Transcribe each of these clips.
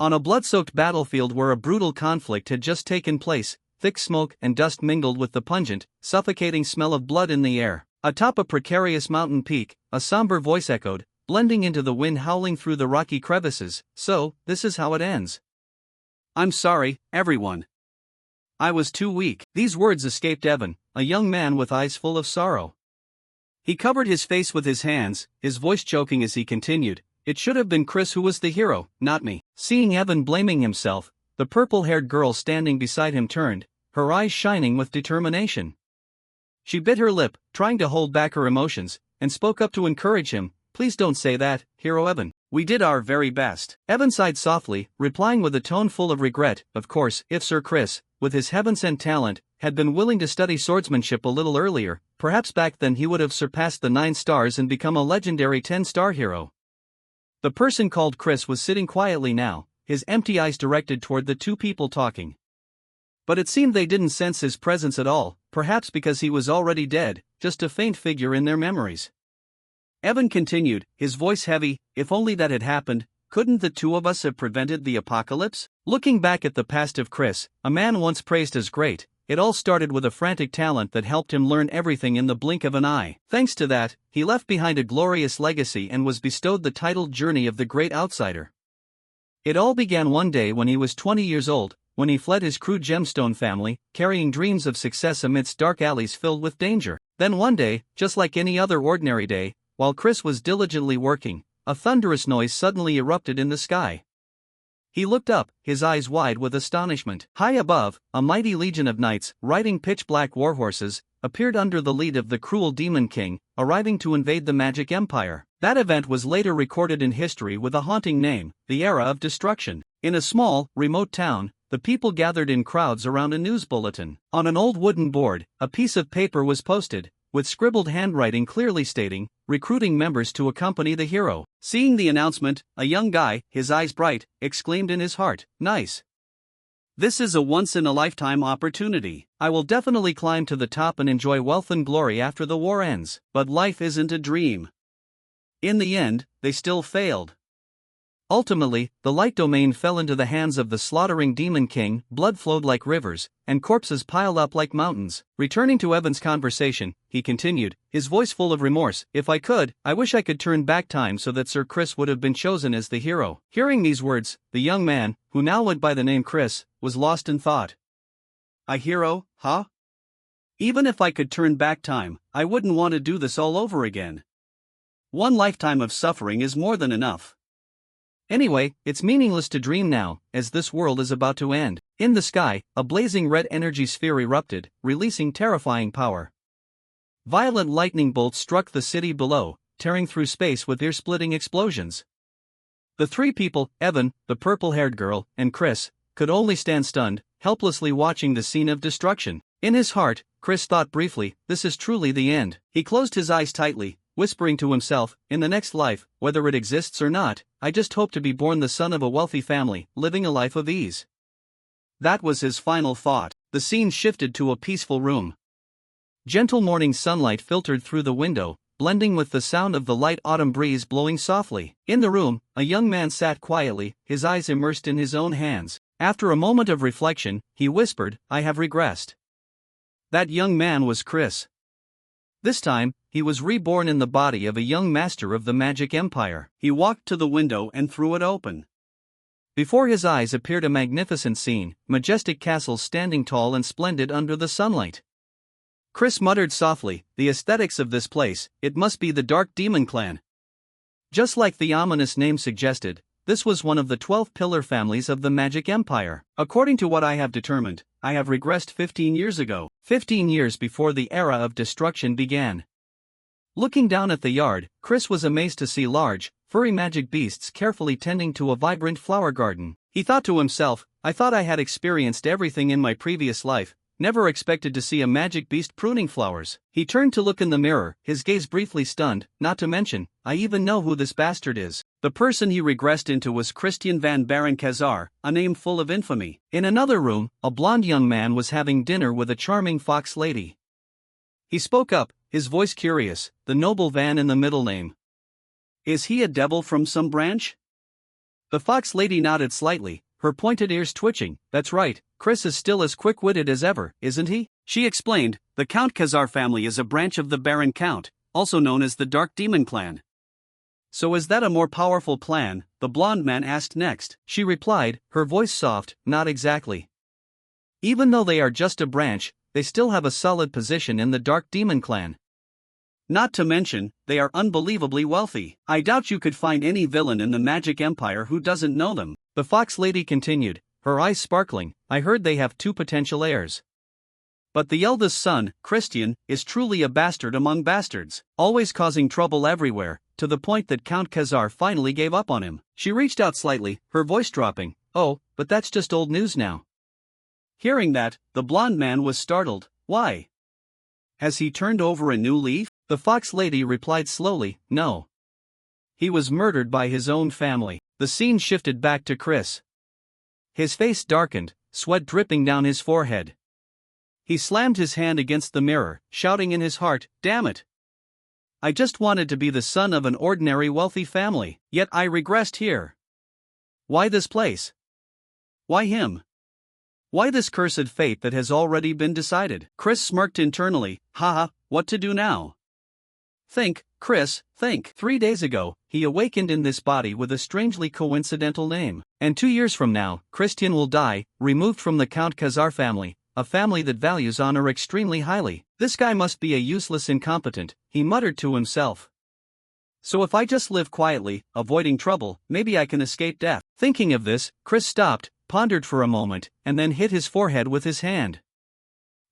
On a blood-soaked battlefield where a brutal conflict had just taken place, thick smoke and dust mingled with the pungent, suffocating smell of blood in the air. Atop a precarious mountain peak, a somber voice echoed, blending into the wind howling through the rocky crevices. So, this is how it ends. I'm sorry, everyone. I was too weak. These words escaped Evan, a young man with eyes full of sorrow. He covered his face with his hands, his voice choking as he continued, "It should have been Chris who was the hero, not me." Seeing Evan blaming himself, the purple-haired girl standing beside him turned, her eyes shining with determination. She bit her lip, trying to hold back her emotions, and spoke up to encourage him. "Please don't say that, Hero Evan. We did our very best." Evan sighed softly, replying with a tone full of regret. Of course, if Sir Chris, with his heaven-sent talent, had been willing to study swordsmanship a little earlier, perhaps back then he would have surpassed the 9 stars and become a legendary 10-star hero. The person called Chris was sitting quietly now, his empty eyes directed toward the two people talking. But it seemed they didn't sense his presence at all, perhaps because he was already dead, just a faint figure in their memories. Evan continued, his voice heavy, "If only that had happened, couldn't the two of us have prevented the apocalypse?" Looking back at the past of Chris, a man once praised as great, it all started with a frantic talent that helped him learn everything in the blink of an eye. Thanks to that, he left behind a glorious legacy and was bestowed the title Journey of the Great Outsider. It all began one day when he was 20 years old, when he fled his crude gemstone family, carrying dreams of success amidst dark alleys filled with danger. Then one day, just like any other ordinary day, while Chris was diligently working, a thunderous noise suddenly erupted in the sky. He looked up, his eyes wide with astonishment. High above, a mighty legion of knights, riding pitch-black warhorses, appeared under the lead of the cruel Demon King, arriving to invade the Magic Empire. That event was later recorded in history with a haunting name, the Era of Destruction. In a small, remote town, the people gathered in crowds around a news bulletin. On an old wooden board, a piece of paper was posted, with scribbled handwriting clearly stating, "Recruiting members to accompany the hero." Seeing the announcement, a young guy, his eyes bright, exclaimed in his heart, "Nice. This is a once-in-a-lifetime opportunity. I will definitely climb to the top and enjoy wealth and glory after the war ends." But life isn't a dream. In the end, they still failed. Ultimately, the light domain fell into the hands of the slaughtering Demon King, blood flowed like rivers, and corpses piled up like mountains. Returning to Evan's conversation, he continued, his voice full of remorse, "If I could, I wish I could turn back time so that Sir Chris would have been chosen as the hero." Hearing these words, the young man, who now went by the name Chris, was lost in thought. A hero, huh? Even if I could turn back time, I wouldn't want to do this all over again. One lifetime of suffering is more than enough. Anyway, it's meaningless to dream now, as this world is about to end. In the sky, a blazing red energy sphere erupted, releasing terrifying power. Violent lightning bolts struck the city below, tearing through space with ear-splitting explosions. The three people, Evan, the purple-haired girl, and Chris, could only stand stunned, helplessly watching the scene of destruction. In his heart, Chris thought briefly, this is truly the end. He closed his eyes tightly, whispering to himself, in the next life, whether it exists or not, I just hope to be born the son of a wealthy family, living a life of ease. That was his final thought. The scene shifted to a peaceful room. Gentle morning sunlight filtered through the window, blending with the sound of the light autumn breeze blowing softly. In the room, a young man sat quietly, his eyes immersed in his own hands. After a moment of reflection, he whispered, I have regressed. That young man was Chris. This time, he was reborn in the body of a young master of the Magic Empire. He walked to the window and threw it open. Before his eyes appeared a magnificent scene, majestic castles standing tall and splendid under the sunlight. Chris muttered softly, the aesthetics of this place, it must be the Dark Demon Clan. Just like the ominous name suggested, this was one of the 12 pillar families of the Magic Empire. According to what I have determined, I have regressed 15 years ago, 15 years before the era of destruction began. Looking down at the yard, Chris was amazed to see large, furry magic beasts carefully tending to a vibrant flower garden. He thought to himself, I thought I had experienced everything in my previous life, never expected to see a magic beast pruning flowers. He turned to look in the mirror, his gaze briefly stunned, not to mention, I even know who this bastard is. The person he regressed into was Christian van Baron-Kazar, a name full of infamy. In another room, a blonde young man was having dinner with a charming fox lady. He spoke up, his voice curious, the noble Van in the middle name. Is he a devil from some branch? The fox lady nodded slightly, her pointed ears twitching. That's right, Chris is still as quick-witted as ever, isn't he? She explained, the Count Khazar family is a branch of the Baron Count, also known as the Dark Demon Clan. So is that a more powerful clan? The blonde man asked next. She replied, her voice soft, not exactly. Even though they are just a branch, they still have a solid position in the Dark Demon Clan. Not to mention, they are unbelievably wealthy. I doubt you could find any villain in the Magic Empire who doesn't know them. The fox lady continued, her eyes sparkling. I heard they have 2 potential heirs. But the eldest son, Christian, is truly a bastard among bastards, always causing trouble everywhere, to the point that Count Khazar finally gave up on him. She reached out slightly, her voice dropping. Oh, but that's just old news now. Hearing that, the blonde man was startled. Why? Has he turned over a new leaf? The fox lady replied slowly, no. He was murdered by his own family. The scene shifted back to Chris. His face darkened, sweat dripping down his forehead. He slammed his hand against the mirror, shouting in his heart, damn it. I just wanted to be the son of an ordinary wealthy family, yet I regressed here. Why this place? Why him? Why this cursed fate that has already been decided? Chris smirked internally, haha, what to do now? Think, Chris, think. 3 days ago, he awakened in this body with a strangely coincidental name. And 2 years from now, Christian will die, removed from the Count Khazar family, a family that values honor extremely highly. This guy must be a useless incompetent, he muttered to himself. So if I just live quietly, avoiding trouble, maybe I can escape death. Thinking of this, Chris stopped, pondered for a moment, and then hit his forehead with his hand.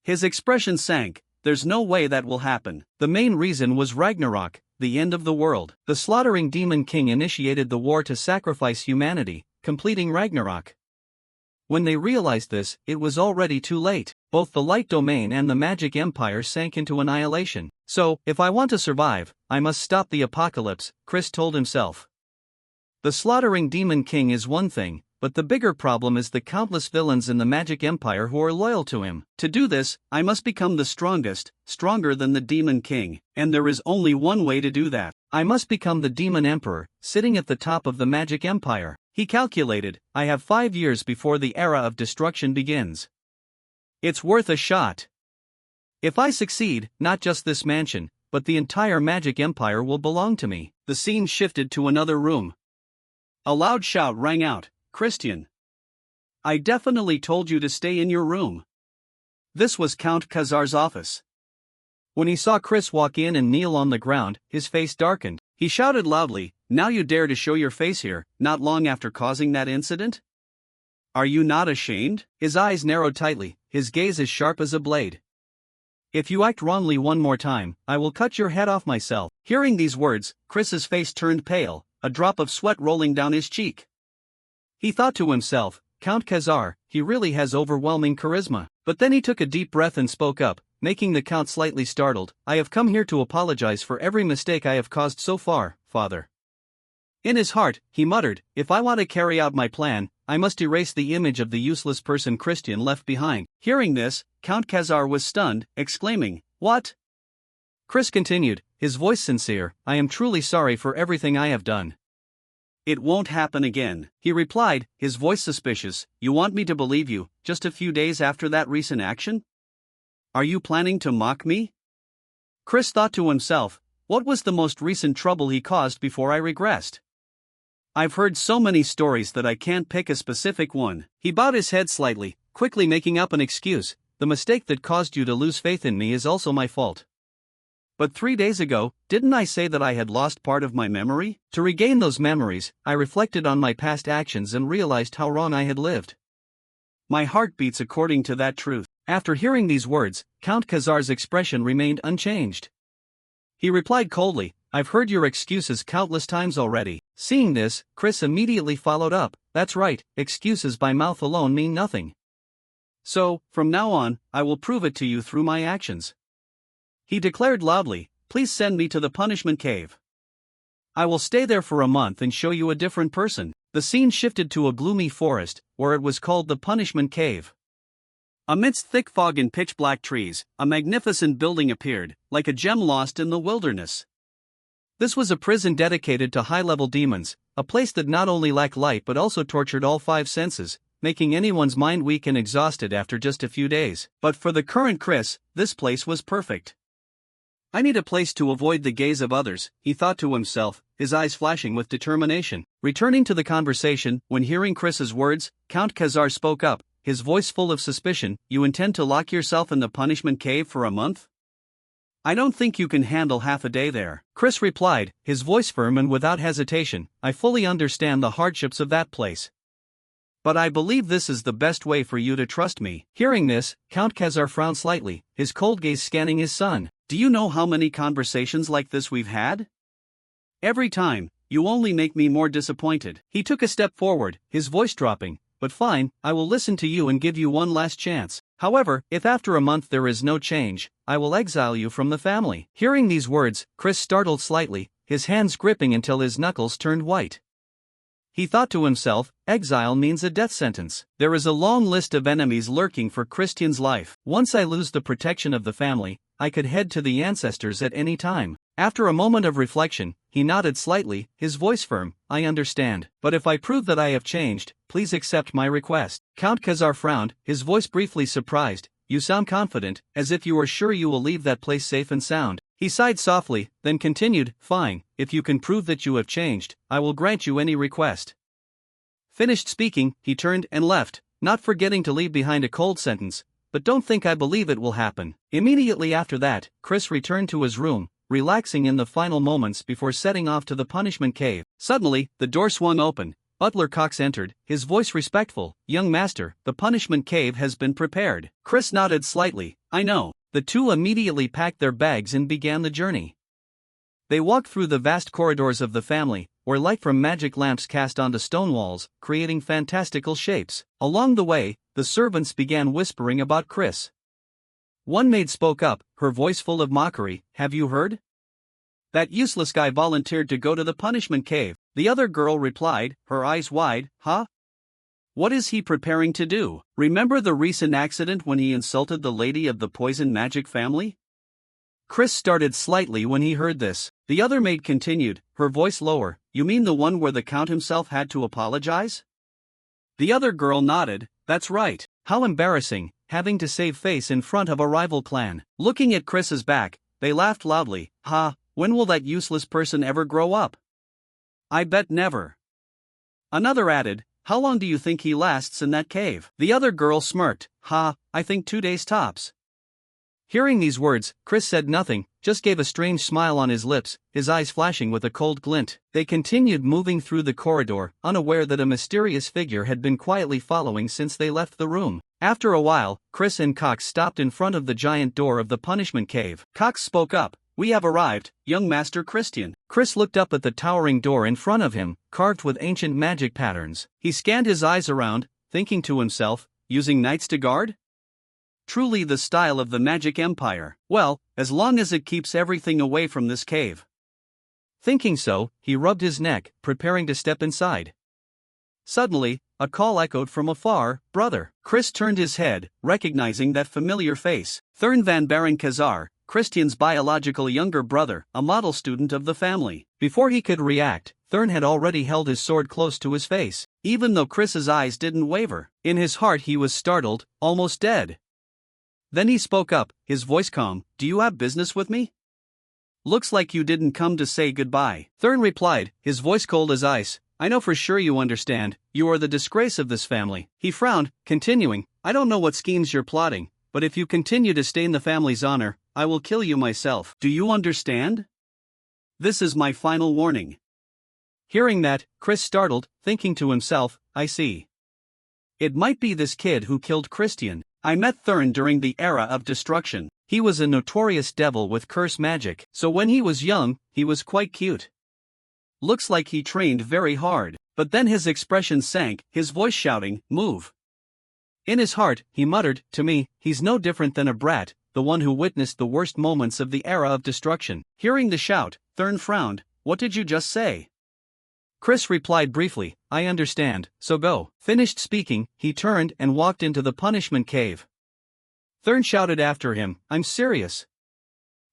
His expression sank. There's no way that will happen. The main reason was Ragnarok, the end of the world. The slaughtering demon king initiated the war to sacrifice humanity, completing Ragnarok. When they realized this, it was already too late. Both the light domain and the magic empire sank into annihilation. So, if I want to survive, I must stop the apocalypse, Chris told himself. The slaughtering demon king is one thing, but the bigger problem is the countless villains in the magic empire who are loyal to him. To do this, I must become the strongest, stronger than the demon king, and there is only one way to do that. I must become the demon emperor, sitting at the top of the magic empire. He calculated, I have 5 years before the era of destruction begins. It's worth a shot. If I succeed, not just this mansion, but the entire magic empire will belong to me. The scene shifted to another room. A loud shout rang out, Christian. I definitely told you to stay in your room. This was Count Khazar's office. When he saw Chris walk in and kneel on the ground, his face darkened. He shouted loudly, now you dare to show your face here, not long after causing that incident? Are you not ashamed? His eyes narrowed tightly, his gaze as sharp as a blade. If you act wrongly one more time, I will cut your head off myself. Hearing these words, Chris's face turned pale, a drop of sweat rolling down his cheek. He thought to himself, Count Khazar, he really has overwhelming charisma. But then he took a deep breath and spoke up, making the Count slightly startled. I have come here to apologize for every mistake I have caused so far, father. In his heart, he muttered, if I want to carry out my plan, I must erase the image of the useless person Christian left behind. Hearing this, Count Khazar was stunned, exclaiming, what? Chris continued, his voice sincere, I am truly sorry for everything I have done. It won't happen again, he replied, his voice suspicious. You want me to believe you, just a few days after that recent action? Are you planning to mock me? Chris thought to himself, what was the most recent trouble he caused before I regressed? I've heard so many stories that I can't pick a specific one. He bowed his head slightly, quickly making up an excuse. The mistake that caused you to lose faith in me is also my fault. But 3 days ago, didn't I say that I had lost part of my memory? To regain those memories, I reflected on my past actions and realized how wrong I had lived. My heart beats according to that truth. After hearing these words, Count Khazar's expression remained unchanged. He replied coldly, I've heard your excuses countless times already. Seeing this, Chris immediately followed up, that's right, excuses by mouth alone mean nothing. So, from now on, I will prove it to you through my actions. He declared loudly, please send me to the punishment cave. I will stay there for a month and show you a different person. The scene shifted to a gloomy forest, where it was called the punishment cave. Amidst thick fog and pitch-black trees, a magnificent building appeared, like a gem lost in the wilderness. This was a prison dedicated to high-level demons, a place that not only lacked light but also tortured all five senses, making anyone's mind weak and exhausted after just a few days. But for the current Chris, this place was perfect. I need a place to avoid the gaze of others, he thought to himself, his eyes flashing with determination. Returning to the conversation, when hearing Chris's words, Count Khazar spoke up, his voice full of suspicion. You intend to lock yourself in the punishment cave for a month? I don't think you can handle half a day there. Chris replied, his voice firm and without hesitation. I fully understand the hardships of that place, but I believe this is the best way for you to trust me. Hearing this, Count Khazar frowned slightly, his cold gaze scanning his son. Do you know how many conversations like this we've had? Every time, you only make me more disappointed. He took a step forward, his voice dropping. But fine, I will listen to you and give you one last chance. However, if after a month there is no change, I will exile you from the family. Hearing these words, Chris startled slightly, his hands gripping until his knuckles turned white. He thought to himself, exile means a death sentence. There is a long list of enemies lurking for Christian's life. Once I lose the protection of the family, I could head to the ancestors at any time. After a moment of reflection, he nodded slightly, his voice firm. I understand. But if I prove that I have changed, please accept my request. Count Khazar frowned, his voice briefly surprised. You sound confident, as if you are sure you will leave that place safe and sound. He sighed softly, then continued, fine, if you can prove that you have changed, I will grant you any request. Finished speaking, he turned and left, not forgetting to leave behind a cold sentence, but don't think I believe it will happen. Immediately after that, Chris returned to his room, relaxing in the final moments before setting off to the punishment cave. Suddenly, the door swung open. Butler Cox entered, his voice respectful. Young master, the punishment cave has been prepared. Chris nodded slightly. I know. The two immediately packed their bags and began the journey. They walked through the vast corridors of the family, where light from magic lamps cast onto stone walls, creating fantastical shapes. Along the way, the servants began whispering about Chris. One maid spoke up, her voice full of mockery. Have you heard? That useless guy volunteered to go to the punishment cave. The other girl replied, her eyes wide. Huh? What is he preparing to do? Remember the recent accident when he insulted the lady of the poison magic family? Chris started slightly when he heard this. The other maid continued, her voice lower. You mean the one where the count himself had to apologize? The other girl nodded. That's right. How embarrassing, having to save face in front of a rival clan. Looking at Chris's back, they laughed loudly. Ha, when will that useless person ever grow up? I bet never. Another added, how long do you think he lasts in that cave? The other girl smirked. Ha, I think 2 days tops. Hearing these words, Chris said nothing, just gave a strange smile on his lips, his eyes flashing with a cold glint. They continued moving through the corridor, unaware that a mysterious figure had been quietly following since they left the room. After a while, Chris and Cox stopped in front of the giant door of the punishment cave. Cox spoke up. We have arrived, young Master Christian. Chris looked up at the towering door in front of him, carved with ancient magic patterns. He scanned his eyes around, thinking to himself, using knights to guard? Truly the style of the magic empire. Well, as long as it keeps everything away from this cave. Thinking so, he rubbed his neck, preparing to step inside. Suddenly, a call echoed from afar, brother. Chris turned his head, recognizing that familiar face. Thurn van Baron Khazar, Christian's biological younger brother, a model student of the family. Before he could react, Thurn had already held his sword close to his face. Even though Chris's eyes didn't waver, in his heart he was startled, almost dead. Then he spoke up, his voice calm. Do you have business with me? Looks like you didn't come to say goodbye. Thurn replied, his voice cold as ice. I know for sure you understand, you are the disgrace of this family. He frowned, continuing, I don't know what schemes you're plotting, but if you continue to stain the family's honor, I will kill you myself. Do you understand? This is my final warning. Hearing that, Chris startled, thinking to himself, I see. It might be this kid who killed Christian. I met Thurn during the era of destruction. He was a notorious devil with curse magic, so when he was young, he was quite cute. Looks like he trained very hard, but then his expression sank, his voice shouting, move. In his heart, he muttered, to me, he's no different than a brat, the one who witnessed the worst moments of the era of destruction. Hearing the shout, Thurn frowned, what did you just say? Chris replied briefly, I understand, so go. Finished speaking, he turned and walked into the punishment cave. Thurn shouted after him, I'm serious.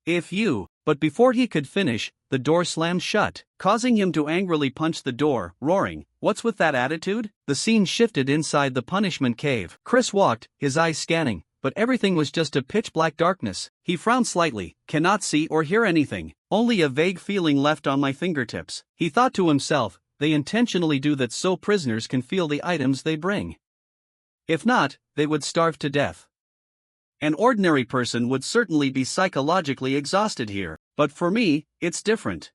If you, but before he could finish, the door slammed shut, causing him to angrily punch the door, roaring, "What's with that attitude?" The scene shifted inside the punishment cave. Chris walked, his eyes scanning, but everything was just a pitch-black darkness. He frowned slightly, "Cannot see or hear anything, only a vague feeling left on my fingertips." He thought to himself, they intentionally do that so prisoners can feel the items they bring. If not, they would starve to death. An ordinary person would certainly be psychologically exhausted here, but for me, it's different.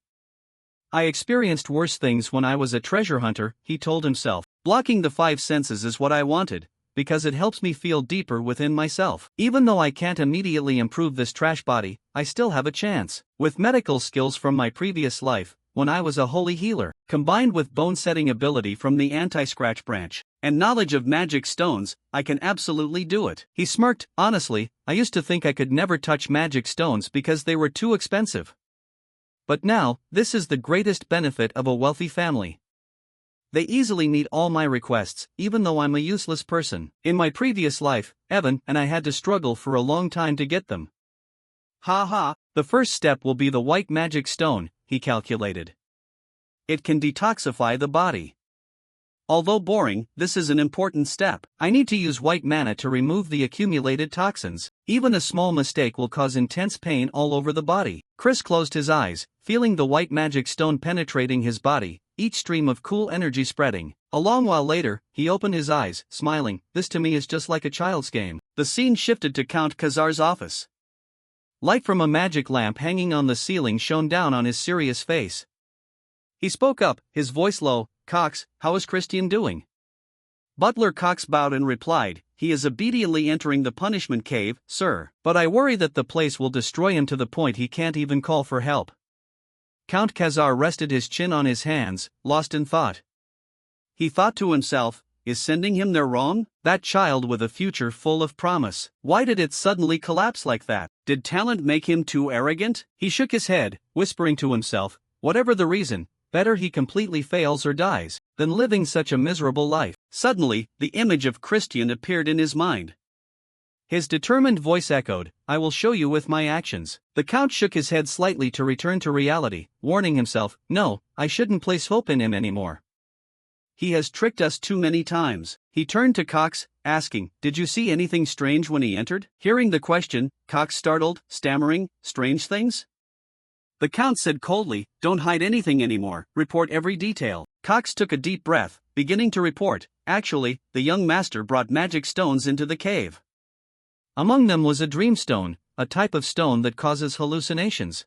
I experienced worse things when I was a treasure hunter, he told himself. Blocking the five senses is what I wanted, because it helps me feel deeper within myself. Even though I can't immediately improve this trash body, I still have a chance. With medical skills from my previous life, when I was a holy healer, combined with bone-setting ability from the anti-scratch branch, and knowledge of magic stones, I can absolutely do it. He smirked. Honestly, I used to think I could never touch magic stones because they were too expensive. But now, this is the greatest benefit of a wealthy family. They easily meet all my requests, even though I'm a useless person. In my previous life, Evan and I had to struggle for a long time to get them. Ha ha, the first step will be the white magic stone, he calculated. It can detoxify the body. Although boring, this is an important step. I need to use white mana to remove the accumulated toxins. Even a small mistake will cause intense pain all over the body. Chris closed his eyes, feeling the white magic stone penetrating his body, each stream of cool energy spreading. A long while later, he opened his eyes, smiling. This to me is just like a child's game. The scene shifted to Count Khazar's office. Light from a magic lamp hanging on the ceiling shone down on his serious face. He spoke up, his voice low. "Cox, how is Christian doing?" Butler Cox bowed and replied, "He is obediently entering the punishment cave, sir. But I worry that the place will destroy him to the point he can't even call for help." Count Khazar rested his chin on his hands, lost in thought. He thought to himself, is sending him there wrong? That child with a future full of promise. Why did it suddenly collapse like that? Did talent make him too arrogant? He shook his head, whispering to himself, whatever the reason, better he completely fails or dies, than living such a miserable life. Suddenly, the image of Christian appeared in his mind. His determined voice echoed, "I will show you with my actions." The Count shook his head slightly to return to reality, warning himself, no, I shouldn't place hope in him anymore. He has tricked us too many times. He turned to Cox, asking, "Did you see anything strange when he entered?" Hearing the question, Cox startled, stammering, "Strange things?" The Count said coldly, "Don't hide anything anymore, report every detail." Cox took a deep breath, beginning to report. Actually, the young master brought magic stones into the cave. Among them was a dreamstone, a type of stone that causes hallucinations.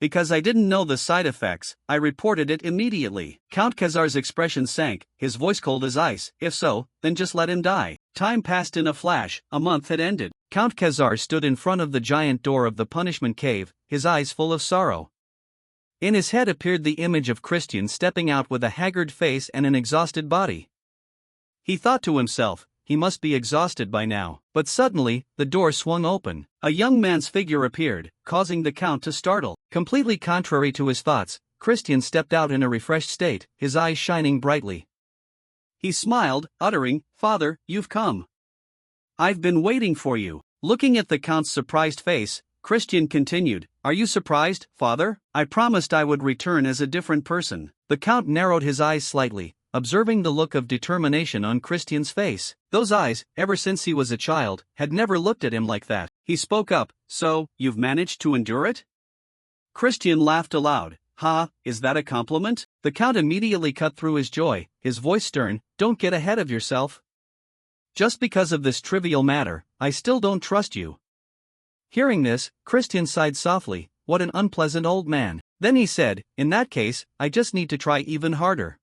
Because I didn't know the side effects, I reported it immediately. Count Khazar's expression sank, his voice cold as ice. If so, then just let him die. Time passed in a flash, a month had ended. Count Khazar stood in front of the giant door of the punishment cave, his eyes full of sorrow. In his head appeared the image of Christian stepping out with a haggard face and an exhausted body. He thought to himself, he must be exhausted by now. But suddenly, the door swung open. A young man's figure appeared, causing the Count to startle. Completely contrary to his thoughts, Christian stepped out in a refreshed state, his eyes shining brightly. He smiled, uttering, "Father, you've come. I've been waiting for you." Looking at the Count's surprised face, Christian continued, "Are you surprised, father? I promised I would return as a different person." The Count narrowed his eyes slightly, observing the look of determination on Christian's face. Those eyes, ever since he was a child, had never looked at him like that. He spoke up, "So, you've managed to endure it?" Christian laughed aloud. "Ha, is that a compliment?" The Count immediately cut through his joy, his voice stern, "Don't get ahead of yourself. Just because of this trivial matter, I still don't trust you." Hearing this, Christian sighed softly, "What an unpleasant old man." Then he said, "In that case, I just need to try even harder."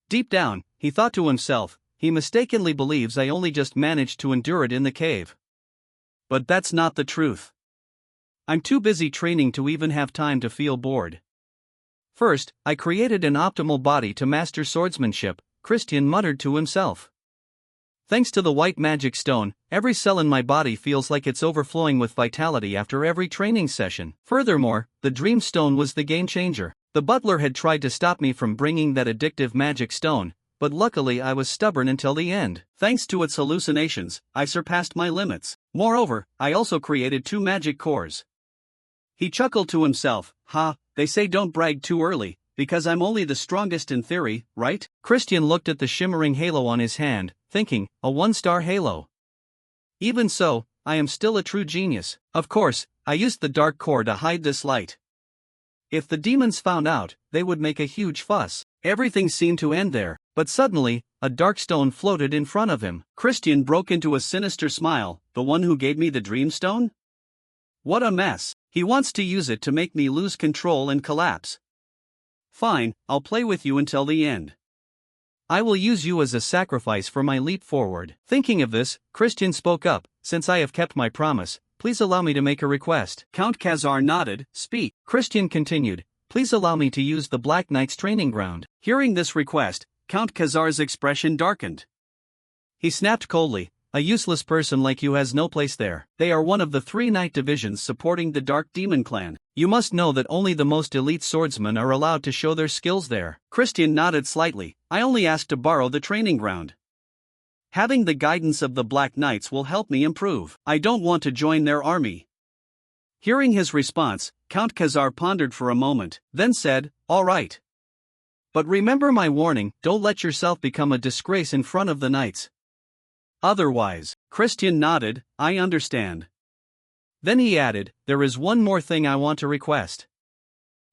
Deep down, he thought to himself, he mistakenly believes I only just managed to endure it in the cave. But that's not the truth. I'm too busy training to even have time to feel bored. First, I created an optimal body to master swordsmanship, Christian muttered to himself. Thanks to the white magic stone, every cell in my body feels like it's overflowing with vitality after every training session. Furthermore, the dream stone was the game changer. The butler had tried to stop me from bringing that addictive magic stone, but luckily I was stubborn until the end. Thanks to its hallucinations, I surpassed my limits. Moreover, I also created 2 magic cores. He chuckled to himself, "Ha, they say don't brag too early, because I'm only the strongest in theory, right? Christian looked at the shimmering halo on his hand, thinking, a 1-star halo. Even so, I am still a true genius. Of course, I used the dark core to hide this light. If the demons found out, they would make a huge fuss. Everything seemed to end there, but suddenly, a dark stone floated in front of him. Christian broke into a sinister smile. The one who gave me the dream stone? What a mess. He wants to use it to make me lose control and collapse. Fine, I'll play with you until the end. I will use you as a sacrifice for my leap forward. Thinking of this, Christian spoke up, since I have kept my promise, please allow me to make a request. Count Khazar nodded. Speak. Christian continued, please allow me to use the Black Knight's training ground. Hearing this request, Count Khazar's expression darkened. He snapped coldly, a useless person like you has no place there. They are one of the 3 knight divisions supporting the Dark Demon clan. You must know that only the most elite swordsmen are allowed to show their skills there. Christian nodded slightly. I only asked to borrow the training ground. Having the guidance of the Black Knights will help me improve. I don't want to join their army. Hearing his response, Count Khazar pondered for a moment, then said, all right. But remember my warning, don't let yourself become a disgrace in front of the knights. Otherwise, Christian nodded, I understand. Then he added, there is one more thing I want to request.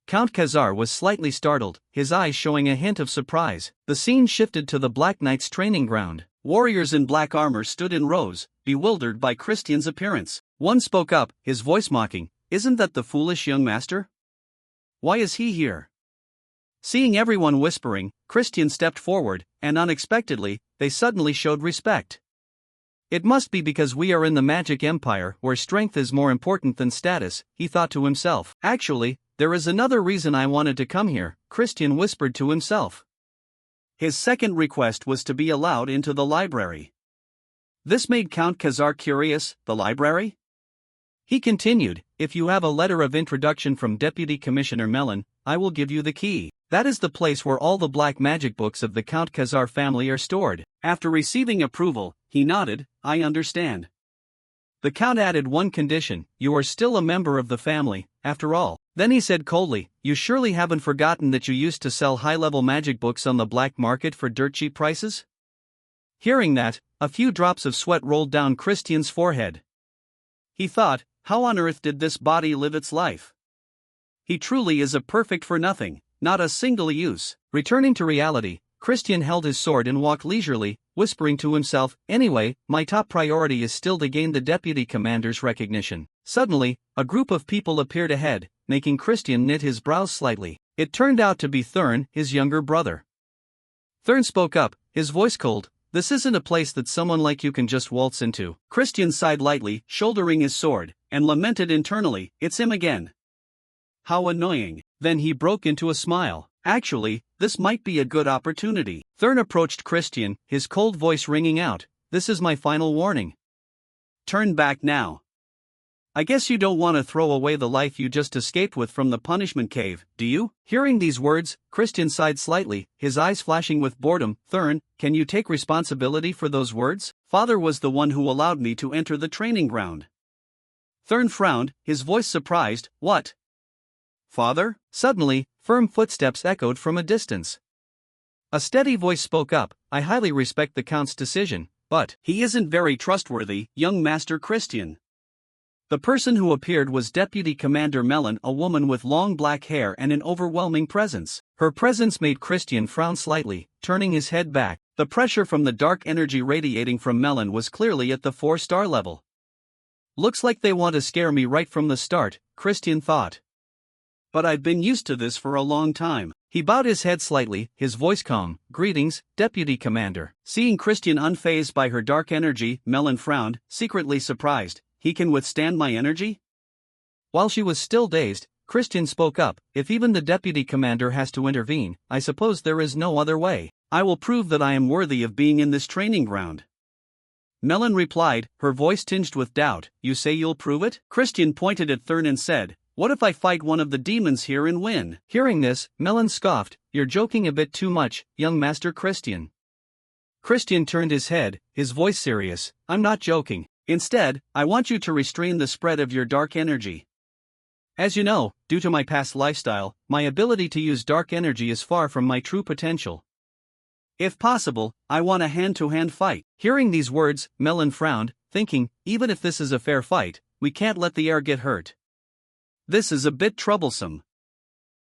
Count Khazar was slightly startled, his eyes showing a hint of surprise. The scene shifted to the Black Knight's training ground. Warriors in black armor stood in rows, bewildered by Christian's appearance. One spoke up, his voice mocking, isn't that the foolish young master? Why is he here? Seeing everyone whispering, Christian stepped forward, and unexpectedly, they suddenly showed respect. It must be because we are in the Magic Empire where strength is more important than status, he thought to himself. Actually, there is another reason I wanted to come here, Christian whispered to himself. His second request was to be allowed into the library. This made Count Khazar curious. The library? He continued, if you have a letter of introduction from Deputy Commissioner Melon, I will give you the key. That is the place where all the black magic books of the Count Khazar family are stored. After receiving approval, he nodded, I understand. The Count added one condition, you are still a member of the family, after all. Then he said coldly, you surely haven't forgotten that you used to sell high-level magic books on the black market for dirt cheap prices? Hearing that, a few drops of sweat rolled down Christian's forehead. He thought, how on earth did this body live its life? He truly is a perfect for nothing, not a single use. Returning to reality, Christian held his sword and walked leisurely, whispering to himself, anyway, my top priority is still to gain the deputy commander's recognition. Suddenly, a group of people appeared ahead, making Christian knit his brows slightly. It turned out to be Thurn, his younger brother. Thurn spoke up, his voice cold, this isn't a place that someone like you can just waltz into. Christian sighed lightly, shouldering his sword, and lamented internally, it's him again. How annoying. Then he broke into a smile. Actually, this might be a good opportunity. Thurn approached Christian, his cold voice ringing out, this is my final warning. Turn back now. I guess you don't want to throw away the life you just escaped with from the punishment cave, do you? Hearing these words, Christian sighed slightly, his eyes flashing with boredom. Thurn, can you take responsibility for those words? Father was the one who allowed me to enter the training ground. Thurn frowned, his voice surprised, what? Father? Suddenly, firm footsteps echoed from a distance. A steady voice spoke up, I highly respect the Count's decision, but he isn't very trustworthy, young Master Christian. The person who appeared was Deputy Commander Melon, a woman with long black hair and an overwhelming presence. Her presence made Christian frown slightly, turning his head back. The pressure from the dark energy radiating from Melon was clearly at the 4-star level. Looks like they want to scare me right from the start, Christian thought. But I've been used to this for a long time. He bowed his head slightly, his voice calm. Greetings, Deputy Commander. Seeing Christian unfazed by her dark energy, Melon frowned, secretly surprised. He can withstand my energy? While she was still dazed, Christian spoke up, if even the Deputy Commander has to intervene, I suppose there is no other way. I will prove that I am worthy of being in this training ground. Melon replied, her voice tinged with doubt, you say you'll prove it? Christian pointed at Thurn and said, what if I fight one of the demons here and win? Hearing this, Melon scoffed, you're joking a bit too much, young Master Christian. Christian turned his head, his voice serious, I'm not joking. Instead, I want you to restrain the spread of your dark energy. As you know, due to my past lifestyle, my ability to use dark energy is far from my true potential. If possible, I want a hand-to-hand fight. Hearing these words, Melon frowned, thinking, even if this is a fair fight, we can't let the heir get hurt. This is a bit troublesome.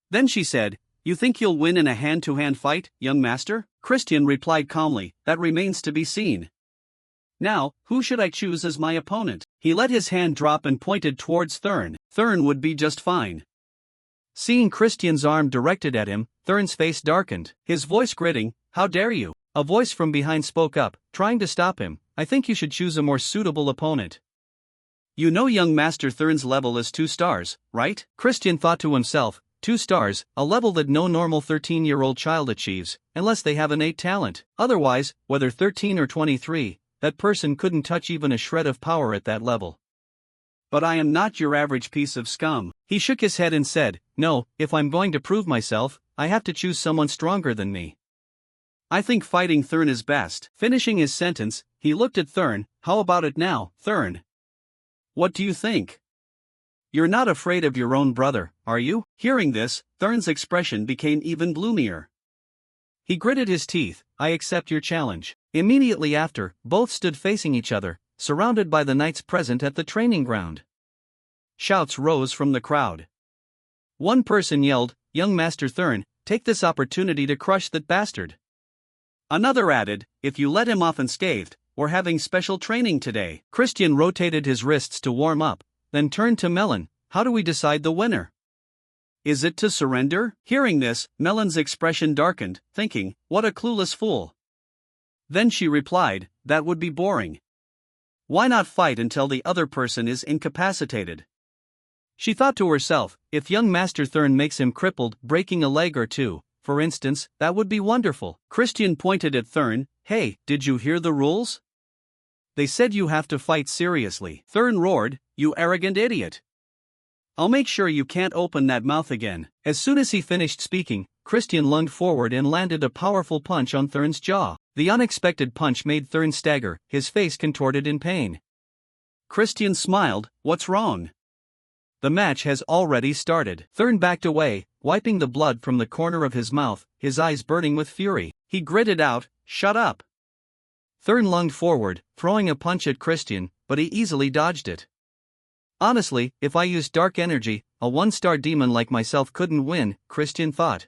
Then she said, "You think you'll win in a hand-to-hand fight, young master?" Christian replied calmly, "That remains to be seen. Now, who should I choose as my opponent?" He let his hand drop and pointed towards Thurn. Thurn would be just fine. Seeing Christian's arm directed at him, Thurn's face darkened, his voice gritting, "How dare you?" A voice from behind spoke up, trying to stop him, "I think you should choose a more suitable opponent." You know young Master Thurn's level is 2 stars, right? Christian thought to himself, 2 stars, a level that no normal 13-year-old child achieves, unless they have innate talent. Otherwise, whether 13 or 23, that person couldn't touch even a shred of power at that level. But I am not your average piece of scum. He shook his head and said, "No, if I'm going to prove myself, I have to choose someone stronger than me. I think fighting Thurn is best." Finishing his sentence, he looked at Thurn. "How about it now, Thurn? What do you think? You're not afraid of your own brother, are you?" Hearing this, Thurn's expression became even gloomier. He gritted his teeth, "I accept your challenge." Immediately after, both stood facing each other, surrounded by the knights present at the training ground. Shouts rose from the crowd. One person yelled, "Young Master Thurn, take this opportunity to crush that bastard." Another added, "If you let him off unscathed, we're having special training today." Christian rotated his wrists to warm up, then turned to Melon. "How do we decide the winner? Is it to surrender?" Hearing this, Melon's expression darkened, thinking, "What a clueless fool." Then she replied, "That would be boring. Why not fight until the other person is incapacitated?" She thought to herself, if young Master Thurn makes him crippled, breaking a leg or two, for instance, that would be wonderful. Christian pointed at Thurn. "Hey, did you hear the rules? They said you have to fight seriously." Thurn roared, "You arrogant idiot. I'll make sure you can't open that mouth again." As soon as he finished speaking, Christian lunged forward and landed a powerful punch on Thurn's jaw. The unexpected punch made Thurn stagger, his face contorted in pain. Christian smiled, "What's wrong?" "The match has already started." Thurn backed away, wiping the blood from the corner of his mouth, his eyes burning with fury. He gritted out, "Shut up." Thurn lunged forward, throwing a punch at Christian, but he easily dodged it. Honestly, if I used dark energy, a 1-star demon like myself couldn't win, Christian thought.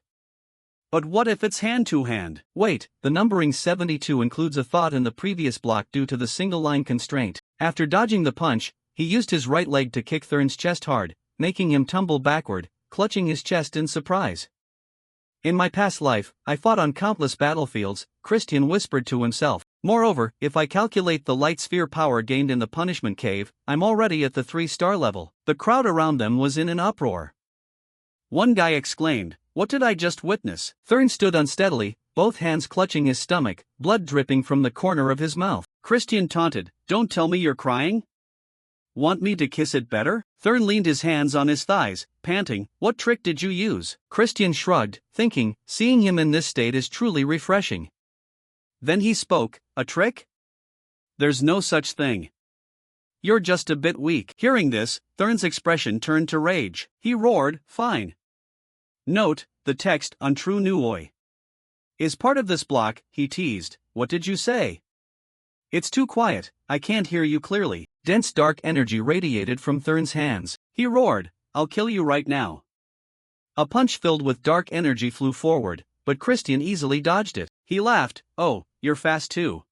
But what if it's hand-to-hand? Wait, the numbering 72 includes a thought in the previous block due to the single-line constraint. After dodging the punch, he used his right leg to kick Thurn's chest hard, making him tumble backward, clutching his chest in surprise. "In my past life, I fought on countless battlefields," Christian whispered to himself. "Moreover, if I calculate the light sphere power gained in the punishment cave, I'm already at the 3-star level." The crowd around them was in an uproar. One guy exclaimed, "What did I just witness?" Thurn stood unsteadily, both hands clutching his stomach, blood dripping from the corner of his mouth. Christian taunted, "Don't tell me you're crying? Want me to kiss it better?" Thurn leaned his hands on his thighs, panting, "What trick did you use?" Christian shrugged, thinking, seeing him in this state is truly refreshing. Then he spoke, "A trick? There's no such thing. You're just a bit weak." Hearing this, Thurn's expression turned to rage. He roared, "Fine. Note, the text, untrue nuoi, is part of this block," he teased. "What did you say?" "It's too quiet, I can't hear you clearly." Dense dark energy radiated from Thurn's hands. He roared, "I'll kill you right now." A punch filled with dark energy flew forward, but Christian easily dodged it. He laughed, "Oh, you're fast too."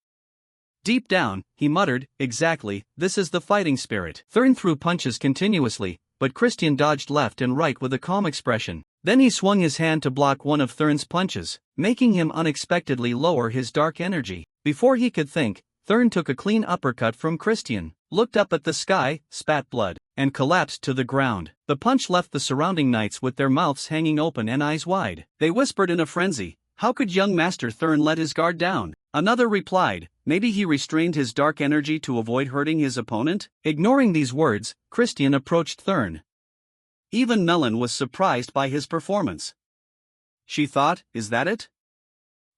Deep down, he muttered, "Exactly, this is the fighting spirit." Thurn threw punches continuously, but Christian dodged left and right with a calm expression. Then he swung his hand to block one of Thurn's punches, making him unexpectedly lower his dark energy. Before he could think, Thurn took a clean uppercut from Christian, looked up at the sky, spat blood, and collapsed to the ground. The punch left the surrounding knights with their mouths hanging open and eyes wide. They whispered in a frenzy, "How could young Master Thurn let his guard down?" Another replied, "Maybe he restrained his dark energy to avoid hurting his opponent." Ignoring these words, Christian approached Thurn. Even Melon was surprised by his performance. She thought, "Is that it?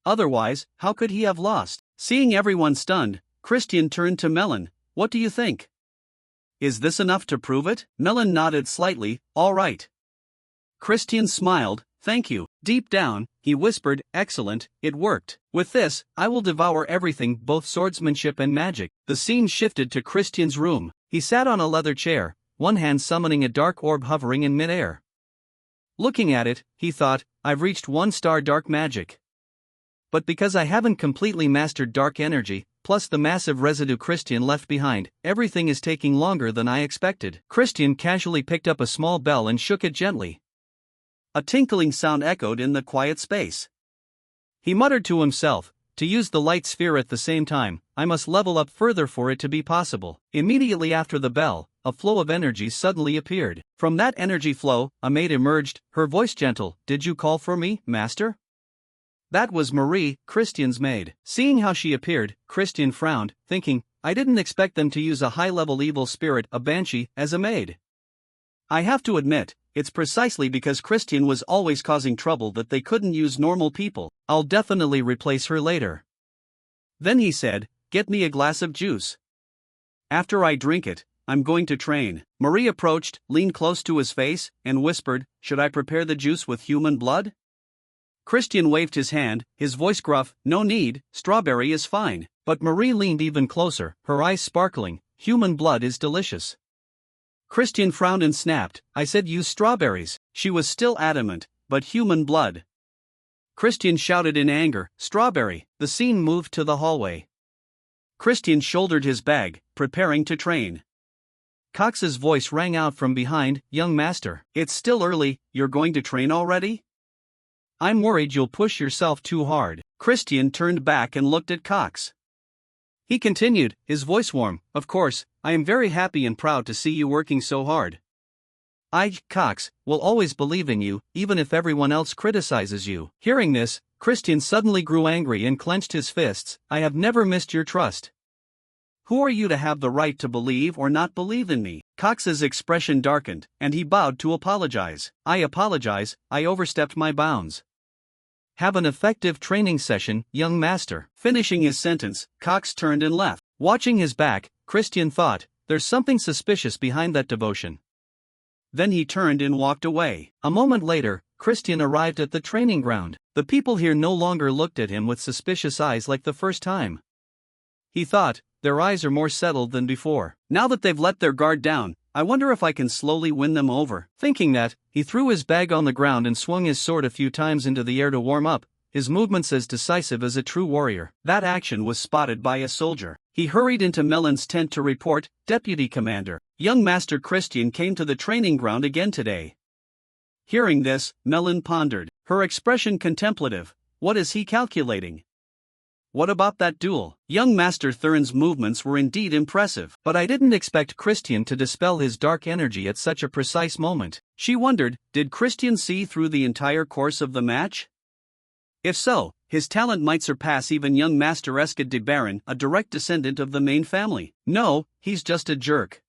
Otherwise, how could he have lost?" Seeing everyone stunned, Christian turned to Melon, "What do you think? Is this enough to prove it? Melon nodded slightly, all right. Christian smiled, thank you. Deep down, he whispered, excellent, it worked. With this, I will devour everything, both swordsmanship and magic. The scene shifted to Christian's room. He sat on a leather chair, one hand summoning a dark orb hovering in midair. Looking at it, he thought, I've reached 1-star dark magic. But because I haven't completely mastered dark energy, plus the massive residue Christian left behind, everything is taking longer than I expected. Christian casually picked up a small bell and shook it gently. A tinkling sound echoed in the quiet space. He muttered to himself, to use the light sphere at the same time, I must level up further for it to be possible. Immediately after the bell, a flow of energy suddenly appeared. From that energy flow, a maid emerged, her voice gentle, did you call for me, master? That was Marie, Christian's maid. Seeing how she appeared, Christian frowned, thinking, I didn't expect them to use a high-level evil spirit, a banshee, as a maid. I have to admit, it's precisely because Christian was always causing trouble that they couldn't use normal people. I'll definitely replace her later. Then he said, get me a glass of juice. After I drink it, I'm going to train. Marie approached, leaned close to his face, and whispered, should I prepare the juice with human blood? Christian waved his hand, his voice gruff, no need, strawberry is fine. But Marie leaned even closer, her eyes sparkling, human blood is delicious. Christian frowned and snapped, I said use strawberries. She was still adamant, but human blood. Christian shouted in anger, strawberry. The scene moved to the hallway. Christian shouldered his bag, preparing to train. Cox's voice rang out from behind, young master. It's still early, you're going to train already? I'm worried you'll push yourself too hard. Christian turned back and looked at Cox. He continued, his voice warm, of course, I am very happy and proud to see you working so hard. I, Cox, will always believe in you, even if everyone else criticizes you. Hearing this, Christian suddenly grew angry and clenched his fists, I have never missed your trust. Who are you to have the right to believe or not believe in me? Cox's expression darkened, and he bowed to apologize. I apologize, I overstepped my bounds. Have an effective training session, young master. Finishing his sentence, Cox turned and left. Watching his back, Christian thought, there's something suspicious behind that devotion. Then he turned and walked away. A moment later, Christian arrived at the training ground. The people here no longer looked at him with suspicious eyes like the first time. He thought, their eyes are more settled than before. Now that they've let their guard down, I wonder if I can slowly win them over. Thinking that, he threw his bag on the ground and swung his sword a few times into the air to warm up, his movements as decisive as a true warrior. That action was spotted by a soldier. He hurried into Melon's tent to report, Deputy Commander, young Master Christian came to the training ground again today. Hearing this, Melon pondered, her expression contemplative, what is he calculating? What about that duel? Young Master Thurin's movements were indeed impressive, but I didn't expect Christian to dispel his dark energy at such a precise moment. She wondered, did Christian see through the entire course of the match? If so, his talent might surpass even young Master Eskid de Baron, a direct descendant of the main family. No, he's just a jerk.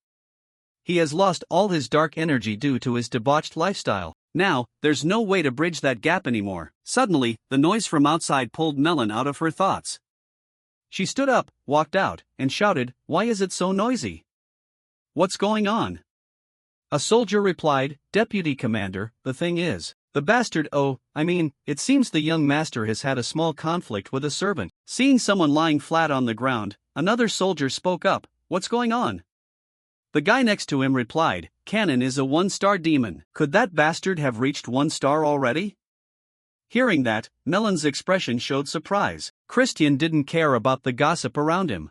He has lost all his dark energy due to his debauched lifestyle. Now, there's no way to bridge that gap anymore. Suddenly, the noise from outside pulled Melon out of her thoughts. She stood up, walked out, and shouted, why is it so noisy? What's going on? A soldier replied, Deputy Commander, the thing is, the bastard it seems the young master has had a small conflict with a servant. Seeing someone lying flat on the ground, another soldier spoke up, what's going on? The guy next to him replied, Cannon is a 1-star demon. Could that bastard have reached 1 star already? Hearing that, Melon's expression showed surprise. Christian didn't care about the gossip around him.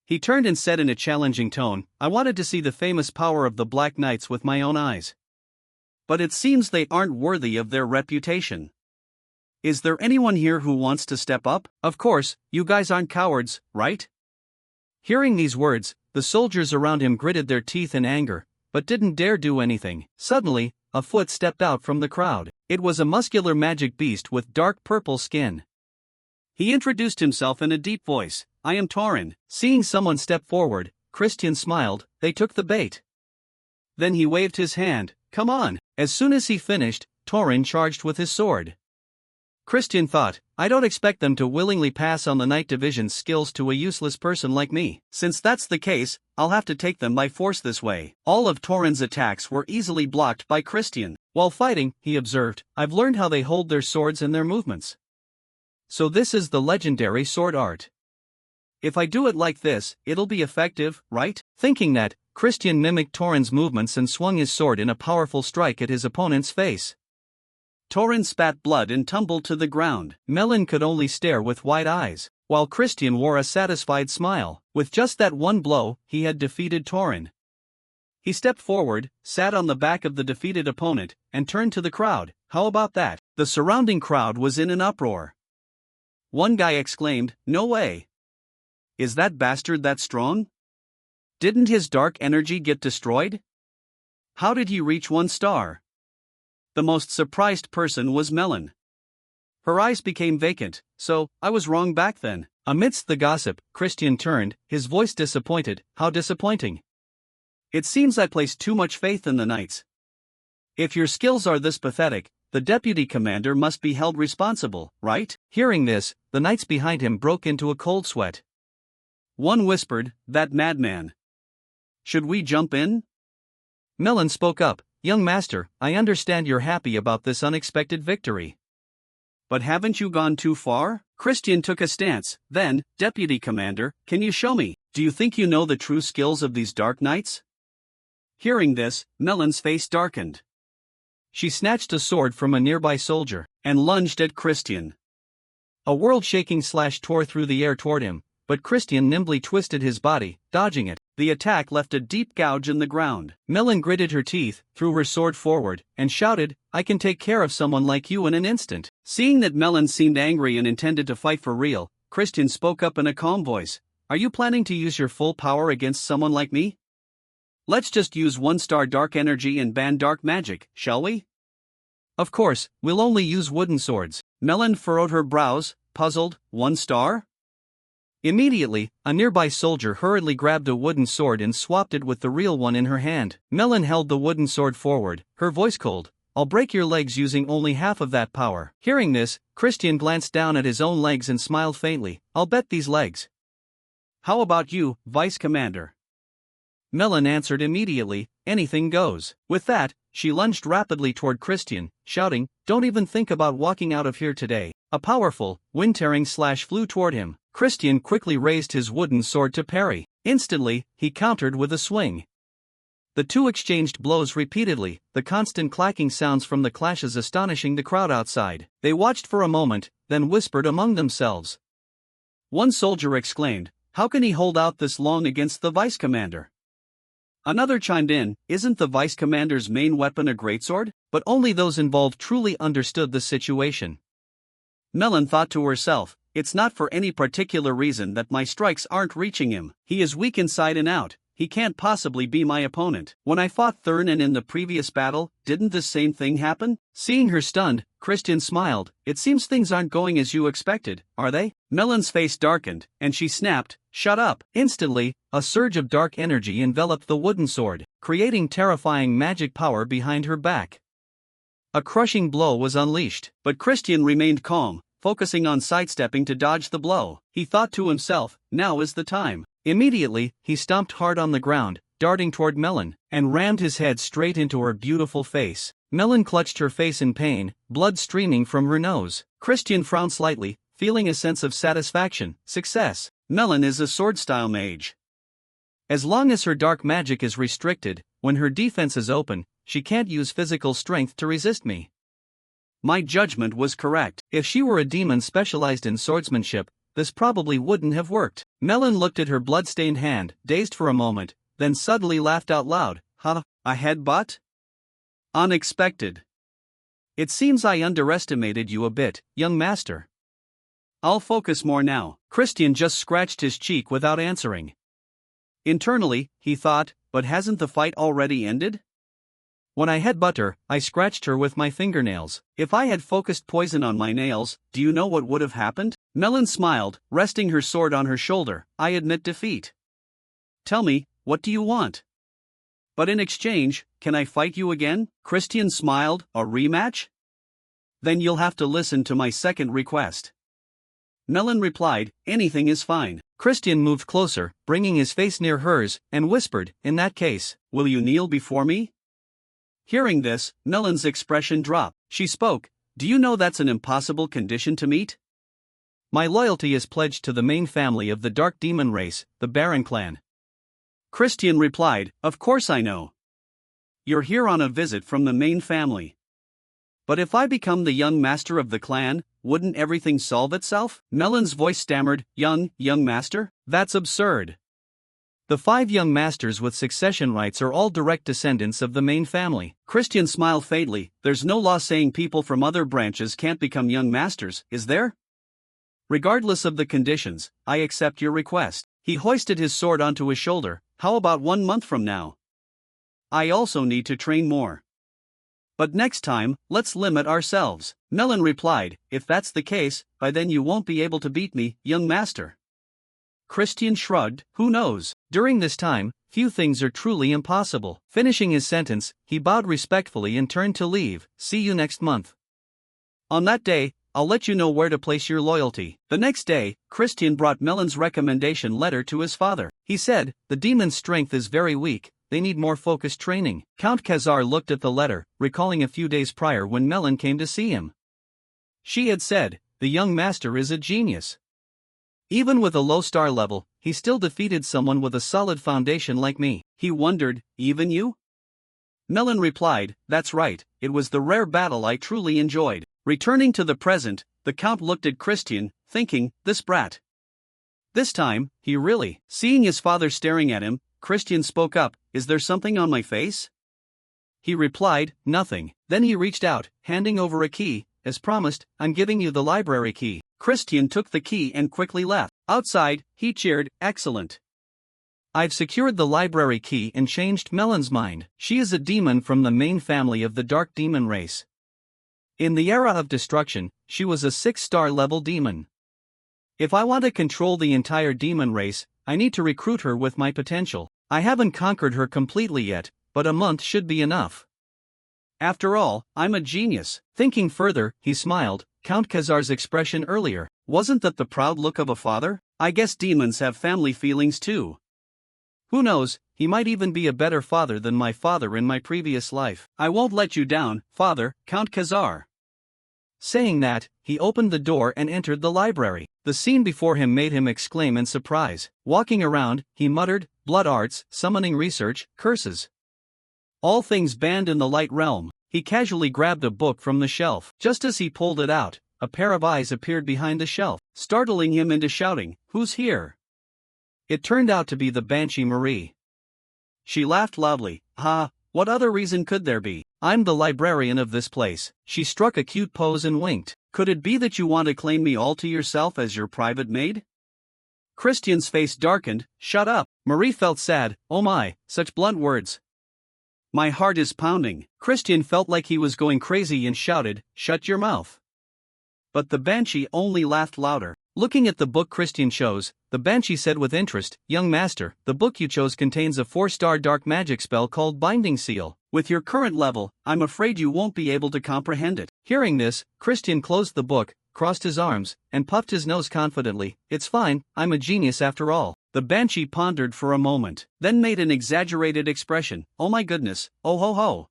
He turned and said in a challenging tone, I wanted to see the famous power of the Black Knights with my own eyes. But it seems they aren't worthy of their reputation. Is there anyone here who wants to step up? Of course, you guys aren't cowards, right? Hearing these words, the soldiers around him gritted their teeth in anger, but didn't dare do anything. Suddenly, a foot stepped out from the crowd. It was a muscular magic beast with dark purple skin. He introduced himself in a deep voice, I am Torin. Seeing someone step forward, Christian smiled, they took the bait. Then he waved his hand, come on. As soon as he finished, Torin charged with his sword. Christian thought, I don't expect them to willingly pass on the night division's skills to a useless person like me. Since that's the case, I'll have to take them by force this way. All of Torin's attacks were easily blocked by Christian. While fighting, he observed, I've learned how they hold their swords and their movements. So this is the legendary sword art. If I do it like this, it'll be effective, right? Thinking that, Christian mimicked Torin's movements and swung his sword in a powerful strike at his opponent's face. Torin spat blood and tumbled to the ground. Melon could only stare with wide eyes, while Christian wore a satisfied smile. With just that one blow, he had defeated Torin. He stepped forward, sat on the back of the defeated opponent, and turned to the crowd. How about that? The surrounding crowd was in an uproar. One guy exclaimed, no way. Is that bastard that strong? Didn't his dark energy get destroyed? How did he reach 1 star? The most surprised person was Melon. Her eyes became vacant. So, I was wrong back then. Amidst the gossip, Christian turned, his voice disappointed. How disappointing. It seems I placed too much faith in the knights. If your skills are this pathetic, the deputy commander must be held responsible, right? Hearing this, the knights behind him broke into a cold sweat. One whispered, that madman. Should we jump in? Melon spoke up, young master, I understand you're happy about this unexpected victory. But haven't you gone too far? Christian took a stance, then, Deputy Commander, can you show me? Do you think you know the true skills of these dark knights? Hearing this, Melon's face darkened. She snatched a sword from a nearby soldier, and lunged at Christian. A world-shaking slash tore through the air toward him, but Christian nimbly twisted his body, dodging it. The attack left a deep gouge in the ground. Melon gritted her teeth, threw her sword forward, and shouted, I can take care of someone like you in an instant. Seeing that Melon seemed angry and intended to fight for real, Christian spoke up in a calm voice. Are you planning to use your full power against someone like me? Let's just use 1 star dark energy and ban dark magic, shall we? Of course, we'll only use wooden swords. Melon furrowed her brows, puzzled. 1 star? Immediately, a nearby soldier hurriedly grabbed a wooden sword and swapped it with the real one in her hand. Melon held the wooden sword forward, her voice cold. I'll break your legs using only half of that power. Hearing this, Christian glanced down at his own legs and smiled faintly. I'll bet these legs. How about you, Vice Commander? Melon answered immediately, anything goes. With that, she lunged rapidly toward Christian, shouting, don't even think about walking out of here today. A powerful, wind-tearing slash flew toward him. Christian quickly raised his wooden sword to parry. Instantly, he countered with a swing. The two exchanged blows repeatedly, the constant clacking sounds from the clashes astonishing the crowd outside. They watched for a moment, then whispered among themselves. One soldier exclaimed, how can he hold out this long against the vice commander? Another chimed in, isn't the vice commander's main weapon a greatsword? But only those involved truly understood the situation. Melon thought to herself, it's not for any particular reason that my strikes aren't reaching him. He is weak inside and out. He can't possibly be my opponent. When I fought Thurnan in the previous battle, didn't the same thing happen? Seeing her stunned, Christian smiled. It seems things aren't going as you expected, are they? Melon's face darkened, and she snapped, shut up. Instantly, a surge of dark energy enveloped the wooden sword, creating terrifying magic power behind her back. A crushing blow was unleashed, but Christian remained calm, focusing on sidestepping to dodge the blow. He thought to himself, now is the time. Immediately, he stomped hard on the ground, darting toward Melon, and rammed his head straight into her beautiful face. Melon clutched her face in pain, blood streaming from her nose. Christian frowned slightly, feeling a sense of satisfaction. Success. Melon is a sword-style mage. As long as her dark magic is restricted, when her defense is open, she can't use physical strength to resist me. My judgment was correct. If she were a demon specialized in swordsmanship, this probably wouldn't have worked. Melon looked at her blood-stained hand, dazed for a moment, then suddenly laughed out loud. Huh? A headbutt? Unexpected. It seems I underestimated you a bit, young master. I'll focus more now. Christian just scratched his cheek without answering. Internally, he thought, but hasn't the fight already ended? When I headbutt her, I scratched her with my fingernails. If I had focused poison on my nails, do you know what would have happened? Melon smiled, resting her sword on her shoulder. I admit defeat. Tell me, what do you want? But in exchange, can I fight you again? Christian smiled, a rematch? Then you'll have to listen to my second request. Melon replied, anything is fine. Christian moved closer, bringing his face near hers, and whispered, in that case, will you kneel before me? Hearing this, Melon's expression dropped. She spoke, do you know that's an impossible condition to meet? My loyalty is pledged to the main family of the Dark Demon race, the Baron clan. Christian replied, of course I know. You're here on a visit from the main family. But if I become the young master of the clan, wouldn't everything solve itself? Melon's voice stammered, young master? That's absurd. The 5 young masters with succession rights are all direct descendants of the main family. Christian smiled faintly, there's no law saying people from other branches can't become young masters, is there? Regardless of the conditions, I accept your request. He hoisted his sword onto his shoulder, how about 1 month from now? I also need to train more. But next time, let's limit ourselves. Melon replied, if that's the case, by then you won't be able to beat me, young master. Christian shrugged, who knows? During this time, few things are truly impossible. Finishing his sentence, he bowed respectfully and turned to leave. See you next month. On that day, I'll let you know where to place your loyalty. The next day, Christian brought Melon's recommendation letter to his father. He said, the demon's strength is very weak. They need more focused training. Count Khazar looked at the letter, recalling a few days prior when Melon came to see him. She had said, the young master is a genius. Even with a low star level, he still defeated someone with a solid foundation like me. He wondered, even you? Melon replied, that's right, it was the rare battle I truly enjoyed. Returning to the present, the Count looked at Christian, thinking, this brat. This time, he really. Seeing his father staring at him, Christian spoke up, is there something on my face? He replied, nothing. Then he reached out, handing over a key. As promised, I'm giving you the library key. Christian took the key and quickly left. Outside, he cheered, excellent. I've secured the library key and changed Melon's mind. She is a demon from the main family of the Dark Demon race. In the era of destruction, she was a 6-star level demon. If I want to control the entire demon race, I need to recruit her with my potential. I haven't conquered her completely yet, but a month should be enough. After all, I'm a genius. Thinking further, he smiled. Count Khazar's expression earlier, wasn't that the proud look of a father? I guess demons have family feelings too. Who knows, he might even be a better father than my father in my previous life. I won't let you down, father, Count Khazar. Saying that, he opened the door and entered the library. The scene before him made him exclaim in surprise. Walking around, he muttered, blood arts, summoning research, curses. All things banned in the light realm. He casually grabbed a book from the shelf. Just as he pulled it out, a pair of eyes appeared behind the shelf, startling him into shouting, who's here? It turned out to be the Banshee Marie. She laughed loudly, ha, what other reason could there be? I'm the librarian of this place. She struck a cute pose and winked. Could it be that you want to claim me all to yourself as your private maid? Christian's face darkened, shut up. Marie felt sad, oh my, such blunt words. My heart is pounding. Christian felt like he was going crazy and shouted, shut your mouth. But the Banshee only laughed louder. Looking at the book Christian chose, the Banshee said with interest, young master, the book you chose contains a 4-star dark magic spell called Binding Seal. With your current level, I'm afraid you won't be able to comprehend it. Hearing this, Christian closed the book, crossed his arms, and puffed his nose confidently. It's fine, I'm a genius after all. The Banshee pondered for a moment, then made an exaggerated expression. Oh my goodness, oh ho ho.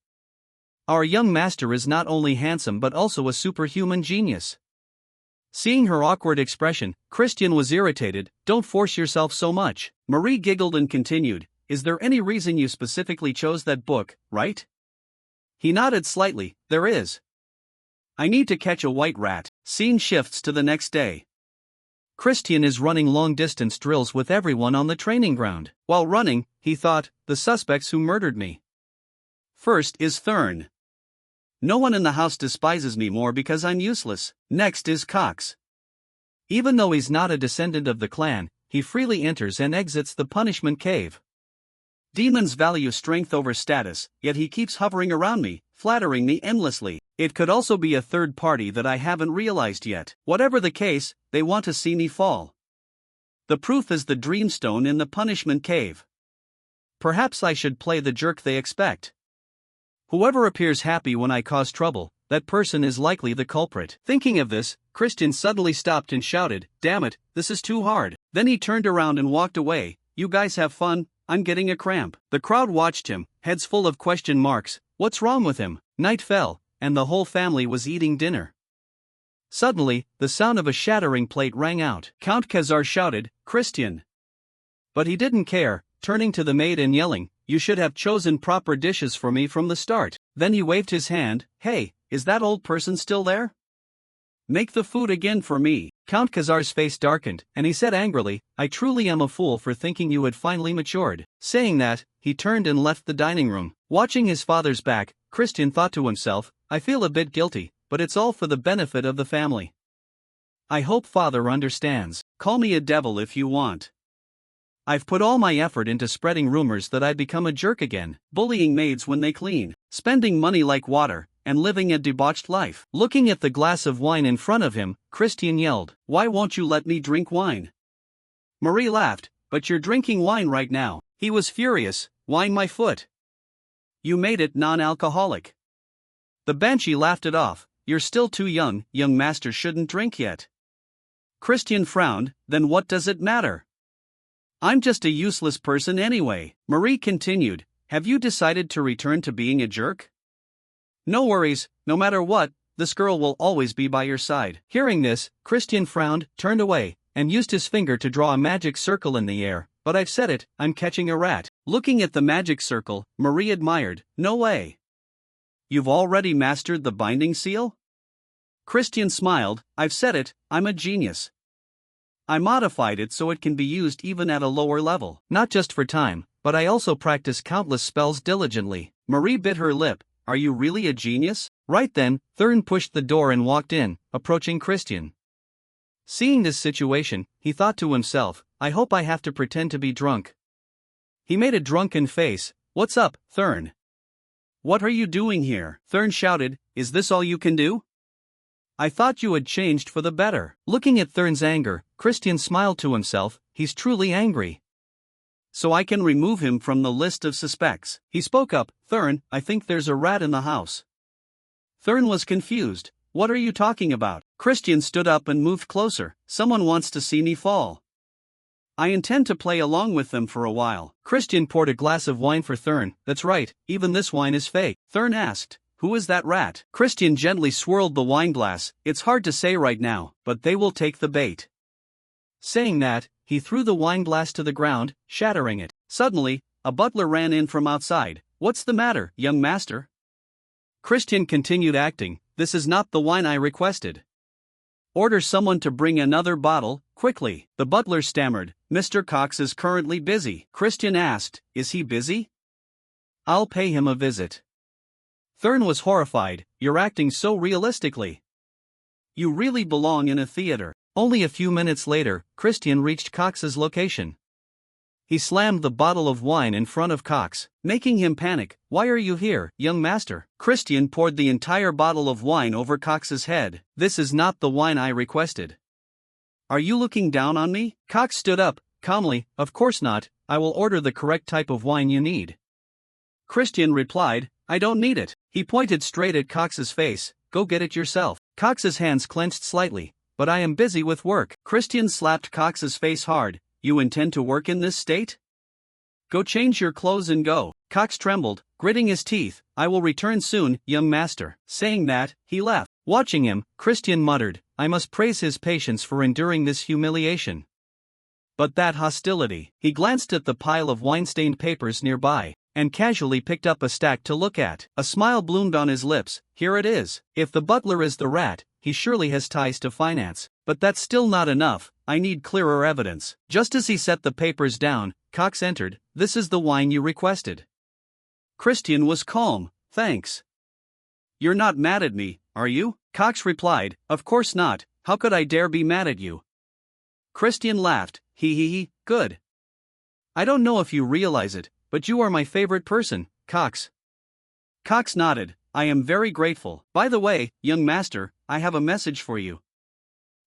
Our young master is not only handsome but also a superhuman genius. Seeing her awkward expression, Christian was irritated. Don't force yourself so much. Marie giggled and continued, is there any reason you specifically chose that book, right? He nodded slightly, there is. I need to catch a white rat. Scene shifts to the next day. Christian is running long-distance drills with everyone on the training ground. While running, he thought, the suspects who murdered me. First is Thurn. No one in the house despises me more because I'm useless. Next is Cox. Even though he's not a descendant of the clan, he freely enters and exits the punishment cave. Demons value strength over status, yet he keeps hovering around me, flattering me endlessly. It could also be a third party that I haven't realized yet. Whatever the case, they want to see me fall. The proof is the dreamstone in the punishment cave. Perhaps I should play the jerk they expect. Whoever appears happy when I cause trouble, that person is likely the culprit. Thinking of this, Christian suddenly stopped and shouted, "Damn it, this is too hard." Then he turned around and walked away. "You guys have fun, I'm getting a cramp." The crowd watched him, heads full of question marks. What's wrong with him? Night fell, and the whole family was eating dinner. Suddenly, the sound of a shattering plate rang out. Count Khazar shouted, "Christian!" But he didn't care, turning to the maid and yelling, "You should have chosen proper dishes for me from the start." Then he waved his hand, "Hey, is that old person still there? Make the food again for me." Count Khazar's face darkened, and he said angrily, "I truly am a fool for thinking you had finally matured." Saying that, he turned and left the dining room. Watching his father's back, Christian thought to himself, "I feel a bit guilty, but it's all for the benefit of the family. I hope father understands. Call me a devil if you want. I've put all my effort into spreading rumors that I'd become a jerk again, bullying maids when they clean, spending money like water, and living a debauched life." Looking at the glass of wine in front of him, Christian yelled, "Why won't you let me drink wine?" Marie laughed, "But you're drinking wine right now." He was furious, "Wine my foot. You made it non-alcoholic." The banshee laughed it off, "You're still too young, young master shouldn't drink yet." Christian frowned, "Then what does it matter? I'm just a useless person anyway." Marie continued, "Have you decided to return to being a jerk? No worries, no matter what, this girl will always be by your side." Hearing this, Christian frowned, turned away, and used his finger to draw a magic circle in the air. "But I've said it, I'm catching a rat." Looking at the magic circle, Marie admired, "No way. You've already mastered the binding seal?" Christian smiled, "I've said it, I'm a genius. I modified it so it can be used even at a lower level. Not just for time, but I also practice countless spells diligently." Marie bit her lip, "Are you really a genius?" Right then, Thurn pushed the door and walked in, approaching Christian. Seeing this situation, he thought to himself, "I hope I have to pretend to be drunk." He made a drunken face. "What's up, Thurn? What are you doing here?" Thurn shouted, "Is this all you can do? I thought you had changed for the better." Looking at Thurn's anger, Christian smiled to himself, "He's truly angry. So I can remove him from the list of suspects." He spoke up, "Thurn, I think there's a rat in the house." Thurn was confused. "What are you talking about?" Christian stood up and moved closer. "Someone wants to see me fall. I intend to play along with them for a while." Christian poured a glass of wine for Thurn. "That's right, even this wine is fake." Thurn asked, "Who is that rat?" Christian gently swirled the wine glass. "It's hard to say right now, but they will take the bait." Saying that, he threw the wine glass to the ground, shattering it. Suddenly, a butler ran in from outside. "What's the matter, young master?" Christian continued acting, "This is not the wine I requested. Order someone to bring another bottle, quickly." The butler stammered, "Mr. Cox is currently busy." Christian asked, "Is he busy? I'll pay him a visit." Thurn was horrified, "You're acting so realistically. You really belong in a theater." Only a few minutes later, Christian reached Cox's location. He slammed the bottle of wine in front of Cox, making him panic. "Why are you here, young master?" Christian poured the entire bottle of wine over Cox's head. "This is not the wine I requested. Are you looking down on me?" Cox stood up, calmly, "Of course not, I will order the correct type of wine you need." Christian replied, "I don't need it." He pointed straight at Cox's face, "Go get it yourself." Cox's hands clenched slightly, "But I am busy with work." Christian slapped Cox's face hard. "You intend to work in this state? Go change your clothes and go." Cox trembled, gritting his teeth, "I will return soon, young master." Saying that, he left. Watching him, Christian muttered, "I must praise his patience for enduring this humiliation. But that hostility." He glanced at the pile of wine-stained papers nearby, and casually picked up a stack to look at. A smile bloomed on his lips. "Here it is. If the butler is the rat, he surely has ties to finance. But that's still not enough, I need clearer evidence." Just as he set the papers down, Cox entered. "This is the wine you requested." Christian was calm. "Thanks. You're not mad at me, are you?" Cox replied, "Of course not, how could I dare be mad at you?" Christian laughed. He, good. I don't know if you realize it, but you are my favorite person, Cox." Cox nodded. "I am very grateful. By the way, young master, I have a message for you."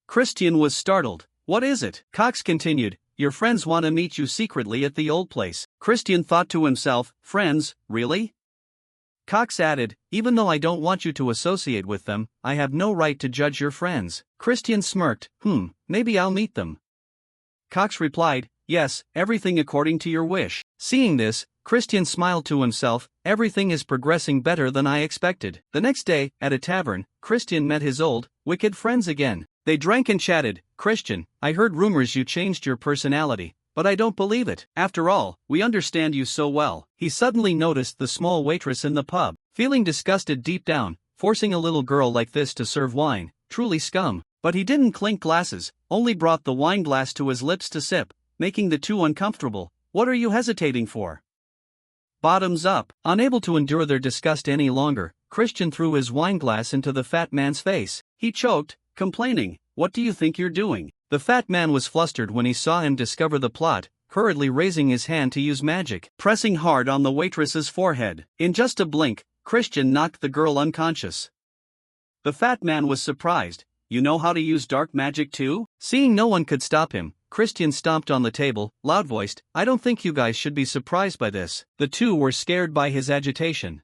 Christian was startled. "What is it?" Cox continued, "Your friends want to meet you secretly at the old place." Christian thought to himself, "Friends, really?" Cox added, even though I don't want you to associate with them, I have no right to judge your friends. Christian smirked, maybe I'll meet them. Cox replied, yes, everything according to your wish. Seeing this, Christian smiled to himself, everything is progressing better than I expected. The next day, at a tavern, Christian met his old, wicked friends again. They drank and chatted. Christian, I heard rumors you changed your personality, but I don't believe it. After all, we understand you so well. He suddenly noticed the small waitress in the pub, feeling disgusted deep down, forcing a little girl like this to serve wine, truly scum. But he didn't clink glasses, only brought the wine glass to his lips to sip, making the two uncomfortable. What are you hesitating for? Bottoms up. Unable to endure their disgust any longer, Christian threw his wine glass into the fat man's face. He choked, complaining, what do you think you're doing? The fat man was flustered when he saw him discover the plot, hurriedly raising his hand to use magic, pressing hard on the waitress's forehead. In just a blink, Christian knocked the girl unconscious. The fat man was surprised. You know how to use dark magic too? Seeing no one could stop him, Christian stomped on the table, loud-voiced, I don't think you guys should be surprised by this. The two were scared by his agitation.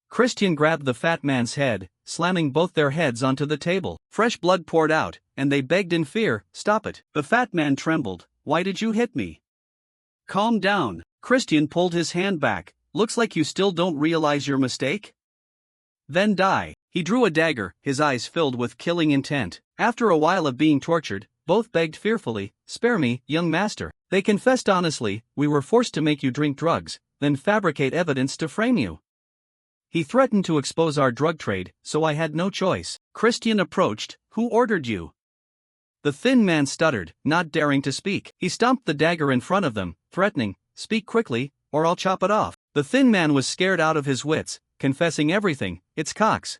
Christian grabbed the fat man's head, slamming both their heads onto the table. Fresh blood poured out, and they begged in fear, stop it. The fat man trembled, why did you hit me? Calm down. Christian pulled his hand back, looks like you still don't realize your mistake? Then die. He drew a dagger, his eyes filled with killing intent. After a while of being tortured, both begged fearfully, spare me, young master. They confessed honestly, we were forced to make you drink drugs, then fabricate evidence to frame you. He threatened to expose our drug trade, so I had no choice. Christian approached, who ordered you? The thin man stuttered, not daring to speak. He stomped the dagger in front of them, threatening, speak quickly, or I'll chop it off. The thin man was scared out of his wits, confessing everything, it's Cox.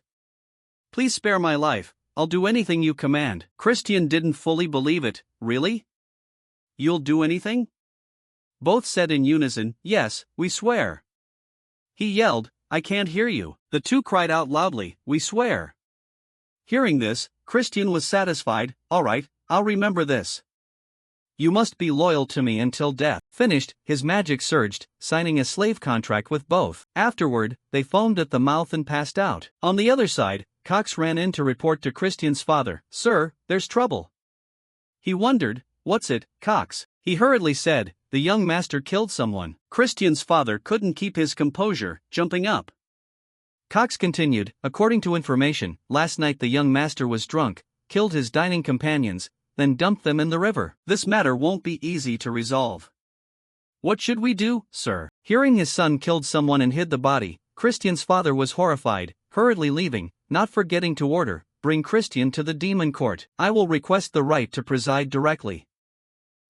Please spare my life, I'll do anything you command. Christian didn't fully believe it, really? You'll do anything? Both said in unison, yes, we swear. He yelled, I can't hear you. The two cried out loudly, we swear. Hearing this, Christian was satisfied, all right, I'll remember this. You must be loyal to me until death. Finished, his magic surged, signing a slave contract with both. Afterward, they foamed at the mouth and passed out. On the other side, Cox ran in to report to Christian's father, Sir, there's trouble. He wondered, what's it, Cox? He hurriedly said, the young master killed someone. Christian's father couldn't keep his composure, jumping up. Cox continued, according to information, last night the young master was drunk, killed his dining companions, then dumped them in the river. This matter won't be easy to resolve. What should we do, sir? Hearing his son killed someone and hid the body, Christian's father was horrified, hurriedly leaving, not forgetting to order, bring Christian to the demon court. I will request the right to preside directly.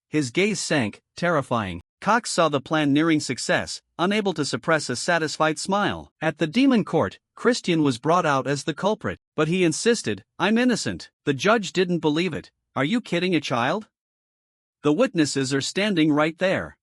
His gaze sank, terrifying. Cox saw the plan nearing success, unable to suppress a satisfied smile. At the demon court, Christian was brought out as the culprit, but he insisted, I'm innocent. The judge didn't believe it. Are you kidding a child? The witnesses are standing right there.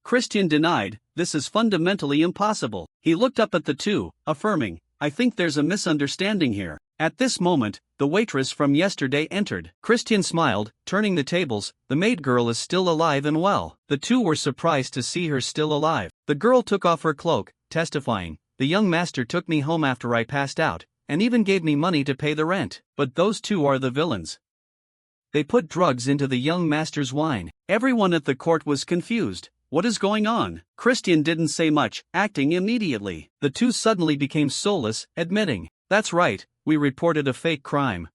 Christian denied, this is fundamentally impossible. He looked up at the two, affirming, I think there's a misunderstanding here. At this moment, the waitress from yesterday entered. Christian smiled, turning the tables, the maid girl is still alive and well. The two were surprised to see her still alive. The girl took off her cloak, testifying, the young master took me home after I passed out, and even gave me money to pay the rent. But those two are the villains. They put drugs into the young master's wine. Everyone at the court was confused. What is going on? Christian didn't say much, acting immediately. The two suddenly became soulless, admitting, that's right, we reported a fake crime.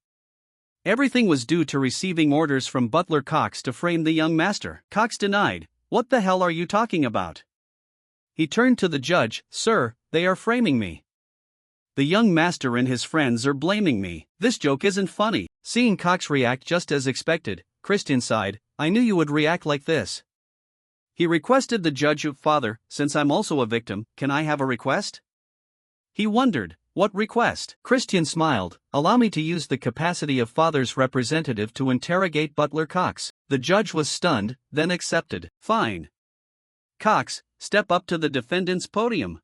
Everything was due to receiving orders from Butler Cox to frame the young master. Cox denied, what the hell are you talking about? He turned to the judge, sir, they are framing me. The young master and his friends are blaming me. This joke isn't funny. Seeing Cox react just as expected, Christian sighed, I knew you would react like this. He requested the judge, Father, since I'm also a victim, can I have a request? He wondered, what request? Christian smiled, allow me to use the capacity of Father's representative to interrogate Butler Cox. The judge was stunned, then accepted. Fine. Cox, step up to the defendant's podium.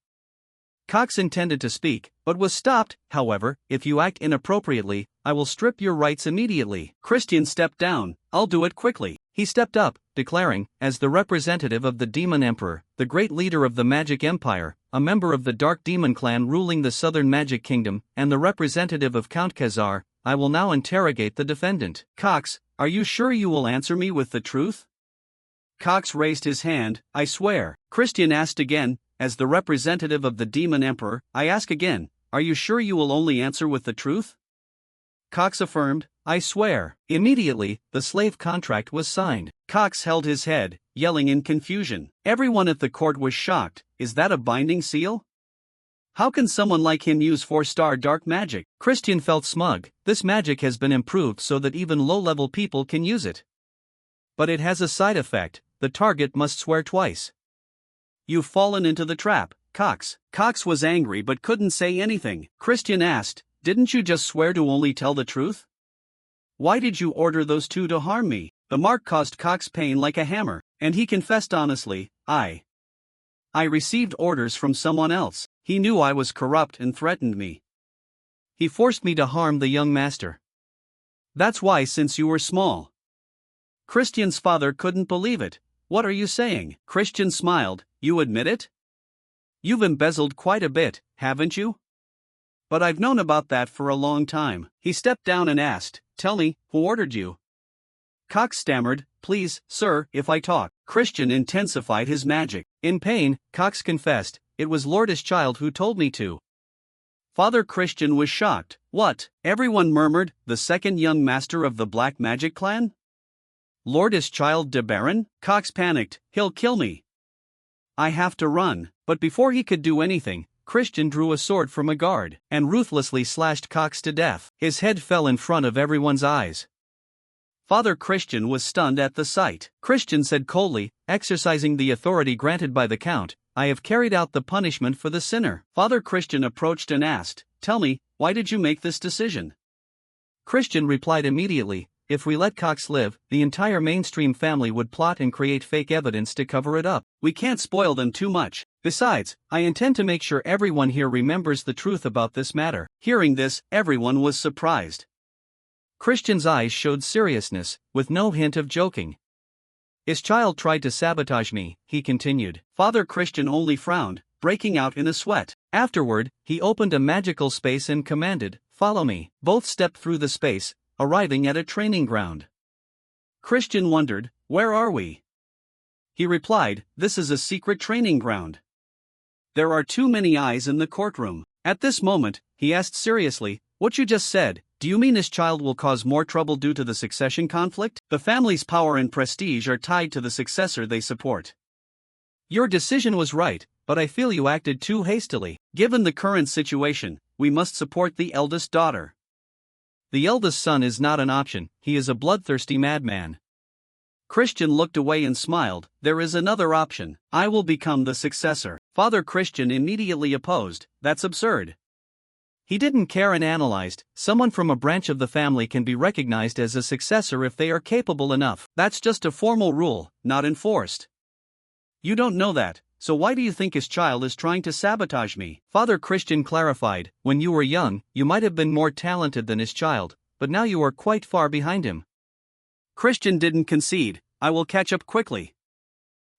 Cox intended to speak, but was stopped. However, if you act inappropriately, I will strip your rights immediately. Christian stepped down, I'll do it quickly. He stepped up, declaring, as the representative of the Demon Emperor, the great leader of the Magic Empire, a member of the Dark Demon clan ruling the Southern Magic Kingdom, and the representative of Count Khazar, I will now interrogate the defendant. Cox, are you sure you will answer me with the truth? Cox raised his hand. I swear. Christian asked again, as the representative of the Demon Emperor, I ask again, are you sure you will only answer with the truth? Cox affirmed, I swear. Immediately, the slave contract was signed. Cox held his head, yelling in confusion. Everyone at the court was shocked. Is that a binding seal? How can someone like him use 4-star dark magic? Christian felt smug. This magic has been improved so that even low-level people can use it. But it has a side effect. The target must swear twice. You've fallen into the trap, Cox. Cox was angry but couldn't say anything. Christian asked, didn't you just swear to only tell the truth? Why did you order those two to harm me? The mark caused Cox pain like a hammer, and he confessed honestly, I received orders from someone else. He knew I was corrupt and threatened me. He forced me to harm the young master. That's why since you were small. Christian's father couldn't believe it. What are you saying? Christian smiled. You admit it? You've embezzled quite a bit, haven't you? But I've known about that for a long time. He stepped down and asked, tell me, who ordered you? Cox stammered, please, sir, if I talk. Christian intensified his magic. In pain, Cox confessed, it was Lord Ischchild who told me to. Father Christian was shocked. What? Everyone murmured, the second young master of the Black Magic clan? Lord Ischchild de Baron? Cox panicked, he'll kill me. I have to run. But before he could do anything, Christian drew a sword from a guard and ruthlessly slashed Cox to death. His head fell in front of everyone's eyes. Father Christian was stunned at the sight. Christian said coldly, exercising the authority granted by the Count, I have carried out the punishment for the sinner. Father Christian approached and asked, tell me, why did you make this decision? Christian replied immediately, if we let Cox live, the entire mainstream family would plot and create fake evidence to cover it up. We can't spoil them too much. Besides, I intend to make sure everyone here remembers the truth about this matter. Hearing this, everyone was surprised. Christian's eyes showed seriousness, with no hint of joking. Ischchild tried to sabotage me, he continued. Father Christian only frowned, breaking out in a sweat. Afterward, he opened a magical space and commanded, follow me. Both stepped through the space, arriving at a training ground. Christian wondered, where are we? He replied, this is a secret training ground. There are too many eyes in the courtroom. At this moment, he asked seriously, what you just said, do you mean Ischchild will cause more trouble due to the succession conflict? The family's power and prestige are tied to the successor they support. Your decision was right, but I feel you acted too hastily. Given the current situation, we must support the eldest daughter. The eldest son is not an option, he is a bloodthirsty madman. Christian looked away and smiled, there is another option, I will become the successor. Father Christian immediately opposed, that's absurd. He didn't care and analyzed, someone from a branch of the family can be recognized as a successor if they are capable enough. That's just a formal rule, not enforced. You don't know that, so why do you think Ischchild is trying to sabotage me? Father Christian clarified, when you were young, you might have been more talented than Ischchild, but now you are quite far behind him. Christian didn't concede, I will catch up quickly.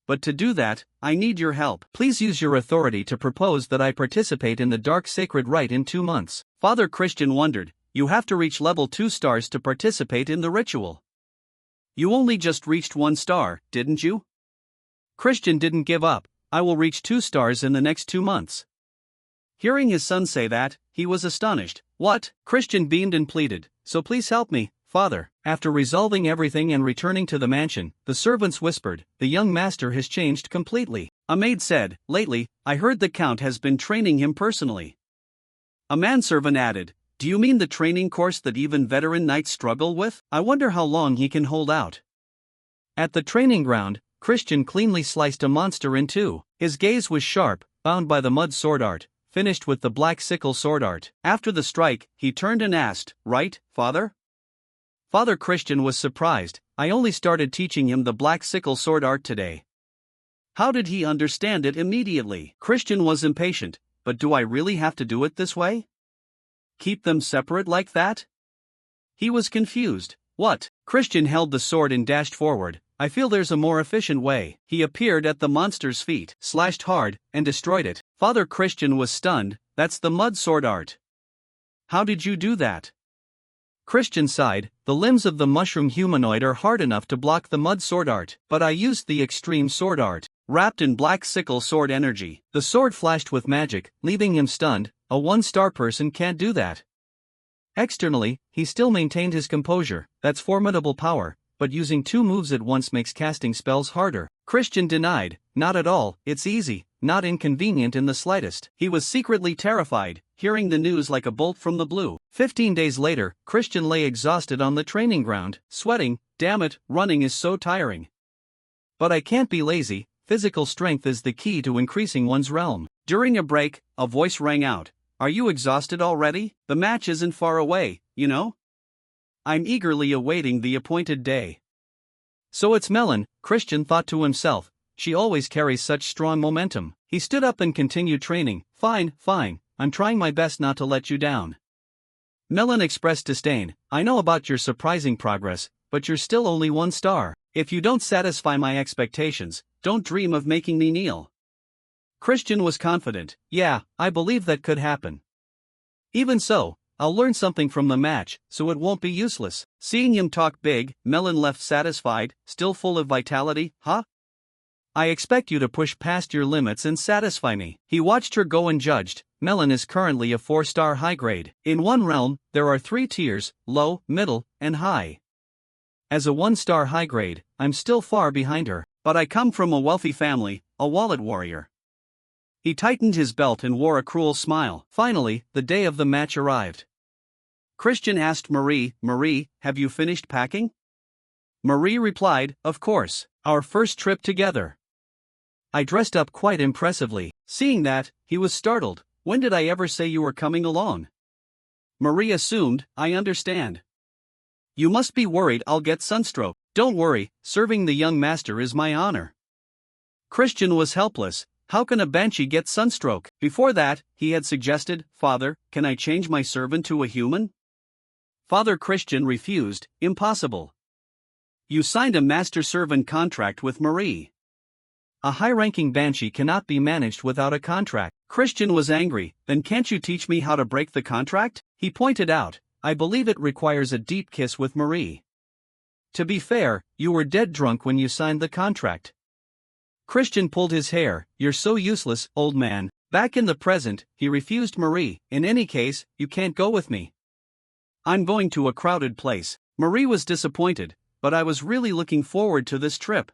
But to do that, I need your help. Please use your authority to propose that I participate in the Dark Sacred Rite in 2 months. Father Christian wondered, you have to reach level 2 stars to participate in the ritual. You only just reached 1 star, didn't you? Christian didn't give up, I will reach 2 stars in the next 2 months. Hearing his son say that, he was astonished. What? Christian beamed and pleaded, so please help me, Father. After resolving everything and returning to the mansion, the servants whispered, the young master has changed completely. A maid said, lately, I heard the Count has been training him personally. A manservant added, do you mean the training course that even veteran knights struggle with? I wonder how long he can hold out. At the training ground, Christian cleanly sliced a monster in 2. His gaze was sharp, bound by the mud sword art, finished with the black sickle sword art. After the strike, he turned and asked, right, Father? Father Christian was surprised, I only started teaching him the black sickle sword art today. How did he understand it immediately? Christian was impatient, but do I really have to do it this way? Keep them separate like that? He was confused. What? Christian held the sword and dashed forward, I feel there's a more efficient way. He appeared at the monster's feet, slashed hard, and destroyed it. Father Christian was stunned. That's the mud sword art. How did you do that? Christian sighed. The limbs of the mushroom humanoid are hard enough to block the mud sword art, but I used the extreme sword art, wrapped in black sickle sword energy. The sword flashed with magic, leaving him stunned. A one-star person can't do that. Externally, he still maintained his composure. That's formidable power, but using 2 moves at once makes casting spells harder. Christian denied. Not at all, it's easy, not inconvenient in the slightest. He was secretly terrified, hearing the news like a bolt from the blue. 15 days later, Christian lay exhausted on the training ground, sweating. Damn it, running is so tiring. But I can't be lazy. Physical strength is the key to increasing one's realm. During a break, a voice rang out. Are you exhausted already? The match isn't far away, you know? I'm eagerly awaiting the appointed day. So it's Melon, Christian thought to himself. She always carries such strong momentum. He stood up and continued training. Fine, I'm trying my best not to let you down. Melon expressed disdain. I know about your surprising progress, but you're still only 1 star. If you don't satisfy my expectations, don't dream of making me kneel. Christian was confident. Yeah, I believe that could happen. Even so, I'll learn something from the match, so it won't be useless. Seeing him talk big, Melon left satisfied, still full of vitality. Huh? I expect you to push past your limits and satisfy me. He watched her go and judged. Melon is currently a 4-star high grade. In one realm, there are 3 tiers, low, middle, and high. As a 1-star high grade, I'm still far behind her, but I come from a wealthy family, a wallet warrior. He tightened his belt and wore a cruel smile. Finally, the day of the match arrived. Christian asked Marie, have you finished packing? Marie replied, of course, our first trip together. I dressed up quite impressively. Seeing that, he was startled. When did I ever say you were coming along? Marie assumed, I understand. You must be worried I'll get sunstroke. Don't worry, serving the young master is my honor. Christian was helpless. How can a banshee get sunstroke? Before that, he had suggested, Father, can I change my servant to a human? Father Christian refused. Impossible. You signed a master-servant contract with Marie. A high-ranking banshee cannot be managed without a contract. Christian was angry. Then can't you teach me how to break the contract? He pointed out, I believe it requires a deep kiss with Marie. To be fair, you were dead drunk when you signed the contract. Christian pulled his hair. You're so useless, old man. Back in the present, he refused Marie. In any case, you can't go with me. I'm going to a crowded place. Marie was disappointed, but I was really looking forward to this trip.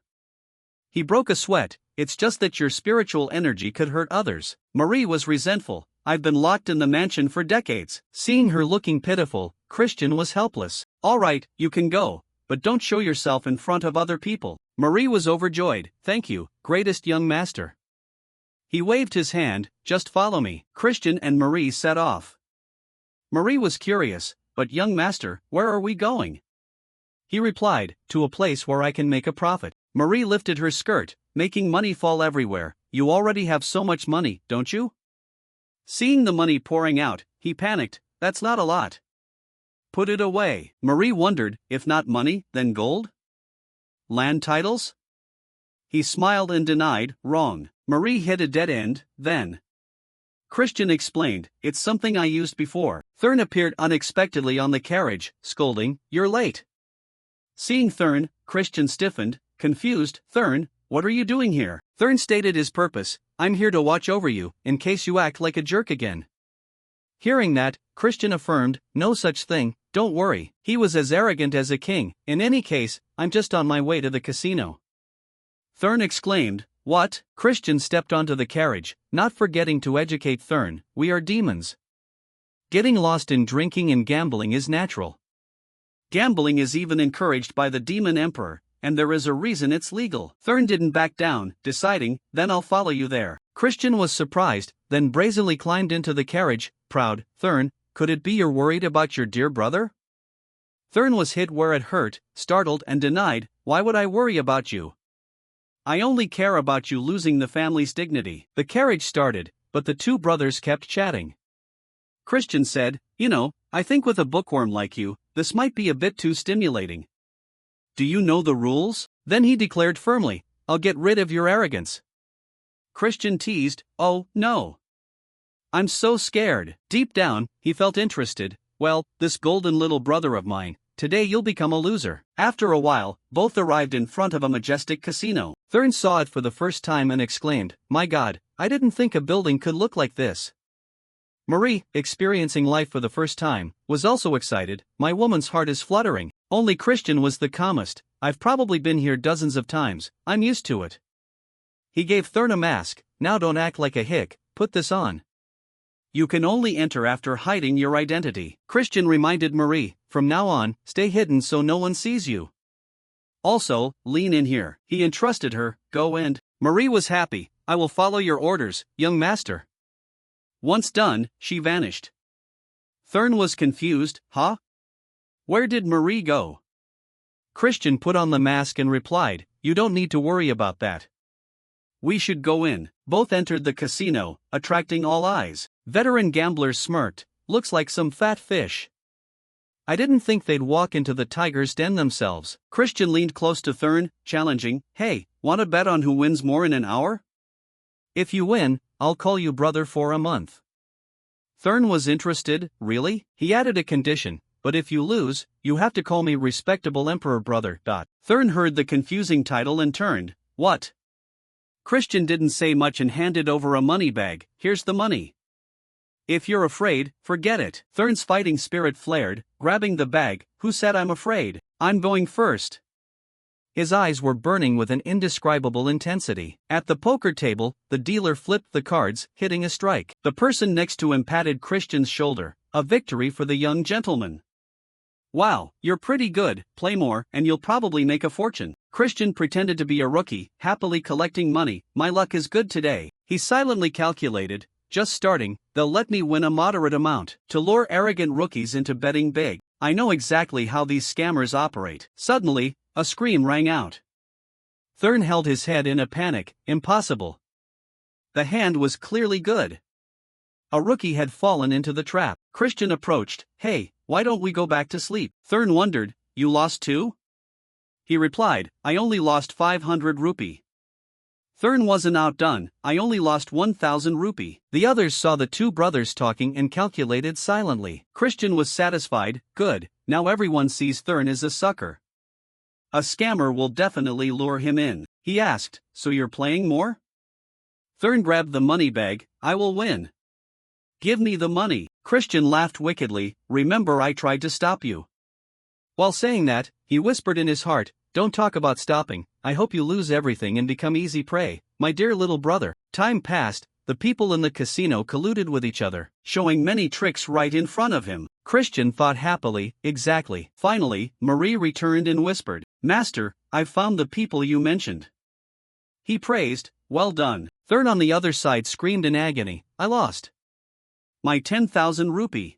He broke a sweat. It's just that your spiritual energy could hurt others. Marie was resentful. I've been locked in the mansion for decades. Seeing her looking pitiful, Christian was helpless. All right, you can go, but don't show yourself in front of other people. Marie was overjoyed. Thank you, greatest young master. He waved his hand. Just follow me. Christian and Marie set off. Marie was curious, but young master, where are we going? He replied, to a place where I can make a profit. Marie lifted her skirt, making money fall everywhere. You already have so much money, don't you? Seeing the money pouring out, he panicked. That's not a lot. Put it away. Marie wondered, if not money, then gold? Land titles? He smiled and denied, wrong. Marie hit a dead end, then. Christian explained, it's something I used before. Thurn appeared unexpectedly on the carriage, scolding, you're late. Seeing Thurn, Christian stiffened, confused. Thurn, what are you doing here? Thurn stated his purpose, I'm here to watch over you, in case you act like a jerk again. Hearing that, Christian affirmed, no such thing, don't worry. He was as arrogant as a king. In any case, I'm just on my way to the casino. Thurn exclaimed, what? Christian stepped onto the carriage, not forgetting to educate Thurn, we are demons. Getting lost in drinking and gambling is natural. Gambling is even encouraged by the demon emperor, and there is a reason it's legal. Thurn didn't back down, deciding, then I'll follow you there. Christian was surprised, then brazenly climbed into the carriage, proud. Thurn, could it be you're worried about your dear brother? Thurn was hit where it hurt, startled and denied, why would I worry about you? I only care about you losing the family's dignity. The carriage started, but the two brothers kept chatting. Christian said, you know, I think with a bookworm like you, this might be a bit too stimulating. Do you know the rules? Then he declared firmly, I'll get rid of your arrogance. Christian teased, oh, no. I'm so scared. Deep down, he felt interested. Well, this golden little brother of mine, today you'll become a loser. After a while, both arrived in front of a majestic casino. Thurn saw it for the first time and exclaimed, my God, I didn't think a building could look like this. Marie, experiencing life for the first time, was also excited. My woman's heart is fluttering. Only Christian was the calmest. I've probably been here dozens of times, I'm used to it. He gave Thurn a mask. Now don't act like a hick, put this on. You can only enter after hiding your identity. Christian reminded Marie, from now on, stay hidden so no one sees you. Also, lean in here. He entrusted her, go and. Marie was happy. I will follow your orders, young master. Once done, she vanished. Thurn was confused, huh? Where did Marie go? Christian put on the mask and replied, you don't need to worry about that. We should go in. Both entered the casino, attracting all eyes. Veteran gamblers smirked, looks like some fat fish. I didn't think they'd walk into the tiger's den themselves. Christian leaned close to Thurn, challenging, hey, wanna bet on who wins more in an hour? If you win, I'll call you brother for a month. Thurn was interested, really? He added a condition, but if you lose, you have to call me respectable emperor brother. Thurn heard the confusing title and turned, what? Christian didn't say much and handed over a money bag, here's the money. If you're afraid, forget it. Thurn's fighting spirit flared, grabbing the bag. Who said I'm afraid? I'm going first. His eyes were burning with an indescribable intensity. At the poker table, the dealer flipped the cards, hitting a strike. The person next to him patted Christian's shoulder, a victory for the young gentleman. Wow, you're pretty good, play more, and you'll probably make a fortune. Christian pretended to be a rookie, happily collecting money. My luck is good today. He silently calculated, just starting, they'll let me win a moderate amount. To lure arrogant rookies into betting big, I know exactly how these scammers operate. Suddenly, a scream rang out. Thurn held his head in a panic, impossible. The hand was clearly good. A rookie had fallen into the trap. Christian approached, hey, why don't we go back to sleep? Thurn wondered, you lost too? He replied, I only lost 500 rupee. Thurn wasn't outdone, I only lost 1,000 rupee. The others saw the two brothers talking and calculated silently. Christian was satisfied, good, now everyone sees Thurn is a sucker. A scammer will definitely lure him in. He asked, so you're playing more? Thurn grabbed the money bag, I will win. Give me the money. Christian laughed wickedly, remember I tried to stop you. While saying that, he whispered in his heart, don't talk about stopping, I hope you lose everything and become easy prey, my dear little brother. Time passed, the people in the casino colluded with each other, showing many tricks right in front of him. Christian thought happily, exactly. Finally, Marie returned and whispered, Master, I've found the people you mentioned. He praised, well done. Thurn on the other side screamed in agony, I lost. My 10,000 rupee.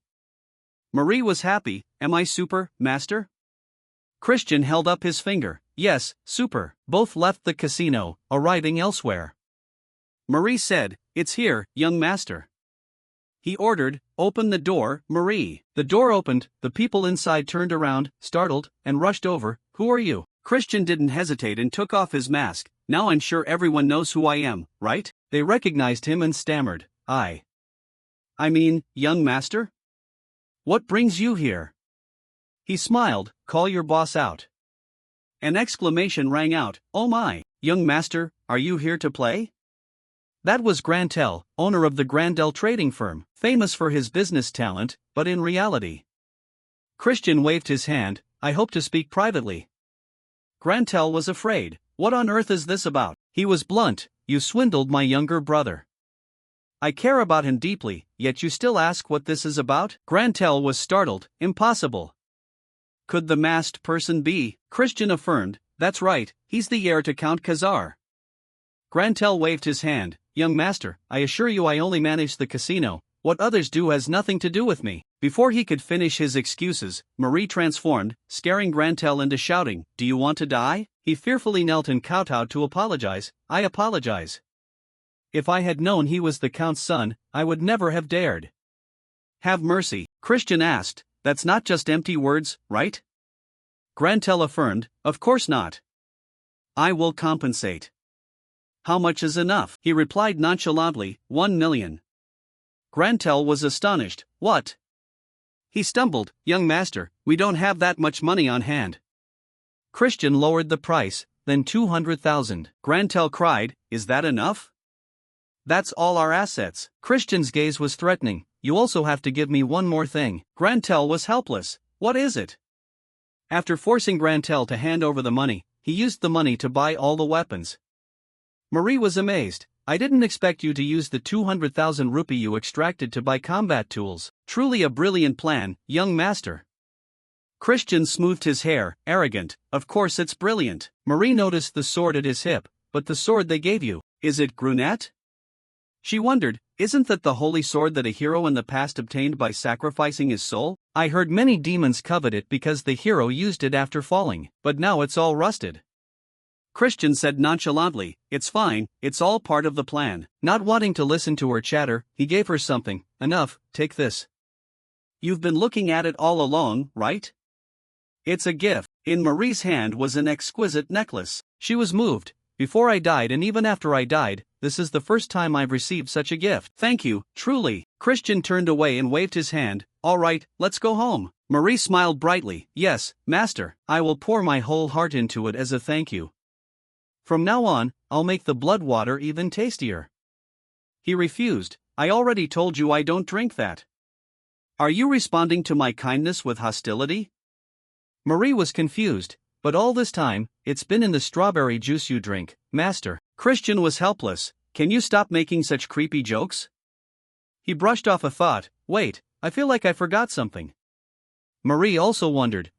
Marie was happy, am I super, master? Christian held up his finger, yes, super. Both left the casino, arriving elsewhere. Marie said, it's here, young master. He ordered, open the door, Marie. The door opened, the people inside turned around, startled, and rushed over, who are you? Christian didn't hesitate and took off his mask, now I'm sure everyone knows who I am, right? They recognized him and stammered, I mean, young master? What brings you here? He smiled, call your boss out. An exclamation rang out, oh my, young master, are you here to play? That was Grantel, owner of the Grandel trading firm, famous for his business talent, but in reality. Christian waved his hand, I hope to speak privately. Grantel was afraid, what on earth is this about? He was blunt, you swindled my younger brother. I care about him deeply, yet you still ask what this is about? Grantel was startled, impossible. Could the masked person be? Christian affirmed, that's right, he's the heir to Count Khazar. Grantel waved his hand, young master, I assure you I only manage the casino, what others do has nothing to do with me. Before he could finish his excuses, Marie transformed, scaring Grantel into shouting, do you want to die? He fearfully knelt and kowtowed to apologize, I apologize. If I had known he was the Count's son, I would never have dared. Have mercy, Christian asked, that's not just empty words, right? Grantel affirmed, of course not. I will compensate. How much is enough? He replied nonchalantly, 1 million. Grantel was astonished. What? He stumbled, young master, we don't have that much money on hand. Christian lowered the price, then 200,000. Grantel cried, is that enough? That's all our assets. Christian's gaze was threatening. You also have to give me one more thing. Grantel was helpless. What is it? After forcing Grantel to hand over the money, he used the money to buy all the weapons. Marie was amazed. I didn't expect you to use the 200,000 rupee you extracted to buy combat tools. Truly a brilliant plan, young master. Christian smoothed his hair, arrogant. Of course it's brilliant. Marie noticed the sword at his hip. But the sword they gave you, is it Grunet? She wondered, isn't that the holy sword that a hero in the past obtained by sacrificing his soul? I heard many demons covet it because the hero used it after falling, but now it's all rusted. Christian said nonchalantly, it's fine, it's all part of the plan. Not wanting to listen to her chatter, he gave her something. Enough, take this. You've been looking at it all along, right? It's a gift. In Marie's hand was an exquisite necklace. She was moved. Before I died and even after I died, this is the first time I've received such a gift. Thank you, truly. Christian turned away and waved his hand. All right, let's go home. Marie smiled brightly. Yes, master, I will pour my whole heart into it as a thank you. From now on, I'll make the blood water even tastier. He refused. I already told you I don't drink that. Are you responding to my kindness with hostility? Marie was confused, but all this time, it's been in the strawberry juice you drink, master. Christian was helpless. Can you stop making such creepy jokes? He brushed off a thought. Wait, I feel like I forgot something. Marie also wondered.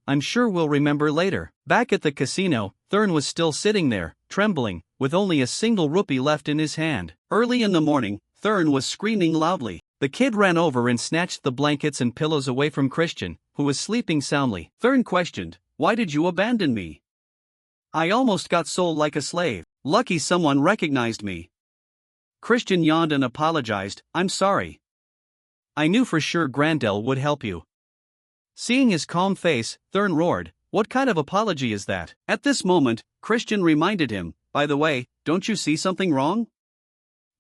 I'm sure we'll remember later. Back at the casino, Thurn was still sitting there, trembling, with only a single rupee left in his hand. Early in the morning, Thurn was screaming loudly. The kid ran over and snatched the blankets and pillows away from Christian, who was sleeping soundly. Thurn questioned, why did you abandon me? I almost got sold like a slave. Lucky someone recognized me. Christian yawned and apologized, I'm sorry. I knew for sure Grandel would help you. Seeing his calm face, Thurn roared, what kind of apology is that? At this moment, Christian reminded him, by the way, don't you see something wrong?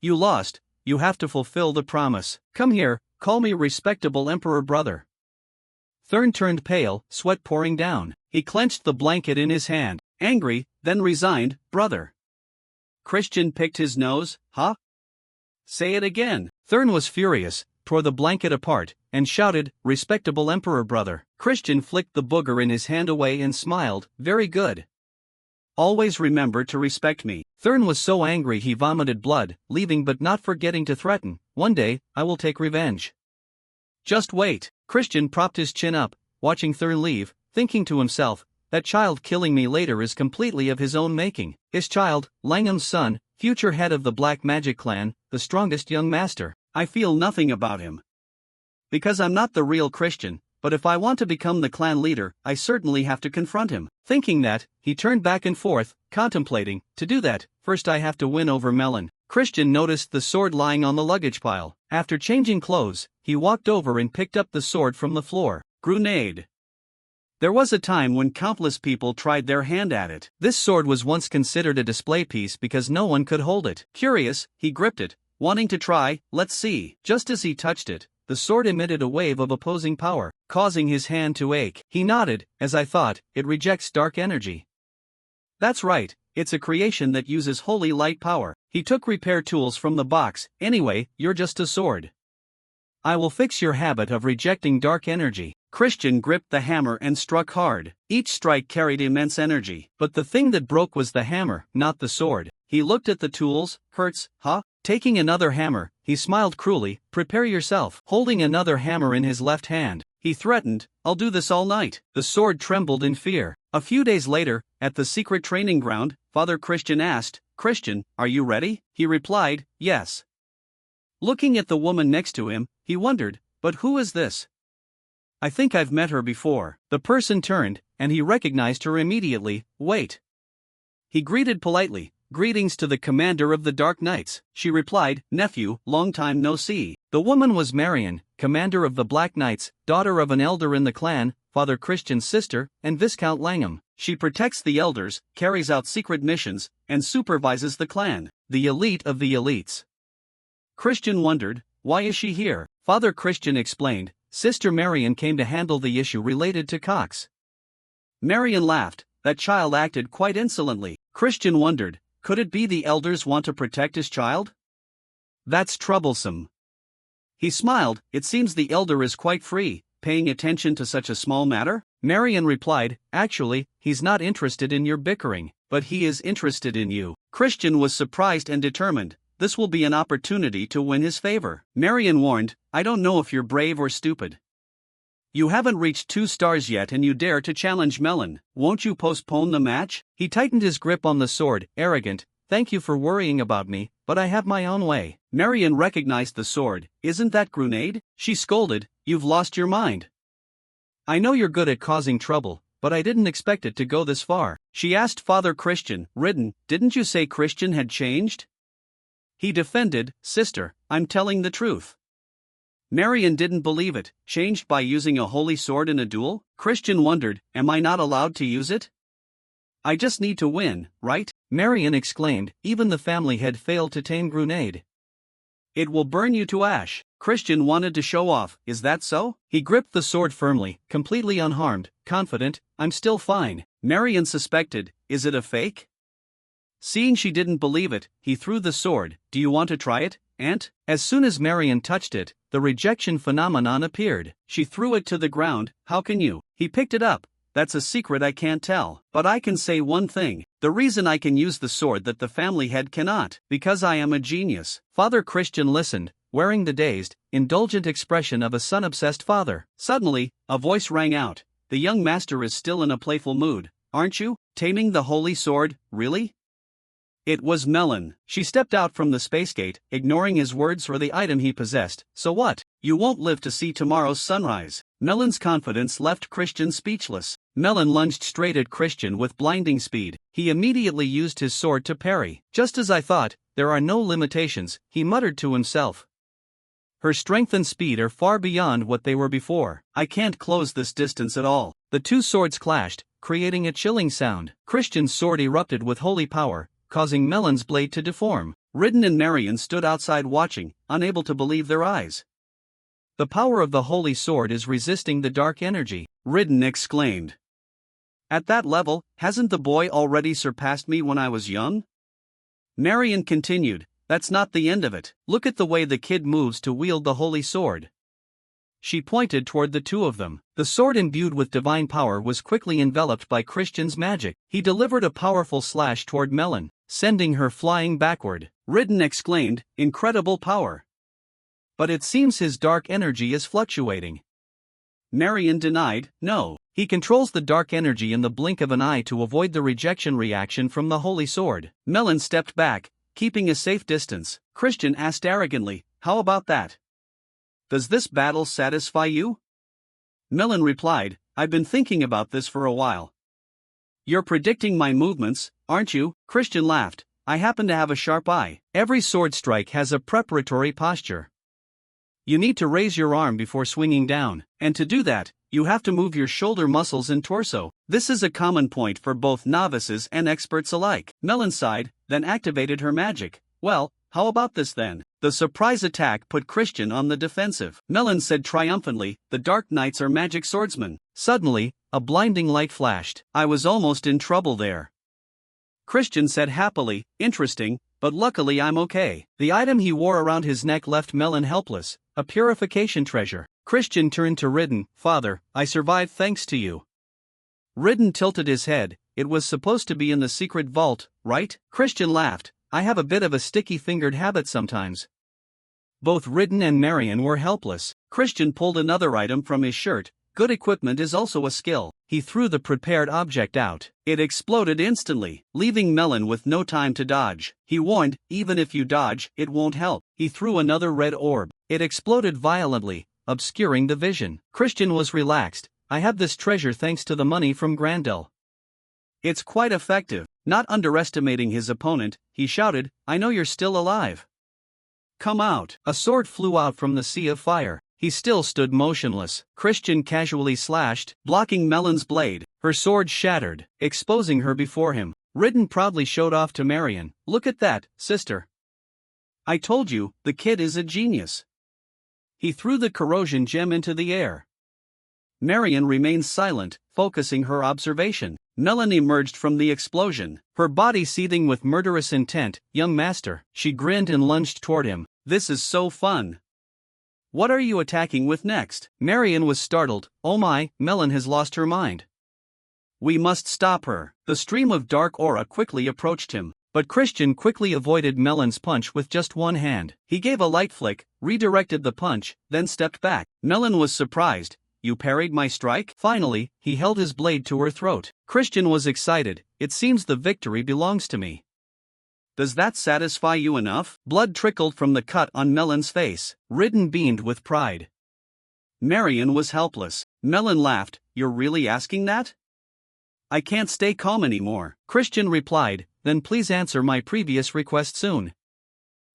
You lost, you have to fulfill the promise. Come here, call me respectable emperor brother. Thurn turned pale, sweat pouring down. He clenched the blanket in his hand, angry, then resigned, brother. Christian picked his nose, huh? Say it again. Thurn was furious, tore the blanket apart, and shouted, respectable emperor brother. Christian flicked the booger in his hand away and smiled, very good. Always remember to respect me. Thurn was so angry he vomited blood, leaving but not forgetting to threaten, one day, I will take revenge. Just wait. Christian propped his chin up, watching Thurn leave, thinking to himself, that child killing me later is completely of his own making. His child, Langham's son, future head of the Black Magic clan, the strongest young master. I feel nothing about him. Because I'm not the real Christian, but if I want to become the clan leader, I certainly have to confront him. Thinking that, he turned back and forth, contemplating, to do that, first I have to win over Melon. Christian noticed the sword lying on the luggage pile. After changing clothes, he walked over and picked up the sword from the floor. Grenade. There was a time when countless people tried their hand at it. This sword was once considered a display piece because no one could hold it. Curious, he gripped it, wanting to try, let's see. Just as he touched it, the sword emitted a wave of opposing power, causing his hand to ache. He nodded, as I thought, it rejects dark energy. That's right, it's a creation that uses holy light power. He took repair tools from the box. Anyway, you're just a sword. I will fix your habit of rejecting dark energy. Christian gripped the hammer and struck hard. Each strike carried immense energy. But the thing that broke was the hammer, not the sword. He looked at the tools. Hurts, huh? Taking another hammer, he smiled cruelly. Prepare yourself. Holding another hammer in his left hand, he threatened, I'll do this all night. The sword trembled in fear. A few days later, at the secret training ground, Father Christian asked, Christian, are you ready? He replied, yes. Looking at the woman next to him, he wondered, but who is this? I think I've met her before. The person turned, and he recognized her immediately. Wait. He greeted politely, greetings to the commander of the Dark Knights. She replied, nephew, long time no see. The woman was Marion, commander of the Black Knights, daughter of an elder in the clan, Father Christian's sister, and Viscount Langham. She protects the elders, carries out secret missions, and supervises the clan. The elite of the elites. Christian wondered, why is she here? Father Christian explained, Sister Marion came to handle the issue related to Cox. Marion laughed, that child acted quite insolently. Christian wondered, could it be the elders want to protect his child? That's troublesome. He smiled, it seems the elder is quite free, paying attention to such a small matter? Marion replied, actually, he's not interested in your bickering, but he is interested in you. Christian was surprised and determined, this will be an opportunity to win his favor. Marion warned, I don't know if you're brave or stupid. You haven't reached 2 stars yet and you dare to challenge Melon, won't you postpone the match? He tightened his grip on the sword, arrogant, thank you for worrying about me, but I have my own way. Marion recognized the sword, isn't that grenade? She scolded, you've lost your mind. I know you're good at causing trouble, but I didn't expect it to go this far. She asked Father Christian, Ridden, didn't you say Christian had changed? He defended, Sister, I'm telling the truth. Marion didn't believe it, changed by using a holy sword in a duel? Christian wondered, am I not allowed to use it? I just need to win, right? Marion exclaimed, even the family had failed to tame grenade. It will burn you to ash. Christian wanted to show off, is that so? He gripped the sword firmly, completely unharmed, confident, I'm still fine. Marion suspected, is it a fake? Seeing she didn't believe it, he threw the sword, do you want to try it, Aunt? As soon as Marion touched it, the rejection phenomenon appeared. She threw it to the ground, how can you? He picked it up, that's a secret I can't tell. But I can say one thing, the reason I can use the sword that the family head cannot, because I am a genius. Father Christian listened, wearing the dazed, indulgent expression of a son-obsessed father. Suddenly, a voice rang out, the young master is still in a playful mood, aren't you? Taming the holy sword, really? It was Melon. She stepped out from the space gate, ignoring his words for the item he possessed. So what? You won't live to see tomorrow's sunrise. Melon's confidence left Christian speechless. Melon lunged straight at Christian with blinding speed. He immediately used his sword to parry. Just as I thought, there are no limitations, he muttered to himself. Her strength and speed are far beyond what they were before. I can't close this distance at all. The 2 swords clashed, creating a chilling sound. Christian's sword erupted with holy power, causing Melon's blade to deform. Ridden and Marion stood outside watching, unable to believe their eyes. The power of the holy sword is resisting the dark energy, Ridden exclaimed. At that level, hasn't the boy already surpassed me when I was young? Marion continued, that's not the end of it. Look at the way the kid moves to wield the holy sword. She pointed toward the 2 of them. The sword imbued with divine power was quickly enveloped by Christian's magic. He delivered a powerful slash toward Melon, sending her flying backward. Ridden exclaimed, incredible power. But it seems his dark energy is fluctuating. Marion denied, no. He controls the dark energy in the blink of an eye to avoid the rejection reaction from the holy sword. Melon stepped back, keeping a safe distance. Christian asked arrogantly, how about that? Does this battle satisfy you? Melon replied, I've been thinking about this for a while. You're predicting my movements, aren't you? Christian laughed, I happen to have a sharp eye. Every sword strike has a preparatory posture. You need to raise your arm before swinging down, and to do that, you have to move your shoulder muscles and torso. This is a common point for both novices and experts alike. Melon sighed, then activated her magic. Well, how about this then? The surprise attack put Christian on the defensive. Melon said triumphantly, the Dark Knights are magic swordsmen. Suddenly, a blinding light flashed. I was almost in trouble there. Christian said happily, interesting, but luckily I'm okay. The item he wore around his neck left Melon helpless, a purification treasure. Christian turned to Ridden, Father, I survived thanks to you. Ridden tilted his head, it was supposed to be in the secret vault, right? Christian laughed, I have a bit of a sticky-fingered habit sometimes. Both Ridden and Marion were helpless. Christian pulled another item from his shirt. Good equipment is also a skill. He threw the prepared object out. It exploded instantly, leaving Melon with no time to dodge. He warned, even if you dodge, it won't help. He threw another red orb. It exploded violently, obscuring the vision. Christian was relaxed. I have this treasure thanks to the money from Grandel. It's quite effective. Not underestimating his opponent, he shouted, I know you're still alive. Come out. A sword flew out from the sea of fire. he still stood motionless. Christian casually slashed, blocking Melon's blade. Her sword shattered, exposing her before him. Ridden proudly showed off to Marion. "Look at that, sister. I told you, the kid is a genius." He threw the corrosion gem into the air. Marion remained silent, focusing her observation. Melon emerged from the explosion, her body seething with murderous intent. "Young master," she grinned and lunged toward him. "This is so fun. What are you attacking with next?" Marion was startled. "Oh my, Melon has lost her mind. We must stop her." The stream of dark aura quickly approached him, but Christian quickly avoided Melon's punch with just one hand. He gave a light flick, redirected the punch, then stepped back. Melon was surprised. "You parried my strike?" Finally, he held his blade to her throat. Christian was excited. "It seems the victory belongs to me." "Does that satisfy you enough?" Blood trickled from the cut on Melon's face. Ridden beamed with pride. Marion was helpless. Melon laughed. "You're really asking that? I can't stay calm anymore." Christian replied, "Then please answer my previous request soon.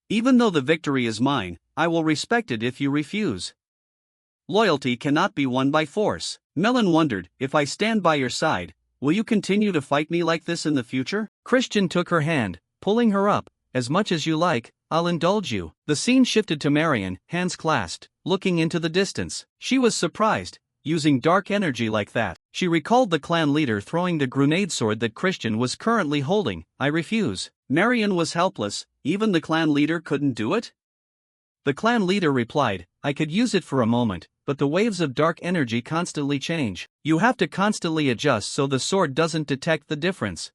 Even though the victory is mine, I will respect it if you refuse. Loyalty cannot be won by force." Melon wondered, "If I stand by your side, will you continue to fight me like this in the future?" Christian took her hand, pulling her up. "As much as you like, I'll indulge you." The scene shifted to Marion, hands clasped, looking into the distance. She was surprised. Using dark energy like that. She recalled the clan leader throwing the grenade sword that Christian was currently holding. "I refuse." Marion was helpless. Even the clan leader couldn't do it? The clan leader replied, "I could use it for a moment, but the waves of dark energy constantly change. You have to constantly adjust so the sword doesn't detect the difference."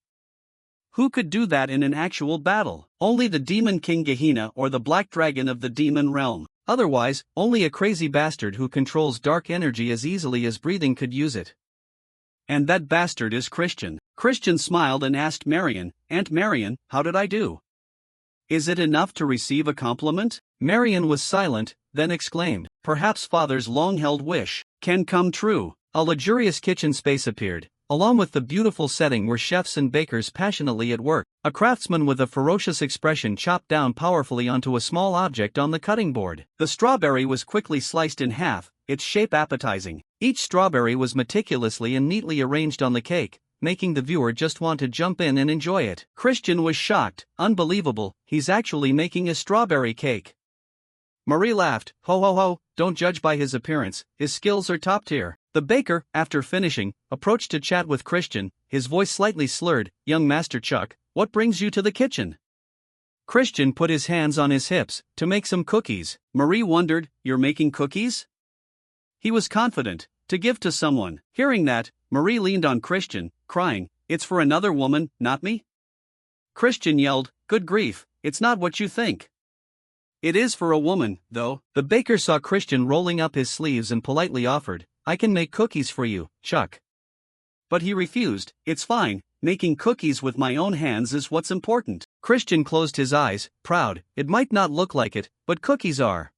Who could do that in an actual battle? Only the Demon King Gehenna or the Black Dragon of the Demon Realm. Otherwise, only a crazy bastard who controls dark energy as easily as breathing could use it. And that bastard is Christian. Christian smiled and asked Marion, "Aunt Marion, how did I do? Is it enough to receive a compliment?" Marion was silent, then exclaimed, "Perhaps father's long-held wish can come true." A luxurious kitchen space appeared, along with the beautiful setting where chefs and bakers passionately at work. A craftsman with a ferocious expression chopped down powerfully onto a small object on the cutting board. The strawberry was quickly sliced in half, its shape appetizing. Each strawberry was meticulously and neatly arranged on the cake, making the viewer just want to jump in and enjoy it. Christian was shocked. "Unbelievable, he's actually making a strawberry cake." Marie laughed. "Ho ho ho, don't judge by his appearance, his skills are top tier." The baker, after finishing, approached to chat with Christian, his voice slightly slurred. "Young Master Chuck, what brings you to the kitchen?" Christian put his hands on his hips, "To make some cookies." Marie wondered, "You're making cookies?" He was confident, "To give to someone." Hearing that, Marie leaned on Christian, crying, "It's for another woman, not me?" Christian yelled, "Good grief, it's not what you think. It is for a woman, though." The baker saw Christian rolling up his sleeves and politely offered, "I can make cookies for you, Chuck." But he refused. "It's fine, making cookies with my own hands is what's important." Christian closed his eyes, proud. It might not look like it, but cookies are.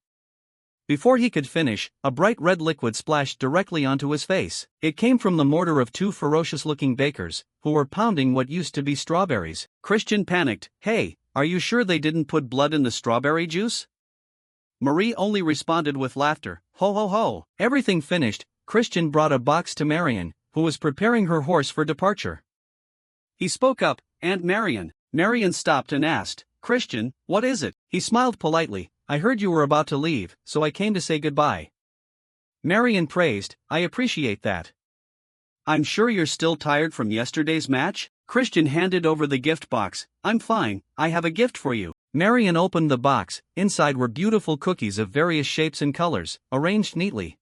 Before he could finish, a bright red liquid splashed directly onto his face. It came from the mortar of two ferocious-looking bakers, who were pounding what used to be strawberries. Christian panicked. "Hey, are you sure they didn't put blood in the strawberry juice?" Marie only responded with laughter. "Ho ho ho." Everything finished, Christian brought a box to Marion, who was preparing her horse for departure. He spoke up, "Aunt Marion." Marion stopped and asked, "Christian, what is it?" He smiled politely. "I heard you were about to leave, so I came to say goodbye." Marion praised, "I appreciate that. I'm sure you're still tired from yesterday's match?" Christian handed over the gift box. "I'm fine, I have a gift for you." Marion opened the box. Inside were beautiful cookies of various shapes and colors, arranged neatly.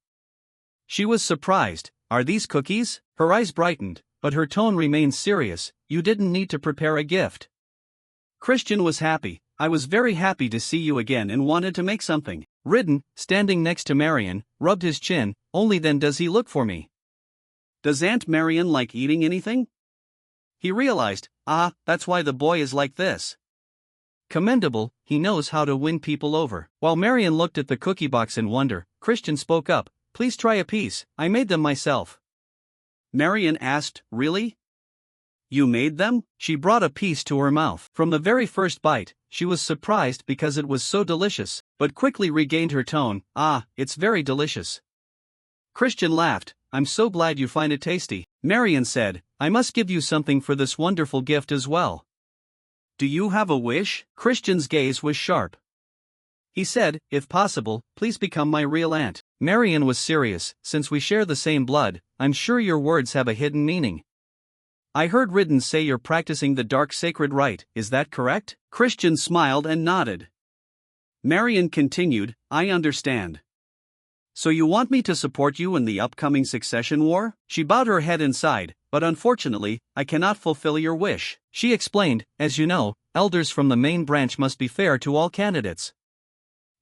She was surprised. "Are these cookies?" Her eyes brightened, but her tone remained serious. "You didn't need to prepare a gift." Christian was happy. "I was very happy to see you again and wanted to make something." Ridden, standing next to Marion, rubbed his chin. "Only then does he look for me." "Does Aunt Marion like eating anything?" He realized, that's why the boy is like this. Commendable, he knows how to win people over. While Marion looked at the cookie box in wonder, Christian spoke up, "Please try a piece, I made them myself." Marion asked, "Really? You made them?" She brought a piece to her mouth. From the very first bite, she was surprised because it was so delicious, but quickly regained her tone. "Ah, it's very delicious." Christian laughed. "I'm so glad you find it tasty." Marion said, "I must give you something for this wonderful gift as well." "Do you have a wish?" Christian's gaze was sharp. He said, "If possible, please become my real aunt." Marion was serious. "Since we share the same blood, I'm sure your words have a hidden meaning. I heard Ridden say you're practicing the dark sacred rite, is that correct?" Christian smiled and nodded. Marion continued, "I understand. So you want me to support you in the upcoming succession war?" She bowed her head and sighed. "But unfortunately, I cannot fulfill your wish." She explained, "As you know, elders from the main branch must be fair to all candidates."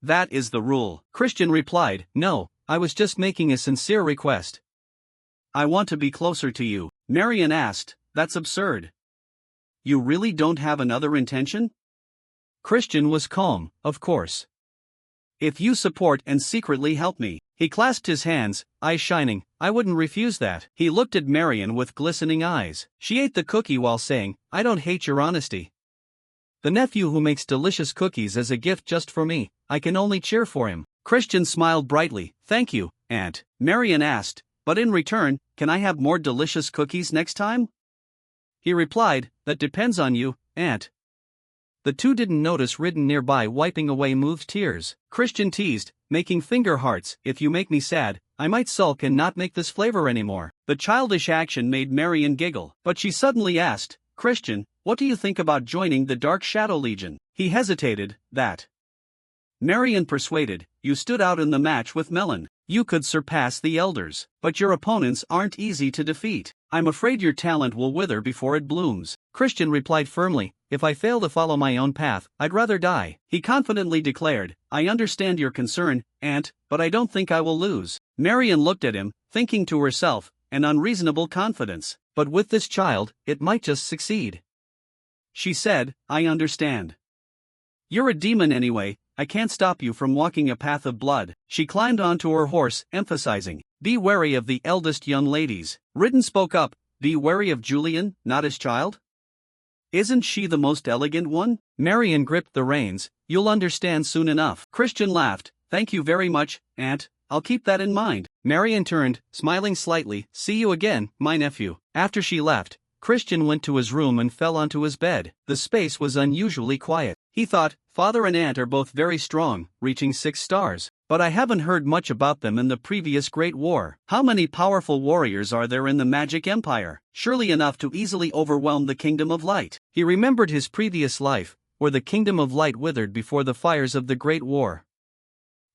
"That is the rule." Christian replied, "No, I was just making a sincere request." "I want to be closer to you." Marion asked, "That's absurd. You really don't have another intention?" Christian was calm. "Of course. If you support and secretly help me." He clasped his hands, eyes shining. "I wouldn't refuse that." He looked at Marion with glistening eyes. She ate the cookie while saying, "I don't hate your honesty. The nephew who makes delicious cookies as a gift just for me, I can only cheer for him." Christian smiled brightly. "Thank you, Aunt." Marion asked, "But in return, can I have more delicious cookies next time?" He replied, "That depends on you, Aunt." The two didn't notice Ridden nearby wiping away moved tears. Christian teased, making finger hearts. "If you make me sad, I might sulk and not make this flavor anymore." The childish action made Marion giggle, but she suddenly asked, "Christian, what do you think about joining the Dark Shadow Legion?" He hesitated. "That." Marion persuaded, "You stood out in the match with Melon. You could surpass the elders, but your opponents aren't easy to defeat. I'm afraid your talent will wither before it blooms." Christian replied firmly, "If I fail to follow my own path, I'd rather die." He confidently declared, "I understand your concern, Aunt, but I don't think I will lose." Marion looked at him, thinking to herself, an unreasonable confidence. "But with this child, it might just succeed." She said, "I understand. You're a demon anyway, I can't stop you from walking a path of blood." She climbed onto her horse, emphasizing, "Be wary of the eldest young ladies." Ridden spoke up, "Be wary of Julian, not his child? Isn't she the most elegant one?" Marion gripped the reins. "You'll understand soon enough." Christian laughed, "Thank you very much, Aunt, I'll keep that in mind." Marion turned, smiling slightly. "See you again, my nephew." After she left, Christian went to his room and fell onto his bed. The space was unusually quiet. He thought, "Father and Aunt are both very strong, reaching 6 stars. But I haven't heard much about them in the previous Great War. How many powerful warriors are there in the Magic Empire? Surely enough to easily overwhelm the Kingdom of Light." He remembered his previous life, where the Kingdom of Light withered before the fires of the Great War.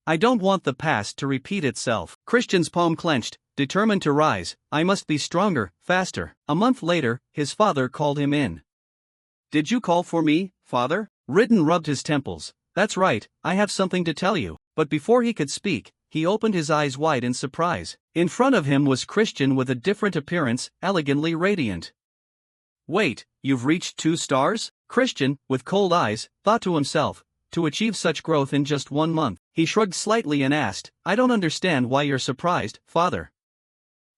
"I don't want the past to repeat itself." Christian's palm clenched, determined to rise. "I must be stronger, faster." A month later, his father called him in. "Did you call for me, Father?" Ridden rubbed his temples. "That's right, I have something to tell you." But before he could speak, he opened his eyes wide in surprise. In front of him was Christian with a different appearance, elegantly radiant. "Wait, you've reached 2 stars?" Christian, with cold eyes, thought to himself, to achieve such growth in just 1 month. He shrugged slightly and asked, "I don't understand why you're surprised, Father."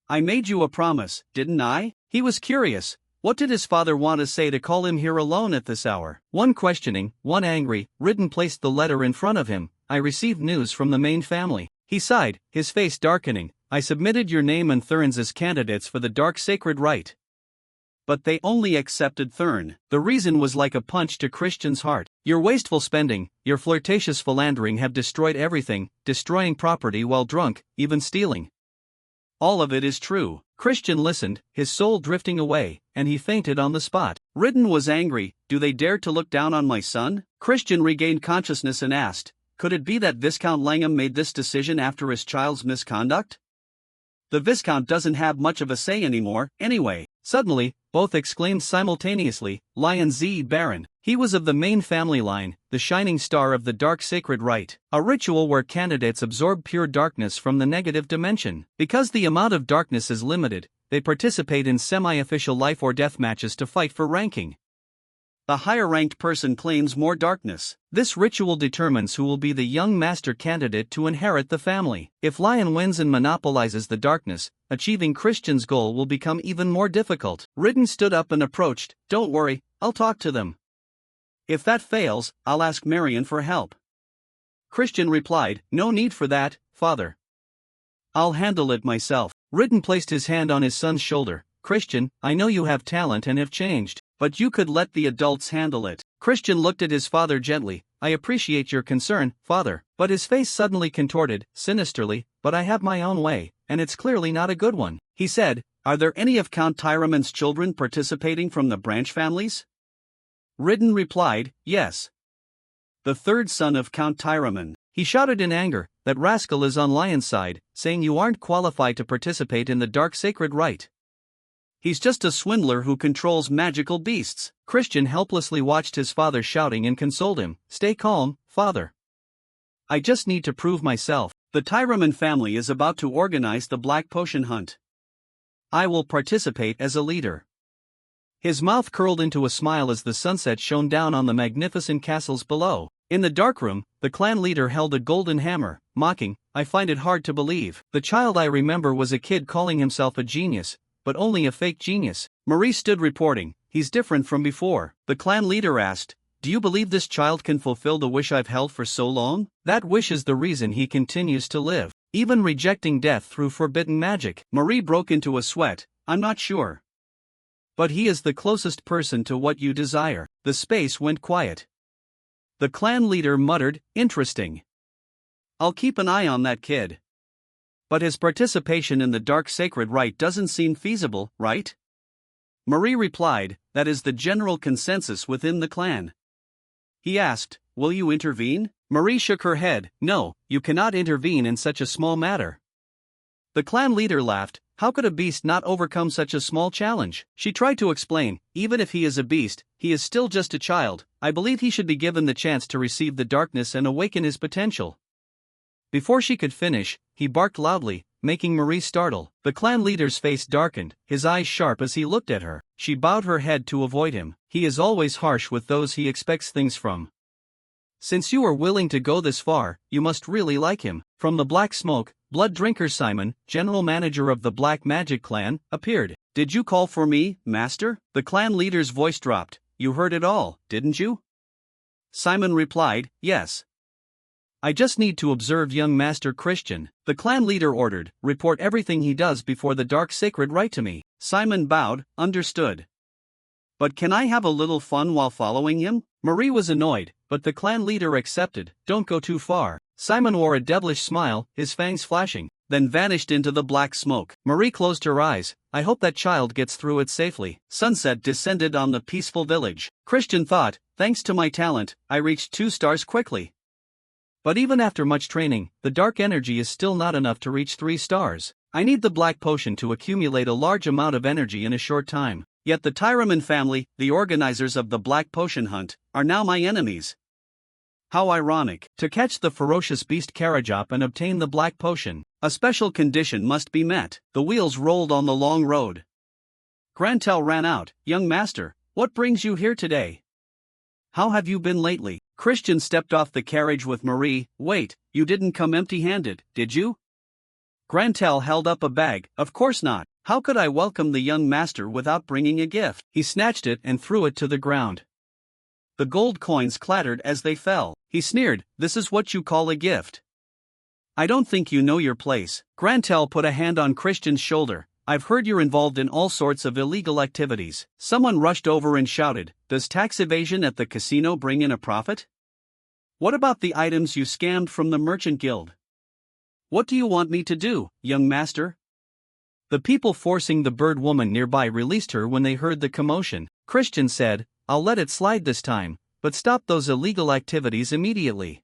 "I made you a promise, didn't I?" He was curious. What did his father want to say to call him here alone at this hour? One questioning, one angry. Ridden placed the letter in front of him. "I received news from the main family." He sighed, his face darkening. "I submitted your name and Thurn's as candidates for the Dark Sacred Rite. But they only accepted Thurn." The reason was like a punch to Christian's heart. "Your wasteful spending, your flirtatious philandering have destroyed everything, destroying property while drunk, even stealing." "All of it is true." Christian listened, his soul drifting away, and he fainted on the spot. Ridden was angry. "Do they dare to look down on my son?" Christian regained consciousness and asked, "Could it be that Viscount Langham made this decision after his child's misconduct? The Viscount doesn't have much of a say anymore, anyway." Suddenly, both exclaimed simultaneously, "Lion Z Baron." He was of the main family line, the shining star of the Dark Sacred Rite, a ritual where candidates absorb pure darkness from the negative dimension. Because the amount of darkness is limited, they participate in semi-official life or death matches to fight for ranking. The higher-ranked person claims more darkness. This ritual determines who will be the young master candidate to inherit the family. If Lion wins and monopolizes the darkness, achieving Christian's goal will become even more difficult. Ridden stood up and approached. "Don't worry, I'll talk to them." If that fails, I'll ask Marion for help. Christian replied, no need for that, father. I'll handle it myself. Ridden placed his hand on his son's shoulder. Christian, I know you have talent and have changed, but you could let the adults handle it. Christian looked at his father gently. I appreciate your concern, father. But his face suddenly contorted, sinisterly. But I have my own way, and it's clearly not a good one. He said, are there any of Count Tyraman's children participating from the branch families? Ridden replied, yes. The third son of Count Tyraman. He shouted in anger, that rascal is on Lion's side, saying you aren't qualified to participate in the dark sacred rite. He's just a swindler who controls magical beasts. Christian helplessly watched his father shouting and consoled him. Stay calm, father. I just need to prove myself. The Tyraman family is about to organize the Black Potion Hunt. I will participate as a leader. His mouth curled into a smile as the sunset shone down on the magnificent castles below. In the darkroom, the clan leader held a golden hammer, mocking, I find it hard to believe. The child I remember was a kid calling himself a genius, but only a fake genius. Marie stood reporting, he's different from before. The clan leader asked, do you believe this child can fulfill the wish I've held for so long? That wish is the reason he continues to live, even rejecting death through forbidden magic. Marie broke into a sweat, I'm not sure. But he is the closest person to what you desire. The space went quiet. The clan leader muttered, interesting. I'll keep an eye on that kid. But his participation in the dark sacred rite doesn't seem feasible, right? Marie replied, that is the general consensus within the clan. He asked, will you intervene? Marie shook her head, no, you cannot intervene in such a small matter. The clan leader laughed, how could a beast not overcome such a small challenge? She tried to explain, even if he is a beast, he is still just a child. I believe he should be given the chance to receive the darkness and awaken his potential. Before she could finish, he barked loudly, making Marie startle. The clan leader's face darkened, his eyes sharp as he looked at her. She bowed her head to avoid him. He is always harsh with those he expects things from. Since you are willing to go this far, you must really like him. From the black smoke, blood drinker Simon, general manager of the Black Magic clan, appeared. Did you call for me, master? The clan leader's voice dropped. You heard it all, didn't you? Simon replied, yes. I just need to observe young Master Christian. The clan leader ordered, report everything he does before the dark sacred rite to me. Simon bowed, understood. But can I have a little fun while following him? Marie was annoyed, but the clan leader accepted. Don't go too far. Simon wore a devilish smile, his fangs flashing, then vanished into the black smoke. Marie closed her eyes. I hope that child gets through it safely. Sunset descended on the peaceful village. Christian thought, thanks to my talent, I reached 2 stars quickly. But even after much training, the dark energy is still not enough to reach 3 stars. I need the black potion to accumulate a large amount of energy in a short time. Yet the Tyraman family, the organizers of the Black Potion Hunt, are now my enemies. How ironic. To catch the ferocious beast Karajop and obtain the black potion, a special condition must be met. The wheels rolled on the long road. Grantel ran out. Young master, what brings you here today? How have you been lately? Christian stepped off the carriage with Marie. Wait, you didn't come empty-handed, did you? Grantel held up a bag. Of course not. How could I welcome the young master without bringing a gift? He snatched it and threw it to the ground. The gold coins clattered as they fell. He sneered, this is what you call a gift. I don't think you know your place. Grantel put a hand on Christian's shoulder. I've heard you're involved in all sorts of illegal activities. Someone rushed over and shouted, does tax evasion at the casino bring in a profit? What about the items you scammed from the merchant guild? What do you want me to do, young master? The people forcing the bird woman nearby released her when they heard the commotion. Christian said, I'll let it slide this time, but stop those illegal activities immediately.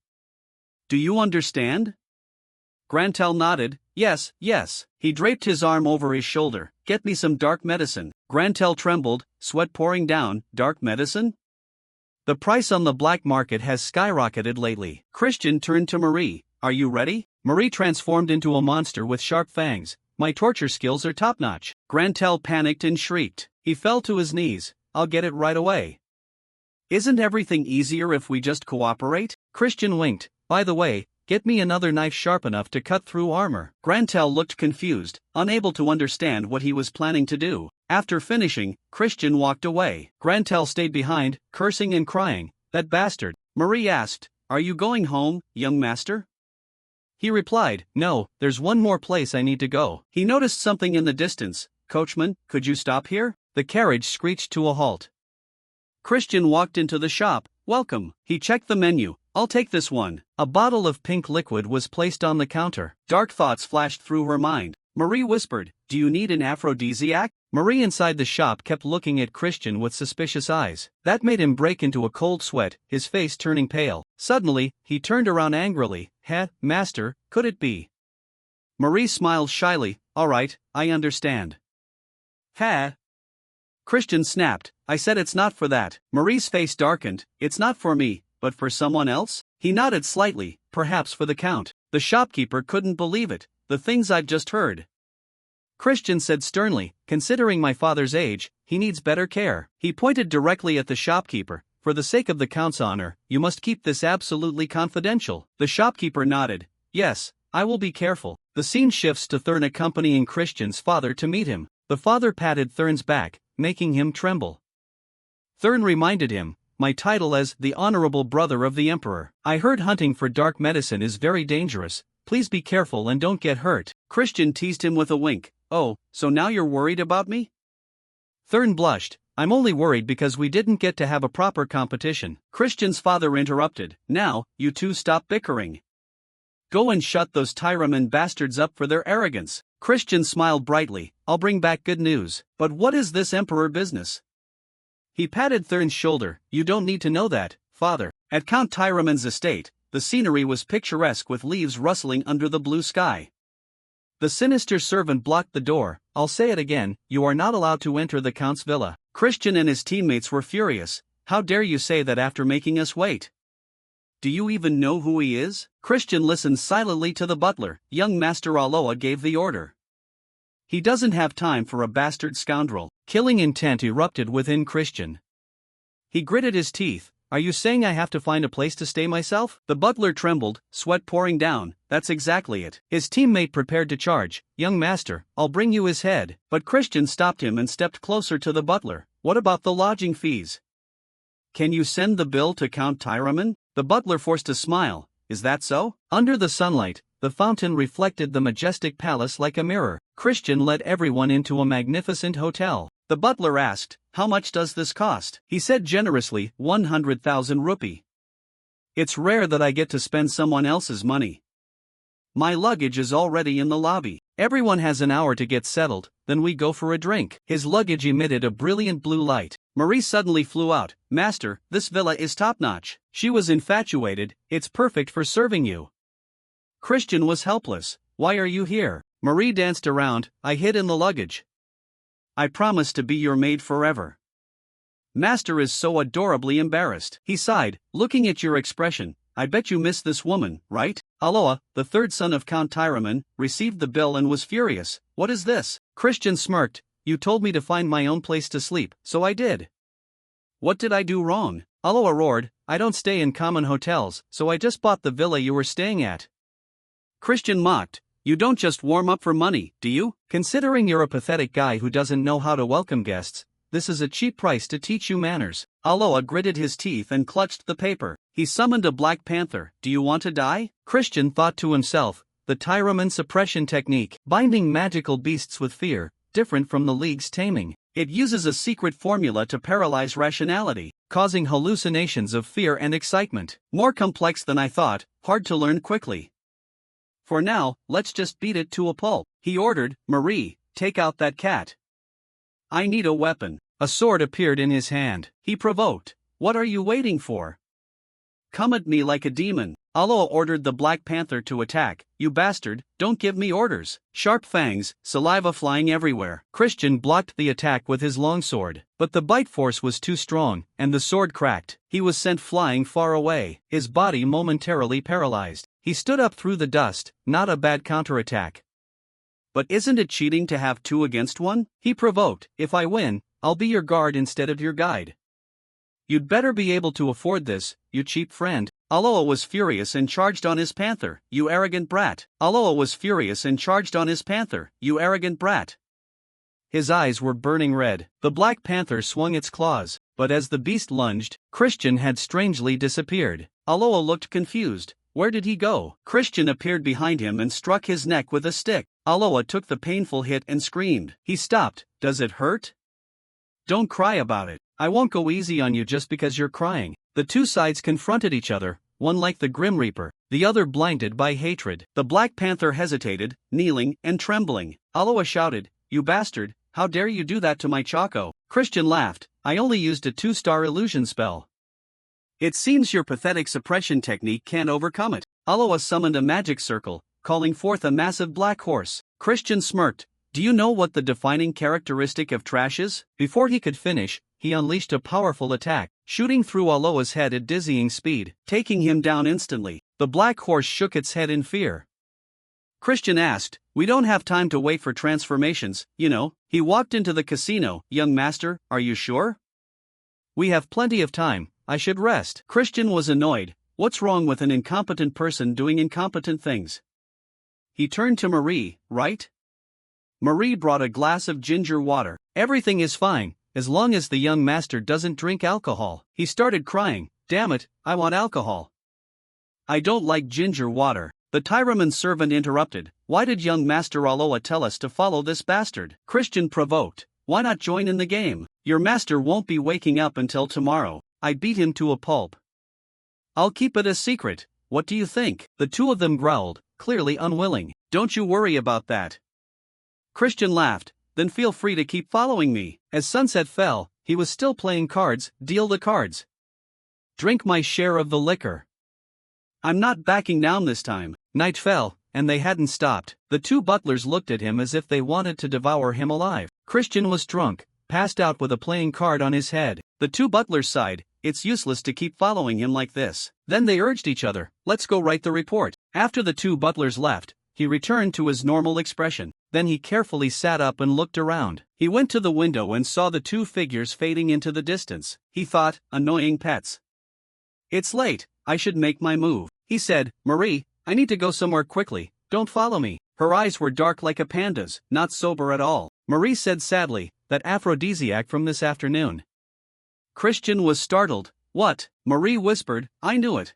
Do you understand? Grantel nodded, yes. He draped his arm over his shoulder. Get me some dark medicine. Grantel trembled, sweat pouring down. Dark medicine? The price on the black market has skyrocketed lately. Christian turned to Marie. Are you ready? Marie transformed into a monster with sharp fangs. My torture skills are top-notch. Grantel panicked and shrieked. He fell to his knees. I'll get it right away. Isn't everything easier if we just cooperate? Christian winked. By the way, get me another knife sharp enough to cut through armor. Grantel looked confused, unable to understand what he was planning to do. After finishing, Christian walked away. Grantel stayed behind, cursing and crying. That bastard. Marie asked, "Are you going home, young master?" He replied, "No, there's one more place I need to go." He noticed something in the distance. "Coachman, could you stop here?" The carriage screeched to a halt. Christian walked into the shop. "Welcome." He checked the menu. "I'll take this one." A bottle of pink liquid was placed on the counter. Dark thoughts flashed through her mind. Marie whispered, "Do you need an aphrodisiac?" Marie inside the shop kept looking at Christian with suspicious eyes. That made him break into a cold sweat, his face turning pale. Suddenly, he turned around angrily. Master, could it be?" Marie smiled shyly. "All right, I understand." Ha! Christian snapped, "I said it's not for that." Marie's face darkened. "It's not for me, but for someone else?" He nodded slightly. "Perhaps for the Count." The shopkeeper couldn't believe it. "The things I've just heard." Christian said sternly, "Considering my father's age, he needs better care." He pointed directly at the shopkeeper. "For the sake of the Count's honor, you must keep this absolutely confidential." The shopkeeper nodded. "Yes, I will be careful." The scene shifts to Thurn accompanying Christian's father to meet him. The father patted Thurn's back, making him tremble. Thurn reminded him, "My title as the Honorable Brother of the Emperor. I heard hunting for dark medicine is very dangerous. Please be careful and don't get hurt." Christian teased him with a wink. "Oh, so now you're worried about me?" Thurn blushed. "I'm only worried because we didn't get to have a proper competition." Christian's father interrupted. "Now, you two stop bickering. Go and shut those Tyraman bastards up for their arrogance." Christian smiled brightly. "I'll bring back good news." "But what is this emperor business?" He patted Thurn's shoulder. "You don't need to know that, father." At Count Tyraman's estate, the scenery was picturesque with leaves rustling under the blue sky. The sinister servant blocked the door. "I'll say it again, you are not allowed to enter the Count's villa." Christian and his teammates were furious. "How dare you say that after making us wait? Do you even know who he is?" Christian listened silently to the butler. "Young Master Aloa gave the order. He doesn't have time for a bastard scoundrel." Killing intent erupted within Christian. He gritted his teeth. "Are you saying I have to find a place to stay myself?" The butler trembled, sweat pouring down. "That's exactly it." His teammate prepared to charge. "Young master, I'll bring you his head." But Christian stopped him and stepped closer to the butler. "What about the lodging fees? Can you send the bill to Count Tyraman?" The butler forced a smile. "Is that so?" Under the sunlight, the fountain reflected the majestic palace like a mirror. Christian led everyone into a magnificent hotel. The butler asked, "How much does this cost?" He said generously, 100,000 rupee. "It's rare that I get to spend someone else's money. My luggage is already in the lobby." "Everyone has an hour to get settled, then we go for a drink." His luggage emitted a brilliant blue light. Marie suddenly flew out. "Master, this villa is top-notch." She was infatuated. "It's perfect for serving you." Christian was helpless. "Why are you here?" Marie danced around. "I hid in the luggage. I promise to be your maid forever." Master is so adorably embarrassed. He sighed, looking at your expression. "I bet you miss this woman, right?" Aloa, the third son of Count Tyraman, received the bill and was furious. "What is this?" Christian smirked. "You told me to find my own place to sleep, so I did." "What did I do wrong?" Aloa roared. "I don't stay in common hotels, so I just bought the villa you were staying at." Christian mocked. "You don't just warm up for money, do you?" "Considering you're a pathetic guy who doesn't know how to welcome guests, this is a cheap price to teach you manners." Aloa gritted his teeth and clutched the paper. He summoned a black panther. "Do you want to die?" Christian thought to himself, the Tyraman suppression technique, binding magical beasts with fear, different from the League's taming. It uses a secret formula to paralyze rationality, causing hallucinations of fear and excitement. More complex than I thought, hard to learn quickly. For now, let's just beat it to a pulp. He ordered. "Marie, take out that cat. I need a weapon." A sword appeared in his hand. He provoked. "What are you waiting for? Come at me like a demon." Aloa ordered the Black Panther to attack. "You bastard, don't give me orders." Sharp fangs, saliva flying everywhere. Christian blocked the attack with his longsword, but the bite force was too strong, and the sword cracked. He was sent flying far away, his body momentarily paralyzed. He stood up through the dust. Not a bad counterattack. "But isn't it cheating to have 2 against 1? He provoked. "If I win, I'll be your guard instead of your guide. You'd better be able to afford this, you cheap friend." Aloa was furious and charged on his panther. "You arrogant brat." Aloa was furious and charged on his panther. "You arrogant brat." his eyes were burning red. The Black Panther swung its claws, but as the beast lunged, Christian had strangely disappeared. Aloha looked confused. Where did he go? Christian appeared behind him and struck his neck with a stick. Aloha took the painful hit and screamed. He stopped. Does it hurt? Don't cry about it. I won't go easy on you just because you're crying. The two sides confronted each other, one like the Grim Reaper, the other blinded by hatred. The Black Panther hesitated, kneeling and trembling. Aloha shouted, "You bastard, how dare you do that to my Chaco?" Christian laughed. "I only used a 2-star illusion spell." "It seems your pathetic suppression technique can't overcome it." Aloha summoned a magic circle, calling forth a massive black horse. Christian smirked. "Do you know what the defining characteristic of trash is?" Before he could finish, he unleashed a powerful attack, shooting through Aloha's head at dizzying speed, taking him down instantly. The black horse shook its head in fear. Christian asked, "We don't have time to wait for transformations, you know." He walked into the casino. "Young master, are you sure?" "We have plenty of time. I should rest." Christian was annoyed. What's wrong with an incompetent person doing incompetent things? He turned to Marie, right? Marie brought a glass of ginger water. "Everything is fine, as long as the young master doesn't drink alcohol." He started crying. "Damn it, I want alcohol." "I don't like ginger water." The Tyraman servant interrupted. "Why did young master Aloha tell us to follow this bastard?" Christian provoked. "Why not join in the game? Your master won't be waking up until tomorrow. I beat him to a pulp." "I'll keep it a secret. What do you think?" The two of them growled, clearly unwilling. "Don't you worry about that." Christian laughed. "Then feel free to keep following me." As sunset fell, he was still playing cards. "Deal the cards. Drink my share of the liquor. I'm not backing down this time." Night fell, and they hadn't stopped. The two butlers looked at him as if they wanted to devour him alive. Christian was drunk, passed out with a playing card on his head. The two butlers sighed. It's useless to keep following him like this. Then they urged each other, "Let's go write the report." After the two butlers left, he returned to his normal expression. Then he carefully sat up and looked around. He went to the window and saw the two figures fading into the distance. He thought, annoying pets. "It's late, I should make my move," he said. "Marie, I need to go somewhere quickly, don't follow me." Her eyes were dark like a panda's, not sober at all. Marie said sadly, "That aphrodisiac from this afternoon." Christian was startled. "What?" Marie whispered. "I knew it.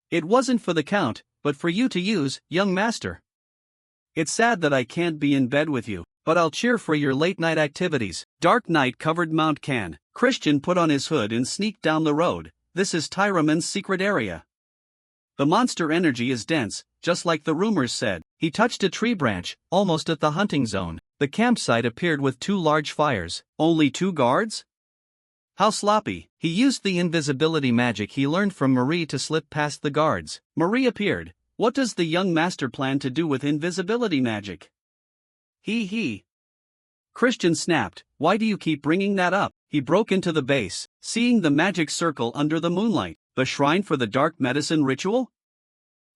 It wasn't for the count, but for you to use, young master. It's sad that I can't be in bed with you, but I'll cheer for your late-night activities." Dark night covered Mount Can. Christian put on his hood and sneaked down the road. This is Tyraman's secret area. The monster energy is dense, just like the rumors said. He touched a tree branch, almost at the hunting zone. The campsite appeared with 2 large fires. Only 2 guards? How sloppy. He used the invisibility magic he learned from Marie to slip past the guards. Marie appeared. What does the young master plan to do with invisibility magic? He. Christian snapped. Why do you keep bringing that up? He broke into the base, seeing the magic circle under the moonlight. The shrine for the dark medicine ritual?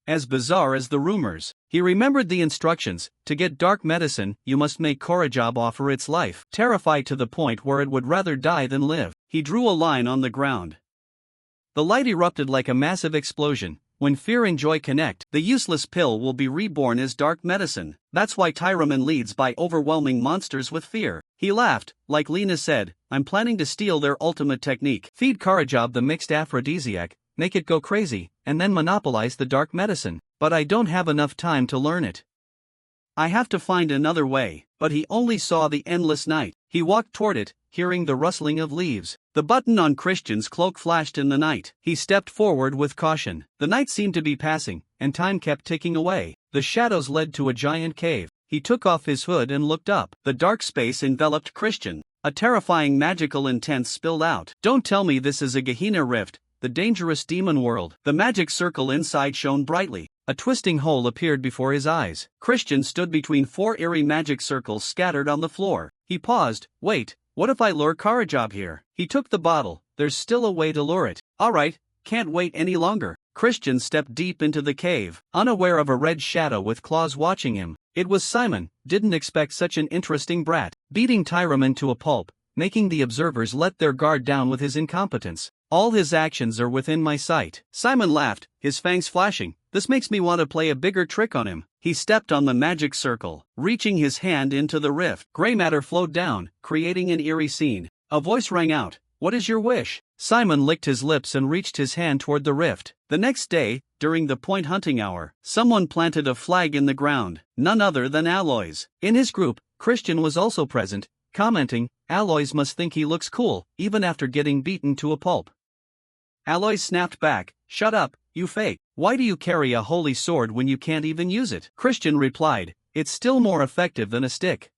As bizarre as the rumors. He remembered the instructions. To get dark medicine, you must make Korajab offer its life. Terrified to the point where it would rather die than live, he drew a line on the ground. The light erupted like a massive explosion. When fear and joy connect, the useless pill will be reborn as dark medicine. That's why Tyraman leads by overwhelming monsters with fear. He laughed. Like Lena said, I'm planning to steal their ultimate technique. Feed Korajab the mixed aphrodisiac, make it go crazy, and then monopolize the dark medicine. But I don't have enough time to learn it. I have to find another way. But he only saw the endless night. He walked toward it, hearing the rustling of leaves. The button on Christian's cloak flashed in the night. He stepped forward with caution. The night seemed to be passing, and time kept ticking away. The shadows led to a giant cave. He took off his hood and looked up. The dark space enveloped Christian. A terrifying magical intent spilled out. Don't tell me this is a Gehenna rift, the dangerous demon world. The magic circle inside shone brightly. A twisting hole appeared before his eyes. Christian stood between 4 eerie magic circles scattered on the floor. He paused. Wait, what if I lure Korajab here? He took the bottle. There's still a way to lure it. Alright, can't wait any longer. Christian stepped deep into the cave, unaware of a red shadow with claws watching him. It was Simon. Didn't expect such an interesting brat. Beating Tyraman to a pulp, making the observers let their guard down with his incompetence. All his actions are within my sight. Simon laughed, his fangs flashing. This makes me want to play a bigger trick on him. He stepped on the magic circle, reaching his hand into the rift. Gray matter flowed down, creating an eerie scene. A voice rang out, "What is your wish?" Simon licked his lips and reached his hand toward the rift. The next day, during the point hunting hour, someone planted a flag in the ground, none other than Aloys. In his group, Christian was also present, commenting, "Aloys must think he looks cool, even after getting beaten to a pulp." Aloys snapped back, "Shut up, you fake. Why do you carry a holy sword when you can't even use it?" Christian replied, "It's still more effective than a stick.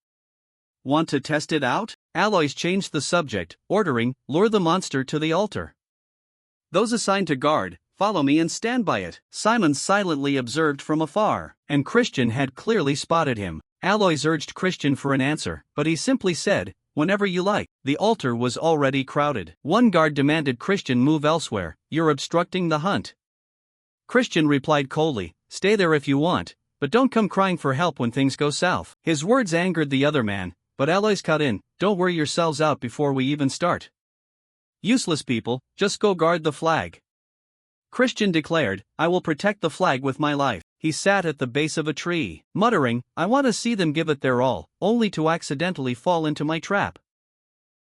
Want to test it out?" Aloys changed the subject, ordering, "Lure the monster to the altar. Those assigned to guard, follow me and stand by it." Simon silently observed from afar, and Christian had clearly spotted him. Aloys urged Christian for an answer, but he simply said, "Whenever you like." The altar was already crowded. One guard demanded Christian move elsewhere, "You're obstructing the hunt." Christian replied coldly, "Stay there if you want, but don't come crying for help when things go south." His words angered the other man, but Aloys cut in, "Don't wear yourselves out before we even start. Useless people, just go guard the flag." Christian declared, "I will protect the flag with my life." He sat at the base of a tree, muttering, "I want to see them give it their all, only to accidentally fall into my trap."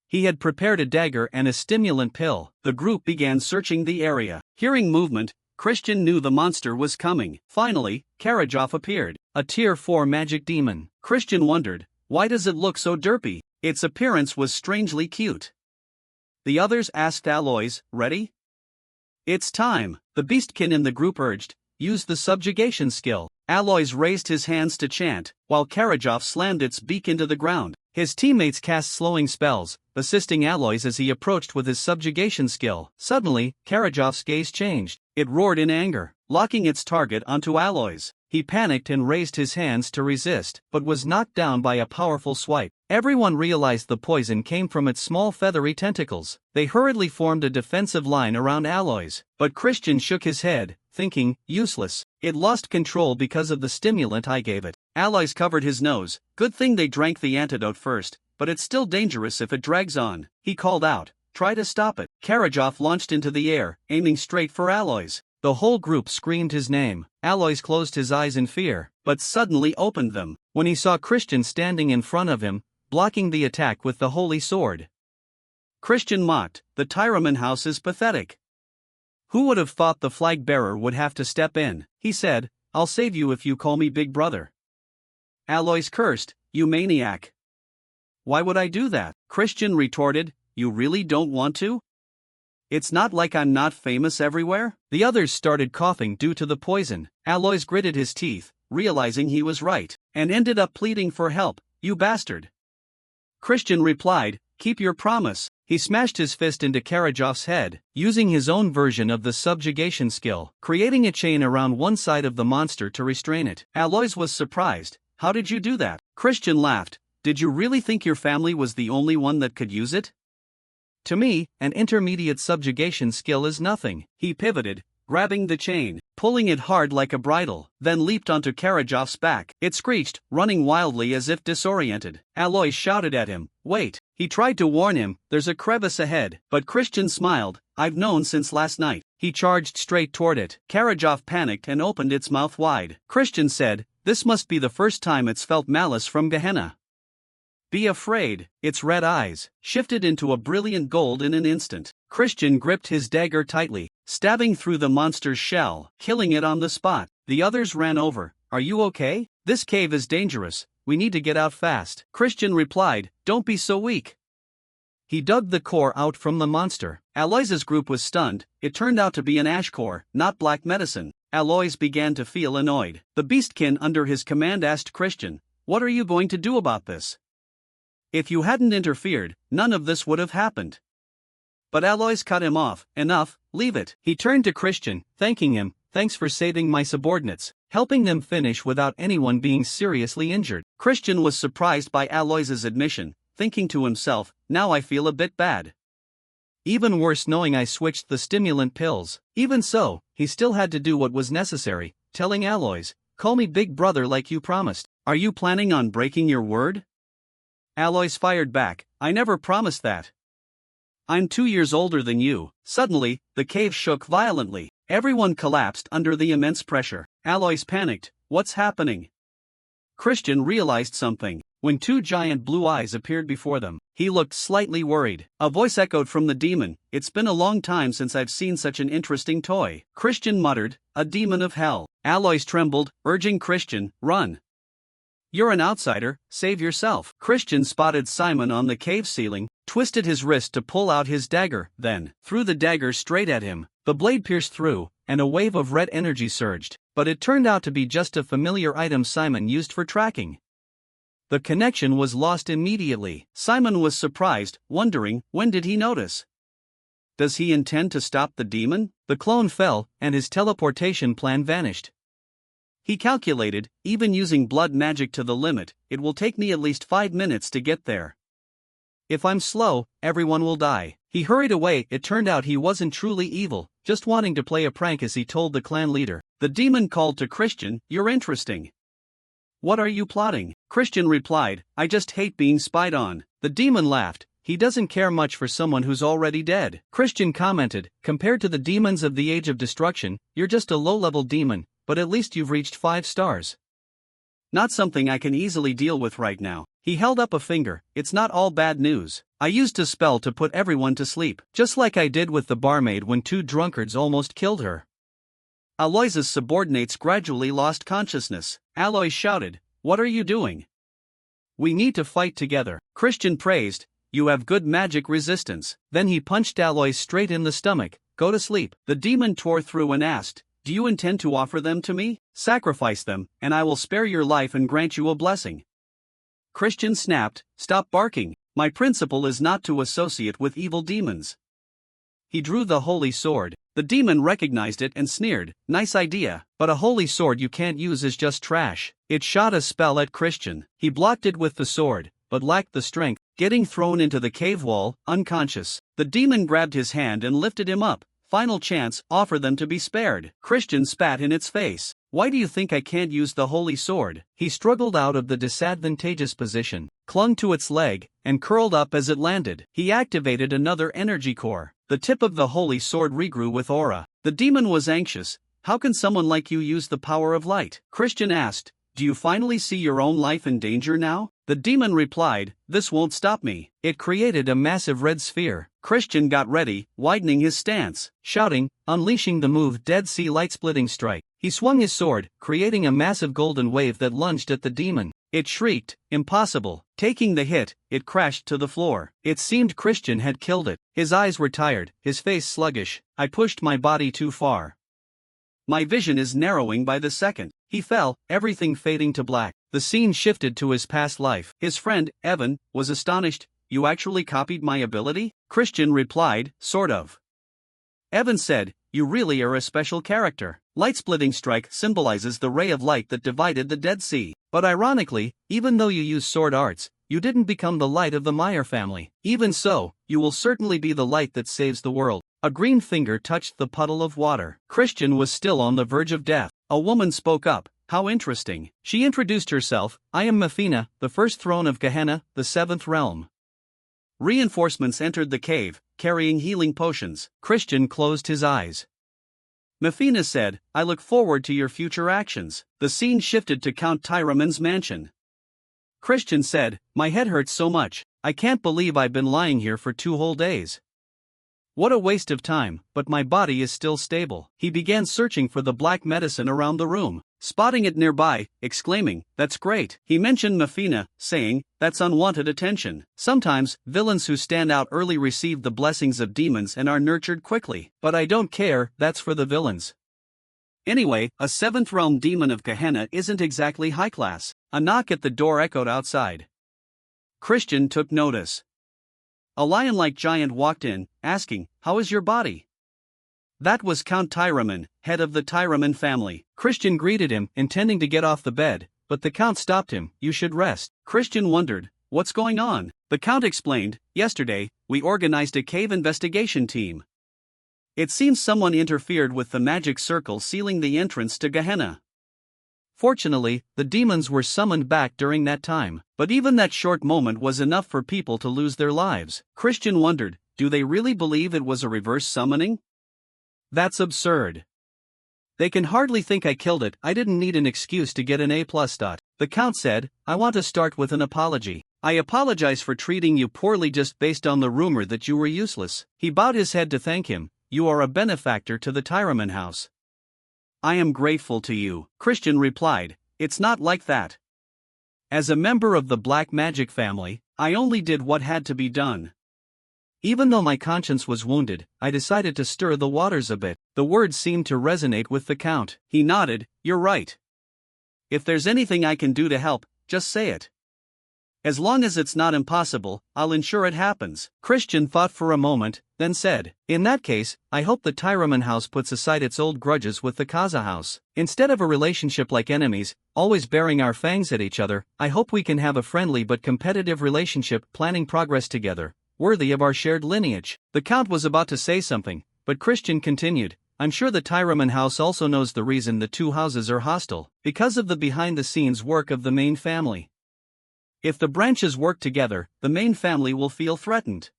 He had prepared a dagger and a stimulant pill. The group began searching the area. Hearing movement, Christian knew the monster was coming. Finally, Karajov appeared, a Tier 4 magic demon. Christian wondered, why does it look so derpy? Its appearance was strangely cute. The others asked Aloys, "Ready?" "It's time," the beastkin in the group urged. "Use the subjugation skill." Aloys raised his hands to chant, while Karajov slammed its beak into the ground. His teammates cast slowing spells, assisting Aloys as he approached with his subjugation skill. Suddenly, Karajov's gaze changed. It roared in anger, locking its target onto Aloys. He panicked and raised his hands to resist, but was knocked down by a powerful swipe. Everyone realized the poison came from its small feathery tentacles. They hurriedly formed a defensive line around Aloys, but Christian shook his head, thinking, "Useless. It lost control because of the stimulant I gave it." Aloys covered his nose. "Good thing they drank the antidote first, but it's still dangerous if it drags on." He called out, "Try to stop it." Karajov launched into the air, aiming straight for Aloys. The whole group screamed his name. Aloys closed his eyes in fear, but suddenly opened them when he saw Christian standing in front of him, blocking the attack with the holy sword. Christian mocked, "The Tyraman house is pathetic. Who would have thought the flag bearer would have to step in?" He said, "I'll save you if you call me Big Brother." Aloys cursed, "You maniac. Why would I do that?" Christian retorted, "You really don't want to? It's not like I'm not famous everywhere." The others started coughing due to the poison. Aloys gritted his teeth, realizing he was right, and ended up pleading for help, "You bastard." Christian replied, "Keep your promise." He smashed his fist into Karajov's head, using his own version of the subjugation skill, creating a chain around one side of the monster to restrain it. Aloys was surprised. "How did you do that?" Christian laughed, "Did you really think your family was the only one that could use it? To me, an intermediate subjugation skill is nothing." He pivoted, grabbing the chain, pulling it hard like a bridle, then leaped onto Karajov's back. It screeched, running wildly as if disoriented. Aloys shouted at him, "Wait." He tried to warn him, "There's a crevice ahead," but Christian smiled, "I've known since last night." He charged straight toward it. Karajov panicked and opened its mouth wide. Christian said, "This must be the first time it's felt malice from Gehenna. Be afraid." Its red eyes shifted into a brilliant gold in an instant. Christian gripped his dagger tightly, stabbing through the monster's shell, killing it on the spot. The others ran over. "Are you okay? This cave is dangerous. We need to get out fast." Christian replied, "Don't be so weak." He dug the core out from the monster. Aloys's group was stunned. It turned out to be an ash core, not black medicine. Aloys began to feel annoyed. The beastkin under his command asked Christian, "What are you going to do about this? If you hadn't interfered, none of this would have happened." But Aloys cut him off. "Enough, leave it." He turned to Christian, thanking him, "Thanks for saving my subordinates, helping them finish without anyone being seriously injured." Christian was surprised by Aloys's admission, thinking to himself, "Now I feel a bit bad. Even worse knowing I switched the stimulant pills." Even so, he still had to do what was necessary, telling Aloys, "Call me Big Brother like you promised." "Are you planning on breaking your word?" Aloys fired back, "I never promised that. I'm 2 years older than you." Suddenly, the cave shook violently. Everyone collapsed under the immense pressure. Aloys panicked, What's happening? Christian realized something when two giant blue eyes appeared before them. He looked slightly worried. A voice echoed from the demon, "It's been a long time since I've seen such an interesting toy." Christian muttered, "A demon of hell." Alois trembled, urging Christian, "Run. You're an outsider, save yourself." Christian spotted Simon on the cave ceiling, twisted his wrist to pull out his dagger, then threw the dagger straight at him. The blade pierced through, and a wave of red energy surged, but it turned out to be just a familiar item Simon used for tracking. The connection was lost immediately. Simon was surprised, wondering, when did he notice? Does he intend to stop the demon? The clone fell, and his teleportation plan vanished. He calculated, even using blood magic to the limit, it will take me at least 5 minutes to get there. If I'm slow, everyone will die. He hurried away. It turned out he wasn't truly evil, just wanting to play a prank, as he told the clan leader. The demon called to Christian, "You're interesting. What are you plotting?" Christian replied, "I just hate being spied on." The demon laughed. He doesn't care much for someone who's already dead. Christian commented, "Compared to the demons of the Age of Destruction, you're just a low-level demon, but at least you've reached 5 stars. Not something I can easily deal with right now." He held up a finger. "It's not all bad news. I used a spell to put everyone to sleep, just like I did with the barmaid when 2 drunkards almost killed her." Alois's subordinates gradually lost consciousness. Alois shouted, "What are you doing? We need to fight together." Christian praised, "You have good magic resistance." Then he punched Alois straight in the stomach. "Go to sleep." The demon tore through and asked, "Do you intend to offer them to me? Sacrifice them, and I will spare your life and grant you a blessing." Christian snapped, "Stop barking. My principle is not to associate with evil demons." He drew the holy sword. The demon recognized it and sneered, "Nice idea, but a holy sword you can't use is just trash." It shot a spell at Christian. He blocked it with the sword, but lacked the strength, getting thrown into the cave wall, unconscious. The demon grabbed his hand and lifted him up. "Final chance, offer them to be spared." Christian spat in its face. "Why do you think I can't use the holy sword?" He struggled out of the disadvantageous position, clung to its leg, and curled up as it landed. He activated another energy core. The tip of the holy sword regrew with aura. The demon was anxious. "How can someone like you use the power of light?" Christian asked, "Do you finally see your own life in danger now?" The demon replied, "This won't stop me." It created a massive red sphere. Christian got ready, widening his stance, shouting, unleashing the move Dead Sea Light-Splitting Strike. He swung his sword, creating a massive golden wave that lunged at the demon. It shrieked, "Impossible." Taking the hit, it crashed to the floor. It seemed Christian had killed it. His eyes were tired, his face sluggish. "I pushed my body too far. My vision is narrowing by the second." He fell, everything fading to black. The scene shifted to his past life. His friend, Evan, was astonished. "You actually copied my ability?" Christian replied, "Sort of." Evan said, "You really are a special character." Light-Splitting Strike symbolizes the ray of light that divided the Dead Sea. But ironically, even though you use sword arts, you didn't become the light of the Meyer family. Even so, you will certainly be the light that saves the world. A green finger touched the puddle of water. Christian was still on the verge of death. A woman spoke up. "How interesting." She introduced herself, "I am Mefina, the first throne of Gehenna, the 7th realm." Reinforcements entered the cave, carrying healing potions. Christian closed his eyes. Mefina said, "I look forward to your future actions." The scene shifted to Count Tyraman's mansion. Christian said, "My head hurts so much, I can't believe I've been lying here for 2 whole days. What a waste of time, but my body is still stable." He began searching for the black medicine around the room, spotting it nearby, exclaiming, "That's great." He mentioned Mefina, saying, "That's unwanted attention." Sometimes, villains who stand out early receive the blessings of demons and are nurtured quickly. But I don't care, that's for the villains. Anyway, a 7th realm demon of Gehenna isn't exactly high class. A knock at the door echoed outside. Christian took notice. A lion-like giant walked in, asking, "How is your body?" That was Count Tyraman, head of the Tyraman family. Christian greeted him, intending to get off the bed, but the Count stopped him. "You should rest." Christian wondered, "What's going on?" The Count explained, "Yesterday, we organized a cave investigation team. It seems someone interfered with the magic circle sealing the entrance to Gehenna. Fortunately, the demons were summoned back during that time, but even that short moment was enough for people to lose their lives." Christian wondered, do they really believe it was a reverse summoning? That's absurd. They can hardly think I killed it. I didn't need an excuse to get an A+. The Count said, I want to start with an apology. I apologize for treating you poorly just based on the rumor that you were useless. He bowed his head to thank him. You are a benefactor to the Tyraman house. I am grateful to you, Christian replied. It's not like that. As a member of the black magic family, I only did what had to be done. Even though my conscience was wounded, I decided to stir the waters a bit. The words seemed to resonate with the Count. He nodded. You're right. If there's anything I can do to help, just say it. As long as it's not impossible, I'll ensure it happens. Christian thought for a moment, then said, in that case, I hope the Tyraman house puts aside its old grudges with the Kaza house. Instead of a relationship like enemies, always baring our fangs at each other, I hope we can have a friendly but competitive relationship, planning progress together, worthy of our shared lineage. The Count was about to say something, but Christian continued, I'm sure the Tyraman house also knows the reason the two houses are hostile, because of the behind-the-scenes work of the main family. If the branches work together, the main family will feel threatened.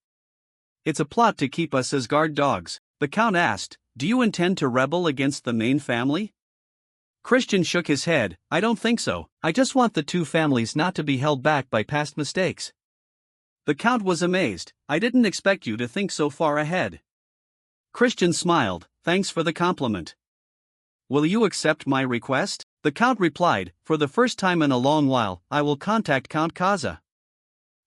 It's a plot to keep us as guard dogs. The Count asked, do you intend to rebel against the main family? Christian shook his head, I don't think so. I just want the two families not to be held back by past mistakes. The Count was amazed. I didn't expect you to think so far ahead. Christian smiled, thanks for the compliment. Will you accept my request? The Count replied, for the first time in a long while, I will contact Count Kaza.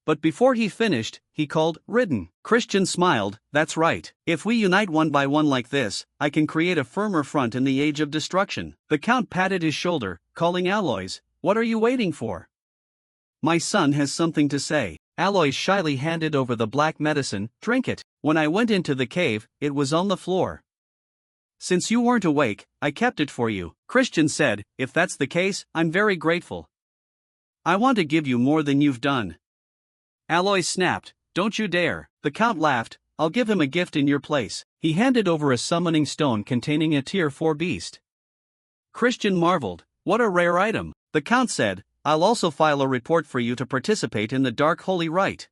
But before he finished, he called, Ridden. Christian smiled, that's right. If we unite one by one like this, I can create a firmer front in the age of destruction. The Count patted his shoulder, calling Aloys, what are you waiting for? My son has something to say. Aloys shyly handed over the black medicine, drink it. When I went into the cave, it was on the floor. Since you weren't awake, I kept it for you. Christian said, if that's the case, I'm very grateful. I want to give you more than you've done. Aloys snapped, don't you dare. The Count laughed, I'll give him a gift in your place. He handed over a summoning stone containing a tier 4 beast. Christian marveled, what a rare item. The Count said, I'll also file a report for you to participate in the Dark Holy Rite.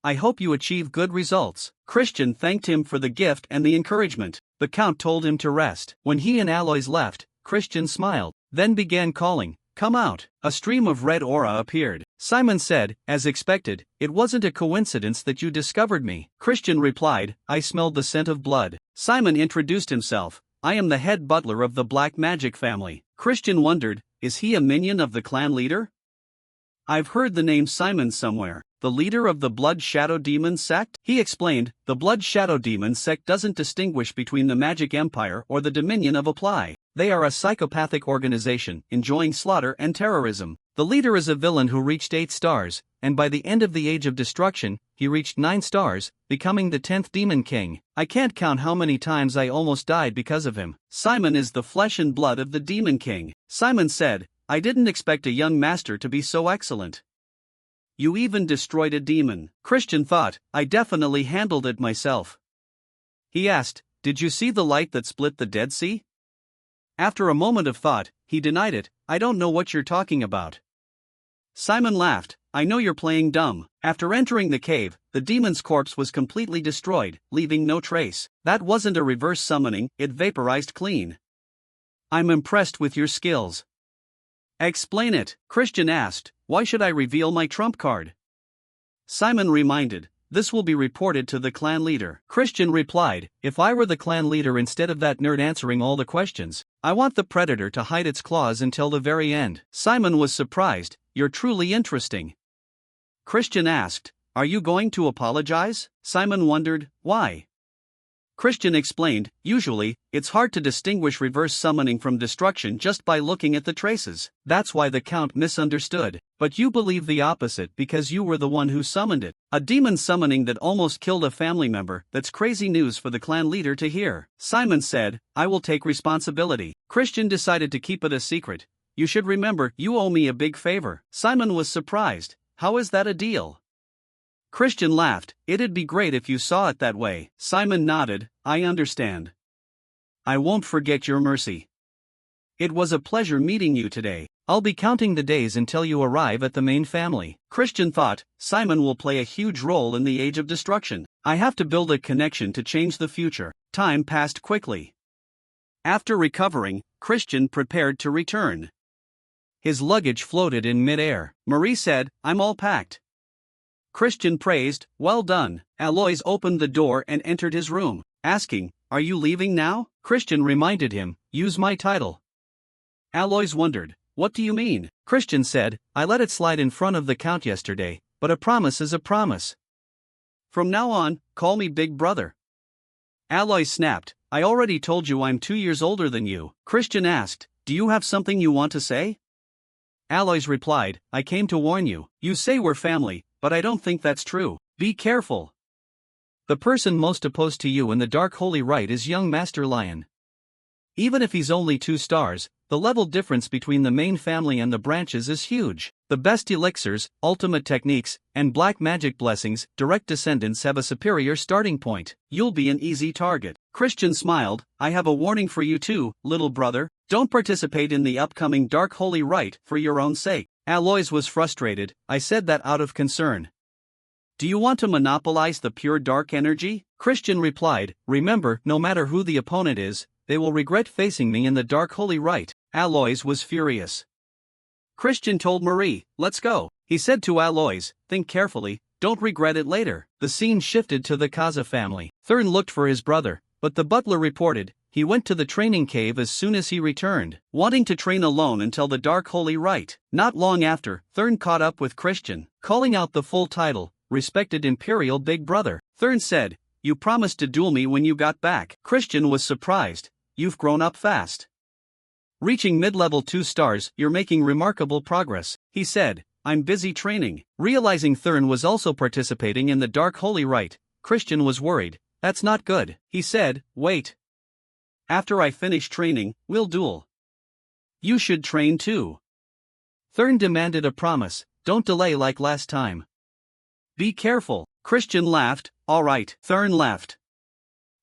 I hope you achieve good results. Christian thanked him for the gift and the encouragement. The Count told him to rest. When he and Aloys left, Christian smiled, then began calling, come out. A stream of red aura appeared. Simon said, as expected, it wasn't a coincidence that you discovered me. Christian replied, I smelled the scent of blood. Simon introduced himself, I am the head butler of the black magic family. Christian wondered, is he a minion of the clan leader? I've heard the name Simon somewhere. The leader of the Blood Shadow Demon sect? He explained, the Blood Shadow Demon sect doesn't distinguish between the Magic Empire or the Dominion of Apply. They are a psychopathic organization, enjoying slaughter and terrorism. The leader is a villain who reached 8 stars, and by the end of the Age of Destruction, he reached 9 stars, becoming the 10th Demon King. I can't count how many times I almost died because of him. Simon is the flesh and blood of the Demon King. Simon said, I didn't expect a young master to be so excellent. You even destroyed a demon. Christian thought, I definitely handled it myself. He asked, did you see the light that split the Dead Sea? After a moment of thought, he denied it, I don't know what you're talking about. Simon laughed, I know you're playing dumb. After entering the cave, the demon's corpse was completely destroyed, leaving no trace. That wasn't a reverse summoning, it vaporized clean. I'm impressed with your skills. Explain it, Christian asked, why should I reveal my trump card? Simon reminded, this will be reported to the clan leader. Christian replied, if I were the clan leader instead of that nerd answering all the questions, I want the predator to hide its claws until the very end. Simon was surprised, you're truly interesting. Christian asked, are you going to apologize? Simon wondered, why? Christian explained, usually, it's hard to distinguish reverse summoning from destruction just by looking at the traces. That's why the Count misunderstood. But you believe the opposite because you were the one who summoned it. A demon summoning that almost killed a family member, that's crazy news for the clan leader to hear. Simon said, I will take responsibility. Christian decided to keep it a secret. You should remember, you owe me a big favor. Simon was surprised. How is that a deal? Christian laughed, it'd be great if you saw it that way. Simon nodded, I understand. I won't forget your mercy. It was a pleasure meeting you today. I'll be counting the days until you arrive at the main family. Christian thought, Simon will play a huge role in the Age of Destruction. I have to build a connection to change the future. Time passed quickly. After recovering, Christian prepared to return. His luggage floated in mid-air. Marie said, "I'm all packed." Christian praised, "Well done." Alois opened the door and entered his room, asking, "Are you leaving now?" Christian reminded him, "Use my title." Alois wondered, "What do you mean?" Christian said, "I let it slide in front of the Count yesterday, but a promise is a promise. From now on, call me Big Brother." Alois snapped, "I already told you I'm 2 years older than you." Christian asked, "Do you have something you want to say?" Alois replied, "I came to warn you. You say we're family, but I don't think that's true. Be careful. The person most opposed to you in the Dark Holy Rite is young Master Lion. Even if he's only 2 stars, the level difference between the main family and the branches is huge. The best elixirs, ultimate techniques, and black magic blessings, direct descendants have a superior starting point. You'll be an easy target." Christian smiled, "I have a warning for you too, little brother. Don't participate in the upcoming Dark Holy Rite for your own sake." Alois was frustrated, "I said that out of concern. Do you want to monopolize the pure dark energy?" Christian replied, "Remember, no matter who the opponent is, they will regret facing me in the Dark Holy Rite." Alois was furious. Christian told Marie, "Let's go." He said to Alois, "Think carefully, don't regret it later." The scene shifted to the Kaza family. Thurn looked for his brother, but the butler reported, he went to the training cave as soon as he returned, wanting to train alone until the Dark Holy Rite. Not long after, Thurn caught up with Christian, calling out the full title, "Respected Imperial Big Brother." Thurn said, "You promised to duel me when you got back." Christian was surprised, "You've grown up fast. Reaching mid-level 2 stars, you're making remarkable progress." He said, "I'm busy training." Realizing Thurn was also participating in the Dark Holy Rite, Christian was worried. "That's not good." He said, "Wait. After I finish training, we'll duel. You should train too." Thurn demanded a promise, "Don't delay like last time. Be careful." Christian laughed, "All right." Thurn left.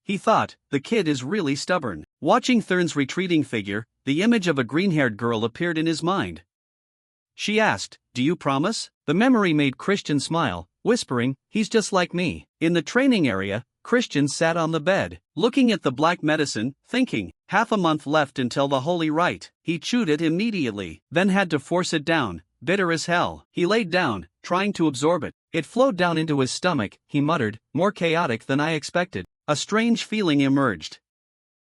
He thought, the kid is really stubborn. Watching Thurn's retreating figure, the image of a green-haired girl appeared in his mind. She asked, "Do you promise?" The memory made Christian smile, whispering, "He's just like me." In the training area, Christian sat on the bed, looking at the black medicine, thinking, half a month left until the Holy Rite. He chewed it immediately, then had to force it down, bitter as hell. He laid down, trying to absorb it. It flowed down into his stomach, he muttered, "More chaotic than I expected." A strange feeling emerged.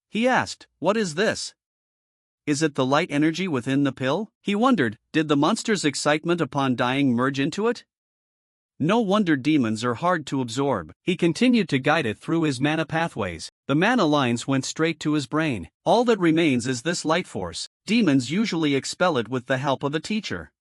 He asked, "What is this? Is it the light energy within the pill?" He wondered, did the monster's excitement upon dying merge into it? No wonder demons are hard to absorb. He continued to guide it through his mana pathways. The mana lines went straight to his brain. All that remains is this light force. Demons usually expel it with the help of a teacher.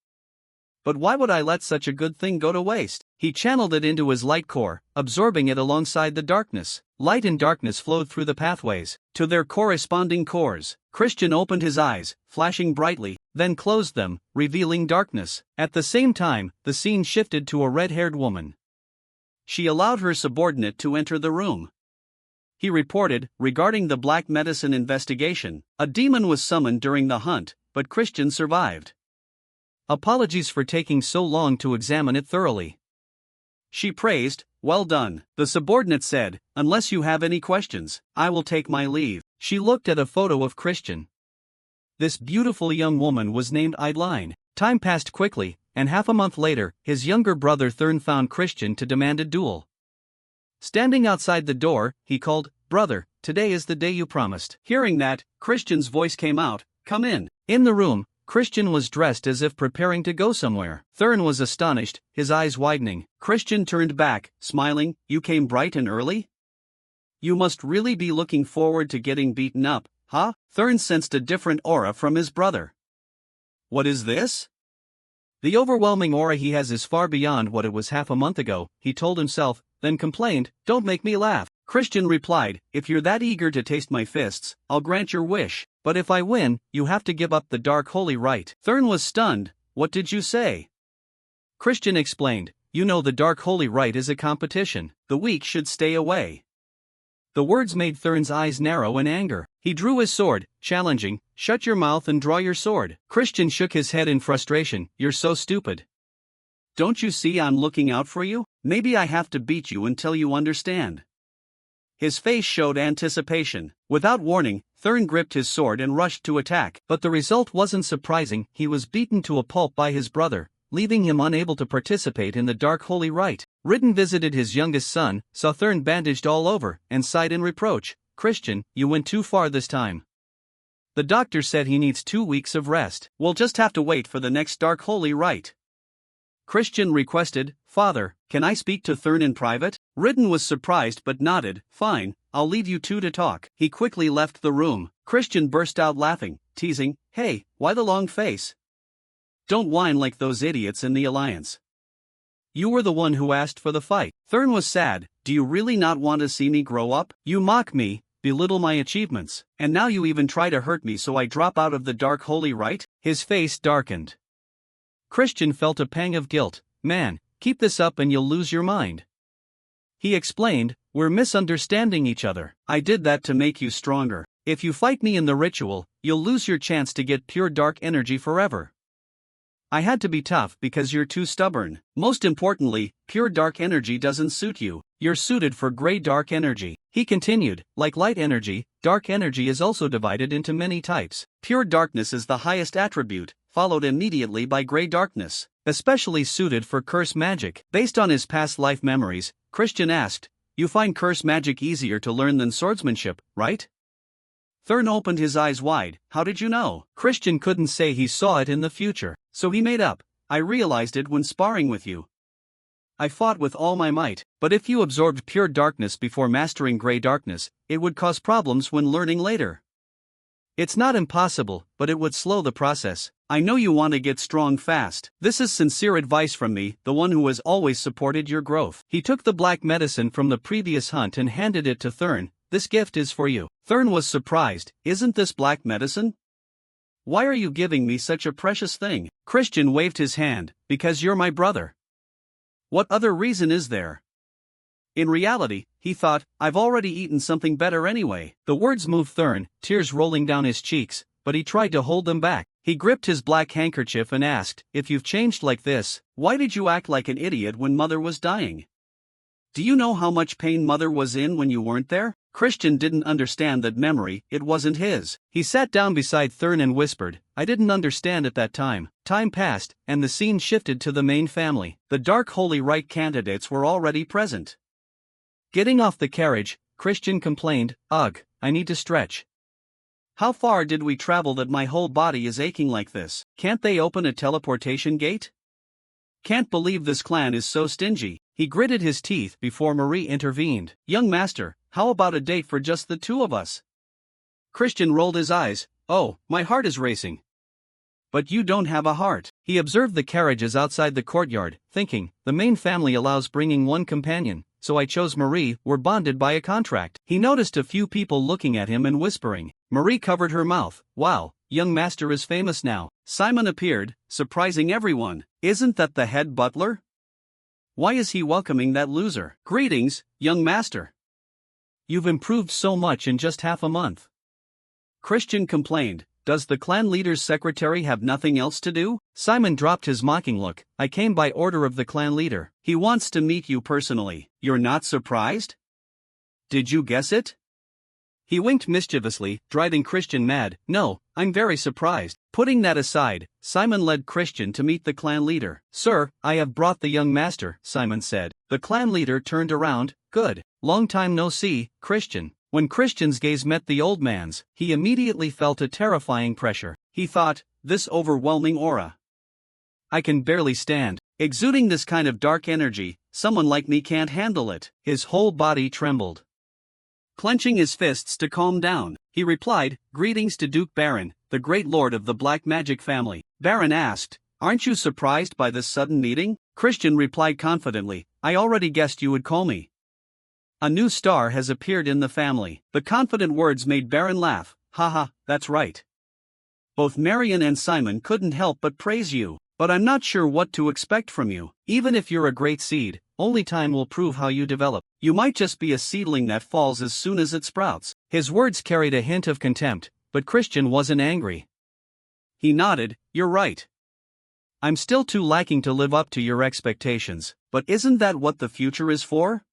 But why would I let such a good thing go to waste? He channeled it into his light core, absorbing it alongside the darkness. Light and darkness flowed through the pathways, to their corresponding cores. Christian opened his eyes, flashing brightly, then closed them, revealing darkness. At the same time, the scene shifted to a red-haired woman. She allowed her subordinate to enter the room. He reported, regarding the black medicine investigation, a demon was summoned during the hunt, but Christian survived. Apologies for taking so long to examine it thoroughly. She praised, "Well done." The subordinate said, "Unless you have any questions, I will take my leave." She looked at a photo of Christian. This beautiful young woman was named Eileen. Time passed quickly, and half a month later, his younger brother Thurn found Christian to demand a duel. Standing outside the door, he called, "Brother, today is the day you promised." Hearing that, Christian's voice came out, "Come in." In the room, Christian was dressed as if preparing to go somewhere. Thurn was astonished, his eyes widening. Christian turned back, smiling, "You came bright and early? You must really be looking forward to getting beaten up, huh?" Thurn sensed a different aura from his brother. "What is this?" The overwhelming aura he has is far beyond what it was half a month ago, he told himself, then complained, "Don't make me laugh." Christian replied, "If you're that eager to taste my fists, I'll grant your wish. But if I win, you have to give up the Dark Holy Rite." Thurn was stunned. "What did you say?" Christian explained, "You know the Dark Holy Rite is a competition. The weak should stay away." The words made Thurn's eyes narrow in anger. He drew his sword, challenging, "Shut your mouth and draw your sword." Christian shook his head in frustration, "You're so stupid. Don't you see I'm looking out for you? Maybe I have to beat you until you understand." His face showed anticipation. Without warning, Thurn gripped his sword and rushed to attack. But the result wasn't surprising. He was beaten to a pulp by his brother, leaving him unable to participate in the dark holy rite. Ridden visited his youngest son, saw Thurn bandaged all over, and sighed in reproach. "Christian, you went too far this time. The doctor said he needs 2 weeks of rest." "We'll just have to wait for the next dark holy rite," Christian requested. "Father, can I speak to Thurn in private?" Ridden was surprised but nodded. "Fine, I'll leave you two to talk." He quickly left the room. Christian burst out laughing, teasing, "Hey, why the long face? Don't whine like those idiots in the Alliance. You were the one who asked for the fight." Thurn was sad. "Do you really not want to see me grow up? You mock me, belittle my achievements, and now you even try to hurt me so I drop out of the dark holy rite?" His face darkened. Christian felt a pang of guilt. "Man, keep this up and you'll lose your mind." He explained, "We're misunderstanding each other. I did that to make you stronger. If you fight me in the ritual, you'll lose your chance to get pure dark energy forever. I had to be tough because you're too stubborn. Most importantly, pure dark energy doesn't suit you. You're suited for gray dark energy." He continued, "Like light energy, dark energy is also divided into many types. Pure darkness is the highest attribute, followed immediately by gray darkness, especially suited for curse magic." Based on his past life memories, Christian asked, "You find curse magic easier to learn than swordsmanship, right?" Thurn opened his eyes wide. "How did you know?" Christian couldn't say he saw it in the future, so he made up, "I realized it when sparring with you. I fought with all my might, but if you absorbed pure darkness before mastering gray darkness, it would cause problems when learning later. It's not impossible, but it would slow the process. I know you want to get strong fast. This is sincere advice from me, the one who has always supported your growth." He took the black medicine from the previous hunt and handed it to Thurn. "This gift is for you." Thurn was surprised. "Isn't this black medicine? Why are you giving me such a precious thing?" Christian waved his hand. "Because you're my brother. What other reason is there?" In reality, he thought, "I've already eaten something better anyway." The words moved Thurn, tears rolling down his cheeks, but he tried to hold them back. He gripped his black handkerchief and asked, "If you've changed like this, why did you act like an idiot when Mother was dying? Do you know how much pain Mother was in when you weren't there?" Christian didn't understand that memory, it wasn't his. He sat down beside Thurn and whispered, "I didn't understand at that time." Time passed, and the scene shifted to the main family. The dark holy rite candidates were already present. Getting off the carriage, Christian complained, "Ugh, I need to stretch. How far did we travel that my whole body is aching like this? Can't they open a teleportation gate? Can't believe this clan is so stingy." He gritted his teeth before Marie intervened. "Young master, how about a date for just the two of us?" Christian rolled his eyes. "Oh, my heart is racing." "But you don't have a heart." He observed the carriages outside the courtyard, thinking, the main family allows bringing one companion, so I chose Marie. We're bonded by a contract. He noticed a few people looking at him and whispering. Marie covered her mouth. "Wow, young master is famous now." Simon appeared, surprising everyone. "Isn't that the head butler? Why is he welcoming that loser?" "Greetings, young master. You've improved so much in just half a month." Christian complained. "Does the clan leader's secretary have nothing else to do?" Simon dropped his mocking look. "I came by order of the clan leader. He wants to meet you personally. You're not surprised? Did you guess it?" He winked mischievously, driving Christian mad. "No, I'm very surprised." Putting that aside, Simon led Christian to meet the clan leader. "Sir, I have brought the young master," Simon said. The clan leader turned around. "Good. Long time no see, Christian." When Christian's gaze met the old man's, he immediately felt a terrifying pressure. He thought, this overwhelming aura. I can barely stand. Exuding this kind of dark energy, someone like me can't handle it. His whole body trembled. Clenching his fists to calm down, he replied, "Greetings to Duke Baron, the great lord of the black magic family." Baron asked, "Aren't you surprised by this sudden meeting?" Christian replied confidently, "I already guessed you would call me. A new star has appeared in the family." The confident words made Baron laugh. "Haha, that's right. Both Marion and Simon couldn't help but praise you, but I'm not sure what to expect from you. Even if you're a great seed, only time will prove how you develop. You might just be a seedling that falls as soon as it sprouts." His words carried a hint of contempt, but Christian wasn't angry. He nodded, "You're right. I'm still too lacking to live up to your expectations, but isn't that what the future is for?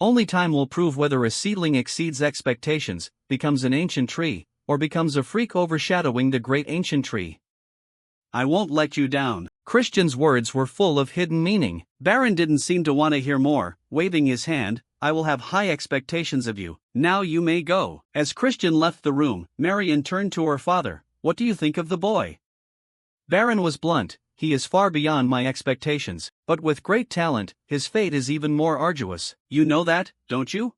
Only time will prove whether a seedling exceeds expectations, becomes an ancient tree, or becomes a freak overshadowing the great ancient tree. I won't let you down. Christian's words were full of hidden meaning. Baron didn't seem to want to hear more, waving his hand. I will have high expectations of you. Now you may go. As Christian left the room, Marion turned to her father. What do you think of the boy? Baron was blunt. He is far beyond my expectations, but with great talent, his fate is even more arduous. You know that, don't you?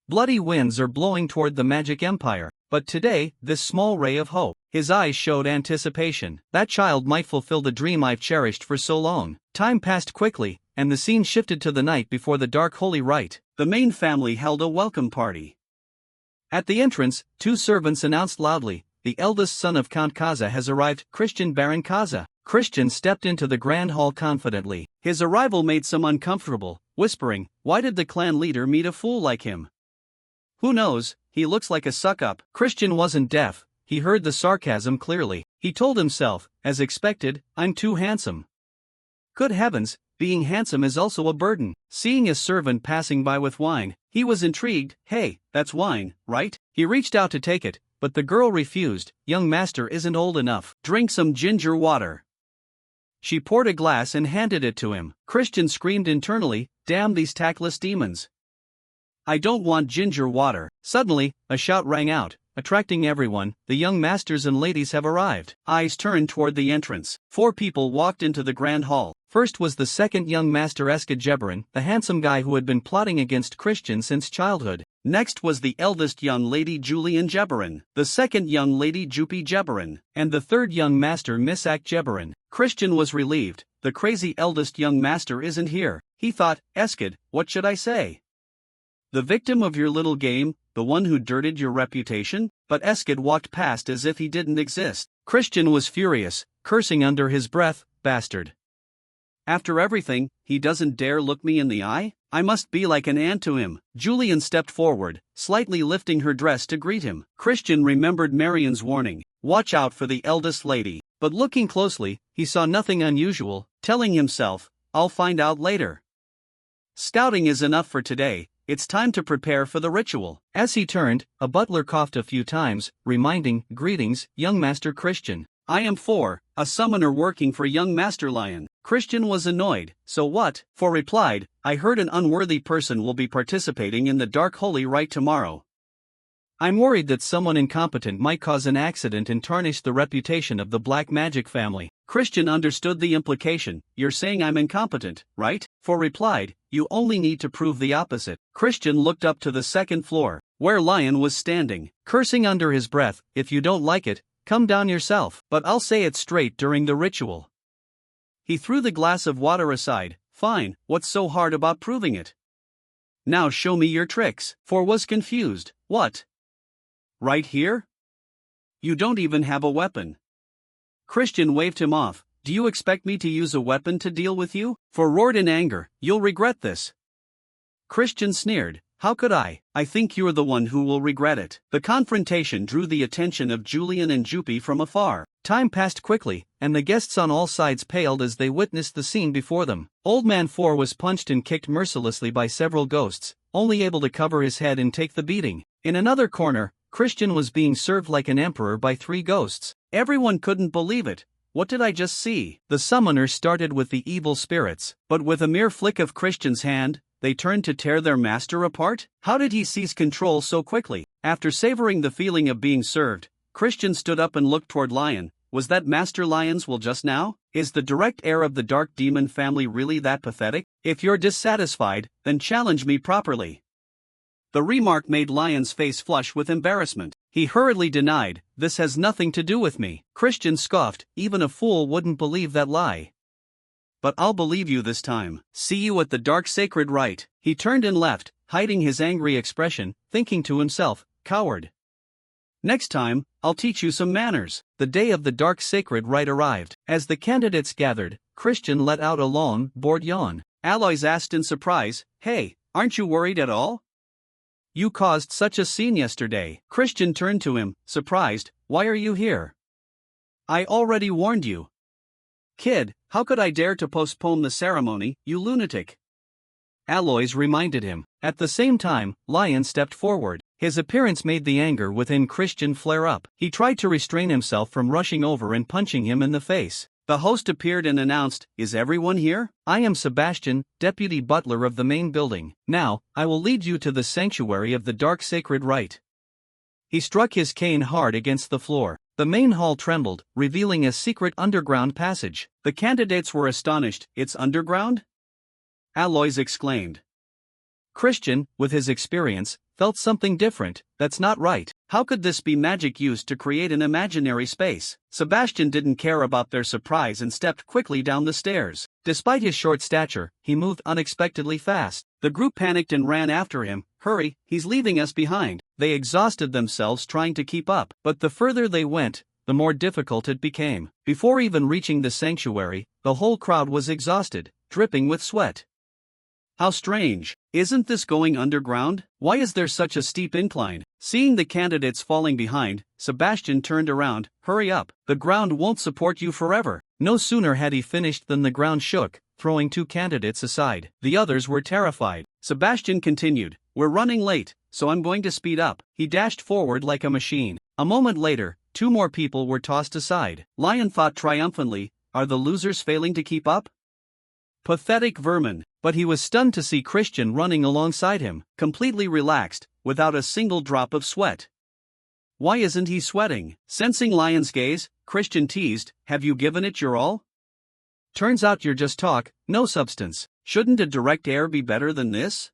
Bloody winds are blowing toward the magic empire, but today, this small ray of hope. His eyes showed anticipation. That child might fulfill the dream I've cherished for so long. Time passed quickly, and the scene shifted to the night before the dark holy rite. The main family held a welcome party. At the entrance, two servants announced loudly, "The eldest son of Count Kaza has arrived, Christian Baron Kaza." Christian stepped into the grand hall confidently. His arrival made some uncomfortable, whispering, "Why did the clan leader meet a fool like him? Who knows, he looks like a suck-up." Christian wasn't deaf. He heard the sarcasm clearly. He told himself, as expected, "I'm too handsome." Good heavens, being handsome is also a burden. Seeing a servant passing by with wine, he was intrigued. "Hey, that's wine, right?" He reached out to take it, but the girl refused. "Young master isn't old enough. Drink some ginger water." She poured a glass and handed it to him. Christian screamed internally, "Damn these tactless demons. I don't want ginger water." Suddenly, a shout rang out, attracting everyone. "The young masters and ladies have arrived." Eyes turned toward the entrance. 4 people walked into the grand hall. First was the second young master Eskid Jeberin, the handsome guy who had been plotting against Christian since childhood. Next was the eldest young lady Julian Jeberin, the second young lady Jupi Jeberin, and the third young master Misak Jeberin. Christian was relieved. The crazy eldest young master isn't here. He thought, Eskid, what should I say? The victim of your little game, the one who dirted your reputation? But Eskid walked past as if he didn't exist. Christian was furious, cursing under his breath, "Bastard. After everything, he doesn't dare look me in the eye? I must be like an ant to him." Julian stepped forward, slightly lifting her dress to greet him. Christian remembered Marion's warning, "Watch out for the eldest lady." But looking closely, he saw nothing unusual. Telling himself, "I'll find out later. Scouting is enough for today, it's time to prepare for the ritual." As he turned, a butler coughed a few times, reminding, "Greetings, young Master Christian. I am a summoner working for young Master Lion." Christian was annoyed. "So what?" For replied, "I heard an unworthy person will be participating in the Dark Holy Rite tomorrow. I'm worried that someone incompetent might cause an accident and tarnish the reputation of the black magic family." Christian understood the implication. "You're saying I'm incompetent, right?" For replied, "You only need to prove the opposite." Christian looked up to the second floor, where Lion was standing, cursing under his breath, "If you don't like it, come down yourself, but I'll say it straight during the ritual." He threw the glass of water aside. "Fine, what's so hard about proving it? Now show me your tricks." For was confused. "What? Right here? You don't even have a weapon." Christian waved him off. "Do you expect me to use a weapon to deal with you?" For roared in anger, "You'll regret this." Christian sneered, "How could I? I think you're the one who will regret it." The confrontation drew the attention of Julian and Jupi from afar. Time passed quickly, and the guests on all sides paled as they witnessed the scene before them. Old Man 4 was punched and kicked mercilessly by several ghosts, only able to cover his head and take the beating. In another corner, Christian was being served like an emperor by 3 ghosts. Everyone couldn't believe it. What did I just see? The summoner started with the evil spirits, but with a mere flick of Christian's hand, they turned to tear their master apart? How did he seize control so quickly? After savoring the feeling of being served, Christian stood up and looked toward Lion. Was that Master Lion's will just now? Is the direct heir of the Dark Demon family really that pathetic? If you're dissatisfied, then challenge me properly. The remark made Lion's face flush with embarrassment. He hurriedly denied, "This has nothing to do with me." Christian scoffed, "Even a fool wouldn't believe that lie. But I'll believe you this time. See you at the Dark Sacred Rite." He turned and left, hiding his angry expression, thinking to himself, "Coward. Next time, I'll teach you some manners." The day of the Dark Sacred Rite arrived. As the candidates gathered, Christian let out a long, bored yawn. Aloys asked in surprise, "Hey, aren't you worried at all? You caused such a scene yesterday." Christian turned to him, surprised, "Why are you here? I already warned you." "Kid, how could I dare to postpone the ceremony, you lunatic? Aloys reminded him. At the same time, Lion stepped forward. His appearance made the anger within Christian flare up. He tried to restrain himself from rushing over and punching him in the face. The host appeared and announced, "Is everyone here? I am Sebastian, deputy butler of the main building. Now, I will lead you to the sanctuary of the dark sacred rite." He struck his cane hard against the floor. The main hall trembled, revealing a secret underground passage. The candidates were astonished. "It's underground?" Aloys exclaimed. Christian, with his experience, felt something different. That's not right. How could this be magic used to create an imaginary space? Sebastian didn't care about their surprise and stepped quickly down the stairs. Despite his short stature, he moved unexpectedly fast. The group panicked and ran after him. "Hurry, he's leaving us behind." They exhausted themselves trying to keep up, but the further they went, the more difficult it became. Before even reaching the sanctuary, the whole crowd was exhausted, dripping with sweat. How strange. Isn't this going underground? Why is there such a steep incline? Seeing the candidates falling behind, Sebastian turned around. "Hurry up, the ground won't support you forever." No sooner had he finished than the ground shook, throwing 2 candidates aside. The others were terrified. Sebastian continued, "We're running late, so I'm going to speed up." He dashed forward like a machine. A moment later, 2 more people were tossed aside. Lion thought triumphantly, "Are the losers failing to keep up? Pathetic vermin." But he was stunned to see Christian running alongside him, completely relaxed, without a single drop of sweat. Why isn't he sweating? Sensing Lion's gaze, Christian teased, "Have you given it your all? Turns out you're just talk, no substance." Shouldn't a direct air be better than this?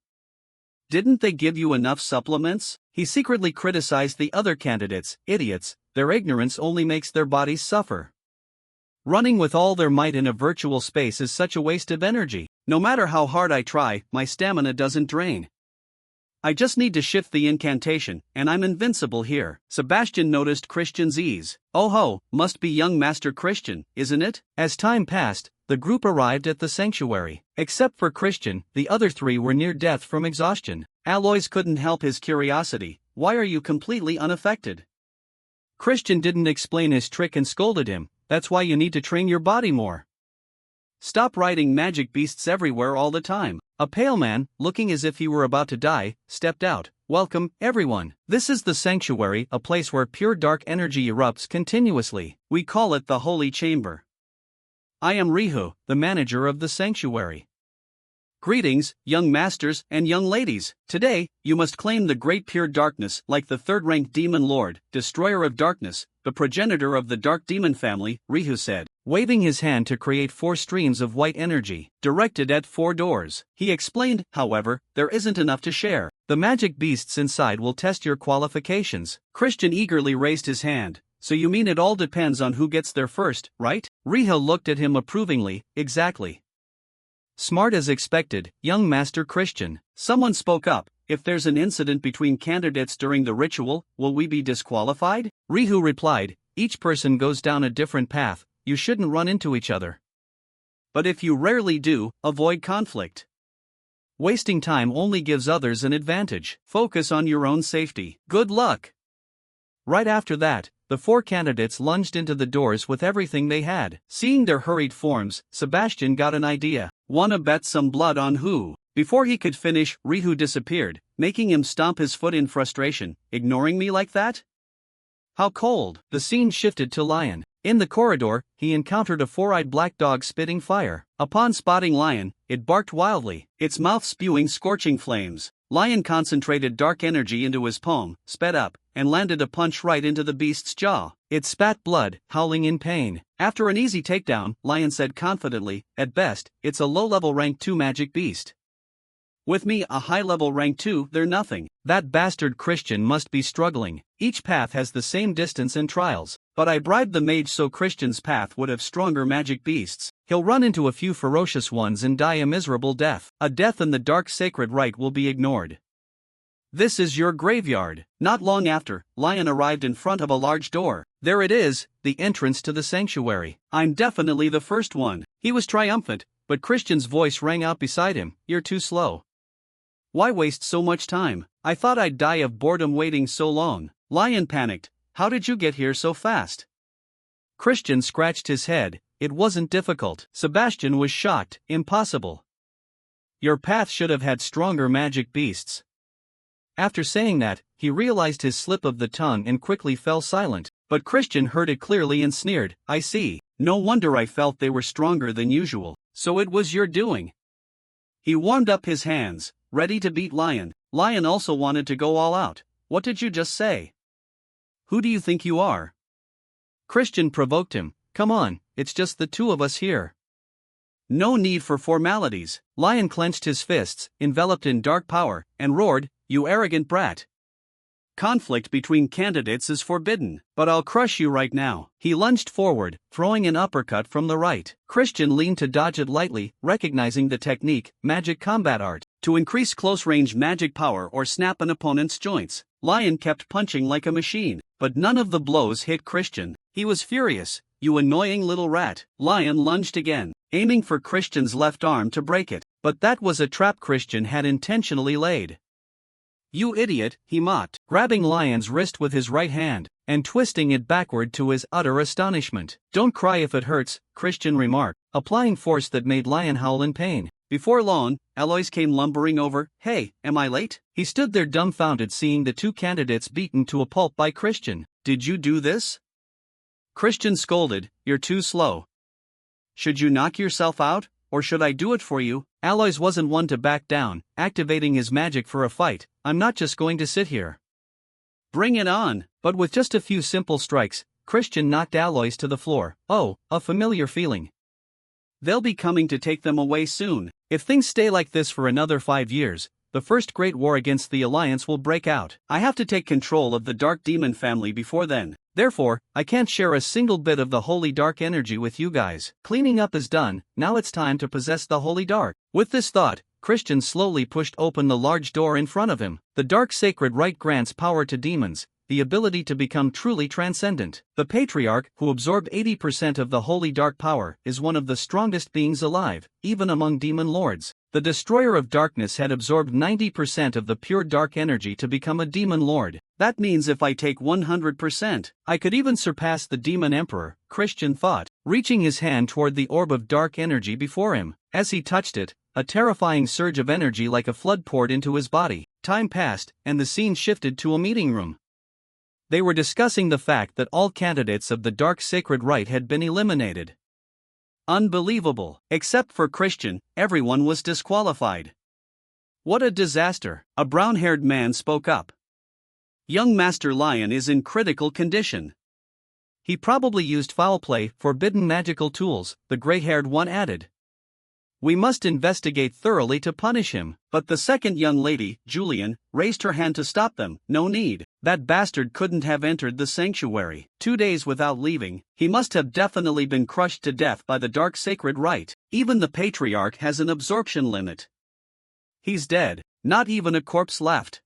Didn't they give you enough supplements? He secretly criticized the other candidates. Idiots, their ignorance only makes their bodies suffer. Running with all their might in a virtual space is such a waste of energy. No matter how hard I try, my stamina doesn't drain. I just need to shift the incantation, and I'm invincible here. Sebastian noticed Christian's ease. "Oh ho, must be young Master Christian, isn't it?" As time passed, the group arrived at the sanctuary. Except for Christian, the other 3 were near death from exhaustion. Aloys couldn't help his curiosity. "Why are you completely unaffected?" Christian didn't explain his trick and scolded him. "That's why you need to train your body more. Stop riding magic beasts everywhere all the time." A pale man, looking as if he were about to die, stepped out. "Welcome, everyone. This is the sanctuary, a place where pure dark energy erupts continuously. We call it the Holy Chamber. I am Rihu, the manager of the sanctuary. Greetings, young masters and young ladies. Today, you must claim the great pure darkness like the 3rd-ranked demon lord, destroyer of darkness, the progenitor of the dark demon family," Rihu said, waving his hand to create 4 streams of white energy, directed at 4 doors. He explained, "However, there isn't enough to share. The magic beasts inside will test your qualifications." Christian eagerly raised his hand. "So you mean it all depends on who gets there first, right?" Rihu looked at him approvingly. "Exactly. Smart as expected, young Master Christian." Someone spoke up. "If there's an incident between candidates during the ritual, will we be disqualified?" Rihu replied, "Each person goes down a different path, you shouldn't run into each other. But if you rarely do, avoid conflict. Wasting time only gives others an advantage. Focus on your own safety. Good luck." Right after that, the 4 candidates lunged into the doors with everything they had. Seeing their hurried forms, Sebastian got an idea. "Wanna bet some blood on who?" Before he could finish, Rihu disappeared, making him stomp his foot in frustration. "Ignoring me like that? How cold." The scene shifted to Lion. In the corridor, he encountered a 4-eyed black dog spitting fire. Upon spotting Lion, it barked wildly, its mouth spewing scorching flames. Lion concentrated dark energy into his palm, sped up, and landed a punch right into the beast's jaw. It spat blood, howling in pain. After an easy takedown, Lion said confidently, "At best, it's a low-level rank 2 magic beast. With me, a high-level rank 2, they're nothing." That bastard Christian must be struggling. Each path has the same distance and trials, but I bribed the mage so Christian's path would have stronger magic beasts. He'll run into a few ferocious ones and die a miserable death. A death in the dark sacred rite will be ignored. This is your graveyard. Not long after, Lion arrived in front of a large door. There it is, the entrance to the sanctuary. "I'm definitely the first one." He was triumphant, but Christian's voice rang out beside him. "You're too slow. Why waste so much time? I thought I'd die of boredom waiting so long." Lion panicked. "How did you get here so fast?" Christian scratched his head. "It wasn't difficult." Sebastian was shocked. "Impossible. Your path should have had stronger magic beasts. After saying that, he realized his slip of the tongue and quickly fell silent. But Christian heard it clearly and sneered, I see. No wonder I felt they were stronger than usual. So it was your doing. He warmed up his hands, ready to beat Lion. Lion also wanted to go all out. What did you just say? Who do you think you are? Christian provoked him. Come on, it's just the two of us here. No need for formalities. Lion clenched his fists, enveloped in dark power, and roared, You arrogant brat. Conflict between candidates is forbidden, but I'll crush you right now. He lunged forward, throwing an uppercut from the right. Christian leaned to dodge it lightly, recognizing the technique, magic combat art. To increase close-range magic power or snap an opponent's joints, Lion kept punching like a machine, but none of the blows hit Christian. He was furious. You annoying little rat. Lion lunged again, aiming for Christian's left arm to break it, but that was a trap Christian had intentionally laid. You idiot, he mocked, grabbing Lion's wrist with his right hand, and twisting it backward to his utter astonishment. Don't cry if it hurts, Christian remarked, applying force that made Lion howl in pain. Before long, Alois came lumbering over. Hey, am I late? He stood there dumbfounded seeing the two candidates beaten to a pulp by Christian. Did you do this? Christian scolded, You're too slow. Should you knock yourself out, or should I do it for you? Alois wasn't one to back down, activating his magic for a fight. I'm not just going to sit here. Bring it on. But with just a few simple strikes, Christian knocked Alois to the floor. Oh, a familiar feeling. They'll be coming to take them away soon. If things stay like this for another 5 years, the first great war against the Alliance will break out. I have to take control of the Dark Demon family before then. Therefore, I can't share a single bit of the Holy Dark energy with you guys. Cleaning up is done, now it's time to possess the Holy Dark. With this thought, Christian slowly pushed open the large door in front of him. The Dark Sacred Right grants power to demons, the ability to become truly transcendent. The Patriarch, who absorbed 80% of the Holy Dark power, is one of the strongest beings alive, even among demon lords. The Destroyer of Darkness had absorbed 90% of the pure dark energy to become a demon lord. That means if I take 100%, I could even surpass the Demon Emperor, Christian thought, reaching his hand toward the orb of dark energy before him. As he touched it, a terrifying surge of energy like a flood poured into his body. Time passed, and the scene shifted to a meeting room. They were discussing the fact that all candidates of the Dark Sacred Right had been eliminated. Unbelievable. Except for Christian, everyone was disqualified. What a disaster. A brown-haired man spoke up. Young Master Lion is in critical condition. He probably used foul play, forbidden magical tools, the gray-haired one added. We must investigate thoroughly to punish him. But the second young lady, Julian, raised her hand to stop them. No need. That bastard couldn't have entered the sanctuary 2 days without leaving. He must have definitely been crushed to death by the Dark Sacred Right. Even the Patriarch has an absorption limit. He's dead. Not even a corpse left.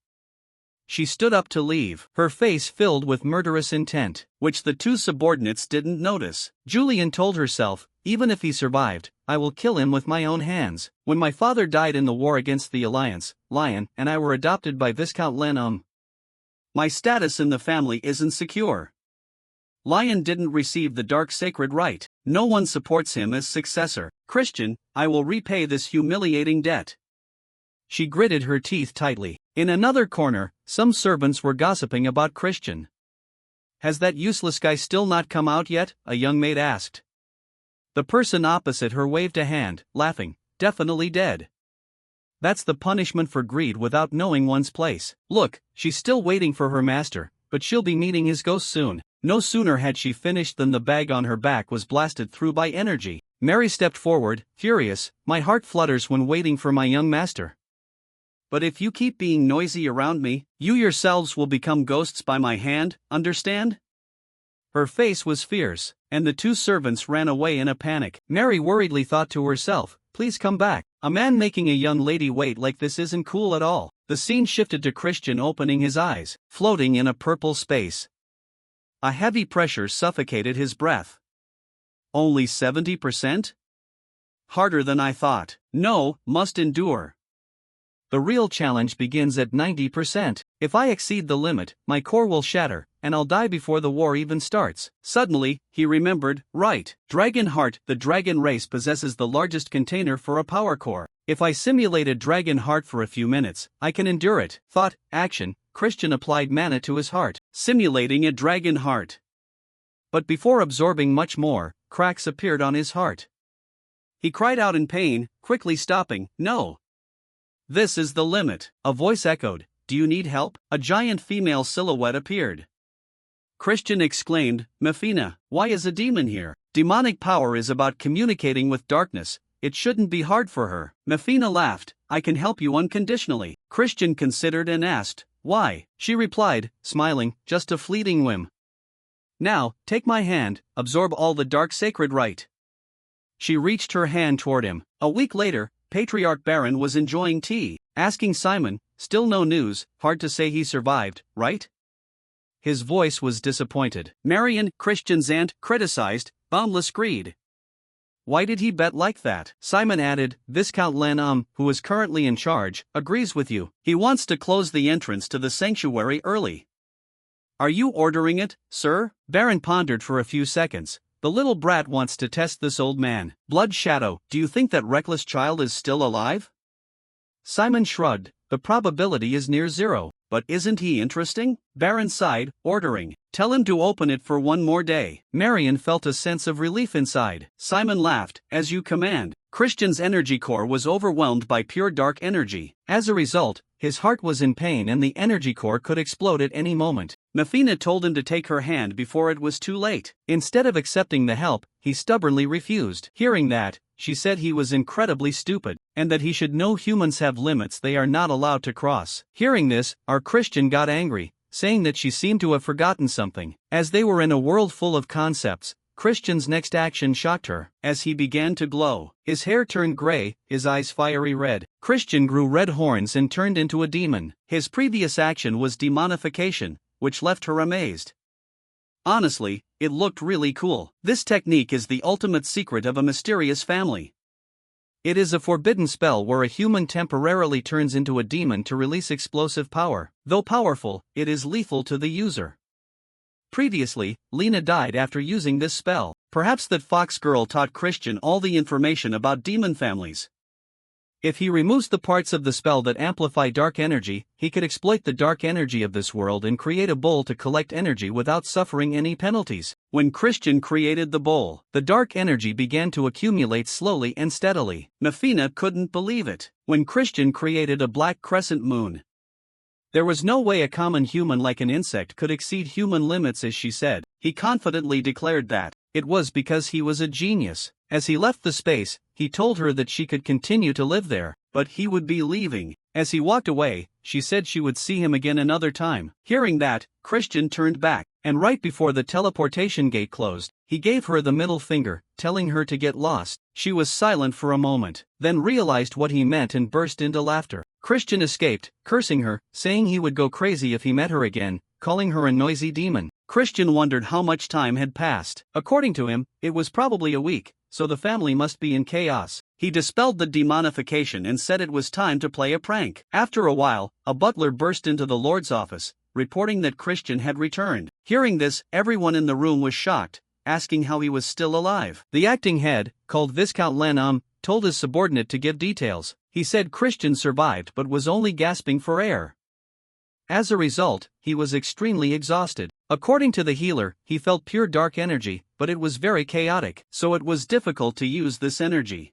She stood up to leave, her face filled with murderous intent, which the two subordinates didn't notice. Julian told herself, even if he survived, I will kill him with my own hands. When my father died in the war against the Alliance, Lion and I were adopted by Viscount Len. My status in the family isn't secure. Lion didn't receive the Dark Sacred Right. No one supports him as successor. Christian, I will repay this humiliating debt. She gritted her teeth tightly. In another corner, some servants were gossiping about Christian. Has that useless guy still not come out yet? A young maid asked. The person opposite her waved a hand, laughing. Definitely dead. That's the punishment for greed without knowing one's place. Look, she's still waiting for her master, but she'll be meeting his ghost soon. No sooner had she finished than the bag on her back was blasted through by energy. Mary stepped forward, furious. My heart flutters when waiting for my young master. But if you keep being noisy around me, you yourselves will become ghosts by my hand, understand? Her face was fierce, and the two servants ran away in a panic. Mary worriedly thought to herself, please come back. A man making a young lady wait like this isn't cool at all. The scene shifted to Christian opening his eyes, floating in a purple space. A heavy pressure suffocated his breath. Only 70%? Harder than I thought. No, must endure. The real challenge begins at 90%. If I exceed the limit, my core will shatter, and I'll die before the war even starts. Suddenly, he remembered, right, Dragon Heart, the dragon race possesses the largest container for a power core. If I simulate a dragon heart for a few minutes, I can endure it. Thought, action, Christian applied mana to his heart, simulating a dragon heart. But before absorbing much more, cracks appeared on his heart. He cried out in pain, quickly stopping. No. This is the limit. A voice echoed, do you need help? A giant female silhouette appeared. Christian exclaimed, Mefina, why is a demon here? Demonic power is about communicating with darkness. It shouldn't be hard for her. Mefina laughed, I can help you unconditionally. Christian considered and asked, why? She replied, smiling, just a fleeting whim. Now, take my hand, absorb all the dark sacred right. She reached her hand toward him. A week later, Patriarch Baron was enjoying tea, asking Simon, still no news, hard to say he survived, right? His voice was disappointed. Marion, Christian's aunt, criticized, boundless greed. Why did he bet like that? Simon added, Viscount Len who is currently in charge, agrees with you. He wants to close the entrance to the sanctuary early. Are you ordering it, sir? Baron pondered for a few seconds. The little brat wants to test this old man. Blood Shadow, do you think that reckless child is still alive? Simon shrugged, the probability is near zero. But isn't he interesting? Baron sighed, ordering, tell him to open it for one more day. Marion felt a sense of relief inside. Simon laughed, as you command. Christian's energy core was overwhelmed by pure dark energy. As a result, his heart was in pain and the energy core could explode at any moment. Mefina told him to take her hand before it was too late. Instead of accepting the help, he stubbornly refused. Hearing that, she said he was incredibly stupid, and that he should know humans have limits they are not allowed to cross. Hearing this, our Christian got angry, saying that she seemed to have forgotten something. As they were in a world full of concepts, Christian's next action shocked her. As he began to glow, his hair turned gray, his eyes fiery red. Christian grew red horns and turned into a demon. His previous action was demonification, which left her amazed. Honestly, it looked really cool. This technique is the ultimate secret of a mysterious family. It is a forbidden spell where a human temporarily turns into a demon to release explosive power. Though powerful, it is lethal to the user. Previously, Lena died after using this spell. Perhaps that fox girl taught Christian all the information about demon families. If he removes the parts of the spell that amplify dark energy, he could exploit the dark energy of this world and create a bowl to collect energy without suffering any penalties. When Christian created the bowl, the dark energy began to accumulate slowly and steadily. Mefina couldn't believe it. When Christian created a black crescent moon, there was no way a common human like an insect could exceed human limits, as she said. He confidently declared that it was because he was a genius. As he left the space, he told her that she could continue to live there, but he would be leaving. As he walked away, she said she would see him again another time. Hearing that, Christian turned back, and right before the teleportation gate closed, he gave her the middle finger, telling her to get lost. She was silent for a moment, then realized what he meant and burst into laughter. Christian escaped, cursing her, saying he would go crazy if he met her again, calling her a noisy demon. Christian wondered how much time had passed. According to him, it was probably a week, so the family must be in chaos. He dispelled the demonification and said it was time to play a prank. After a while, a butler burst into the Lord's office, reporting that Christian had returned. Hearing this, everyone in the room was shocked, asking how he was still alive. The acting head, called Viscount Len told his subordinate to give details. He said Christian survived but was only gasping for air. As a result, he was extremely exhausted. According to the healer, he felt pure dark energy, but it was very chaotic, so it was difficult to use this energy.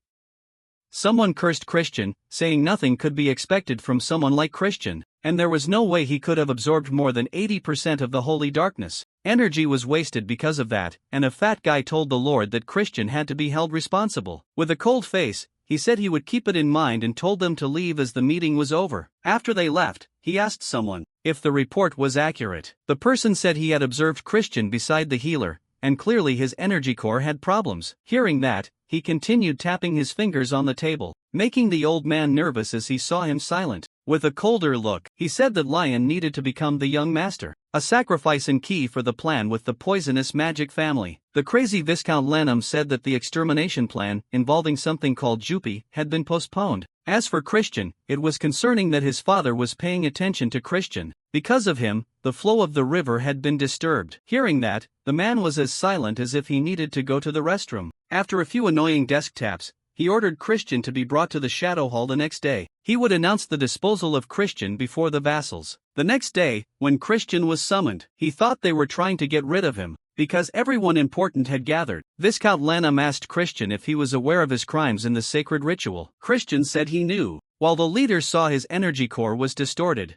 Someone cursed Christian, saying nothing could be expected from someone like Christian, and there was no way he could have absorbed more than 80% of the holy darkness. Energy was wasted because of that, and a fat guy told the Lord that Christian had to be held responsible. With a cold face, he said he would keep it in mind and told them to leave as the meeting was over. After they left, he asked someone if the report was accurate. The person said he had observed Christian beside the healer, and clearly his energy core had problems. Hearing that, he continued tapping his fingers on the table, making the old man nervous as he saw him silent. With a colder look, he said that Lion needed to become the young master, a sacrifice and key for the plan with the poisonous magic family. The crazy Viscount Lenham said that the extermination plan, involving something called Jupi, had been postponed. As for Christian, it was concerning that his father was paying attention to Christian. Because of him, the flow of the river had been disturbed. Hearing that, the man was as silent as if he needed to go to the restroom. After a few annoying desk taps, he ordered Christian to be brought to the Shadow Hall the next day. He would announce the disposal of Christian before the vassals. The next day, when Christian was summoned, he thought they were trying to get rid of him, because everyone important had gathered. Viscount Lanham asked Christian if he was aware of his crimes in the sacred ritual. Christian said he knew, while the leader saw his energy core was distorted.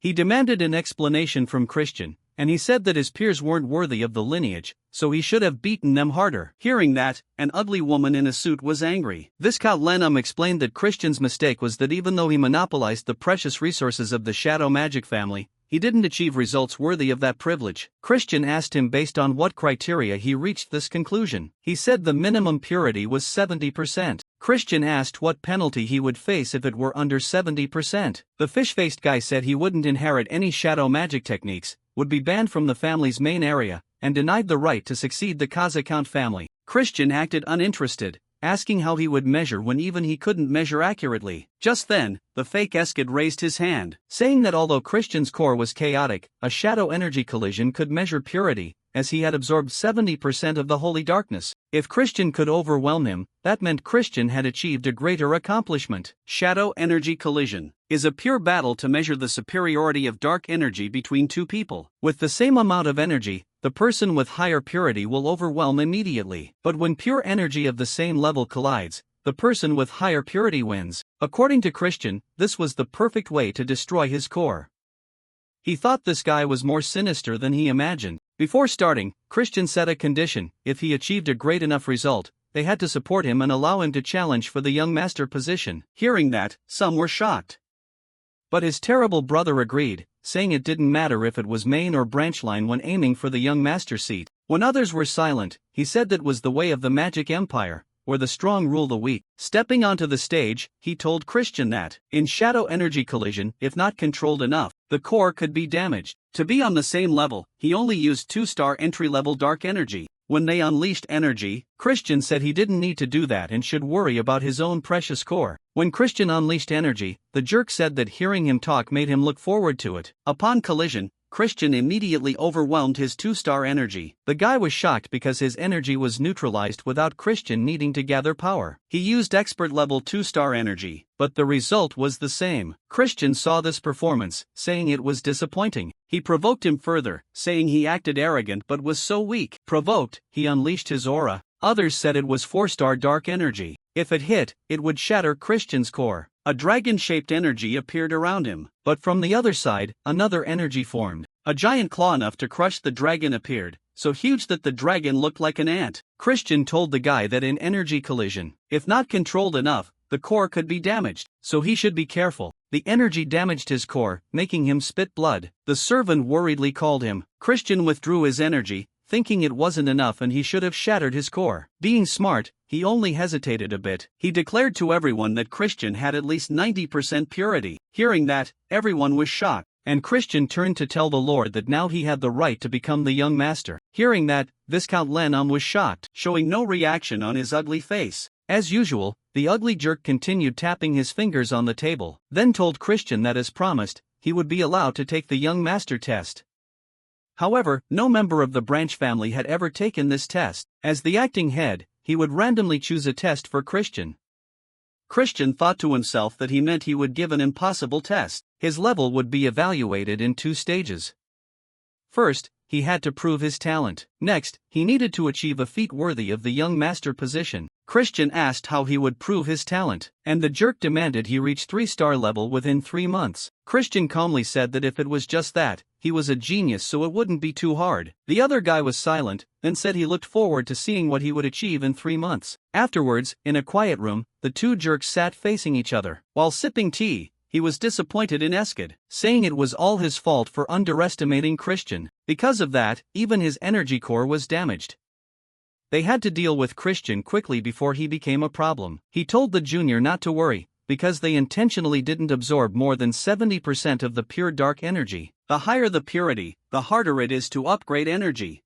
He demanded an explanation from Christian, and he said that his peers weren't worthy of the lineage, so he should have beaten them harder. Hearing that, an ugly woman in a suit was angry. Viscount Lanham explained that Christian's mistake was that even though he monopolized the precious resources of the shadow magic family, he didn't achieve results worthy of that privilege. Christian asked him based on what criteria he reached this conclusion. He said the minimum purity was 70%. Christian asked what penalty he would face if it were under 70%. The fish-faced guy said he wouldn't inherit any shadow magic techniques, would be banned from the family's main area, and denied the right to succeed the Kazakount family. Christian acted uninterested, asking how he would measure when even he couldn't measure accurately. Just then, the fake Eskid raised his hand, saying that although Christian's core was chaotic, a shadow energy collision could measure purity, as he had absorbed 70% of the holy darkness. If Christian could overwhelm him, that meant Christian had achieved a greater accomplishment. Shadow energy collision is a pure battle to measure the superiority of dark energy between two people. With the same amount of energy, the person with higher purity will overwhelm immediately. But when pure energy of the same level collides, the person with higher purity wins. According to Christian, this was the perfect way to destroy his core. He thought this guy was more sinister than he imagined. Before starting, Christian set a condition: if he achieved a great enough result, they had to support him and allow him to challenge for the young master position. Hearing that, some were shocked. But his terrible brother agreed, saying it didn't matter if it was main or branch line when aiming for the young master seat. When others were silent, he said that was the way of the magic empire, where the strong rule the weak. Stepping onto the stage, he told Christian that, in shadow energy collision, if not controlled enough, the core could be damaged. To be on the same level, he only used 2-star entry-level dark energy. When they unleashed energy, Christian said he didn't need to do that and should worry about his own precious core. When Christian unleashed energy, the jerk said that hearing him talk made him look forward to it. Upon collision, Christian immediately overwhelmed his 2-star energy. The guy was shocked because his energy was neutralized without Christian needing to gather power. He used expert level 2-star energy, but the result was the same. Christian saw this performance, saying it was disappointing. He provoked him further, saying he acted arrogant but was so weak. Provoked, he unleashed his aura. Others said it was 4-star dark energy. If it hit, it would shatter Christian's core. A dragon-shaped energy appeared around him, but from the other side, another energy formed. A giant claw enough to crush the dragon appeared, so huge that the dragon looked like an ant. Christian told the guy that in energy collision, if not controlled enough, the core could be damaged, so he should be careful. The energy damaged his core, making him spit blood. The servant worriedly called him. Christian withdrew his energy, thinking it wasn't enough and he should have shattered his core. Being smart, he only hesitated a bit. He declared to everyone that Christian had at least 90% purity. Hearing that, everyone was shocked, and Christian turned to tell the Lord that now he had the right to become the young master. Hearing that, Viscount Lanham was shocked, showing no reaction on his ugly face. As usual, the ugly jerk continued tapping his fingers on the table, then told Christian that as promised, he would be allowed to take the young master test. However, no member of the branch family had ever taken this test. As the acting head, he would randomly choose a test for Christian. Christian thought to himself that he meant he would give an impossible test. His level would be evaluated in 2 stages. First, he had to prove his talent. Next, he needed to achieve a feat worthy of the young master position. Christian asked how he would prove his talent, and the jerk demanded he reach 3-star level within 3 months. Christian calmly said that if it was just that, he was a genius so it wouldn't be too hard. The other guy was silent, then said he looked forward to seeing what he would achieve in 3 months. Afterwards, in a quiet room, the 2 jerks sat facing each other. While sipping tea, he was disappointed in Eskid, saying it was all his fault for underestimating Christian. Because of that, even his energy core was damaged. They had to deal with Christian quickly before he became a problem. He told the junior not to worry, because they intentionally didn't absorb more than 70% of the pure dark energy. The higher the purity, the harder it is to upgrade energy.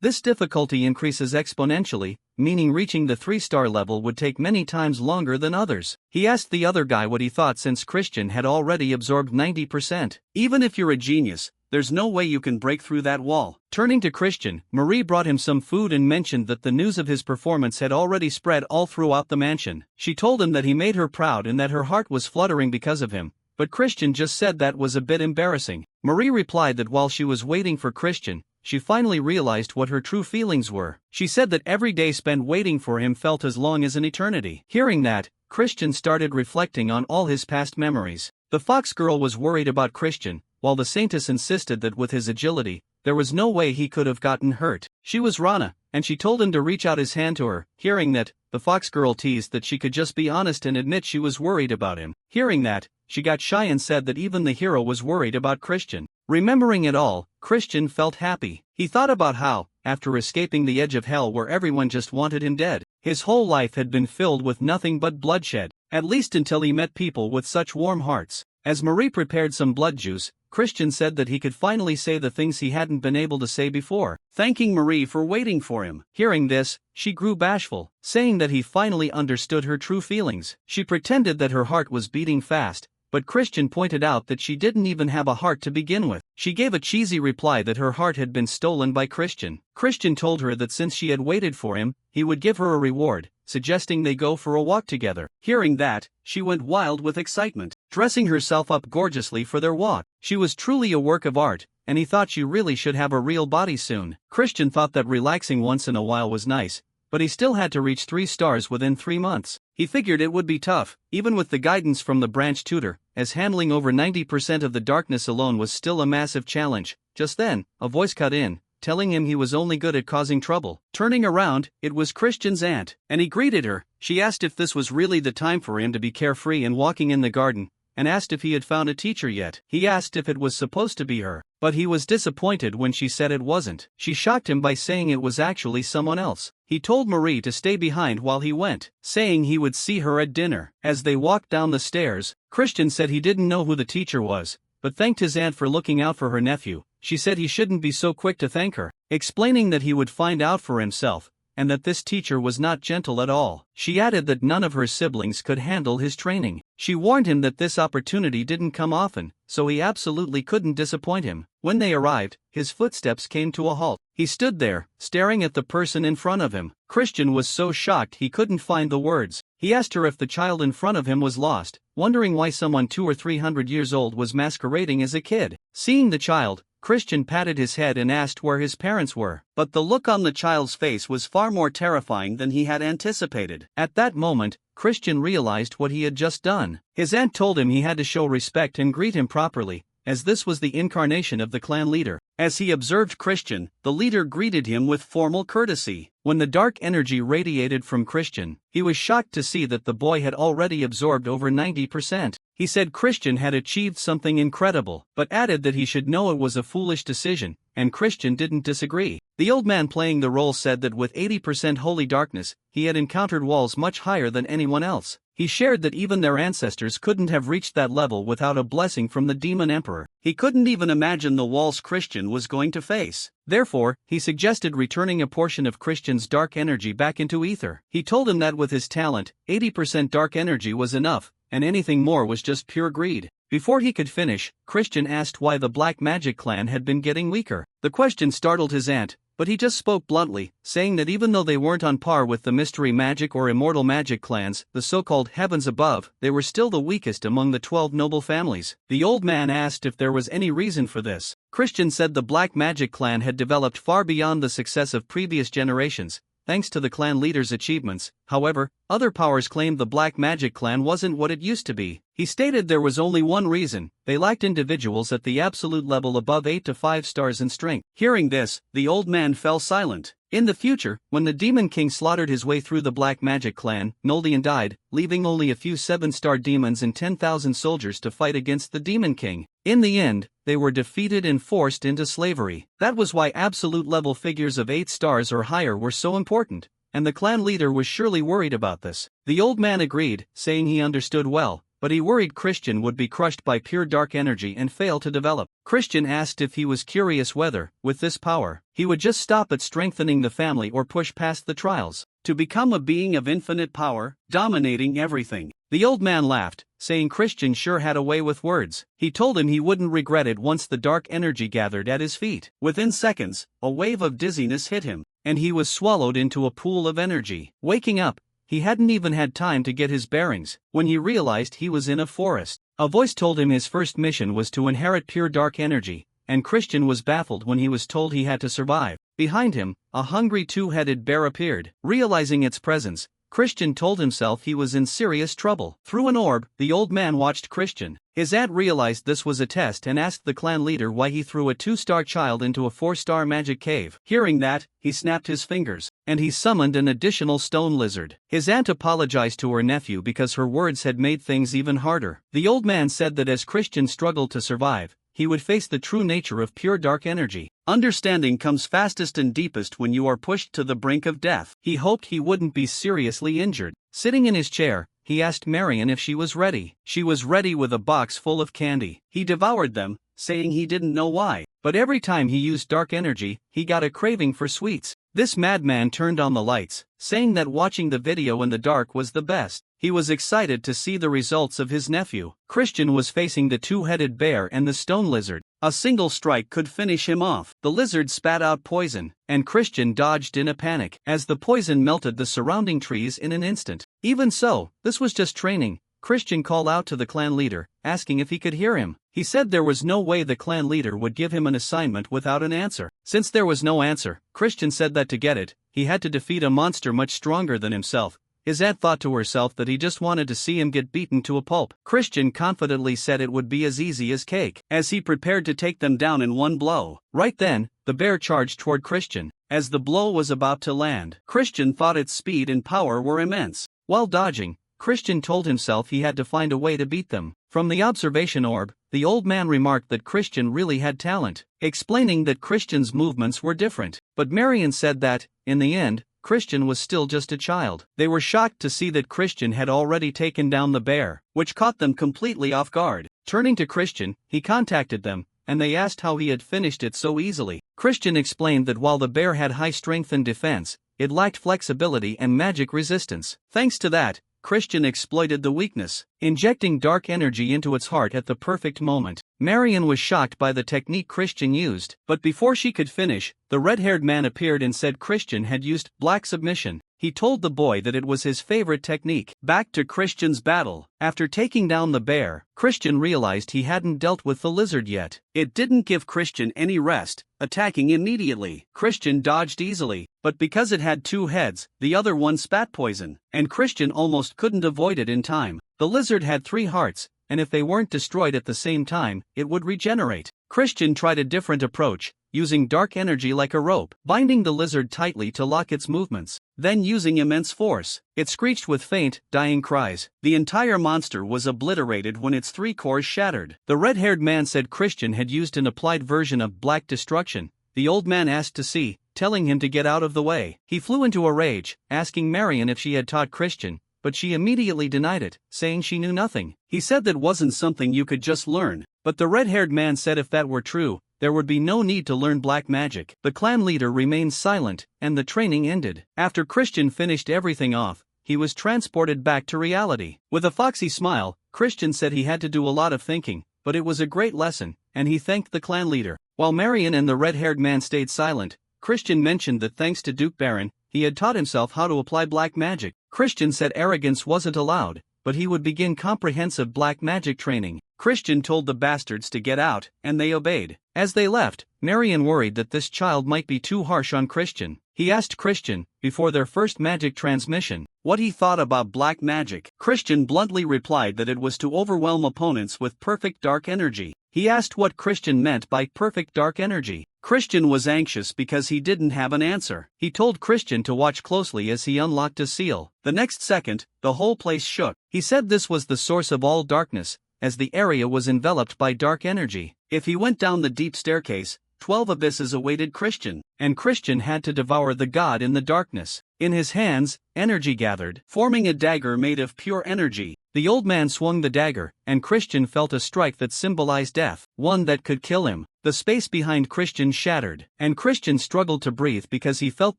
This difficulty increases exponentially, meaning reaching the 3-star level would take many times longer than others. He asked the other guy what he thought since Christian had already absorbed 90%. Even if you're a genius, there's no way you can break through that wall. Turning to Christian, Marie brought him some food and mentioned that the news of his performance had already spread all throughout the mansion. She told him that he made her proud and that her heart was fluttering because of him, but Christian just said that was a bit embarrassing. Marie replied that while she was waiting for Christian, she finally realized what her true feelings were. She said that every day spent waiting for him felt as long as an eternity. Hearing that, Christian started reflecting on all his past memories. The fox girl was worried about Christian, while the saintess insisted that with his agility, there was no way he could have gotten hurt. She was Rana, and she told him to reach out his hand to her. Hearing that, the fox girl teased that she could just be honest and admit she was worried about him. Hearing that, she got shy and said that even the hero was worried about Christian. Remembering it all, Christian felt happy. He thought about how, after escaping the edge of hell where everyone just wanted him dead, his whole life had been filled with nothing but bloodshed, at least until he met people with such warm hearts. As Marie prepared some blood juice, Christian said that he could finally say the things he hadn't been able to say before, thanking Marie for waiting for him. Hearing this, she grew bashful, saying that he finally understood her true feelings. She pretended that her heart was beating fast, but Christian pointed out that she didn't even have a heart to begin with. She gave a cheesy reply that her heart had been stolen by Christian. Christian told her that since she had waited for him, he would give her a reward, suggesting they go for a walk together. Hearing that, she went wild with excitement, dressing herself up gorgeously for their walk. She was truly a work of art, and he thought she really should have a real body soon. Christian thought that relaxing once in a while was nice, but he still had to reach 3 stars within 3 months. He figured it would be tough, even with the guidance from the branch tutor, as handling over 90% of the darkness alone was still a massive challenge. Just then, a voice cut in, telling him he was only good at causing trouble. Turning around, it was Christian's aunt, and he greeted her. She asked if this was really the time for him to be carefree and walking in the garden, and asked if he had found a teacher yet. He asked if it was supposed to be her, but he was disappointed when she said it wasn't. She shocked him by saying it was actually someone else. He told Marie to stay behind while he went, saying he would see her at dinner. As they walked down the stairs, Christian said he didn't know who the teacher was, but thanked his aunt for looking out for her nephew. She said he shouldn't be so quick to thank her, explaining that he would find out for himself, and that this teacher was not gentle at all. She added that none of her siblings could handle his training. She warned him that this opportunity didn't come often, so he absolutely couldn't disappoint him. When they arrived, his footsteps came to a halt. He stood there, staring at the person in front of him. Christian was so shocked he couldn't find the words. He asked her if the child in front of him was lost, wondering why someone 200 or 300 years old was masquerading as a kid. Seeing the child, Christian patted his head and asked where his parents were, but the look on the child's face was far more terrifying than he had anticipated. At that moment, Christian realized what he had just done. His aunt told him he had to show respect and greet him properly, as this was the incarnation of the clan leader. As he observed Christian, the leader greeted him with formal courtesy. When the dark energy radiated from Christian, he was shocked to see that the boy had already absorbed over 90%. He said Christian had achieved something incredible, but added that he should know it was a foolish decision, and Christian didn't disagree. The old man playing the role said that with 80% holy darkness, he had encountered walls much higher than anyone else. He shared that even their ancestors couldn't have reached that level without a blessing from the demon emperor. He couldn't even imagine the walls Christian was going to face. Therefore, he suggested returning a portion of Christian's dark energy back into ether. He told him that with his talent, 80% dark energy was enough, and anything more was just pure greed. Before he could finish, Christian asked why the Black Magic clan had been getting weaker. The question startled his aunt, but he just spoke bluntly, saying that even though they weren't on par with the Mystery Magic or Immortal Magic clans, the so-called heavens above, they were still the weakest among the 12 noble families. The old man asked if there was any reason for this. Christian said the Black Magic clan had developed far beyond the success of previous generations, thanks to the clan leader's achievements. However, other powers claimed the Black Magic clan wasn't what it used to be. He stated there was only one reason: they lacked individuals at the absolute level above 8 to 5 stars in strength. Hearing this, the old man fell silent. In the future, when the Demon King slaughtered his way through the Black Magic clan, Noldian died, leaving only a few 7-star demons and 10,000 soldiers to fight against the Demon King. In the end, they were defeated and forced into slavery. That was why absolute level figures of 8 stars or higher were so important, and the clan leader was surely worried about this. The old man agreed, saying he understood well, but he worried Christian would be crushed by pure dark energy and fail to develop. Christian asked if he was curious whether, with this power, he would just stop at strengthening the family or push past the trials, to become a being of infinite power, dominating everything. The old man laughed, saying Christian sure had a way with words. He told him he wouldn't regret it once the dark energy gathered at his feet. Within seconds, a wave of dizziness hit him, and he was swallowed into a pool of energy. Waking up, he hadn't even had time to get his bearings when he realized he was in a forest. A voice told him his first mission was to inherit pure dark energy, and Christian was baffled when he was told he had to survive. Behind him, a hungry two-headed bear appeared. Realizing its presence, Christian told himself he was in serious trouble. Through an orb, the old man watched Christian. His aunt realized this was a test and asked the clan leader why he threw a 2-star child into a 4-star magic cave. Hearing that, he snapped his fingers, and he summoned an additional stone lizard. His aunt apologized to her nephew because her words had made things even harder. The old man said that as Christian struggled to survive, he would face the true nature of pure dark energy. Understanding comes fastest and deepest when you are pushed to the brink of death. He hoped he wouldn't be seriously injured. Sitting in his chair, he asked Marion if she was ready. She was ready with a box full of candy. He devoured them, saying he didn't know why, but every time he used dark energy, he got a craving for sweets. This madman turned on the lights, saying that watching the video in the dark was the best. He was excited to see the results of his nephew. Christian was facing the two-headed bear and the stone lizard. A single strike could finish him off. The lizard spat out poison, and Christian dodged in a panic as the poison melted the surrounding trees in an instant. Even so, this was just training. Christian called out to the clan leader, asking if he could hear him. He said there was no way the clan leader would give him an assignment without an answer. Since there was no answer, Christian said that to get it, he had to defeat a monster much stronger than himself. His aunt thought to herself that he just wanted to see him get beaten to a pulp. Christian confidently said it would be as easy as cake, as he prepared to take them down in one blow. Right then, the bear charged toward Christian. As the blow was about to land, Christian thought its speed and power were immense. While dodging, Christian told himself he had to find a way to beat them. From the observation orb, the old man remarked that Christian really had talent, explaining that Christian's movements were different. But Marion said that, in the end, Christian was still just a child. They were shocked to see that Christian had already taken down the bear, which caught them completely off guard. Turning to Christian, he contacted them, and they asked how he had finished it so easily. Christian explained that while the bear had high strength and defense, it lacked flexibility and magic resistance. Thanks to that, Christian exploited the weakness, injecting dark energy into its heart at the perfect moment. Marion was shocked by the technique Christian used, but before she could finish, the red-haired man appeared and said Christian had used black submission. He told the boy that it was his favorite technique. Back to Christian's battle. After taking down the bear, Christian realized he hadn't dealt with the lizard yet. It didn't give Christian any rest, attacking immediately. Christian dodged easily, but because it had 2 heads, the other one spat poison, and Christian almost couldn't avoid it in time. The lizard had 3 hearts, and if they weren't destroyed at the same time, it would regenerate. Christian tried a different approach, using dark energy like a rope, binding the lizard tightly to lock its movements. Then using immense force, it screeched with faint, dying cries. The entire monster was obliterated when its 3 cores shattered. The red-haired man said Christian had used an applied version of black destruction. The old man asked to see, telling him to get out of the way. He flew into a rage, asking Marion if she had taught Christian, but she immediately denied it, saying she knew nothing. He said that wasn't something you could just learn, but the red-haired man said if that were true, there would be no need to learn black magic. The clan leader remained silent, and the training ended. After Christian finished everything off, he was transported back to reality. With a foxy smile, Christian said he had to do a lot of thinking, but it was a great lesson, and he thanked the clan leader. While Marion and the red-haired man stayed silent, Christian mentioned that thanks to Duke Baron, he had taught himself how to apply black magic. Christian said arrogance wasn't allowed, but he would begin comprehensive black magic training. Christian told the bastards to get out, and they obeyed. As they left, Marion worried that this child might be too harsh on Christian. He asked Christian, before their first magic transmission, what he thought about black magic. Christian bluntly replied that it was to overwhelm opponents with perfect dark energy. He asked what Christian meant by perfect dark energy. Christian was anxious because he didn't have an answer. He told Christian to watch closely as he unlocked a seal. The next second, the whole place shook. He said this was the source of all darkness, as the area was enveloped by dark energy. If he went down the deep staircase, 12 abysses awaited Christian, and Christian had to devour the god in the darkness. In his hands, energy gathered, forming a dagger made of pure energy. The old man swung the dagger, and Christian felt a strike that symbolized death, one that could kill him. The space behind Christian shattered, and Christian struggled to breathe because he felt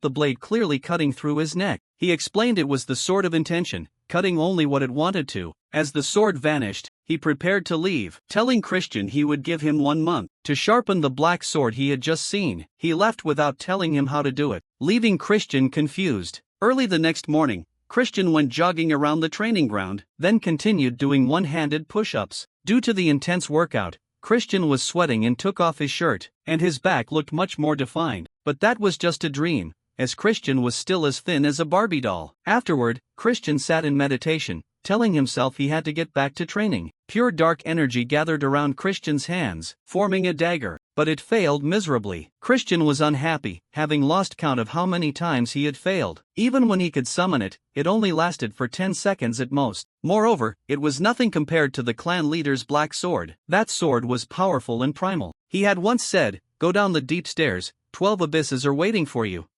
the blade clearly cutting through his neck. He explained it was the sword of intention, cutting only what it wanted to. As the sword vanished, he prepared to leave, telling Christian he would give him 1 month to sharpen the black sword he had just seen. He left without telling him how to do it, leaving Christian confused. Early the next morning, Christian went jogging around the training ground, then continued doing one-handed push-ups. Due to the intense workout, Christian was sweating and took off his shirt, and his back looked much more defined. But that was just a dream, as Christian was still as thin as a Barbie doll. Afterward, Christian sat in meditation, telling himself he had to get back to training. Pure dark energy gathered around Christian's hands, forming a dagger, but it failed miserably. Christian was unhappy, having lost count of how many times he had failed. Even when he could summon it, it only lasted for 10 seconds at most. Moreover, it was nothing compared to the clan leader's black sword. That sword was powerful and primal. He had once said, "Go down the deep stairs, 12 abysses are waiting for you.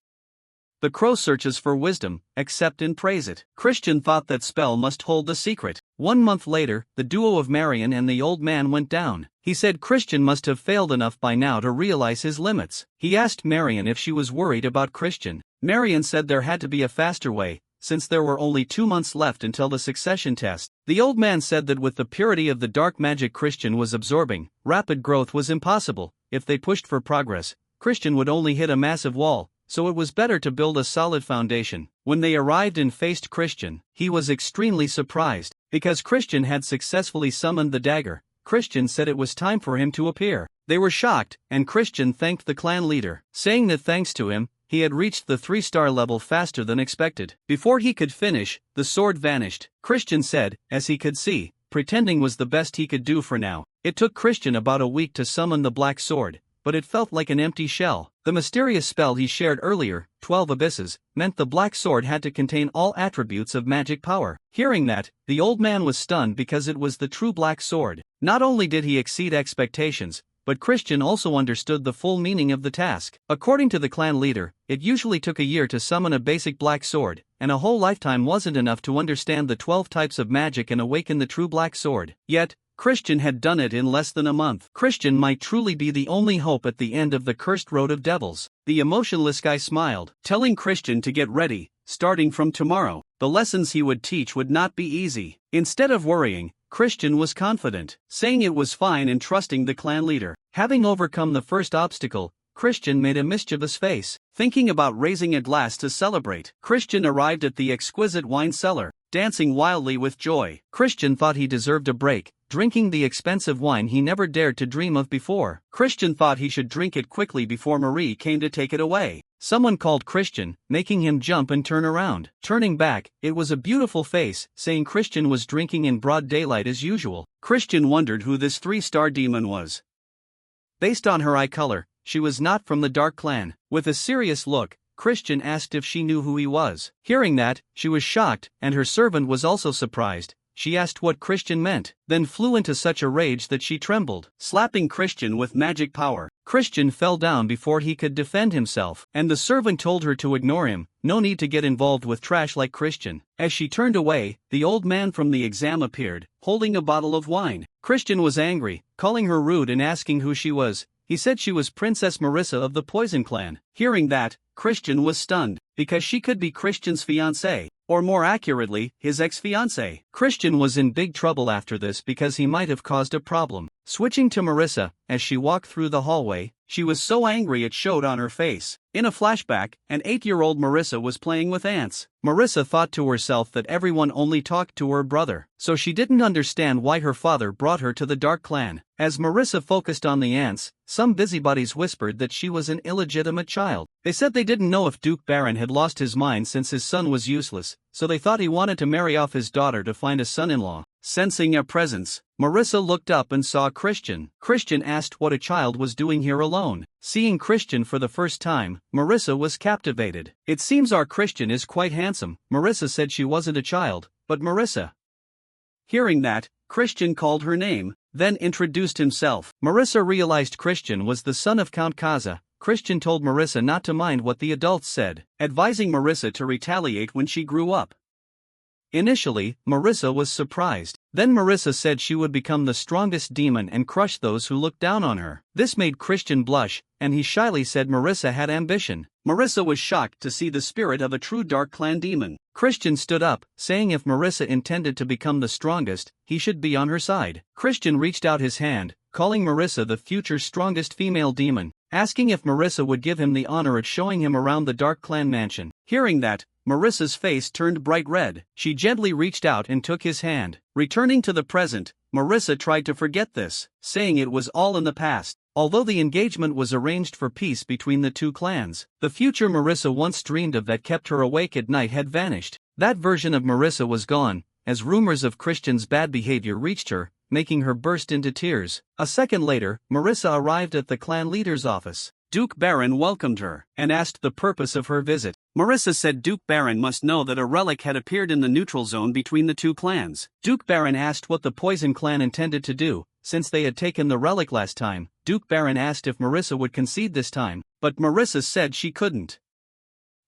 The crow searches for wisdom, accept and praise it." Christian thought that spell must hold the secret. 1 month later, the duo of Marion and the old man went down. He said Christian must have failed enough by now to realize his limits. He asked Marion if she was worried about Christian. Marion said there had to be a faster way, since there were only 2 months left until the succession test. The old man said that with the purity of the dark magic Christian was absorbing, rapid growth was impossible. If they pushed for progress, Christian would only hit a massive wall, so it was better to build a solid foundation. When they arrived and faced Christian, he was extremely surprised. Because Christian had successfully summoned the dagger, Christian said it was time for him to appear. They were shocked, and Christian thanked the clan leader, saying that thanks to him, he had reached the 3-star level faster than expected. Before he could finish, the sword vanished. Christian said, as he could see, pretending was the best he could do for now. It took Christian about a week to summon the black sword, but it felt like an empty shell. The mysterious spell he shared earlier, 12 abysses, meant the black sword had to contain all attributes of magic power. Hearing that, the old man was stunned because it was the true black sword. Not only did he exceed expectations, but Christian also understood the full meaning of the task. According to the clan leader, it usually took a year to summon a basic black sword, and a whole lifetime wasn't enough to understand the 12 types of magic and awaken the true black sword. Yet, Christian had done it in less than a month. Christian might truly be the only hope at the end of the cursed road of devils. The emotionless guy smiled, telling Christian to get ready. Starting from tomorrow, the lessons he would teach would not be easy. Instead of worrying, Christian was confident, saying it was fine and trusting the clan leader. Having overcome the first obstacle, Christian made a mischievous face, thinking about raising a glass to celebrate. Christian arrived at the exquisite wine cellar, dancing wildly with joy. Christian thought he deserved a break, drinking the expensive wine he never dared to dream of before. Christian thought he should drink it quickly before Marie came to take it away. Someone called Christian, making him jump and turn around. Turning back, it was a beautiful face, saying Christian was drinking in broad daylight as usual. Christian wondered who this 3-star demon was. Based on her eye color, she was not from the Dark Clan. With a serious look, Christian asked if she knew who he was. Hearing that, she was shocked, and her servant was also surprised. She asked what Christian meant, then flew into such a rage that she trembled, slapping Christian with magic power. Christian fell down before he could defend himself, and the servant told her to ignore him. No need to get involved with trash like Christian. As she turned away, the old man from the exam appeared, holding a bottle of wine. Christian was angry, calling her rude and asking who she was. He said she was Princess Marissa of the Poison Clan. Hearing that, Christian was stunned, because she could be Christian's fiancée, or more accurately, his ex-fiancée. Christian was in big trouble after this because he might have caused a problem. Switching to Marissa, as she walked through the hallway, she was so angry it showed on her face. In a flashback, an 8-year-old Marissa was playing with ants. Marissa thought to herself that everyone only talked to her brother, so she didn't understand why her father brought her to the Dark Clan. As Marissa focused on the ants, some busybodies whispered that she was an illegitimate child. They said they didn't know if Duke Baron had lost his mind since his son was useless, so they thought he wanted to marry off his daughter to find a son-in-law. Sensing a presence, Marissa looked up and saw Christian. Christian asked what a child was doing here alone. Seeing Christian for the first time, Marissa was captivated. "It seems our Christian is quite handsome." Marissa said she wasn't a child, but Marissa. Hearing that, Christian called her name, then introduced himself. Marissa realized Christian was the son of Count Kaza. Christian told Marissa not to mind what the adults said, advising Marissa to retaliate when she grew up. Initially, Marissa was surprised. Then Marissa said she would become the strongest demon and crush those who looked down on her. This made Christian blush, and he shyly said Marissa had ambition. Marissa was shocked to see the spirit of a true Dark Clan demon. Christian stood up, saying if Marissa intended to become the strongest, he should be on her side. Christian reached out his hand, calling Marissa the future strongest female demon, asking if Marissa would give him the honor of showing him around the Dark Clan mansion. Hearing that, Marissa's face turned bright red. She gently reached out and took his hand. Returning to the present, Marissa tried to forget this, saying it was all in the past. Although the engagement was arranged for peace between the two clans, the future Marissa once dreamed of that kept her awake at night had vanished. That version of Marissa was gone, as rumors of Christian's bad behavior reached her, making her burst into tears. A second later, Marissa arrived at the clan leader's office. Duke Baron welcomed her and asked the purpose of her visit. Marissa said Duke Baron must know that a relic had appeared in the neutral zone between the two clans. Duke Baron asked what the Poison Clan intended to do, since they had taken the relic last time. Duke Baron asked if Marissa would concede this time, but Marissa said she couldn't.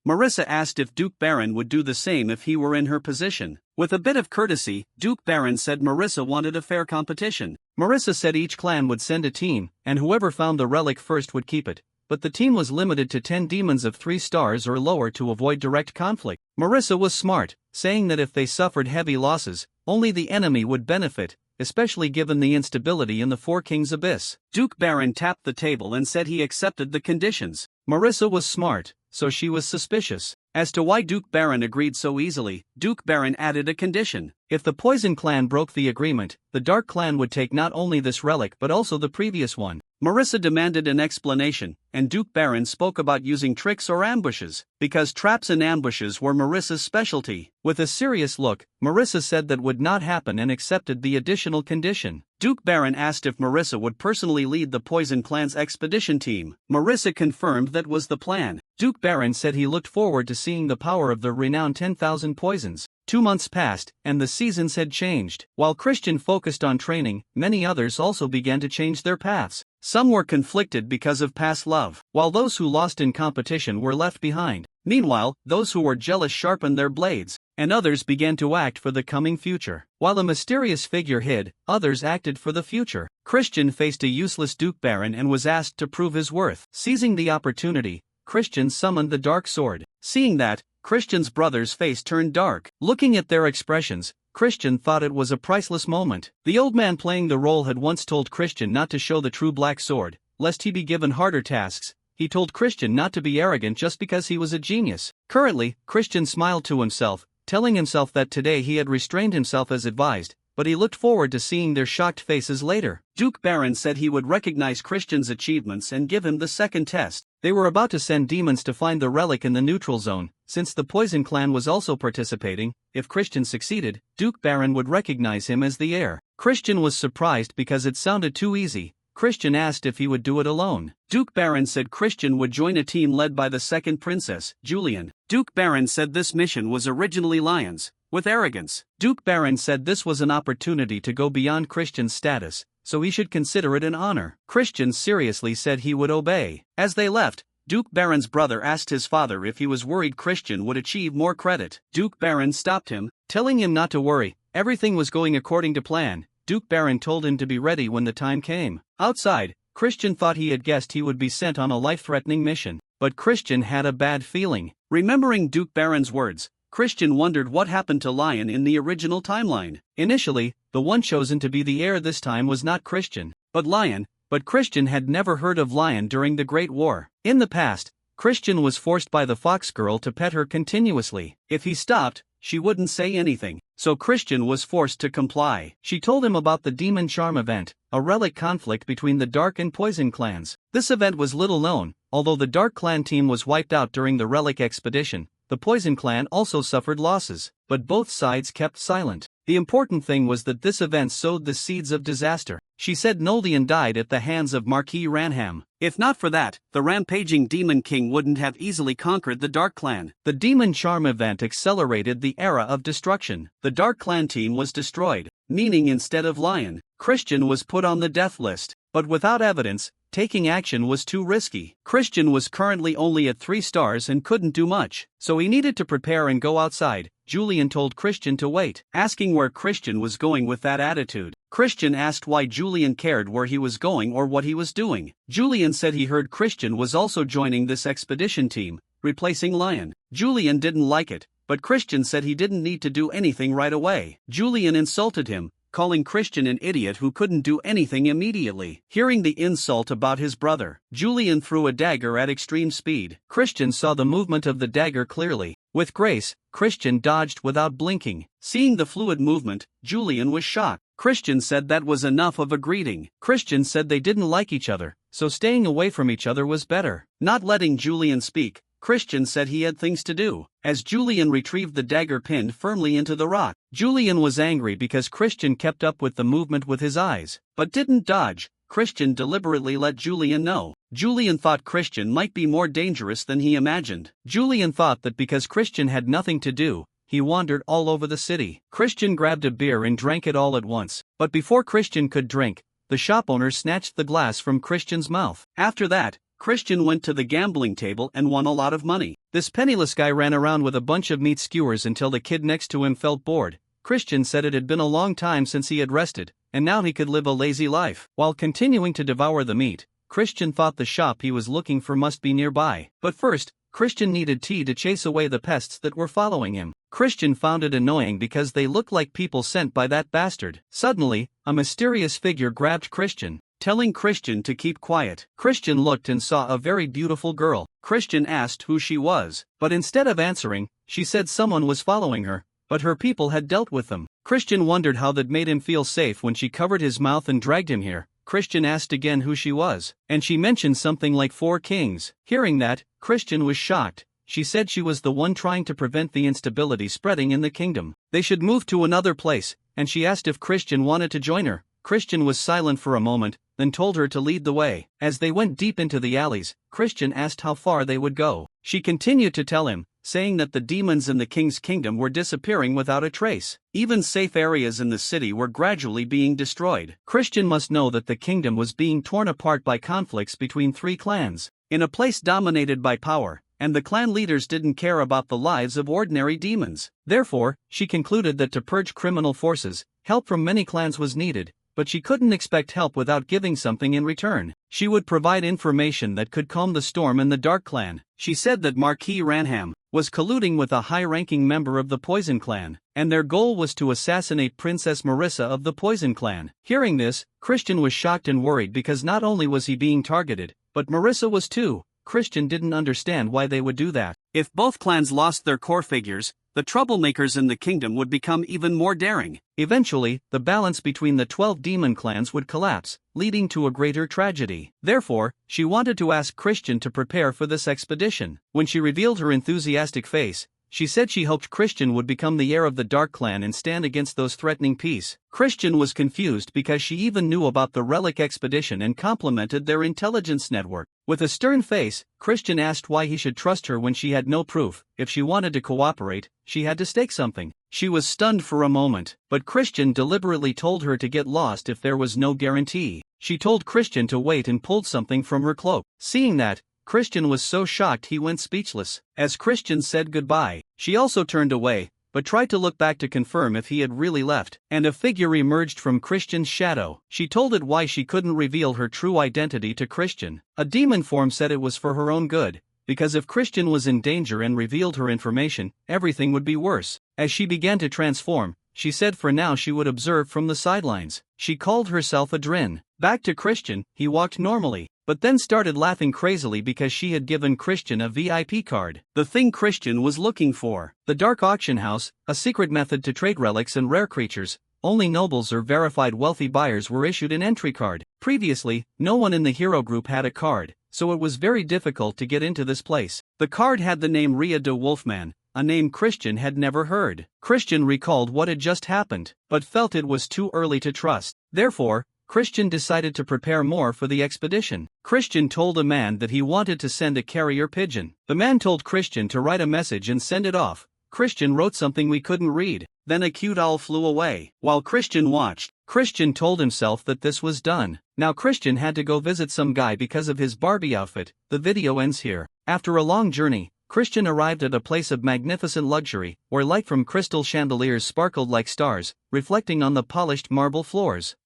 Marissa asked if Duke Baron would do the same if he were in her position. With a bit of courtesy, Duke Baron said Marissa wanted a fair competition. Marissa said each clan would send a team, and whoever found the relic first would keep it. But the team was limited to 10 demons of 3 stars or lower to avoid direct conflict. Marissa was smart, saying that if they suffered heavy losses, only the enemy would benefit, especially given the instability in the Four Kings Abyss. Duke Baron tapped the table and said he accepted the conditions. Marissa was smart, so she was suspicious. As to why Duke Baron agreed so easily, Duke Baron added a condition. If the Poison Clan broke the agreement, the Dark Clan would take not only this relic but also the previous one. Marissa demanded an explanation, and Duke Baron spoke about using tricks or ambushes, because traps and ambushes were Marissa's specialty. With a serious look, Marissa said that would not happen and accepted the additional condition. Duke Baron asked if Marissa would personally lead the Poison Clan's expedition team. Marissa confirmed that was the plan. Duke Baron said he looked forward to seeing the power of the renowned 10,000 poisons. 2 months passed, and the seasons had changed. While Christian focused on training, many others also began to change their paths. Some were conflicted because of past love, while those who lost in competition were left behind. Meanwhile, those who were jealous sharpened their blades, and others began to act for the coming future. While a mysterious figure hid, others acted for the future. Christian faced a useless Duke Baron and was asked to prove his worth. Seizing the opportunity, Christian summoned the Dark Sword. Seeing that, Christian's brother's face turned dark. Looking at their expressions, Christian thought it was a priceless moment. The old man playing the role had once told Christian not to show the true black sword, lest he be given harder tasks. He told Christian not to be arrogant just because he was a genius. Currently, Christian smiled to himself, telling himself that today he had restrained himself as advised, but he looked forward to seeing their shocked faces later. Duke Baron said he would recognize Christian's achievements and give him the second test. They were about to send demons to find the relic in the neutral zone. Since the Poison Clan was also participating, if Christian succeeded, Duke Baron would recognize him as the heir. Christian was surprised because it sounded too easy. Christian asked if he would do it alone. Duke Baron said Christian would join a team led by the second princess, Julian. Duke Baron said this mission was originally Lion's, with arrogance. Duke Baron said this was an opportunity to go beyond Christian's status, so he should consider it an honor. Christian seriously said he would obey. As they left, Duke Baron's brother asked his father if he was worried Christian would achieve more credit. Duke Baron stopped him, telling him not to worry. Everything was going according to plan. Duke Baron told him to be ready when the time came. Outside, Christian thought he had guessed he would be sent on a life-threatening mission, but Christian had a bad feeling. Remembering Duke Baron's words, Christian wondered what happened to Lion in the original timeline. Initially, the one chosen to be the heir this time was not Christian, but Lion. But Christian had never heard of Lion during the Great War. In the past, Christian was forced by the Fox Girl to pet her continuously. If he stopped, she wouldn't say anything, so Christian was forced to comply. She told him about the Demon Charm event, a relic conflict between the Dark and Poison clans. This event was little known. Although the Dark Clan team was wiped out during the relic expedition, the Poison Clan also suffered losses, but both sides kept silent. The important thing was that this event sowed the seeds of disaster. She said Noldian died at the hands of Marquis Ranham. If not for that, the rampaging Demon King wouldn't have easily conquered the Dark Clan. The Demon Charm event accelerated the era of destruction. The Dark Clan team was destroyed, meaning instead of Lion, Christian was put on the death list. But without evidence, taking action was too risky. Christian was currently only at 3 stars and couldn't do much, so he needed to prepare and go outside. Julian told Christian to wait, asking where Christian was going with that attitude. Christian asked why Julian cared where he was going or what he was doing. Julian said he heard Christian was also joining this expedition team, replacing Lion. Julian didn't like it, but Christian said he didn't need to do anything right away. Julian insulted him, calling Christian an idiot who couldn't do anything immediately. Hearing the insult about his brother, Julian threw a dagger at extreme speed. Christian saw the movement of the dagger clearly. With grace, Christian dodged without blinking. Seeing the fluid movement, Julian was shocked. Christian said that was enough of a greeting. Christian said they didn't like each other, so staying away from each other was better. Not letting Julian speak, Christian said he had things to do. As Julian retrieved the dagger pinned firmly into the rock, Julian was angry because Christian kept up with the movement with his eyes, but didn't dodge. Christian deliberately let Julian know. Julian thought Christian might be more dangerous than he imagined. Julian thought that because Christian had nothing to do, he wandered all over the city. Christian grabbed a beer and drank it all at once, but before Christian could drink, the shop owner snatched the glass from Christian's mouth. After that, Christian went to the gambling table and won a lot of money. This penniless guy ran around with a bunch of meat skewers until the kid next to him felt bored. Christian said it had been a long time since he had rested, and now he could live a lazy life. While continuing to devour the meat, Christian thought the shop he was looking for must be nearby. But first, Christian needed tea to chase away the pests that were following him. Christian found it annoying because they looked like people sent by that bastard. Suddenly, a mysterious figure grabbed Christian, telling Christian to keep quiet. Christian looked and saw a very beautiful girl. Christian asked who she was, but instead of answering, she said someone was following her, but her people had dealt with them. Christian wondered how that made him feel safe when she covered his mouth and dragged him here. Christian asked again who she was, and she mentioned something like 4 kings. Hearing that, Christian was shocked. She said she was the one trying to prevent the instability spreading in the kingdom. They should move to another place, and she asked if Christian wanted to join her. Christian was silent for a moment, then told her to lead the way. As they went deep into the alleys, Christian asked how far they would go. She continued to tell him, saying that the demons in the king's kingdom were disappearing without a trace. Even safe areas in the city were gradually being destroyed. Christian must know that the kingdom was being torn apart by conflicts between 3 clans, in a place dominated by power, and the clan leaders didn't care about the lives of ordinary demons. Therefore, she concluded that to purge criminal forces, help from many clans was needed, but she couldn't expect help without giving something in return. She would provide information that could calm the storm in the Dark Clan. She said that Marquis Ranham was colluding with a high-ranking member of the Poison Clan, and their goal was to assassinate Princess Marissa of the Poison Clan. Hearing this, Christian was shocked and worried because not only was he being targeted, but Marissa was too. Christian didn't understand why they would do that. If both clans lost their core figures, the troublemakers in the kingdom would become even more daring. Eventually, the balance between the 12 demon clans would collapse, leading to a greater tragedy. Therefore, she wanted to ask Christian to prepare for this expedition. When she revealed her enthusiastic face, she said she hoped Christian would become the heir of the Dark Clan and stand against those threatening peace. Christian was confused because she even knew about the Relic expedition and complimented their intelligence network. With a stern face, Christian asked why he should trust her when she had no proof. If she wanted to cooperate, she had to stake something. She was stunned for a moment, but Christian deliberately told her to get lost if there was no guarantee. She told Christian to wait and pulled something from her cloak. Seeing that, Christian was so shocked he went speechless. As Christian said goodbye, she also turned away, but tried to look back to confirm if he had really left, and a figure emerged from Christian's shadow. She told it why she couldn't reveal her true identity to Christian. A demon form said it was for her own good, because if Christian was in danger and revealed her information, everything would be worse. As she began to transform, she said for now she would observe from the sidelines. She called herself a Drin. Back to Christian, he walked normally, but then started laughing crazily because she had given Christian a VIP card. The thing Christian was looking for. The Dark Auction House, a secret method to trade relics and rare creatures. Only nobles or verified wealthy buyers were issued an entry card. Previously, no one in the hero group had a card, so it was very difficult to get into this place. The card had the name Ria de Wolfman, a name Christian had never heard. Christian recalled what had just happened, but felt it was too early to trust. Therefore, Christian decided to prepare more for the expedition. Christian told a man that he wanted to send a carrier pigeon. The man told Christian to write a message and send it off. Christian wrote something we couldn't read. Then a cute owl flew away. While Christian watched, Christian told himself that this was done. Now Christian had to go visit some guy because of his Barbie outfit. The video ends here. After a long journey, Christian arrived at a place of magnificent luxury, where light from crystal chandeliers sparkled like stars, reflecting on the polished marble floors.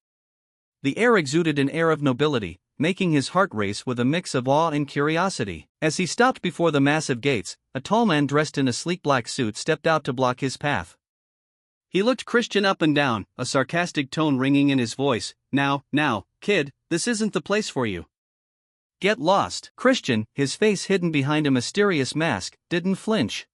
The air exuded an air of nobility, making his heart race with a mix of awe and curiosity. As he stopped before the massive gates, a tall man dressed in a sleek black suit stepped out to block his path. He looked Christian up and down, a sarcastic tone ringing in his voice. Now, kid, this isn't the place for you. Get lost." Christian, his face hidden behind a mysterious mask, didn't flinch.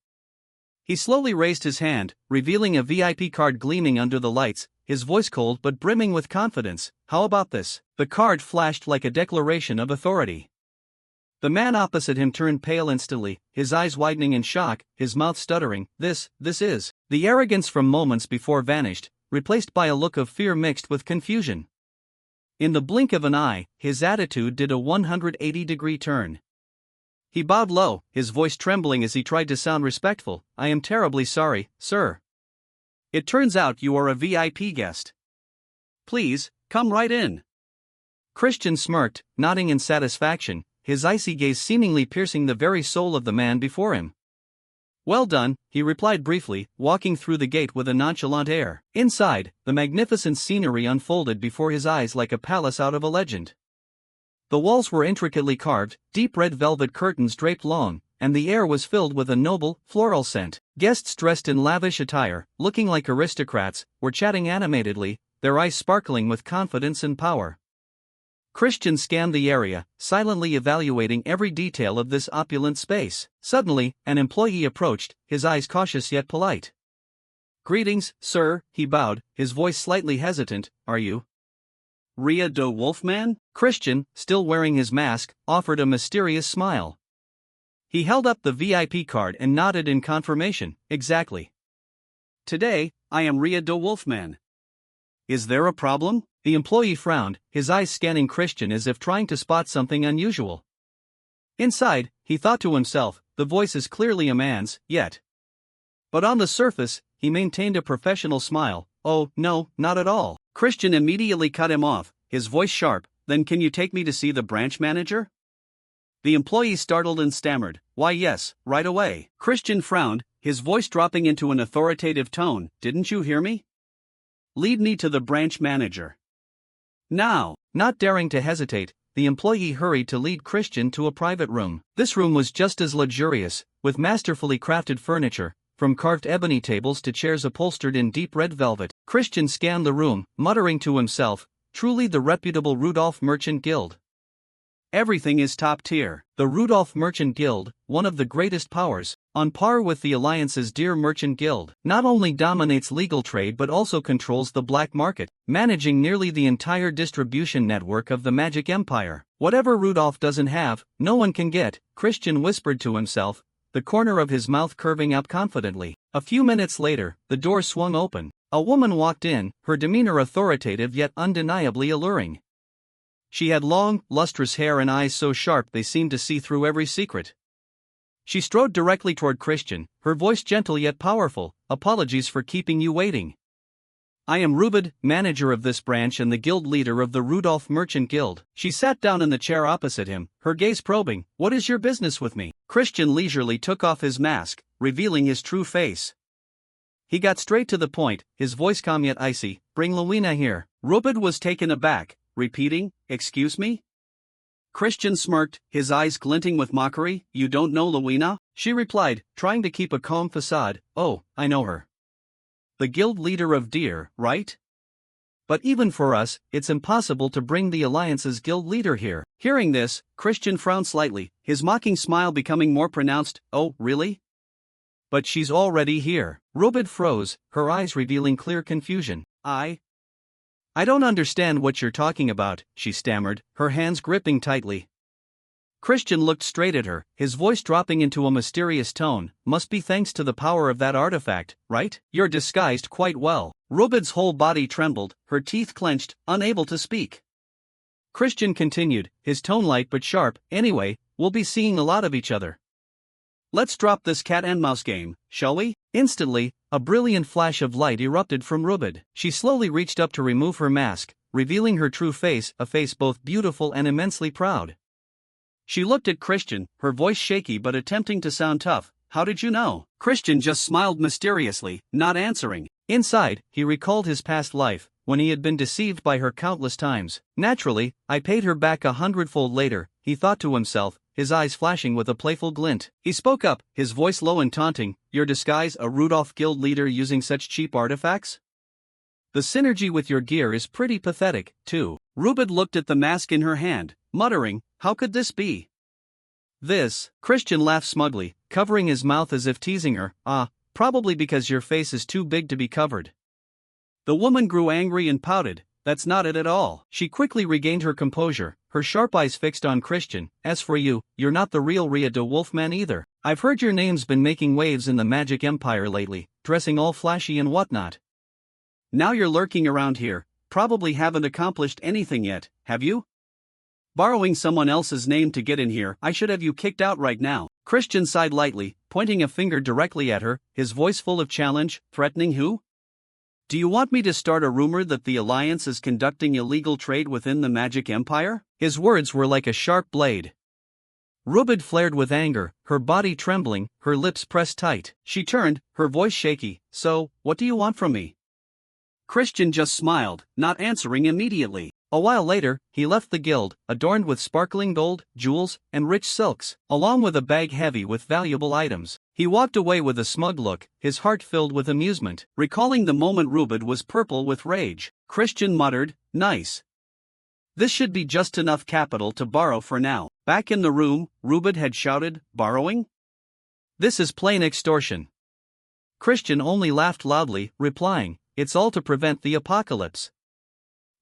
He slowly raised his hand, revealing a VIP card gleaming under the lights, his voice cold but brimming with confidence. "How about this?" The card flashed like a declaration of authority. The man opposite him turned pale instantly, his eyes widening in shock, his mouth stuttering. This is. The arrogance from moments before vanished, replaced by a look of fear mixed with confusion. In the blink of an eye, his attitude did a 180-degree turn. He bowed low, his voice trembling as he tried to sound respectful. "I am terribly sorry, sir. It turns out you are a VIP guest. Please, come right in." Christian smirked, nodding in satisfaction, his icy gaze seemingly piercing the very soul of the man before him. "Well done," he replied briefly, walking through the gate with a nonchalant air. Inside, the magnificent scenery unfolded before his eyes like a palace out of a legend. The walls were intricately carved, deep red velvet curtains draped long, and the air was filled with a noble, floral scent. Guests dressed in lavish attire, looking like aristocrats, were chatting animatedly, their eyes sparkling with confidence and power. Christian scanned the area, silently evaluating every detail of this opulent space. Suddenly, an employee approached, his eyes cautious yet polite. "Greetings, sir," he bowed, his voice slightly hesitant. "Are you Ria de Wolfman?" Christian, still wearing his mask, offered a mysterious smile. He held up the VIP card and nodded in confirmation. "Exactly. Today, I am Ria de Wolfman. Is there a problem?" The employee frowned, his eyes scanning Christian as if trying to spot something unusual. Inside, he thought to himself, the voice is clearly a man's, yet. But on the surface, he maintained a professional smile. "Oh, no, not at all." Christian immediately cut him off, his voice sharp. "Then can you take me to see the branch manager?" The employee startled and stammered. "Why yes, right away." Christian frowned, his voice dropping into an authoritative tone. "Didn't you hear me? Lead me to the branch manager. Now." Not daring to hesitate, the employee hurried to lead Christian to a private room. This room was just as luxurious, with masterfully crafted furniture, from carved ebony tables to chairs upholstered in deep red velvet. Christian scanned the room, muttering to himself, "Truly the reputable Rudolph Merchant Guild. Everything is top tier." The Rudolph Merchant Guild, one of the greatest powers, on par with the Alliance's Dear Merchant Guild, not only dominates legal trade but also controls the black market, managing nearly the entire distribution network of the Magic Empire. Whatever Rudolph doesn't have, no one can get, Christian whispered to himself, the corner of his mouth curving up confidently. A few minutes later, the door swung open. A woman walked in, her demeanor authoritative yet undeniably alluring. She had long, lustrous hair and eyes so sharp they seemed to see through every secret. She strode directly toward Christian, her voice gentle yet powerful. "Apologies for keeping you waiting. I am Rubid, manager of this branch and the guild leader of the Rudolph Merchant Guild." She sat down in the chair opposite him, her gaze probing. "What is your business with me?" Christian leisurely took off his mask, revealing his true face. He got straight to the point, his voice calm yet icy. "Bring Luina here." Rubid was taken aback, repeating, "Excuse me?" Christian smirked, his eyes glinting with mockery. "You don't know Luina?" She replied, trying to keep a calm facade. "Oh, I know her. The guild leader of Deer, right? But even for us, it's impossible to bring the Alliance's guild leader here." Hearing this, Christian frowned slightly, his mocking smile becoming more pronounced. "Oh, really? But she's already here." Rubid froze, her eyes revealing clear confusion. I don't understand what you're talking about," she stammered, her hands gripping tightly. Christian looked straight at her, his voice dropping into a mysterious tone. "Must be thanks to the power of that artifact, right? You're disguised quite well." Rubid's whole body trembled, her teeth clenched, unable to speak. Christian continued, his tone light but sharp. "Anyway, we'll be seeing a lot of each other. Let's drop this cat and mouse game, shall we?" Instantly, a brilliant flash of light erupted from Rubid. She slowly reached up to remove her mask, revealing her true face, a face both beautiful and immensely proud. She looked at Christian, her voice shaky but attempting to sound tough. How did you know? Christian just smiled mysteriously, not answering. Inside, he recalled his past life, when he had been deceived by her countless times. Naturally, I paid her back 100-fold later, he thought to himself, his eyes flashing with a playful glint. He spoke up, his voice low and taunting, your disguise, a Rudolph guild leader using such cheap artifacts? The synergy with your gear is pretty pathetic, too. Rubid looked at the mask in her hand, muttering, how could this be? This, Christian laughed smugly, covering his mouth as if teasing her, probably because your face is too big to be covered. The woman grew angry and pouted, that's not it at all. She quickly regained her composure, her sharp eyes fixed on Christian. As for you, you're not the real Rhea de Wolfman either. I've heard your name's been making waves in the Magic Empire lately, dressing all flashy and whatnot. Now you're lurking around here, probably haven't accomplished anything yet, have you? Borrowing someone else's name to get in here, I should have you kicked out right now. Christian sighed lightly, pointing a finger directly at her, his voice full of challenge, threatening who? Do you want me to start a rumor that the Alliance is conducting illegal trade within the Magic Empire? His words were like a sharp blade. Rubid flared with anger, her body trembling, her lips pressed tight. She turned, her voice shaky, so, what do you want from me? Christian just smiled, not answering immediately. A while later, he left the guild, adorned with sparkling gold, jewels, and rich silks, along with a bag heavy with valuable items. He walked away with a smug look, his heart filled with amusement. Recalling the moment Rubid was purple with rage, Christian muttered, nice. This should be just enough capital to borrow for now. Back in the room, Rubid had shouted, borrowing? This is plain extortion. Christian only laughed loudly, replying, it's all to prevent the apocalypse.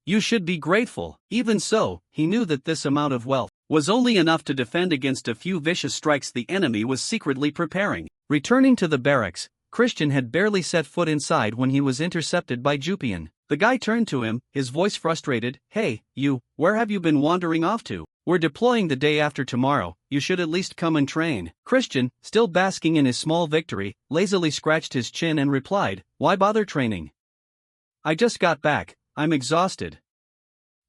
You should be grateful. Even so, he knew that this amount of wealth was only enough to defend against a few vicious strikes the enemy was secretly preparing. Returning to the barracks, Christian had barely set foot inside when he was intercepted by Jupian. The guy turned to him, his voice frustrated, hey, you, where have you been wandering off to? We're deploying the day after tomorrow, you should at least come and train. Christian, still basking in his small victory, lazily scratched his chin and replied, why bother training? I just got back, I'm exhausted.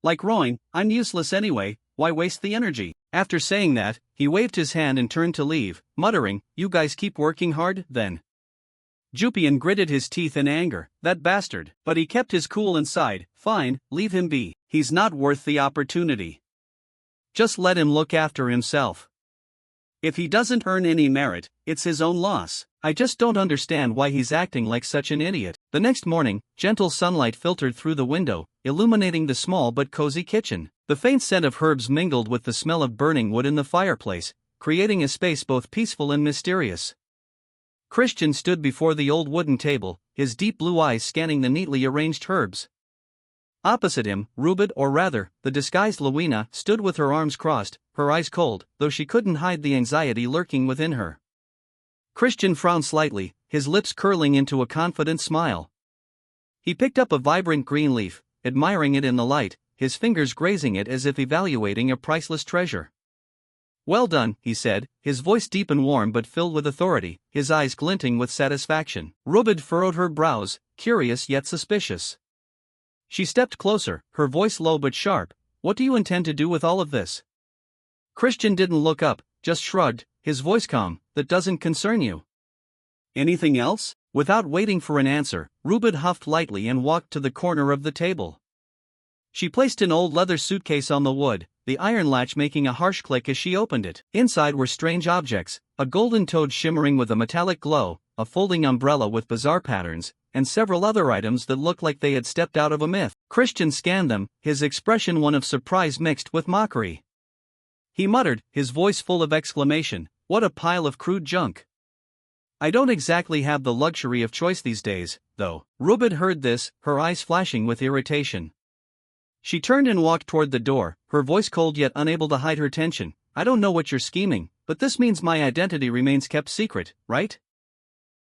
Like rowing, I'm useless anyway, why waste the energy? After saying that, he waved his hand and turned to leave, muttering, you guys keep working hard, then. Jupian gritted his teeth in anger, that bastard, but he kept his cool and sighed, fine, leave him be, he's not worth the opportunity. Just let him look after himself. If he doesn't earn any merit, it's his own loss. I just don't understand why he's acting like such an idiot. The next morning, gentle sunlight filtered through the window, illuminating the small but cozy kitchen. The faint scent of herbs mingled with the smell of burning wood in the fireplace, creating a space both peaceful and mysterious. Christian stood before the old wooden table, his deep blue eyes scanning the neatly arranged herbs. Opposite him, Rubid, or rather, the disguised Luina, stood with her arms crossed, her eyes cold, though she couldn't hide the anxiety lurking within her. Christian frowned slightly, his lips curling into a confident smile. He picked up a vibrant green leaf, admiring it in the light, his fingers grazing it as if evaluating a priceless treasure. Well done, he said, his voice deep and warm but filled with authority, his eyes glinting with satisfaction. Rubid furrowed her brows, curious yet suspicious. She stepped closer, her voice low but sharp. What do you intend to do with all of this? Christian didn't look up, just shrugged, his voice calm, that doesn't concern you. Anything else? Without waiting for an answer, Rubid huffed lightly and walked to the corner of the table. She placed an old leather suitcase on the wood, the iron latch making a harsh click as she opened it. Inside were strange objects, a golden toad shimmering with a metallic glow, a folding umbrella with bizarre patterns, and several other items that looked like they had stepped out of a myth. Christian scanned them, his expression one of surprise mixed with mockery. He muttered, his voice full of exclamation, what a pile of crude junk. I don't exactly have the luxury of choice these days, though. Rubid heard this, her eyes flashing with irritation. She turned and walked toward the door, her voice cold yet unable to hide her tension. I don't know what you're scheming, but this means my identity remains kept secret, right?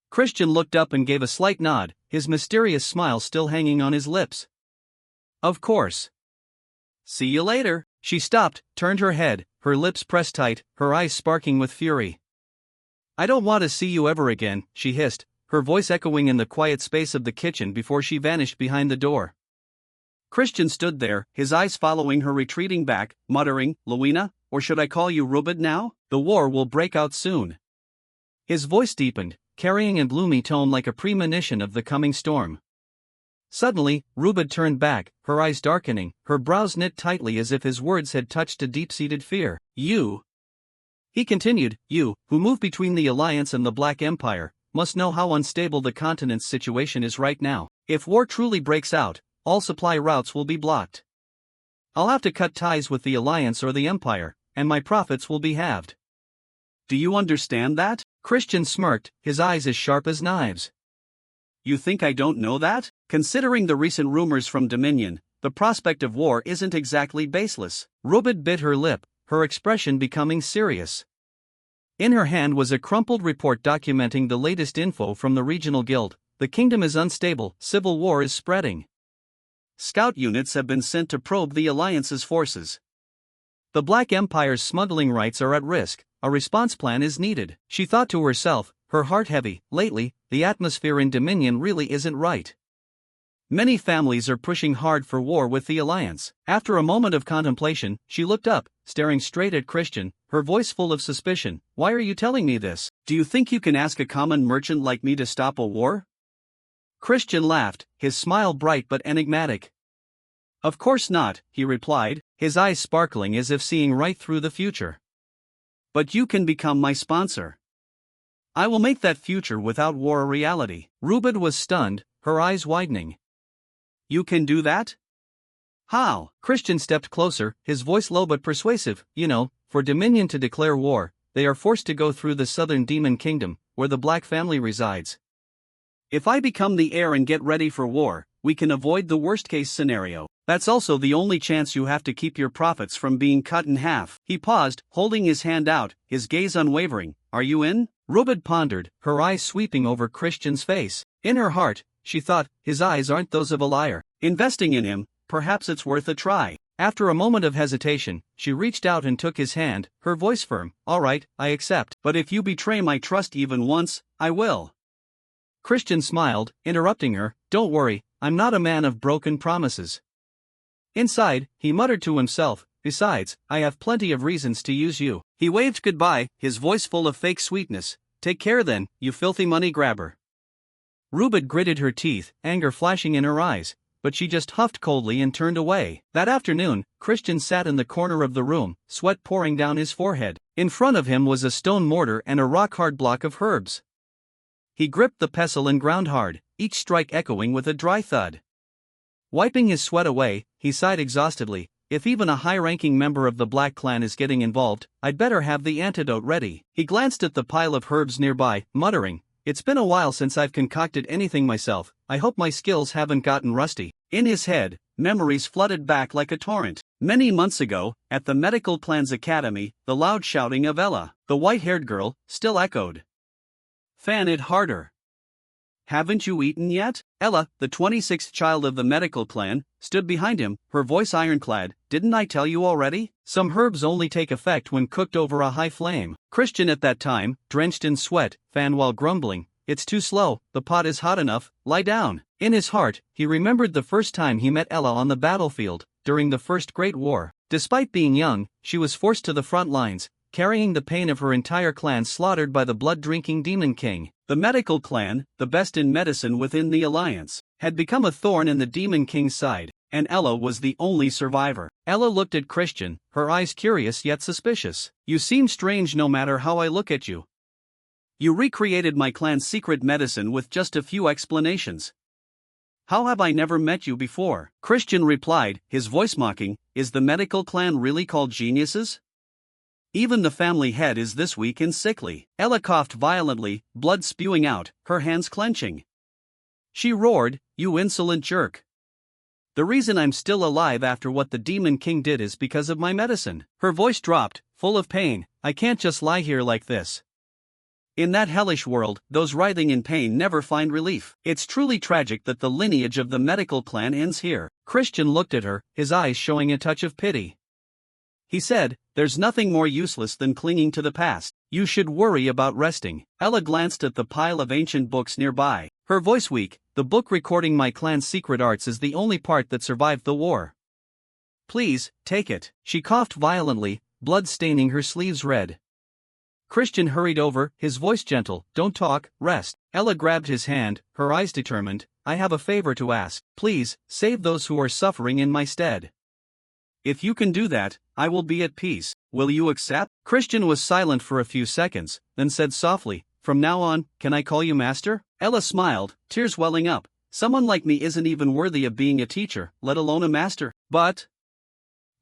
Christian looked up and gave a slight nod, his mysterious smile still hanging on his lips. Of course. See you later. She stopped, turned her head, her lips pressed tight, her eyes sparking with fury. I don't want to see you ever again, she hissed, her voice echoing in the quiet space of the kitchen before she vanished behind the door. Christian stood there, his eyes following her retreating back, muttering, "Luina, or should I call you Rubid now? The war will break out soon." His voice deepened, carrying a gloomy tone like a premonition of the coming storm. Suddenly, Rubid turned back, her eyes darkening, her brows knit tightly as if his words had touched a deep-seated fear. "You," he continued, "you, who move between the Alliance and the Black Empire, must know how unstable the continent's situation is right now. If war truly breaks out, all supply routes will be blocked. I'll have to cut ties with the Alliance or the Empire, and my profits will be halved. Do you understand that?" Christian smirked, his eyes as sharp as knives. "You think I don't know that? Considering the recent rumors from Dominion, the prospect of war isn't exactly baseless." Rubid bit her lip, her expression becoming serious. In her hand was a crumpled report documenting the latest info from the regional guild. The kingdom is unstable, civil war is spreading. Scout units have been sent to probe the Alliance's forces. The Black Empire's smuggling rights are at risk, a response plan is needed. She thought to herself, her heart heavy. Lately, the atmosphere in Dominion really isn't right. Many families are pushing hard for war with the Alliance. After a moment of contemplation, she looked up, staring straight at Christian, her voice full of suspicion. "Why are you telling me this? Do you think you can ask a common merchant like me to stop a war?" Christian laughed, his smile bright but enigmatic. "Of course not," he replied, his eyes sparkling as if seeing right through the future. "But you can become my sponsor. I will make that future without war a reality." Rubid was stunned, her eyes widening. "You can do that? How?" Christian stepped closer, his voice low but persuasive. "You know, for Dominion to declare war, they are forced to go through the southern Demon Kingdom, where the Black family resides. If I become the heir and get ready for war, we can avoid the worst-case scenario. That's also the only chance you have to keep your profits from being cut in half." He paused, holding his hand out, his gaze unwavering. "Are you in?" Rubid pondered, her eyes sweeping over Christian's face. In her heart, she thought, his eyes aren't those of a liar. Investing in him, perhaps it's worth a try. After a moment of hesitation, she reached out and took his hand, her voice firm. "All right, I accept. But if you betray my trust even once, I will." Christian smiled, interrupting her. "Don't worry, I'm not a man of broken promises." Inside, he muttered to himself, "Besides, I have plenty of reasons to use you." He waved goodbye, his voice full of fake sweetness. "Take care then, you filthy money grabber." Rubid gritted her teeth, anger flashing in her eyes, but she just huffed coldly and turned away. That afternoon, Christian sat in the corner of the room, sweat pouring down his forehead. In front of him was a stone mortar and a rock-hard block of herbs. He gripped the pestle and ground hard, each strike echoing with a dry thud. Wiping his sweat away, he sighed exhaustedly. "If even a high-ranking member of the Black Clan is getting involved, I'd better have the antidote ready." He glanced at the pile of herbs nearby, muttering, "It's been a while since I've concocted anything myself. I hope my skills haven't gotten rusty." In his head, memories flooded back like a torrent. Many months ago, at the Medical Clan's Academy, the loud shouting of Ella, the white-haired girl, still echoed. "Fan it harder. Haven't you eaten yet?" Ella, the 26th child of the Medical Clan, stood behind him, her voice ironclad. "Didn't I tell you already? Some herbs only take effect when cooked over a high flame." Christian at that time, drenched in sweat, fanned while grumbling, "It's too slow, the pot is hot enough, lie down." In his heart, he remembered the first time he met Ella on the battlefield, during the First Great War. Despite being young, she was forced to the front lines, carrying the pain of her entire clan slaughtered by the blood-drinking Demon King. The Medical Clan, the best in medicine within the Alliance, had become a thorn in the Demon King's side, and Ella was the only survivor. Ella looked at Christian, her eyes curious yet suspicious. "You seem strange no matter how I look at you. You recreated my clan's secret medicine with just a few explanations. How have I never met you before?" Christian replied, his voice mocking. "Is the Medical Clan really called geniuses? Even the family head is this weak and sickly." Ella coughed violently, blood spewing out, her hands clenching. She roared, "You insolent jerk! The reason I'm still alive after what the Demon King did is because of my medicine." Her voice dropped, full of pain. "I can't just lie here like this. In that hellish world, those writhing in pain never find relief. It's truly tragic that the lineage of the Medical Clan ends here." Christian looked at her, his eyes showing a touch of pity. He said, "There's nothing more useless than clinging to the past. You should worry about resting." Ella glanced at the pile of ancient books nearby, her voice weak. The book recording my clan's secret arts is the only part that survived the war. Please, take it. She coughed violently, blood staining her sleeves red. Christian hurried over, his voice gentle. Don't talk, rest. Ella grabbed his hand, her eyes determined. I have a favor to ask. Please, save those who are suffering in my stead. If you can do that, I will be at peace. Will you accept? Christian was silent for a few seconds, then said softly, From now on, can I call you master? Ella smiled, tears welling up. Someone like me isn't even worthy of being a teacher, let alone a master. But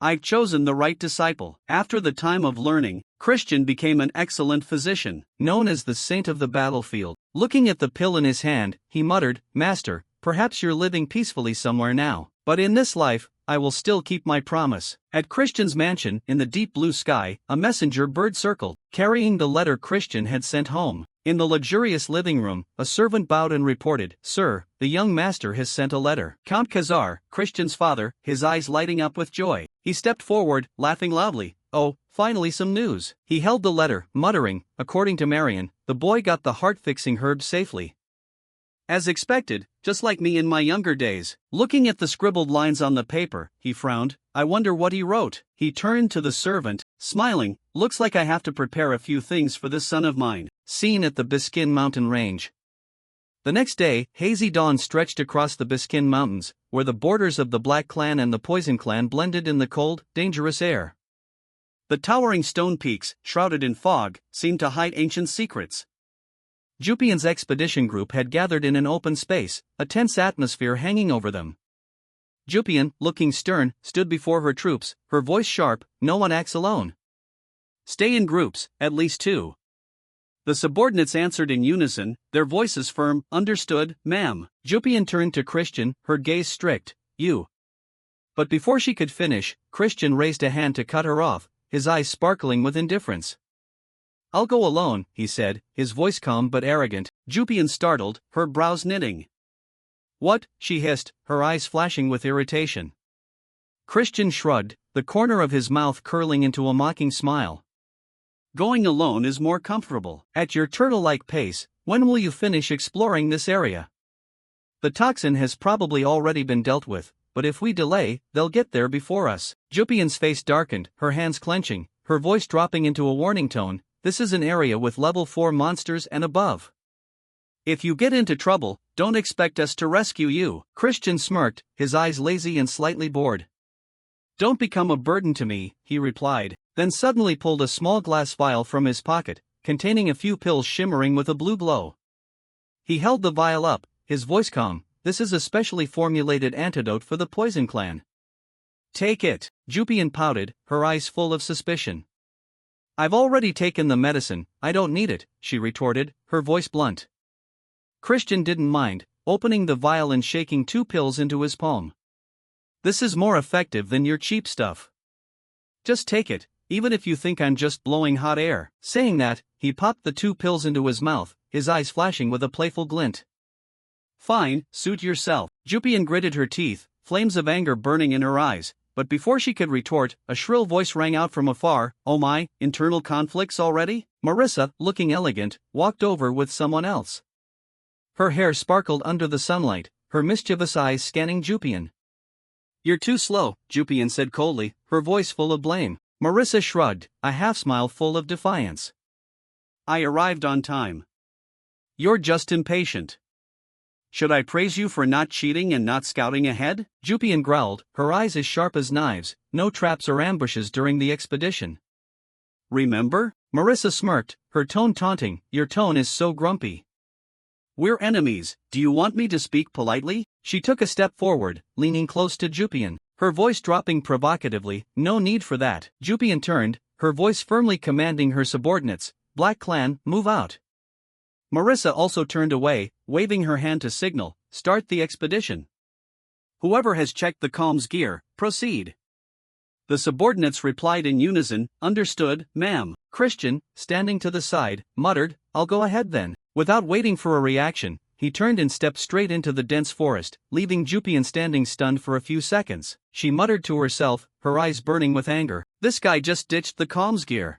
I've chosen the right disciple. After the time of learning, Christian became an excellent physician, known as the saint of the battlefield. Looking at the pill in his hand, he muttered, Master, perhaps you're living peacefully somewhere now, but in this life, I will still keep my promise. At Christian's mansion, in the deep blue sky, a messenger bird circled, carrying the letter Christian had sent home. In the luxurious living room, a servant bowed and reported, Sir, the young master has sent a letter. Count Khazar, Christian's father, his eyes lighting up with joy. He stepped forward, laughing loudly. Oh, finally some news. He held the letter, muttering, according to Marion, the boy got the heart-fixing herb safely. As expected, just like me in my younger days. Looking at the scribbled lines on the paper, he frowned. I wonder what he wrote. He turned to the servant, smiling. Looks like I have to prepare a few things for this son of mine. Scene at the Biskin mountain range. The next day, hazy dawn stretched across the Biskin mountains, where the borders of the Black Clan and the Poison Clan blended in the cold, dangerous air. The towering stone peaks, shrouded in fog, seemed to hide ancient secrets. Jupian's expedition group had gathered in an open space, a tense atmosphere hanging over them. Jupian, looking stern, stood before her troops, her voice sharp, no one acts alone. Stay in groups, at least 2. The subordinates answered in unison, their voices firm, understood, ma'am. Jupian turned to Christian, her gaze strict, you. But before she could finish, Christian raised a hand to cut her off, his eyes sparkling with indifference. I'll go alone, he said, his voice calm but arrogant. Jupian startled, her brows knitting. What? She hissed, her eyes flashing with irritation. Christian shrugged, the corner of his mouth curling into a mocking smile. Going alone is more comfortable. At your turtle-like pace, when will you finish exploring this area? The toxin has probably already been dealt with, but if we delay, they'll get there before us. Jupian's face darkened, her hands clenching, her voice dropping into a warning tone. This is an area with level 4 monsters and above. If you get into trouble, don't expect us to rescue you. Christian smirked, his eyes lazy and slightly bored. Don't become a burden to me, he replied, then suddenly pulled a small glass vial from his pocket, containing a few pills shimmering with a blue glow. He held the vial up, his voice calm. This is a specially formulated antidote for the Poison Clan. Take it. Jupian pouted, her eyes full of suspicion. I've already taken the medicine, I don't need it, she retorted, her voice blunt. Christian didn't mind, opening the vial and shaking 2 pills into his palm. This is more effective than your cheap stuff. Just take it, even if you think I'm just blowing hot air. Saying that, he popped the 2 pills into his mouth, his eyes flashing with a playful glint. Fine, suit yourself. Jupian gritted her teeth, flames of anger burning in her eyes. But before she could retort, a shrill voice rang out from afar. Oh my, internal conflicts already? Marissa, looking elegant, walked over with someone else. Her hair sparkled under the sunlight, her mischievous eyes scanning Jupian. You're too slow, Jupian said coldly, her voice full of blame. Marissa shrugged, a half-smile full of defiance. I arrived on time. You're just impatient. Should I praise you for not cheating and not scouting ahead? Jupian growled, her eyes as sharp as knives, no traps or ambushes during the expedition. Remember? Marissa smirked, her tone taunting, your tone is so grumpy. We're enemies, do you want me to speak politely? She took a step forward, leaning close to Jupian, her voice dropping provocatively, no need for that. Jupian turned, her voice firmly commanding her subordinates, Black Clan, move out. Marissa also turned away, waving her hand to signal, start the expedition. Whoever has checked the comms gear, proceed. The subordinates replied in unison, understood, ma'am. Christian, standing to the side, muttered, I'll go ahead then. Without waiting for a reaction, he turned and stepped straight into the dense forest, leaving Jupian standing stunned for a few seconds. She muttered to herself, her eyes burning with anger, this guy just ditched the comms gear.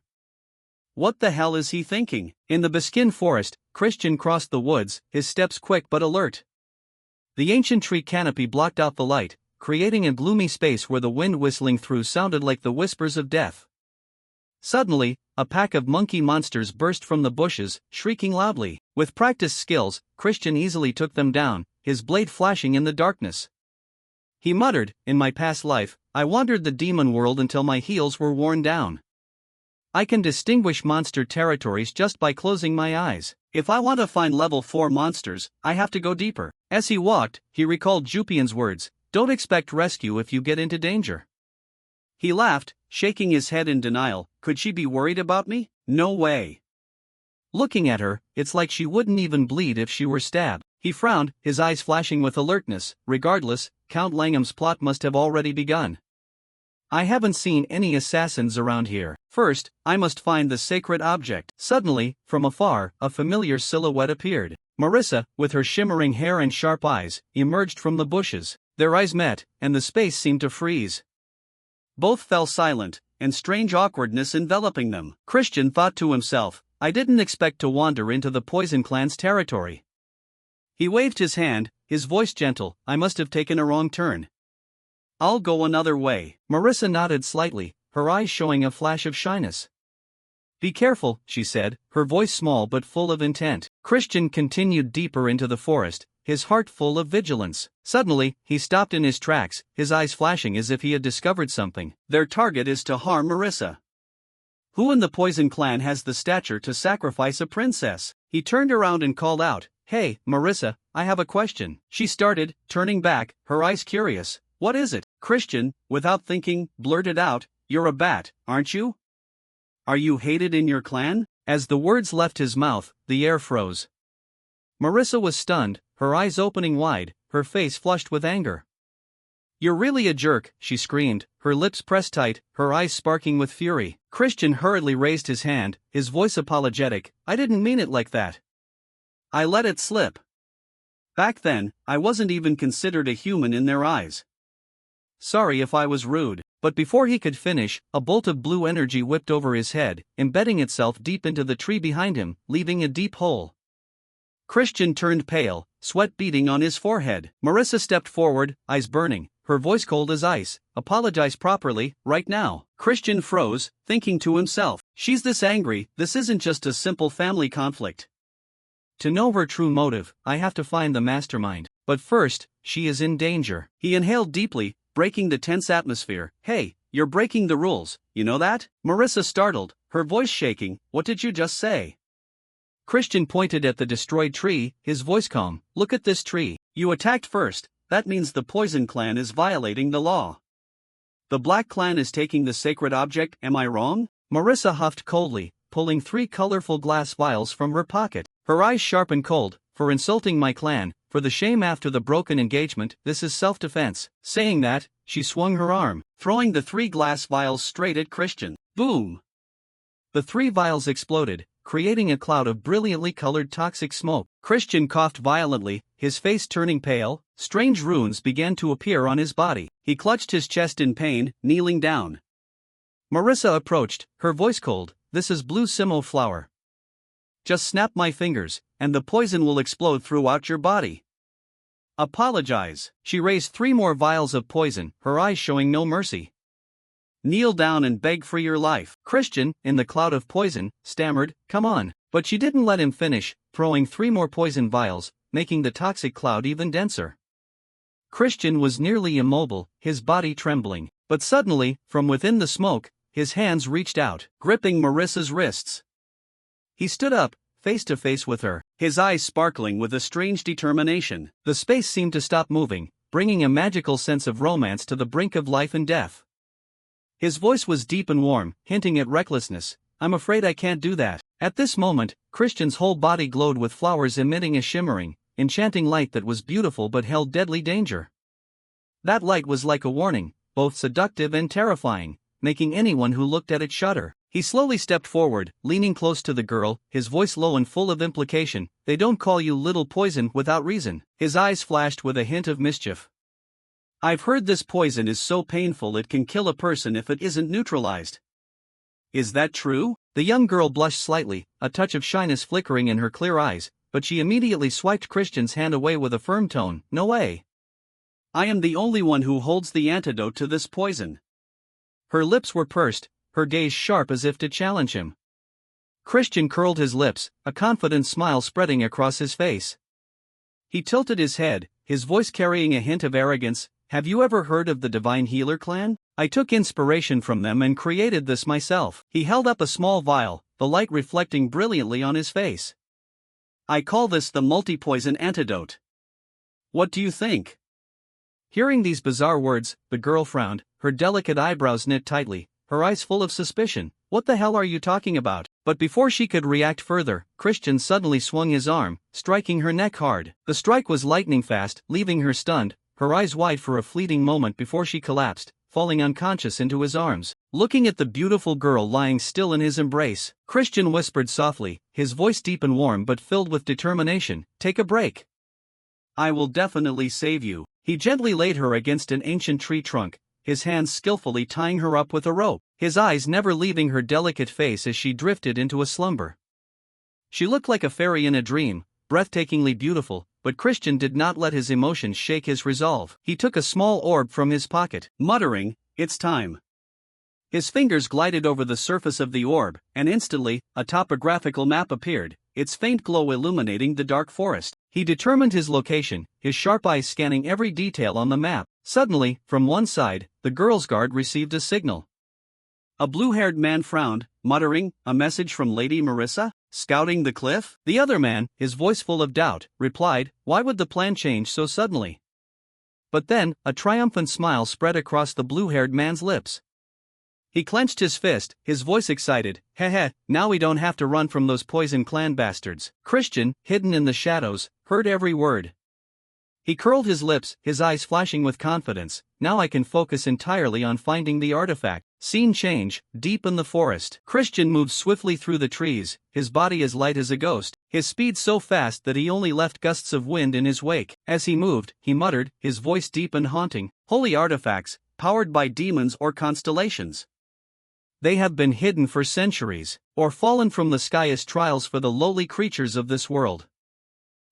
What the hell is he thinking? In the Biskin forest, Christian crossed the woods, his steps quick but alert. The ancient tree canopy blocked out the light, creating a gloomy space where the wind whistling through sounded like the whispers of death. Suddenly, a pack of monkey monsters burst from the bushes, shrieking loudly. With practiced skills, Christian easily took them down, his blade flashing in the darkness. He muttered, "In my past life, I wandered the demon world until my heels were worn down. I can distinguish monster territories just by closing my eyes. If I want to find level 4 monsters, I have to go deeper." As he walked, he recalled Jupian's words, "Don't expect rescue if you get into danger." He laughed, shaking his head in denial. Could she be worried about me? No way. Looking at her, it's like she wouldn't even bleed if she were stabbed. He frowned, his eyes flashing with alertness. Regardless, Count Langham's plot must have already begun. I haven't seen any assassins around here. First, I must find the sacred object. Suddenly, from afar, a familiar silhouette appeared. Marissa, with her shimmering hair and sharp eyes, emerged from the bushes. Their eyes met, and the space seemed to freeze. Both fell silent, and strange awkwardness enveloping them. Christian thought to himself, I didn't expect to wander into the Poison Clan's territory. He waved his hand, his voice gentle. I must have taken a wrong turn. I'll go another way. Marissa nodded slightly, her eyes showing a flash of shyness. Be careful, she said, her voice small but full of intent. Christian continued deeper into the forest, his heart full of vigilance. Suddenly, he stopped in his tracks, his eyes flashing as if he had discovered something. Their target is to harm Marissa. Who in the Poison Clan has the stature to sacrifice a princess? He turned around and called out, Hey, Marissa, I have a question. She started, turning back, her eyes curious. What is it? Christian, without thinking, blurted out, You're a bat, aren't you? Are you hated in your clan? As the words left his mouth, the air froze. Marissa was stunned, her eyes opening wide, her face flushed with anger. You're really a jerk, she screamed, her lips pressed tight, her eyes sparking with fury. Christian hurriedly raised his hand, his voice apologetic. I didn't mean it like that. I let it slip. Back then, I wasn't even considered a human in their eyes. Sorry if I was rude. But before he could finish, a bolt of blue energy whipped over his head, embedding itself deep into the tree behind him, leaving a deep hole. Christian turned pale, sweat beading on his forehead. Marissa stepped forward, eyes burning, her voice cold as ice. Apologize properly, right now. Christian froze, thinking to himself, she's this angry, this isn't just a simple family conflict. To know her true motive, I have to find the mastermind. But first, she is in danger. He inhaled deeply, breaking the tense atmosphere. Hey, you're breaking the rules, you know that? Marissa startled, her voice shaking. What did you just say? Christian pointed at the destroyed tree, his voice calm. Look at this tree. You attacked first, that means the Poison Clan is violating the law. The Black Clan is taking the sacred object, am I wrong? Marissa huffed coldly, pulling 3 colorful glass vials from her pocket. Her eyes sharp and cold. For insulting my clan, for the shame after the broken engagement, this is self-defense. Saying that, she swung her arm, throwing the 3 glass vials straight at Christian. Boom! The 3 vials exploded, creating a cloud of brilliantly colored toxic smoke. Christian coughed violently, his face turning pale. Strange runes began to appear on his body. He clutched his chest in pain, kneeling down. Marissa approached, her voice cold. This is blue simo flower. Just snap my fingers, and the poison will explode throughout your body. Apologize. She raised 3 more vials of poison, her eyes showing no mercy. Kneel down and beg for your life. Christian, in the cloud of poison, stammered, come on. But she didn't let him finish, throwing 3 more poison vials, making the toxic cloud even denser. Christian was nearly immobile, his body trembling. But suddenly, from within the smoke, his hands reached out, gripping Marissa's wrists. He stood up, face to face with her, his eyes sparkling with a strange determination. The space seemed to stop moving, bringing a magical sense of romance to the brink of life and death. His voice was deep and warm, hinting at recklessness. I'm afraid I can't do that. At this moment, Christian's whole body glowed with flowers emitting a shimmering, enchanting light that was beautiful but held deadly danger. That light was like a warning, both seductive and terrifying, making anyone who looked at it shudder. He slowly stepped forward, leaning close to the girl, his voice low and full of implication. They don't call you Little Poison without reason. His eyes flashed with a hint of mischief. I've heard this poison is so painful it can kill a person if it isn't neutralized. Is that true? The young girl blushed slightly, a touch of shyness flickering in her clear eyes. but she immediately swiped Christian's hand away with a firm tone. No way. I am the only one who holds the antidote to this poison. Her lips were pursed, her gaze sharp as if to challenge him. Christian curled his lips, a confident smile spreading across his face. He tilted his head, his voice carrying a hint of arrogance. Have you ever heard of the Divine Healer clan? I took inspiration from them and created this myself. He held up a small vial, the light reflecting brilliantly on his face. I call this the multi-poison antidote. What do you think? Hearing these bizarre words, the girl frowned, her delicate eyebrows knit tightly, her eyes full of suspicion. What the hell are you talking about? But before she could react further, Christian suddenly swung his arm, striking her neck hard. The strike was lightning fast, leaving her stunned, her eyes wide for a fleeting moment before she collapsed, falling unconscious into his arms. Looking at the beautiful girl lying still in his embrace, Christian whispered softly, his voice deep and warm but filled with determination, "Take a break. I will definitely save you." He gently laid her against an ancient tree trunk, his hands skillfully tying her up with a rope, his eyes never leaving her delicate face as she drifted into a slumber. She looked like a fairy in a dream, breathtakingly beautiful, but Christian did not let his emotions shake his resolve. He took a small orb from his pocket, muttering, "It's time." His fingers glided over the surface of the orb, and instantly, a topographical map appeared, its faint glow illuminating the dark forest. He determined his location, his sharp eyes scanning every detail on the map. Suddenly, from one side, the girl's guard received a signal. A blue-haired man frowned, muttering, "A message from Lady Marissa? Scouting the cliff?" The other man, his voice full of doubt, replied, "Why would the plan change so suddenly?" But then, a triumphant smile spread across the blue-haired man's lips. He clenched his fist, his voice excited, "Heh, now we don't have to run from those poison clan bastards." Christian, hidden in the shadows, heard every word. He curled his lips, his eyes flashing with confidence. Now I can focus entirely on finding the artifact. Scene change, deep in the forest. Christian moved swiftly through the trees, his body as light as a ghost, his speed so fast that he only left gusts of wind in his wake. As he moved, he muttered, his voice deep and haunting, "Holy artifacts, powered by demons or constellations. They have been hidden for centuries, or fallen from the sky as trials for the lowly creatures of this world.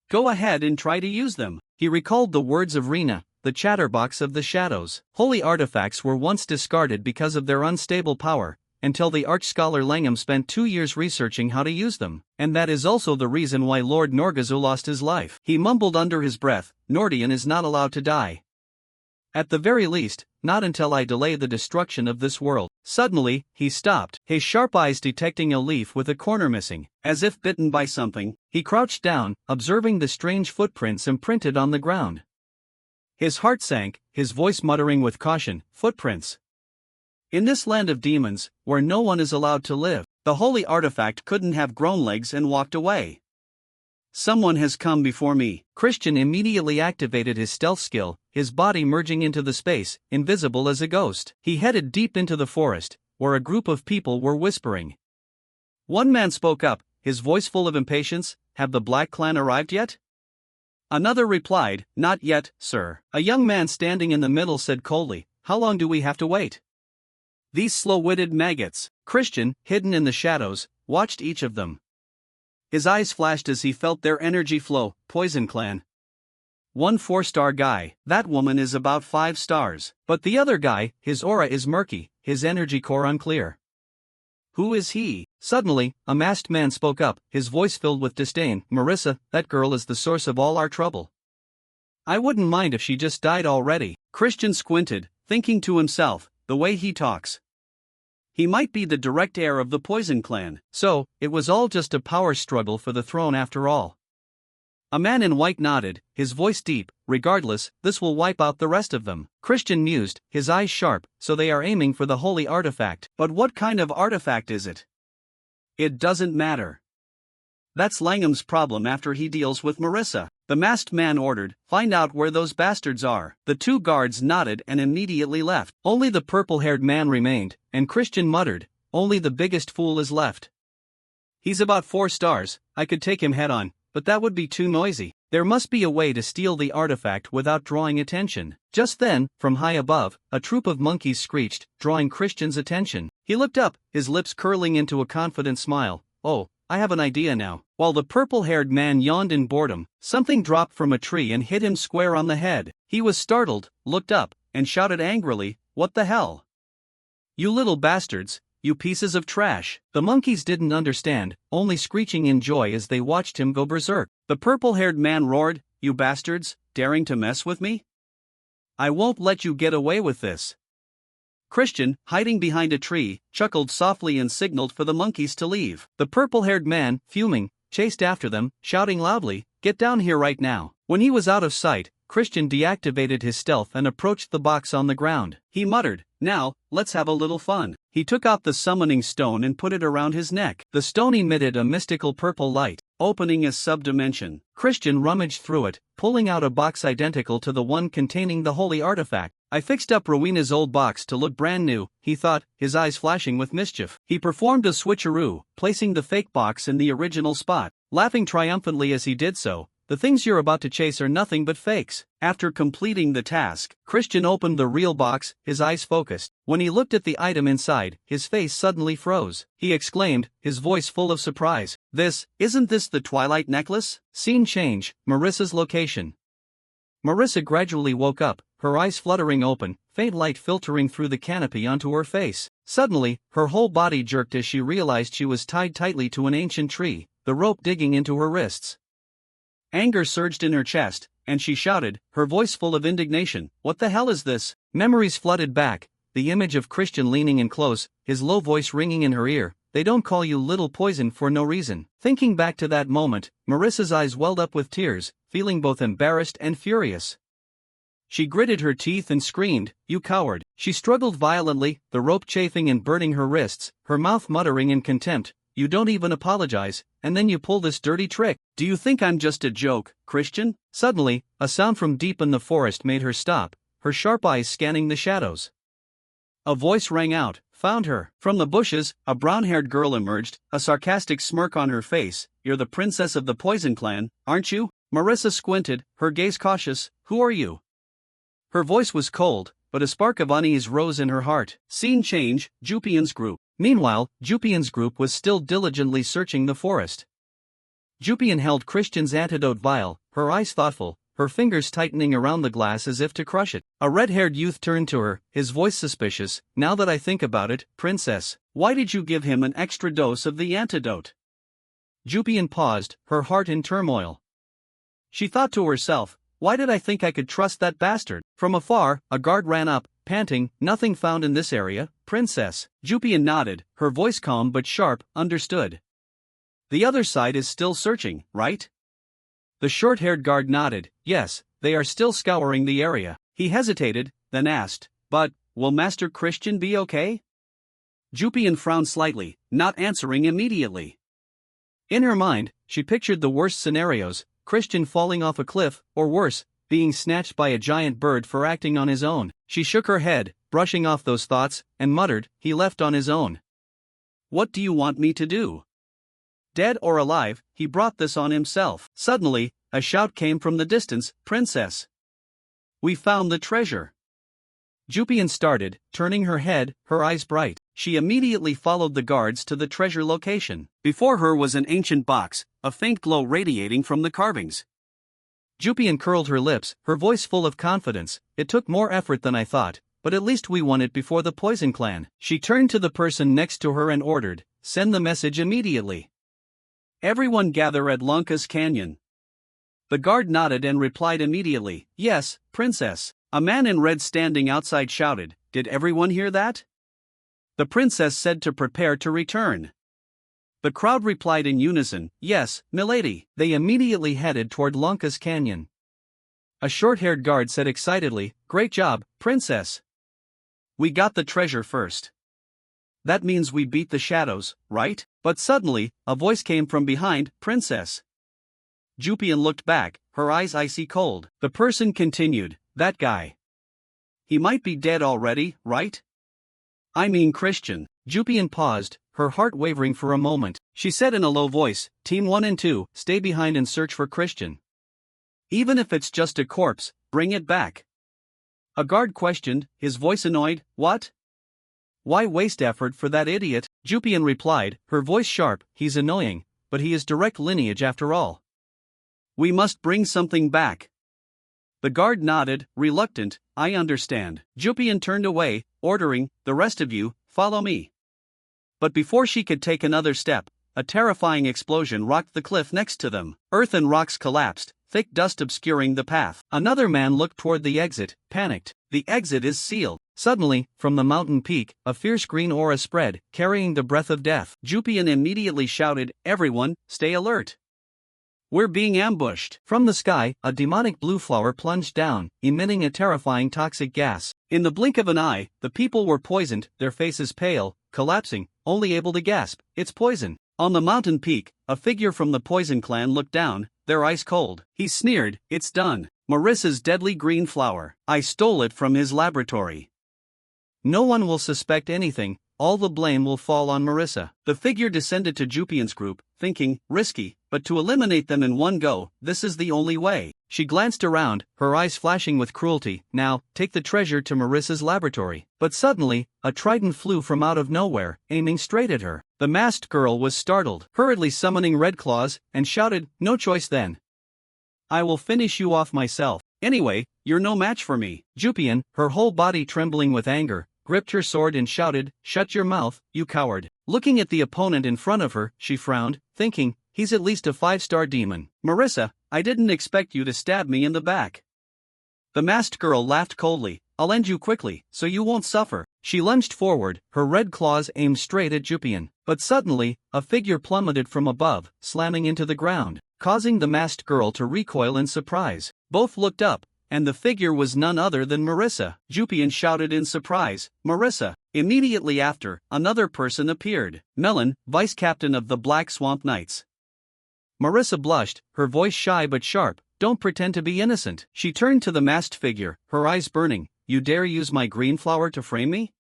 Go ahead and try to use them." He recalled the words of Rena, the chatterbox of the shadows. Holy artifacts were once discarded because of their unstable power, until the arch-scholar Langham spent 2 years researching how to use them. And that is also the reason why Lord Norgazu lost his life. He mumbled under his breath, "Nordian is not allowed to die. At the very least, not until I delay the destruction of this world." Suddenly, he stopped, his sharp eyes detecting a leaf with a corner missing. As if bitten by something, he crouched down, observing the strange footprints imprinted on the ground. His heart sank, his voice muttering with caution, "Footprints. In this land of demons, where no one is allowed to live, the holy artifact couldn't have grown legs and walked away. Someone has come before me." Christian immediately activated his stealth skill, his body merging into the space, invisible as a ghost. He headed deep into the forest, where a group of people were whispering. One man spoke up, his voice full of impatience, "Have the Black Clan arrived yet?" Another replied, "Not yet, sir." A young man standing in the middle said coldly, "How long do we have to wait?" These slow-witted maggots. Christian, hidden in the shadows, watched each of them. His eyes flashed as he felt their energy flow. Poison Clan. One 4-star guy. That woman is about 5 stars. But the other guy, his aura is murky, his energy core unclear. Who is he? Suddenly, a masked man spoke up, his voice filled with disdain. "Marissa, that girl is the source of all our trouble. I wouldn't mind if she just died already." Christian squinted, thinking to himself, the way he talks. He might be the direct heir of the Poison Clan. So, it was all just a power struggle for the throne after all. A man in white nodded, his voice deep, "Regardless, this will wipe out the rest of them." Christian mused, his eyes sharp, "So they are aiming for the holy artifact. But what kind of artifact is it?" "It doesn't matter. That's Langham's problem after he deals with Marissa." The masked man ordered, "Find out where those bastards are." The 2 guards nodded and immediately left. Only the purple-haired man remained, and Christian muttered, "Only the biggest fool is left. He's about 4 stars, I could take him head-on, but that would be too noisy. There must be a way to steal the artifact without drawing attention." Just then, from high above, a troop of monkeys screeched, drawing Christian's attention. He looked up, his lips curling into a confident smile. "Oh, I have an idea now. While the purple-haired man yawned in boredom, something dropped from a tree and hit him square on the head. He was startled, looked up, and shouted angrily, "What the hell? You little bastards, you pieces of trash." The monkeys didn't understand, only screeching in joy as they watched him go berserk. The purple-haired man roared, "You bastards, daring to mess with me? I won't let you get away with this." Christian, hiding behind a tree, chuckled softly and signaled for the monkeys to leave. The purple-haired man, fuming, chased after them, shouting loudly, "Get down here right now." When he was out of sight, Christian deactivated his stealth and approached the box on the ground. He muttered, "Now, let's have a little fun." He took out the summoning stone and put it around his neck. The stone emitted a mystical purple light, opening a subdimension. Christian rummaged through it, pulling out a box identical to the one containing the holy artifact. "I fixed up Rowena's old box to look brand new," he thought, his eyes flashing with mischief. He performed a switcheroo, placing the fake box in the original spot, laughing triumphantly as he did so. "The things you're about to chase are nothing but fakes." After completing the task, Christian opened the real box, his eyes focused. When he looked at the item inside, his face suddenly froze. He exclaimed, his voice full of surprise, Isn't this the Twilight necklace?" Scene change, Marissa's location. Marissa gradually woke up, her eyes fluttering open, faint light filtering through the canopy onto her face. Suddenly, her whole body jerked as she realized she was tied tightly to an ancient tree, the rope digging into her wrists. Anger surged in her chest, and she shouted, her voice full of indignation, "What the hell is this?" Memories flooded back, the image of Christian leaning in close, his low voice ringing in her ear, "They don't call you little poison for no reason." Thinking back to that moment, Marissa's eyes welled up with tears, feeling both embarrassed and furious. She gritted her teeth and screamed, "You coward!" She struggled violently, the rope chafing and burning her wrists, her mouth muttering in contempt, "You don't even apologize, and then you pull this dirty trick. Do you think I'm just a joke, Christian?" Suddenly, a sound from deep in the forest made her stop, her sharp eyes scanning the shadows. A voice rang out, "Found her." From the bushes, a brown-haired girl emerged, a sarcastic smirk on her face. "You're the princess of the Poison Clan, aren't you?" Marissa squinted, her gaze cautious. "Who are you?" Her voice was cold, but a spark of unease rose in her heart. Scene change, Jupian's group. Meanwhile, Jupian's group was still diligently searching the forest. Jupian held Christian's antidote vial, her eyes thoughtful, her fingers tightening around the glass as if to crush it. A red-haired youth turned to her, his voice suspicious. "Now that I think about it, princess, why did you give him an extra dose of the antidote?" Jupian paused, her heart in turmoil. She thought to herself, "Why did I think I could trust that bastard?" From afar, a guard ran up, panting, "Nothing found in this area, princess." Jupian nodded, her voice calm but sharp, "Understood. The other side is still searching, right?" The short-haired guard nodded, "Yes, they are still scouring the area." He hesitated, then asked, "But, will Master Christian be okay?" Jupian frowned slightly, not answering immediately. In her mind, she pictured the worst scenarios, Christian falling off a cliff, or worse, being snatched by a giant bird for acting on his own. She shook her head, brushing off those thoughts, and muttered, "He left on his own. What do you want me to do?" Dead or alive, he brought this on himself. Suddenly, a shout came from the distance, "Princess! We found the treasure!" Jupian started, turning her head, her eyes bright. She immediately followed the guards to the treasure location. Before her was an ancient box, a faint glow radiating from the carvings. Jupian curled her lips, her voice full of confidence. "It took more effort than I thought, but at least we won it before the Poison Clan." She turned to the person next to her and ordered, "Send the message immediately. Everyone gather at Lanka's Canyon." The guard nodded and replied immediately, "Yes, princess." A man in red standing outside shouted, "Did everyone hear that?" The princess said to prepare to return. The crowd replied in unison, "Yes, milady." They immediately headed toward Lanka's Canyon. A short-haired guard said excitedly, "Great job, princess. We got the treasure first. That means we beat the shadows, right?" But suddenly, a voice came from behind, "Princess." Jupian looked back, her eyes icy cold. The person continued, "That guy. He might be dead already, right? I mean Christian." Jupian paused, her heart wavering for a moment. She said in a low voice, "Team 1 and 2, stay behind and search for Christian. Even if it's just a corpse, bring it back." A guard questioned, his voice annoyed, "What? Why waste effort for that idiot?" Jupian replied, her voice sharp, "He's annoying, but he is direct lineage after all. We must bring something back. The guard nodded, reluctant. I understand. Jupian turned away, ordering, the rest of you, follow me. But before she could take another step, a terrifying explosion rocked the cliff next to them. Earth and rocks collapsed, thick dust obscuring the path. Another man looked toward the exit, panicked. The exit is sealed. Suddenly, from the mountain peak, a fierce green aura spread, carrying the breath of death. Jupian immediately shouted, everyone, stay alert. We're being ambushed. From the sky, a demonic blue flower plunged down, emitting a terrifying toxic gas. In the blink of an eye, the people were poisoned, their faces pale, collapsing, only able to gasp, it's poison. On the mountain peak, a figure from the Poison Clan looked down, their ice cold. He sneered, it's done. Marissa's deadly green flower. I stole it from his laboratory. No one will suspect anything, all the blame will fall on Marissa. The figure descended to Jupian's group, thinking, risky, but to eliminate them in one go, this is the only way. She glanced around, her eyes flashing with cruelty. Now, take the treasure to Marissa's laboratory. But suddenly, a trident flew from out of nowhere, aiming straight at her. The masked girl was startled, hurriedly summoning red claws, and shouted, no choice then. I will finish you off myself. Anyway, you're no match for me. Jupian, her whole body trembling with anger, gripped her sword and shouted, shut your mouth, you coward. Looking at the opponent in front of her, she frowned, thinking, he's at least a 5-star demon. Marissa, I didn't expect you to stab me in the back. The masked girl laughed coldly. I'll end you quickly, so you won't suffer. She lunged forward, her red claws aimed straight at Jupian. But suddenly, a figure plummeted from above, slamming into the ground, causing the masked girl to recoil in surprise. Both looked up, and the figure was none other than Marissa. Jupian shouted in surprise, Marissa. Immediately after, another person appeared. Melon, vice captain of the Black Swamp Knights. Marissa blushed, her voice shy but sharp. Don't pretend to be innocent. She turned to the masked figure, her eyes burning. You dare use my green flower to frame me?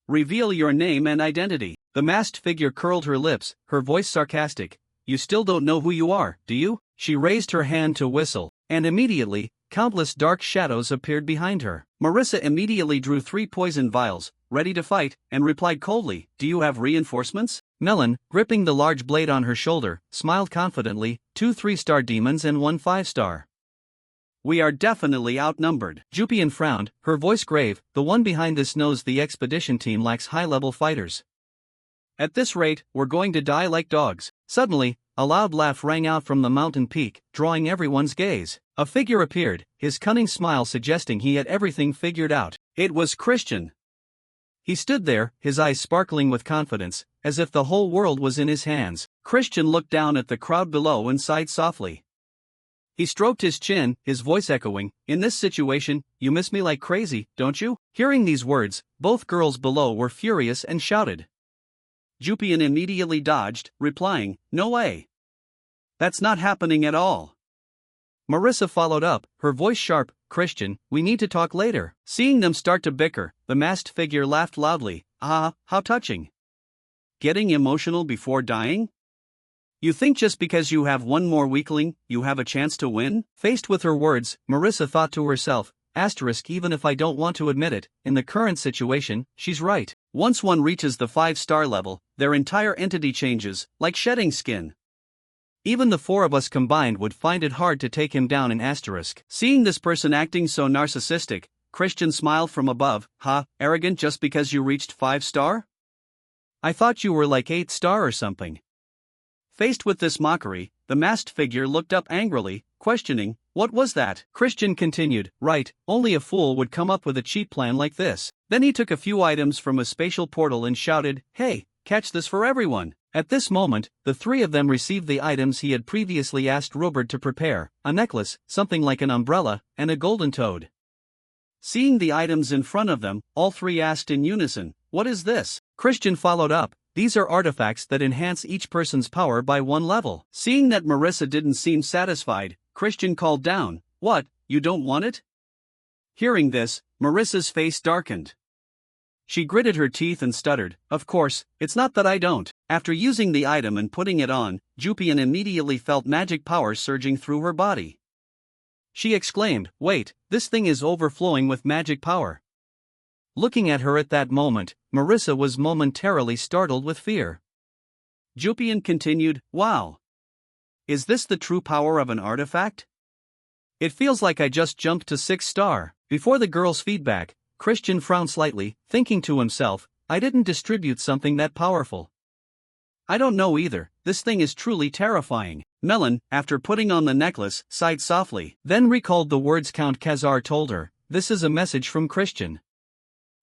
Reveal your name and identity. The masked figure curled her lips, her voice sarcastic. You still don't know who you are, do you? She raised her hand to whistle, and immediately, countless dark shadows appeared behind her. Marissa immediately drew 3 poison vials, ready to fight, and replied coldly, do you have reinforcements? Melon, gripping the large blade on her shoulder, smiled confidently, 2 3-star demons and 1 5-star. We are definitely outnumbered. Jupian frowned, her voice grave, the one behind this knows the expedition team lacks high-level fighters. At this rate, we're going to die like dogs. Suddenly, a loud laugh rang out from the mountain peak, drawing everyone's gaze. A figure appeared, his cunning smile suggesting he had everything figured out. It was Christian. He stood there, his eyes sparkling with confidence, as if the whole world was in his hands. Christian looked down at the crowd below and sighed softly. He stroked his chin, his voice echoing, in this situation, you miss me like crazy, don't you? Hearing these words, both girls below were furious and shouted. Jupian immediately dodged, replying, no way. That's not happening at all. Marissa followed up, her voice sharp, Christian, we need to talk later. Seeing them start to bicker, the masked figure laughed loudly. Ah, how touching. Getting emotional before dying? You think just because you have one more weakling, you have a chance to win? Faced with her words, Marissa thought to herself, even if I don't want to admit it, in the current situation, she's right. Once one reaches the 5-star level, their entire entity changes, like shedding skin. Even the 4 of us combined would find it hard to take him down in asterisk. Seeing this person acting so narcissistic, Christian smiled from above. Arrogant just because you reached 5-star? I thought you were like 8-star or something. Faced with this mockery, the masked figure looked up angrily, questioning, what was that? Christian continued, right, only a fool would come up with a cheap plan like this. Then he took a few items from a spatial portal and shouted, hey, catch this for everyone. At this moment, the 3 of them received the items he had previously asked Robert to prepare, a necklace, something like an umbrella, and a golden toad. Seeing the items in front of them, all 3 asked in unison, what is this? Christian followed up, these are artifacts that enhance each person's power by 1 level. Seeing that Marissa didn't seem satisfied, Christian called down, what, you don't want it? Hearing this, Marissa's face darkened. She gritted her teeth and stuttered, of course, it's not that I don't. After using the item and putting it on, Jupian immediately felt magic power surging through her body. She exclaimed, wait, this thing is overflowing with magic power. Looking at her at that moment, Marissa was momentarily startled with fear. Jupian continued, wow. Is this the true power of an artifact? It feels like I just jumped to 6-star. Before the girl's feedback, Christian frowned slightly, thinking to himself, I didn't distribute something that powerful. I don't know either, this thing is truly terrifying. Melon, after putting on the necklace, sighed softly, then recalled the words Count Khazar told her, this is a message from Christian.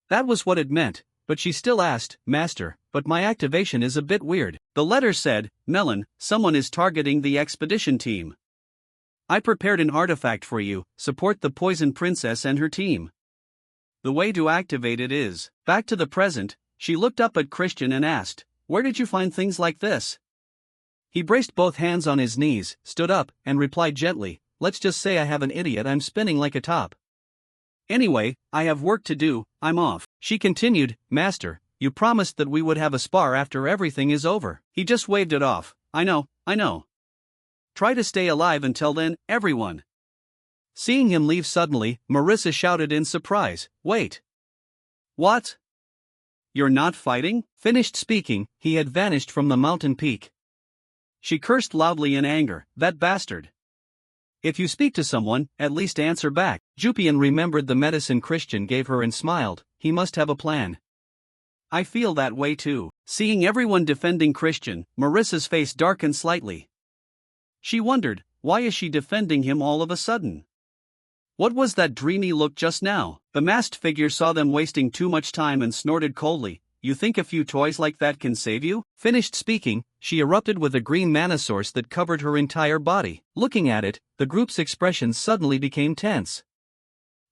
That was what it meant, but she still asked, Master, but my activation is a bit weird. The letter said, Melon, someone is targeting the expedition team. I prepared an artifact for you, support the Poison Princess and her team. The way to activate it is, back to the present, she looked up at Christian and asked, where did you find things like this? He braced both hands on his knees, stood up, and replied gently, let's just say I have an idiot I'm spinning like a top. Anyway, I have work to do, I'm off. She continued, Master, you promised that we would have a spar after everything is over. He just waved it off, I know. Try to stay alive until then, everyone. Seeing him leave suddenly, Marissa shouted in surprise, wait. What? You're not fighting? Finished speaking, he had vanished from the mountain peak. She cursed loudly in anger, that bastard. If you speak to someone, at least answer back. Jupian remembered the medicine Christian gave her and smiled, he must have a plan. I feel that way too. Seeing everyone defending Christian, Marissa's face darkened slightly. She wondered, why is she defending him all of a sudden? What was that dreamy look just now? The masked figure saw them wasting too much time and snorted coldly, you think a few toys like that can save you? Finished speaking, she erupted with a green mana source that covered her entire body. Looking at it, the group's expressions suddenly became tense.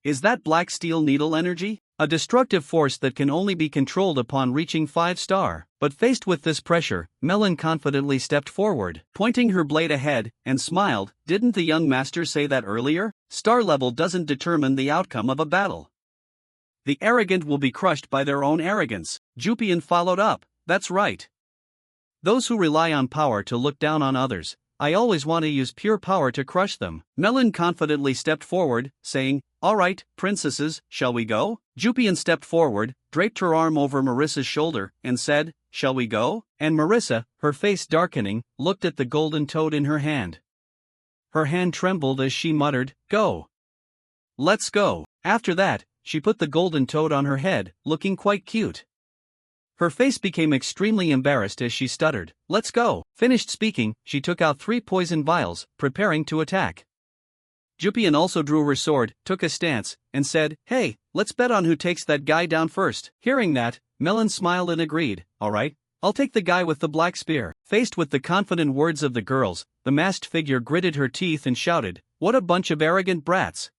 Is that black steel needle energy? A destructive force that can only be controlled upon reaching 5-star. But faced with this pressure, Melon confidently stepped forward, pointing her blade ahead, and smiled, didn't the young master say that earlier? Star level doesn't determine the outcome of a battle. The arrogant will be crushed by their own arrogance. Jupian followed up, that's right. Those who rely on power to look down on others, I always want to use pure power to crush them. Melon confidently stepped forward, saying, all right, princesses, shall we go? Jupian stepped forward, draped her arm over Marissa's shoulder, and said, shall we go? And Marissa, her face darkening, looked at the golden toad in her hand. Her hand trembled as she muttered, go. Let's go. After that, she put the golden toad on her head, looking quite cute. Her face became extremely embarrassed as she stuttered, let's go. Finished speaking, she took out 3 poison vials, preparing to attack. Jupian also drew her sword, took a stance, and said, hey, let's bet on who takes that guy down first. Hearing that, Melon smiled and agreed, alright, I'll take the guy with the black spear. Faced with the confident words of the girls, the masked figure gritted her teeth and shouted, what a bunch of arrogant brats.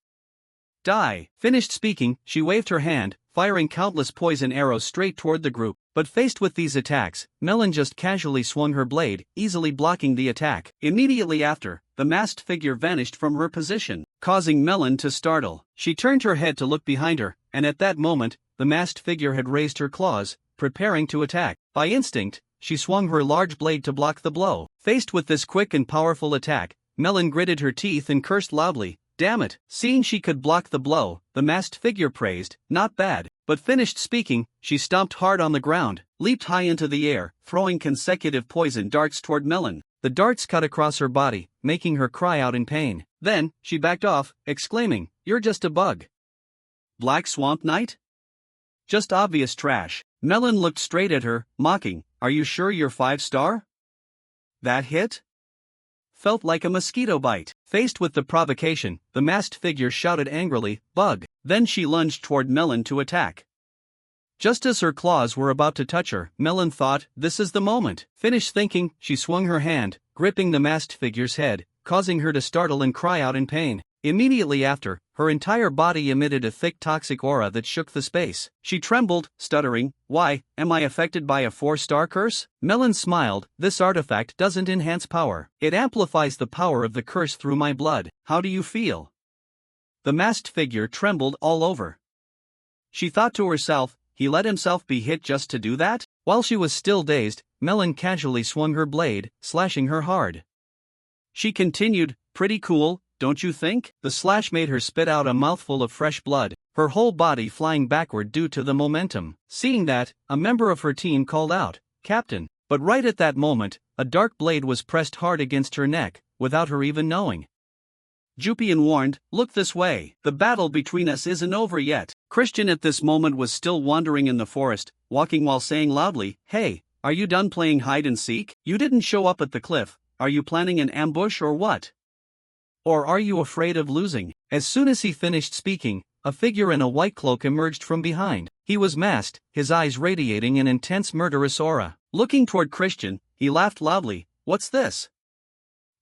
Die. Finished speaking, she waved her hand, firing countless poison arrows straight toward the group. But faced with these attacks, Melon just casually swung her blade, easily blocking the attack. Immediately after, the masked figure vanished from her position, causing Melon to startle. She turned her head to look behind her, and at that moment, the masked figure had raised her claws, preparing to attack. By instinct, she swung her large blade to block the blow. Faced with this quick and powerful attack, Melon gritted her teeth and cursed loudly, damn it. Seeing she could block the blow, the masked figure praised, not bad. But finished speaking, she stomped hard on the ground, leaped high into the air, throwing consecutive poison darts toward Melon. The darts cut across her body, making her cry out in pain. Then, she backed off, exclaiming, you're just a bug. Black Swamp Knight? Just obvious trash. Melon looked straight at her, mocking, are you sure you're 5-star? That hit? Felt like a mosquito bite. Faced with the provocation, the masked figure shouted angrily, bug. Then she lunged toward Melon to attack. Just as her claws were about to touch her, Melon thought, this is the moment. Finished thinking, she swung her hand, gripping the masked figure's head, causing her to startle and cry out in pain. Immediately after, her entire body emitted a thick toxic aura that shook the space. She trembled, stuttering, why, am I affected by a 4-star curse? Melon smiled, this artifact doesn't enhance power. It amplifies the power of the curse through my blood. How do you feel? The masked figure trembled all over. She thought to herself, he let himself be hit just to do that? While she was still dazed, Melon casually swung her blade, slashing her hard. She continued, pretty cool, don't you think? The slash made her spit out a mouthful of fresh blood, her whole body flying backward due to the momentum. Seeing that, a member of her team called out, Captain, But right at that moment, a dark blade was pressed hard against her neck, without her even knowing. Jupian warned, "Look this way. The battle between us isn't over yet." Christian at this moment was still wandering in the forest, walking while saying loudly, "Hey, are you done playing hide and seek? You didn't show up at the cliff. Are you planning an ambush or what? Or are you afraid of losing?" As soon as he finished speaking, a figure in a white cloak emerged from behind. He was masked, his eyes radiating an intense murderous aura. Looking toward Christian, he laughed loudly. "What's this?"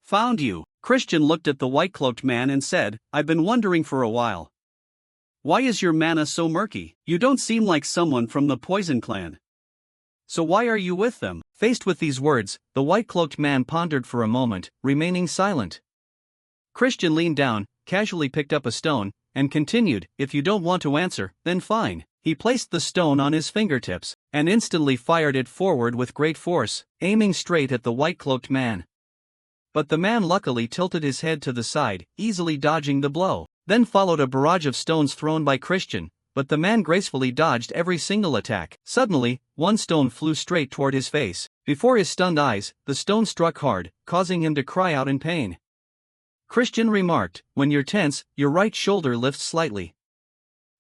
"Found you." Christian looked at the white-cloaked man and said, "I've been wondering for a while. Why is your mana so murky? You don't seem like someone from the Poison Clan. So why are you with them?" Faced with these words, the white-cloaked man pondered for a moment, remaining silent. Christian leaned down, casually picked up a stone, and continued, "If you don't want to answer, then fine." He placed the stone on his fingertips, and instantly fired it forward with great force, aiming straight at the white-cloaked man. But the man luckily tilted his head to the side, easily dodging the blow. Then followed a barrage of stones thrown by Christian, but the man gracefully dodged every single attack. Suddenly, one stone flew straight toward his face. Before his stunned eyes, the stone struck hard, causing him to cry out in pain. Christian remarked, "When you're tense, your right shoulder lifts slightly.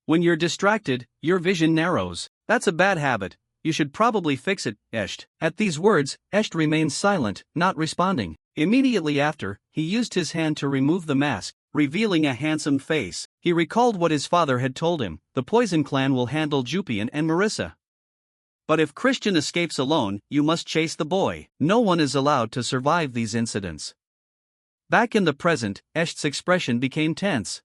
When you're distracted, your vision narrows. That's a bad habit. You should probably fix it, Esht." At these words, Esht remained silent, not responding. Immediately after, he used his hand to remove the mask, revealing a handsome face. He recalled what his father had told him: the Poison Clan will handle Jupian and Marissa. But if Christian escapes alone, you must chase the boy. No one is allowed to survive these incidents. Back in the present, Esht's expression became tense.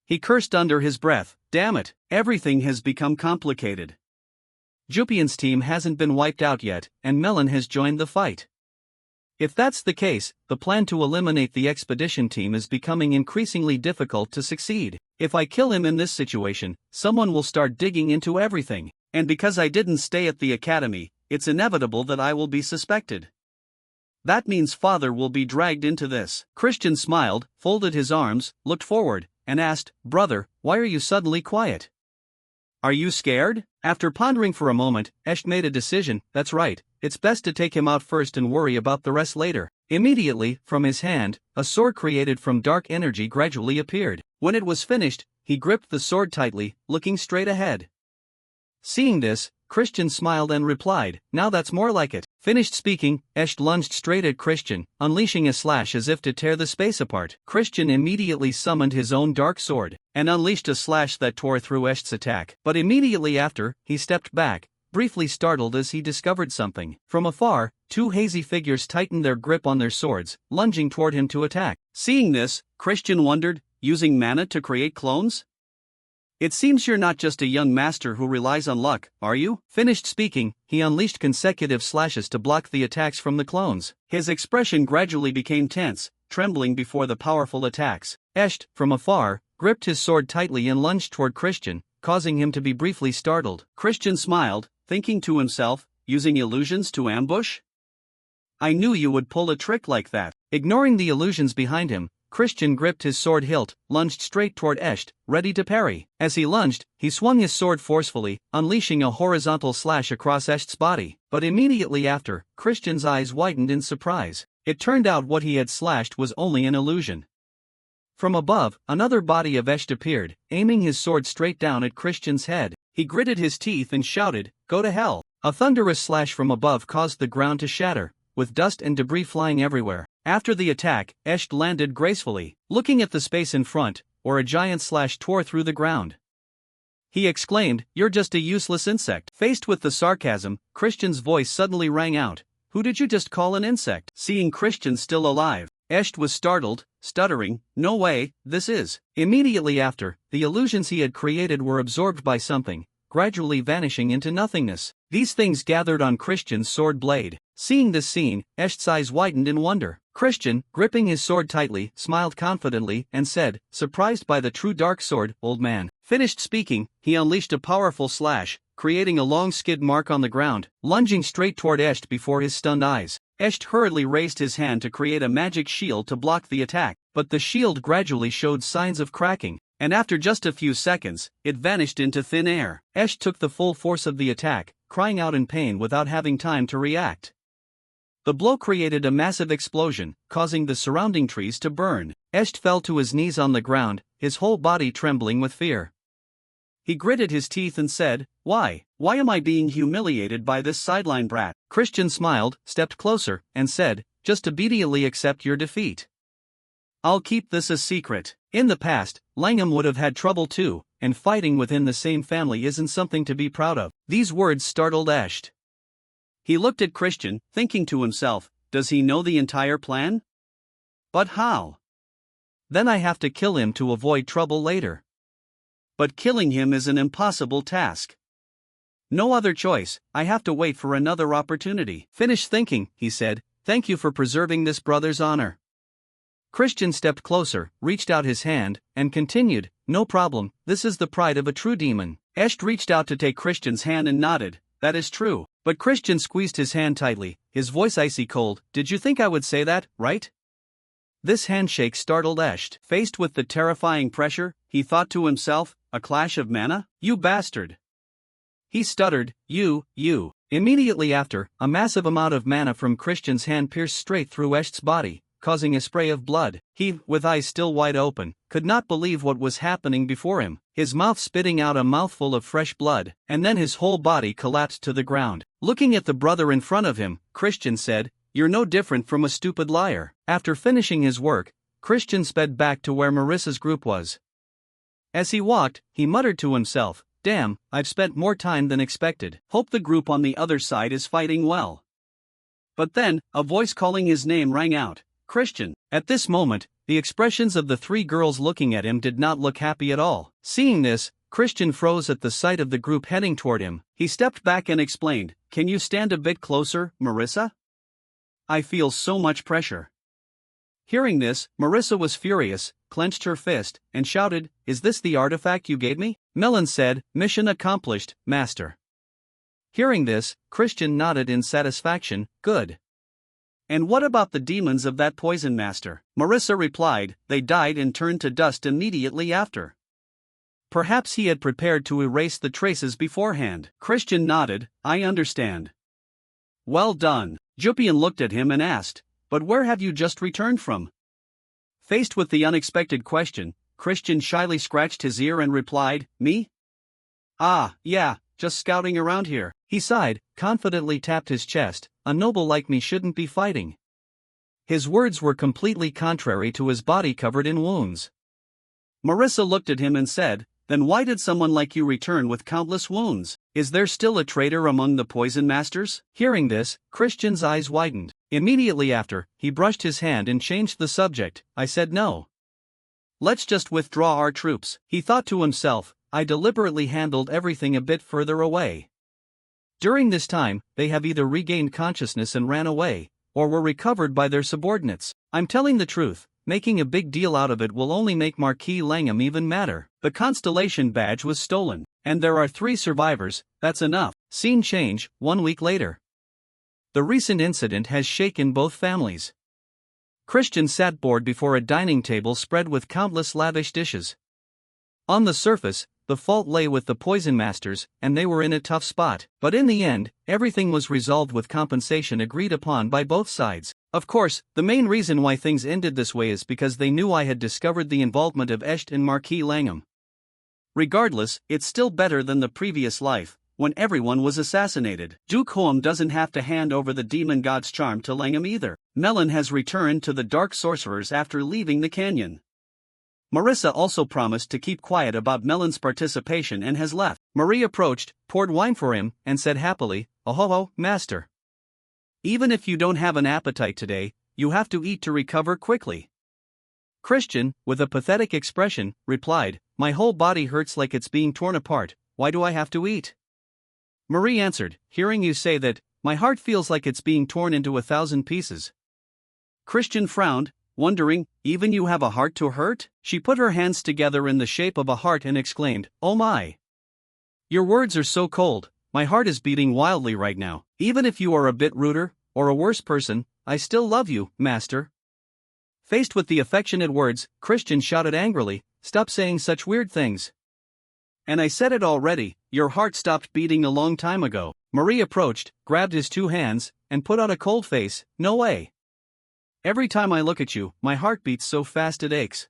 He cursed under his breath, "Damn it, everything has become complicated. Jupian's team hasn't been wiped out yet, and Melon has joined the fight. If that's the case, the plan to eliminate the expedition team is becoming increasingly difficult to succeed. If I kill him in this situation, someone will start digging into everything, and because I didn't stay at the academy, it's inevitable that I will be suspected. That means father will be dragged into this." Christian smiled, folded his arms, looked forward, and asked, "Brother, why are you suddenly quiet? Are you scared?" After pondering for a moment, Esht made a decision. "That's right, it's best to take him out first and worry about the rest later." Immediately, from his hand, a sword created from dark energy gradually appeared. When it was finished, he gripped the sword tightly, looking straight ahead. Seeing this, Christian smiled and replied, "Now that's more like it." Finished speaking, Esht lunged straight at Christian, unleashing a slash as if to tear the space apart. Christian immediately summoned his own dark sword, and unleashed a slash that tore through Esht's attack. But immediately after, he stepped back, briefly startled as he discovered something. From afar, two hazy figures tightened their grip on their swords, lunging toward him to attack. Seeing this, Christian wondered, "Using mana to create clones? It seems you're not just a young master who relies on luck, are you?" Finished speaking, he unleashed consecutive slashes to block the attacks from the clones. His expression gradually became tense, trembling before the powerful attacks. Esht, from afar, gripped his sword tightly and lunged toward Christian, causing him to be briefly startled. Christian smiled, thinking to himself, "Using illusions to ambush? I knew you would pull a trick like that." Ignoring the illusions behind him, Christian gripped his sword hilt, lunged straight toward Esht, ready to parry. As he lunged, he swung his sword forcefully, unleashing a horizontal slash across Esht's body. But immediately after, Christian's eyes widened in surprise. It turned out what he had slashed was only an illusion. From above, another body of Esht appeared, aiming his sword straight down at Christian's head. He gritted his teeth and shouted, "Go to hell!" A thunderous slash from above caused the ground to shatter, with dust and debris flying everywhere. After the attack, Esht landed gracefully, looking at the space in front, where a giant slash tore through the ground. He exclaimed, "You're just a useless insect." Faced with the sarcasm, Christian's voice suddenly rang out, "Who did you just call an insect?" Seeing Christian still alive, Esht was startled, stuttering, "No way, this is." Immediately after, the illusions he had created were absorbed by something, gradually vanishing into nothingness. These things gathered on Christian's sword blade. Seeing this scene, Esht's eyes widened in wonder. Christian, gripping his sword tightly, smiled confidently and said, "Surprised by the true dark sword, old man." Finished speaking, he unleashed a powerful slash, creating a long skid mark on the ground, lunging straight toward Esht before his stunned eyes. Esht hurriedly raised his hand to create a magic shield to block the attack, but the shield gradually showed signs of cracking, and after just a few seconds, it vanished into thin air. Esht took the full force of the attack, crying out in pain without having time to react. The blow created a massive explosion, causing the surrounding trees to burn. Esht fell to his knees on the ground, his whole body trembling with fear. He gritted his teeth and said, "Why? Why am I being humiliated by this sideline brat?" Christian smiled, stepped closer, and said, "Just obediently accept your defeat. I'll keep this a secret." In the past, Langham would have had trouble too, and fighting within the same family isn't something to be proud of. These words startled Esht. He looked at Christian, thinking to himself, does he know the entire plan? But how? Then I have to kill him to avoid trouble later. But killing him is an impossible task. No other choice, I have to wait for another opportunity. Finish thinking, he said, thank you for preserving this brother's honor. Christian stepped closer, reached out his hand, and continued, no problem, this is the pride of a true demon. Esht reached out to take Christian's hand and nodded, that is true. But Christian squeezed his hand tightly, his voice icy cold. Did you think I would say that, right? This handshake startled Esht. Faced with the terrifying pressure, he thought to himself, a clash of mana? You bastard! He stuttered, you. Immediately after, a massive amount of mana from Christian's hand pierced straight through Esht's body, causing a spray of blood. He, with eyes still wide open, could not believe what was happening before him, his mouth spitting out a mouthful of fresh blood, and then his whole body collapsed to the ground. Looking at the brother in front of him, Christian said, "You're no different from a stupid liar." After finishing his work, Christian sped back to where Marissa's group was. As he walked, he muttered to himself, "Damn, I've spent more time than expected. Hope the group on the other side is fighting well." But then, a voice calling his name rang out. Christian. At this moment, the expressions of the three girls looking at him did not look happy at all. Seeing this, Christian froze at the sight of the group heading toward him. He stepped back and explained, "Can you stand a bit closer, Marissa? I feel so much pressure." Hearing this, Marissa was furious, clenched her fist, and shouted, "Is this the artifact you gave me?" Melon said, "Mission accomplished, Master." Hearing this, Christian nodded in satisfaction, "Good. And what about the demons of that poison master?" Marissa replied, "They died and turned to dust immediately after." Perhaps he had prepared to erase the traces beforehand. Christian nodded, "I understand." "Well done." Jupian looked at him and asked, "But where have you just returned from?" Faced with the unexpected question, Christian shyly scratched his ear and replied, "Me? Ah, yeah, just scouting around here." He sighed, confidently tapped his chest, "A noble like me shouldn't be fighting." His words were completely contrary to his body covered in wounds. Marissa looked at him and said, "Then why did someone like you return with countless wounds? Is there still a traitor among the poison masters?" Hearing this, Christian's eyes widened. Immediately after, he brushed his hand and changed the subject. "I said no. Let's just withdraw our troops." He thought to himself, "I deliberately handled everything a bit further away. During this time, they have either regained consciousness and ran away, or were recovered by their subordinates. I'm telling the truth, making a big deal out of it will only make Marquis Langham even madder. The Constellation badge was stolen, and there are 3 survivors, that's enough." Scene change, 1 week later. The recent incident has shaken both families. Christian sat bored before a dining table spread with countless lavish dishes. On the surface, the fault lay with the poison masters, and they were in a tough spot. But in the end, everything was resolved with compensation agreed upon by both sides. Of course, the main reason why things ended this way is because they knew I had discovered the involvement of Esht and Marquis Langham. Regardless, it's still better than the previous life, when everyone was assassinated. Duke Hoam doesn't have to hand over the demon god's charm to Langham either. Melon has returned to the Dark Sorcerers after leaving the canyon. Marissa also promised to keep quiet about Melon's participation and has left. Marie approached, poured wine for him, and said happily, "Ahoho, master. Even if you don't have an appetite today, you have to eat to recover quickly." Christian, with a pathetic expression, replied, "My whole body hurts like it's being torn apart, why do I have to eat?" Marie answered, "Hearing you say that, my heart feels like it's being torn into 1,000 pieces." Christian frowned, wondering, "Even you have a heart to hurt?" She put her hands together in the shape of a heart and exclaimed, "Oh my! Your words are so cold, my heart is beating wildly right now. Even if you are a bit ruder, or a worse person, I still love you, master." Faced with the affectionate words, Christian shouted angrily, "Stop saying such weird things. And I said it already, your heart stopped beating a long time ago." Marie approached, grabbed his two hands, and put on a cold face. No way. Every time I look at you, my heart beats so fast it aches.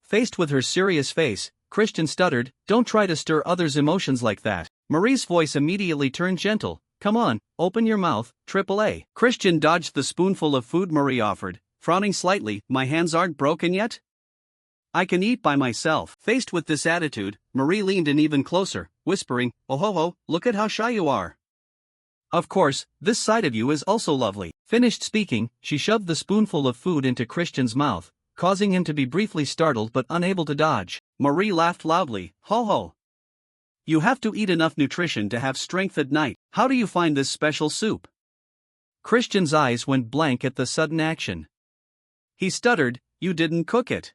Faced with her serious face, Christian stuttered, don't try to stir others' emotions like that. Marie's voice immediately turned gentle. Come on, open your mouth, AAA. Christian dodged the spoonful of food Marie offered, frowning slightly. My hands aren't broken yet? I can eat by myself. Faced with this attitude, Marie leaned in even closer, whispering, oh ho ho, look at how shy you are. Of course, this side of you is also lovely. Finished speaking, she shoved the spoonful of food into Christian's mouth, causing him to be briefly startled but unable to dodge. Marie laughed loudly, ho ho. You have to eat enough nutrition to have strength at night. How do you find this special soup? Christian's eyes went blank at the sudden action. He stuttered, you didn't cook it.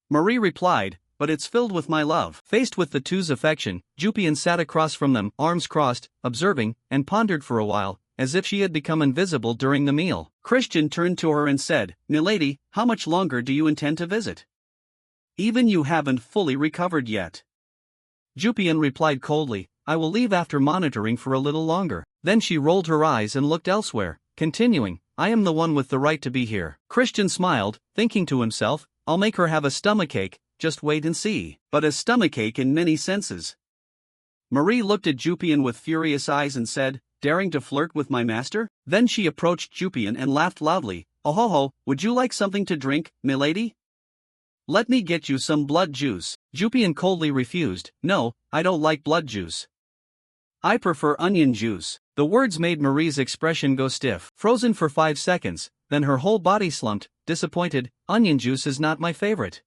Marie replied, but it's filled with my love. Faced with the two's affection, Jupian sat across from them, arms crossed, observing, and pondered for a while, as if she had become invisible during the meal. Christian turned to her and said, Milady, how much longer do you intend to visit? Even you haven't fully recovered yet. Jupian replied coldly, I will leave after monitoring for a little longer. Then she rolled her eyes and looked elsewhere, continuing, I am the one with the right to be here. Christian smiled, thinking to himself, I'll make her have a stomachache, just wait and see. But a stomachache in many senses. Marie looked at Jupian with furious eyes and said, daring to flirt with my master? Then she approached Jupian and laughed loudly, oh ho ho, would you like something to drink, milady? Let me get you some blood juice. Jupian coldly refused, no, I don't like blood juice. I prefer onion juice. The words made Marie's expression go stiff. Frozen for 5 seconds, then her whole body slumped, disappointed, onion juice is not my favorite.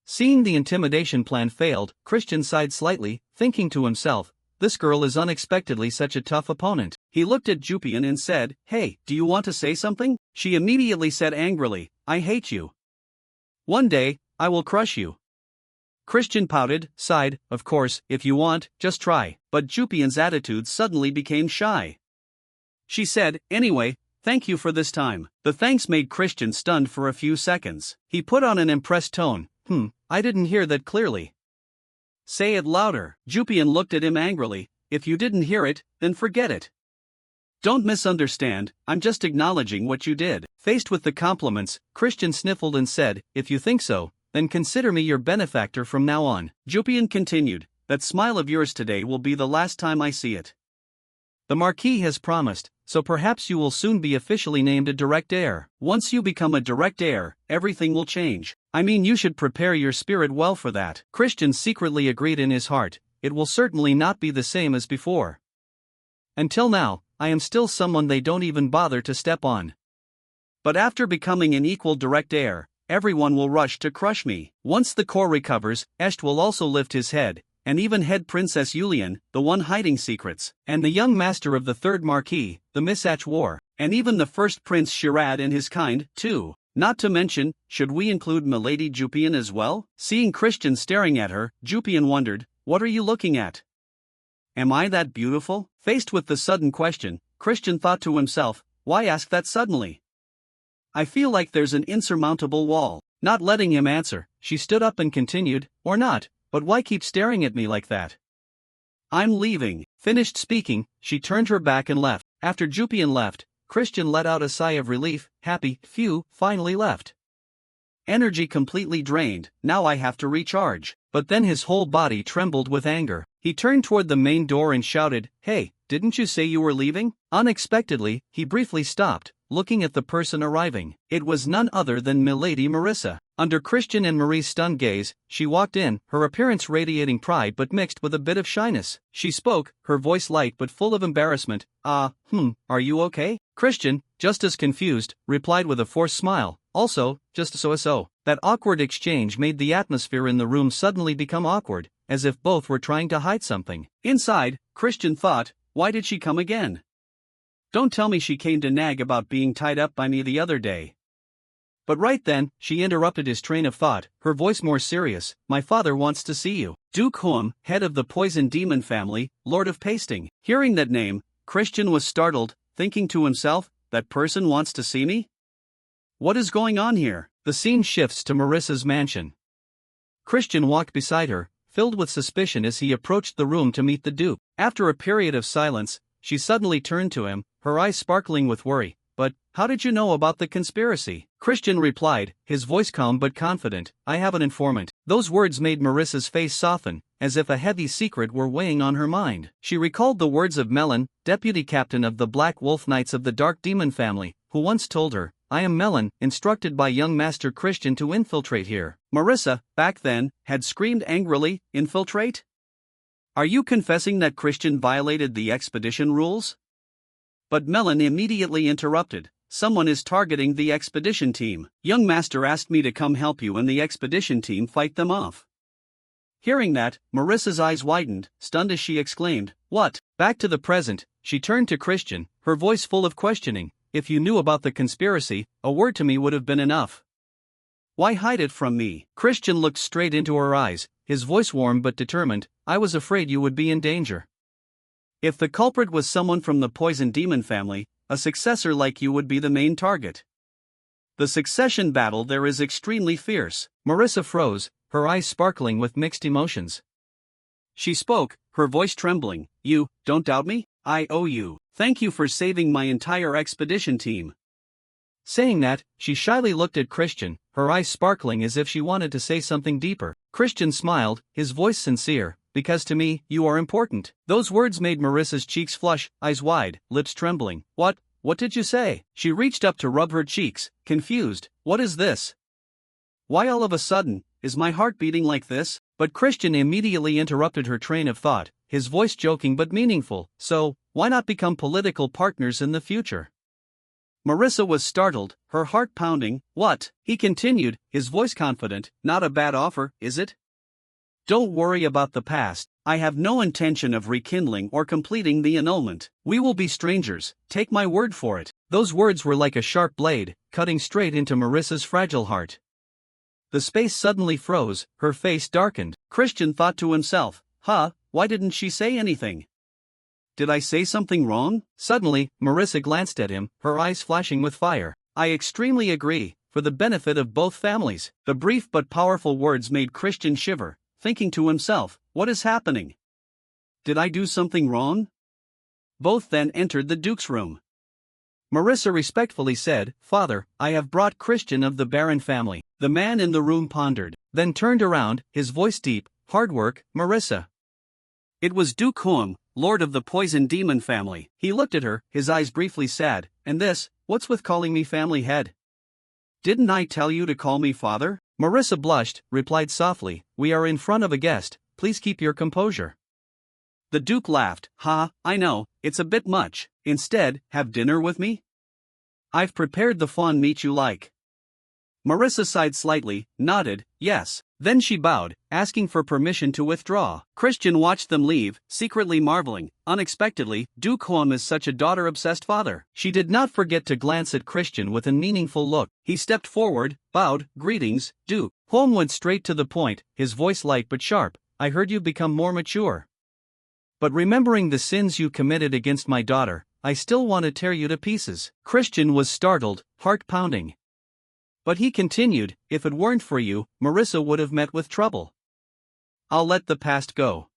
Seeing the intimidation plan failed, Christian sighed slightly, thinking to himself, this girl is unexpectedly such a tough opponent. He looked at Jupian and said, hey, do you want to say something? She immediately said angrily, I hate you. One day, I will crush you. Christian pouted, sighed, of course, if you want, just try. But Jupian's attitude suddenly became shy. She said, anyway, thank you for this time. The thanks made Christian stunned for a few seconds. He put on an impressed tone, I didn't hear that clearly. Say it louder. Jupian looked at him angrily, if you didn't hear it, then forget it. Don't misunderstand, I'm just acknowledging what you did. Faced with the compliments, Christian sniffled and said, if you think so, then consider me your benefactor from now on. Jupian continued, that smile of yours today will be the last time I see it. The Marquis has promised, so perhaps you will soon be officially named a direct heir. Once you become a direct heir, everything will change. I mean, you should prepare your spirit well for that. Christian secretly agreed in his heart, it will certainly not be the same as before. Until now, I am still someone they don't even bother to step on. But after becoming an equal direct heir, everyone will rush to crush me. Once the core recovers, Esht will also lift his head, and even head Princess Yulian, the one hiding secrets, and the young master of the third Marquis, the Misach War, and even the first Prince Shirad and his kind, too. Not to mention, should we include Milady Jupian as well? Seeing Christian staring at her, Jupian wondered, what are you looking at? Am I that beautiful? Faced with the sudden question, Christian thought to himself, why ask that suddenly? I feel like there's an insurmountable wall. Not letting him answer, she stood up and continued, or not, but why keep staring at me like that? I'm leaving. Finished speaking, she turned her back and left. After Jupian left, Christian let out a sigh of relief, happy, phew, finally left. Energy completely drained, now I have to recharge. But then his whole body trembled with anger. He turned toward the main door and shouted, hey, didn't you say you were leaving? Unexpectedly, he briefly stopped, looking at the person arriving. It was none other than Milady Marissa. Under Christian and Marie's stunned gaze, she walked in, her appearance radiating pride but mixed with a bit of shyness. She spoke, her voice light but full of embarrassment. Are you okay? Christian, just as confused, replied with a forced smile, also, just so. That awkward exchange made the atmosphere in the room suddenly become awkward, as if both were trying to hide something. Inside, Christian thought, why did she come again? Don't tell me she came to nag about being tied up by me the other day. But right then, she interrupted his train of thought, her voice more serious, my father wants to see you. Duke Huam, head of the poison demon family, Lord of Pasting. Hearing that name, Christian was startled, thinking to himself, that person wants to see me? What is going on here? The scene shifts to Marissa's mansion. Christian walked beside her, filled with suspicion as he approached the room to meet the Duke. After a period of silence, she suddenly turned to him, her eyes sparkling with worry. "But, how did you know about the conspiracy?" Christian replied, his voice calm but confident. "I have an informant." Those words made Marissa's face soften, as if a heavy secret were weighing on her mind. She recalled the words of Melon, deputy captain of the Black Wolf Knights of the Dark Demon family, who once told her, "I am Melon, instructed by young Master Christian to infiltrate here." Marissa, back then, had screamed angrily, "Infiltrate? Are you confessing that Christian violated the expedition rules?" But Melon immediately interrupted. "Someone is targeting the expedition team. Young Master asked me to come help you and the expedition team fight them off." Hearing that, Marissa's eyes widened, stunned as she exclaimed, "What?" Back to the present, she turned to Christian, her voice full of questioning. "If you knew about the conspiracy, a word to me would have been enough. Why hide it from me?" Christian looked straight into her eyes, his voice warm but determined. "I was afraid you would be in danger. If the culprit was someone from the Poison Demon family, a successor like you would be the main target. The succession battle there is extremely fierce." Marissa froze, her eyes sparkling with mixed emotions. She spoke, her voice trembling. "You don't doubt me? I owe you. Thank you for saving my entire expedition team." Saying that, she shyly looked at Christian, her eyes sparkling as if she wanted to say something deeper. Christian smiled, his voice sincere. "Because to me, you are important." Those words made Marissa's cheeks flush, eyes wide, lips trembling. What did you say?" She reached up to rub her cheeks, confused. "What is this? Why all of a sudden, is my heart beating like this?" But Christian immediately interrupted her train of thought, his voice joking but meaningful. "So, why not become political partners in the future?" Marissa was startled, her heart pounding. "What?" he continued, his voice confident. "Not a bad offer, is it? Don't worry about the past. I have no intention of rekindling or completing the annulment. We will be strangers, take my word for it." Those words were like a sharp blade, cutting straight into Marissa's fragile heart. The space suddenly froze, her face darkened. Christian thought to himself, why didn't she say anything? Did I say something wrong? Suddenly, Marissa glanced at him, her eyes flashing with fire. "I extremely agree, for the benefit of both families." The brief but powerful words made Christian shiver, thinking to himself, what is happening? Did I do something wrong? Both then entered the Duke's room. Marissa respectfully said, "Father, I have brought Christian of the Baron family." The man in the room pondered, then turned around, his voice deep. "Hard work, Marissa." It was Duke Huam, Lord of the Poison Demon family. He looked at her, his eyes briefly sad. "And this, what's with calling me family head? Didn't I tell you to call me father?" Marissa blushed, replied softly, "We are in front of a guest, please keep your composure." The Duke laughed. I know, it's a bit much. Instead, have dinner with me? I've prepared the fawn meat you like." Marissa sighed slightly, nodded, yes. Then she bowed, asking for permission to withdraw. Christian watched them leave, secretly marveling. Unexpectedly, Duke Huam is such a daughter-obsessed father. She did not forget to glance at Christian with a meaningful look. He stepped forward, bowed. "Greetings, Duke." Huam went straight to the point, his voice light but sharp. "I heard you become more mature. But remembering the sins you committed against my daughter, I still want to tear you to pieces." Christian was startled, heart pounding. But he continued, "If it weren't for you, Marissa would have met with trouble. I'll let the past go."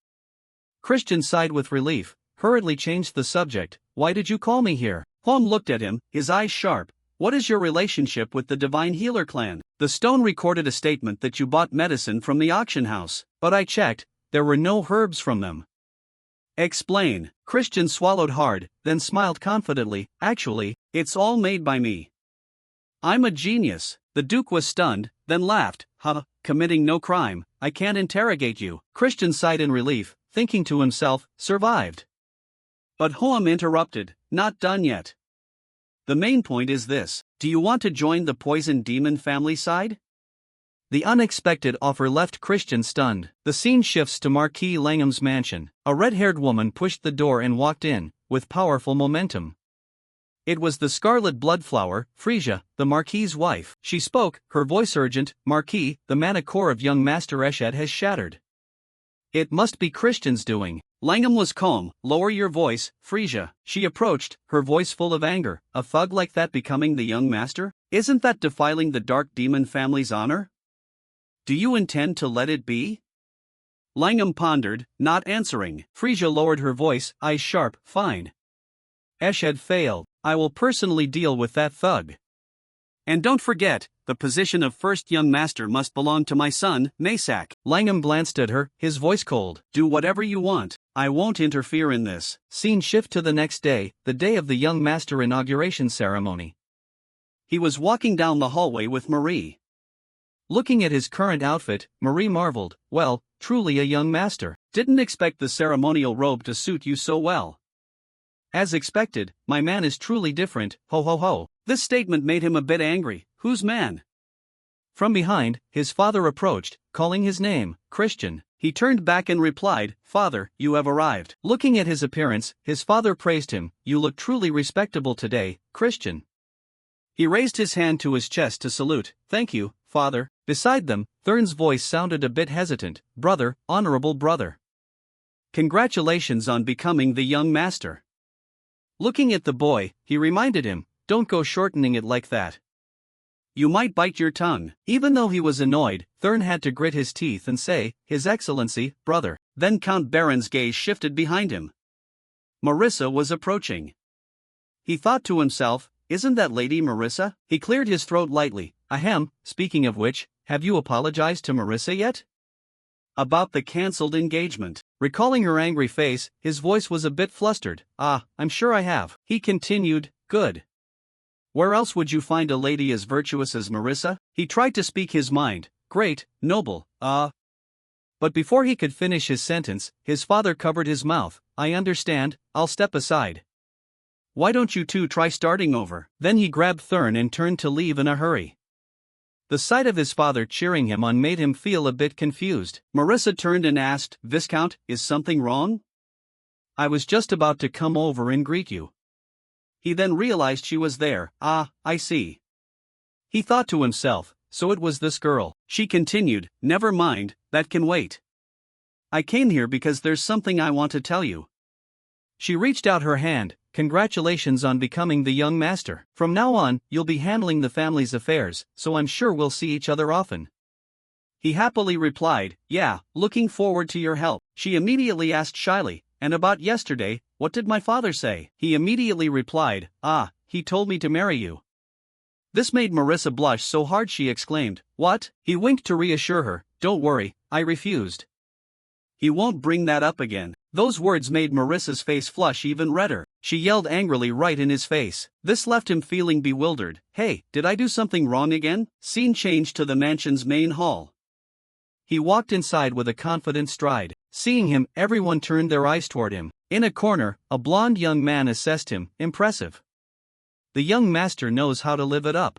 Christian sighed with relief, hurriedly changed the subject. "Why did you call me here?" Huam looked at him, his eyes sharp. "What is your relationship with the Divine Healer clan? The stone recorded a statement that you bought medicine from the auction house, but I checked, there were no herbs from them. Explain." Christian swallowed hard, then smiled confidently. "Actually, it's all made by me. I'm a genius." The Duke was stunned, then laughed. Committing no crime, I can't interrogate you." Christian sighed in relief, thinking to himself, survived. But Huam interrupted, "Not done yet. The main point is this. Do you want to join the Poison Demon family side?" The unexpected offer left Christian stunned. The scene shifts to Marquis Langham's mansion. A red-haired woman pushed the door and walked in, with powerful momentum. It was the Scarlet Bloodflower, Frisia, the Marquis's wife. She spoke, her voice urgent. "Marquis, the mana core of young Master Eshed has shattered. It must be Christian's doing." Langham was calm. "Lower your voice, Frisia." She approached, her voice full of anger. "A thug like that becoming the young master? Isn't that defiling the Dark Demon family's honor? Do you intend to let it be?" Langham pondered, not answering. Frisia lowered her voice, eyes sharp. Fine. Eshed failed. I will personally deal with that thug. And don't forget, the position of first young master must belong to my son, Masak. Langham glanced at her, his voice cold. Do whatever you want, I won't interfere in this. Scene shift to the next day, the day of the young master inauguration ceremony. He was walking down the hallway with Marie. Looking at his current outfit, Marie marveled. Well, truly a young master. Didn't expect the ceremonial robe to suit you so well. As expected, my man is truly different, ho ho ho. This statement made him a bit angry. Whose man? From behind, his father approached, calling his name, Christian. He turned back and replied, Father, you have arrived. Looking at his appearance, his father praised him. You look truly respectable today, Christian. He raised his hand to his chest to salute. Thank you, father. Beside them, Thurn's voice sounded a bit hesitant. Brother, honorable brother. Congratulations on becoming the young master. Looking at the boy, he reminded him, don't go shortening it like that. You might bite your tongue. Even though he was annoyed, Thurn had to grit his teeth and say, His Excellency, brother. Then Count Baron's gaze shifted behind him. Marissa was approaching. He thought to himself, isn't that Lady Marissa? He cleared his throat lightly. Ahem, speaking of which, have you apologized to Marissa yet? About the cancelled engagement. Recalling her angry face, his voice was a bit flustered. I'm sure I have. He continued, good. Where else would you find a lady as virtuous as Marissa? He tried to speak his mind. Great, noble, But before he could finish his sentence, his father covered his mouth. I understand, I'll step aside. Why don't you two try starting over? Then he grabbed Thurn and turned to leave in a hurry. The sight of his father cheering him on made him feel a bit confused. Marissa turned and asked, Viscount, is something wrong? I was just about to come over and greet you. He then realized she was there. I see. He thought to himself, so it was this girl. She continued, never mind, that can wait. I came here because there's something I want to tell you. She reached out her hand. Congratulations on becoming the young master. From now on, you'll be handling the family's affairs, so I'm sure we'll see each other often. He happily replied, yeah, looking forward to your help. She immediately asked shyly, and about yesterday, what did my father say? He immediately replied, he told me to marry you. This made Marissa blush so hard she exclaimed, what? He winked to reassure her, don't worry, I refused. He won't bring that up again. Those words made Marissa's face flush even redder. She yelled angrily right in his face. This left him feeling bewildered. Hey, did I do something wrong again? Scene changed to the mansion's main hall. He walked inside with a confident stride. Seeing him, everyone turned their eyes toward him. In a corner, a blond young man assessed him. Impressive. The young master knows how to live it up.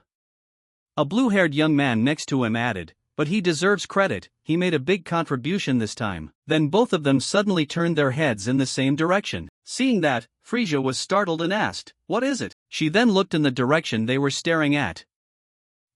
A blue-haired young man next to him added, but he deserves credit, he made a big contribution this time. Then both of them suddenly turned their heads in the same direction. Seeing that, Frisia was startled and asked, what is it? She then looked in the direction they were staring at.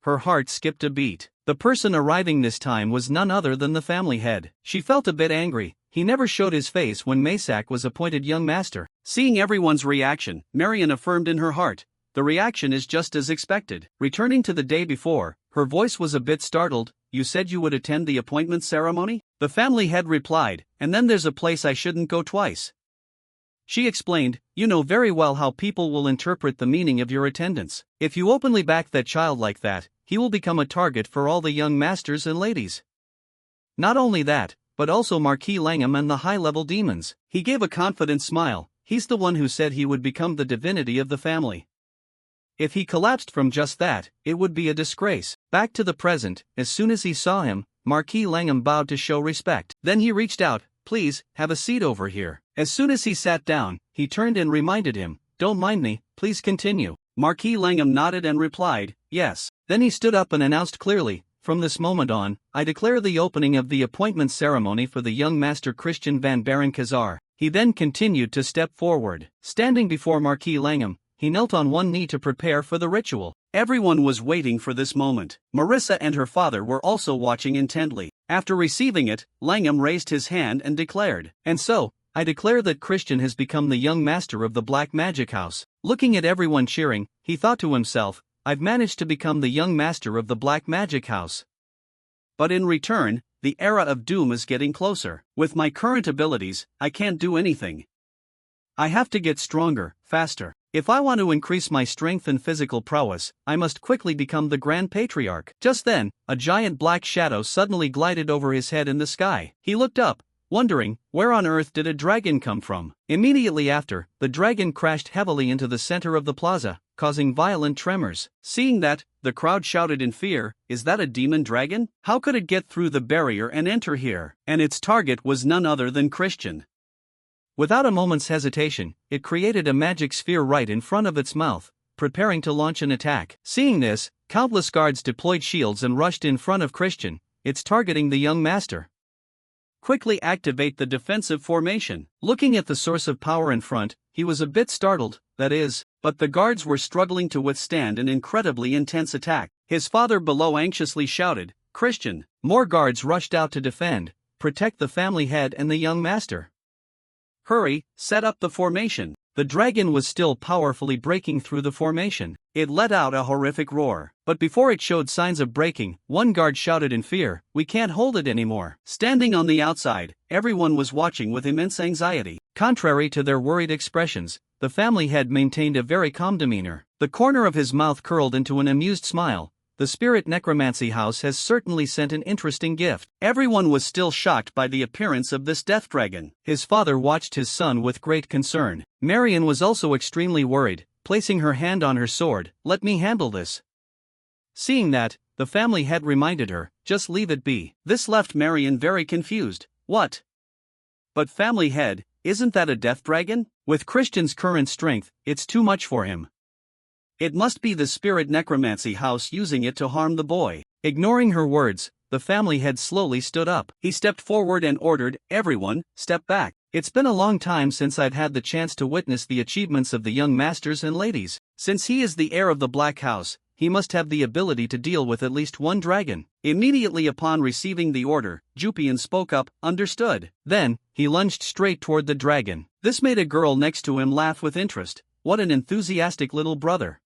Her heart skipped a beat. The person arriving this time was none other than the family head. She felt a bit angry. He never showed his face when Masak was appointed young master. Seeing everyone's reaction, Marian affirmed in her heart, the reaction is just as expected. Returning to the day before, her voice was a bit startled. You said you would attend the appointment ceremony? The family head replied, and then there's a place I shouldn't go twice. She explained, you know very well how people will interpret the meaning of your attendance. If you openly back that child like that, he will become a target for all the young masters and ladies. Not only that, but also Marquis Langham and the high-level demons. He gave a confident smile. He's the one who said he would become the divinity of the family. If he collapsed from just that, it would be a disgrace. Back to the present, as soon as he saw him, Marquis Langham bowed to show respect. Then he reached out, please, have a seat over here. As soon as he sat down, he turned and reminded him, don't mind me, please continue. Marquis Langham nodded and replied, yes. Then he stood up and announced clearly, from this moment on, I declare the opening of the appointment ceremony for the young master Christian van Baron-Kazar. He then continued to step forward. Standing before Marquis Langham, he knelt on one knee to prepare for the ritual. Everyone was waiting for this moment. Marissa and her father were also watching intently. After receiving it, Langham raised his hand and declared, and so, I declare that Christian has become the young master of the Black Magic House. Looking at everyone cheering, he thought to himself, I've managed to become the young master of the Black Magic House. But in return, the era of doom is getting closer. With my current abilities, I can't do anything. I have to get stronger, faster. If I want to increase my strength and physical prowess, I must quickly become the Grand Patriarch. Just then, a giant black shadow suddenly glided over his head in the sky. He looked up, wondering, where on earth did a dragon come from? Immediately after, the dragon crashed heavily into the center of the plaza, causing violent tremors. Seeing that, the crowd shouted in fear, "Is that a demon dragon? How could it get through the barrier and enter here?" And its target was none other than Christian. Without a moment's hesitation, it created a magic sphere right in front of its mouth, preparing to launch an attack. Seeing this, countless guards deployed shields and rushed in front of Christian. It's targeting the young master. Quickly activate the defensive formation. Looking at the source of power in front, he was a bit startled, but the guards were struggling to withstand an incredibly intense attack. His father below anxiously shouted, "Christian!" More guards rushed out to defend, protect the family head and the young master. "Hurry, set up the formation." The dragon was still powerfully breaking through the formation. It let out a horrific roar. But before it showed signs of breaking, one guard shouted in fear, "We can't hold it anymore." Standing on the outside, everyone was watching with immense anxiety. Contrary to their worried expressions, the family head maintained a very calm demeanor. The corner of his mouth curled into an amused smile. The spirit necromancy house has certainly sent an interesting gift. Everyone was still shocked by the appearance of this death dragon. His father watched his son with great concern. Marion was also extremely worried, placing her hand on her sword. "Let me handle this." Seeing that, the family head reminded her, "Just leave it be." This left Marion very confused. What? But family head, isn't that a death dragon? With Christian's current strength, it's too much for him. It must be the spirit necromancy house using it to harm the boy. Ignoring her words, the family head slowly stood up. He stepped forward and ordered, "Everyone, step back." It's been a long time since I've had the chance to witness the achievements of the young masters and ladies. Since he is the heir of the Black House, he must have the ability to deal with at least one dragon. Immediately upon receiving the order, Jupian spoke up, "Understood." Then, he lunged straight toward the dragon. This made a girl next to him laugh with interest. What an enthusiastic little brother.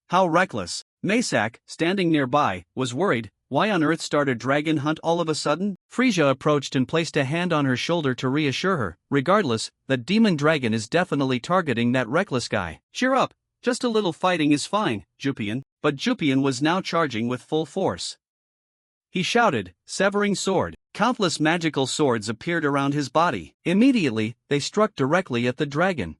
How reckless. Masak, standing nearby, was worried. Why on earth start a dragon hunt all of a sudden? Frisia approached and placed a hand on her shoulder to reassure her. Regardless, that demon dragon is definitely targeting that reckless guy. Cheer up, just a little fighting is fine, Jupian. But Jupian was now charging with full force. He shouted, severing sword. Countless magical swords appeared around his body. Immediately, they struck directly at the dragon.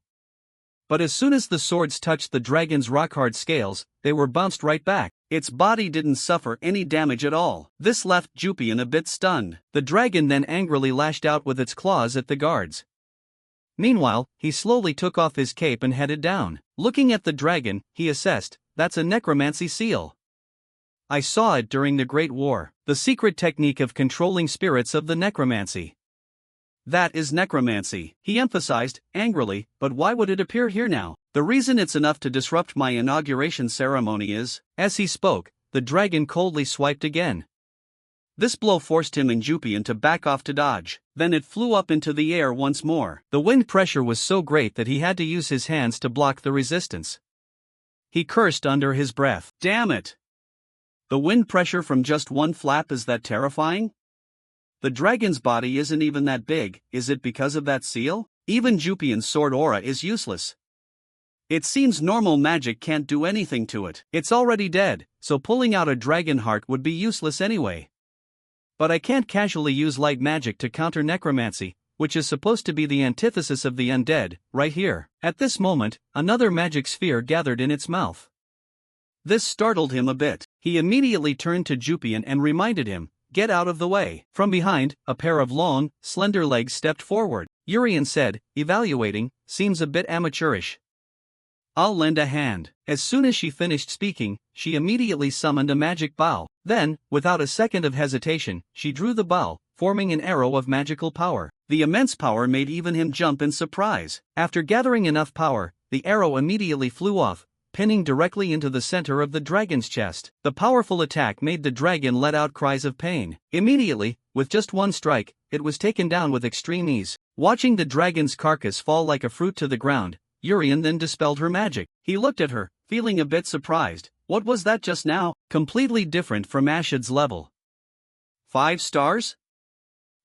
But as soon as the swords touched the dragon's rock-hard scales, they were bounced right back. Its body didn't suffer any damage at all. This left Jupian a bit stunned. The dragon then angrily lashed out with its claws at the guards. Meanwhile, he slowly took off his cape and headed down. Looking at the dragon, he assessed, "That's a necromancy seal. I saw it during the Great War. The secret technique of controlling spirits of the necromancy." "That is necromancy," he emphasized, angrily, "but why would it appear here now? The reason it's enough to disrupt my inauguration ceremony is..." As he spoke, the dragon coldly swiped again. This blow forced him and Jupian to back off to dodge. Then it flew up into the air once more. The wind pressure was so great that he had to use his hands to block the resistance. He cursed under his breath. Damn it! The wind pressure from just one flap is that terrifying? The dragon's body isn't even that big, is it because of that seal? Even Jupian's sword aura is useless. It seems normal magic can't do anything to it. It's already dead, so pulling out a dragon heart would be useless anyway. But I can't casually use light magic to counter necromancy, which is supposed to be the antithesis of the undead, right here. At this moment, another magic sphere gathered in its mouth. This startled him a bit. He immediately turned to Jupian and reminded him, "Get out of the way." From behind, a pair of long, slender legs stepped forward. Urian said, evaluating, "Seems a bit amateurish. I'll lend a hand." As soon as she finished speaking, she immediately summoned a magic bow. Then, without a second of hesitation, she drew the bow, forming an arrow of magical power. The immense power made even him jump in surprise. After gathering enough power, the arrow immediately flew off, pinning directly into the center of the dragon's chest. The powerful attack made the dragon let out cries of pain. Immediately, with just one strike, it was taken down with extreme ease. Watching the dragon's carcass fall like a fruit to the ground, Urian then dispelled her magic. He looked at her, feeling a bit surprised. What was that just now? Completely different from Ashad's level. 5 stars?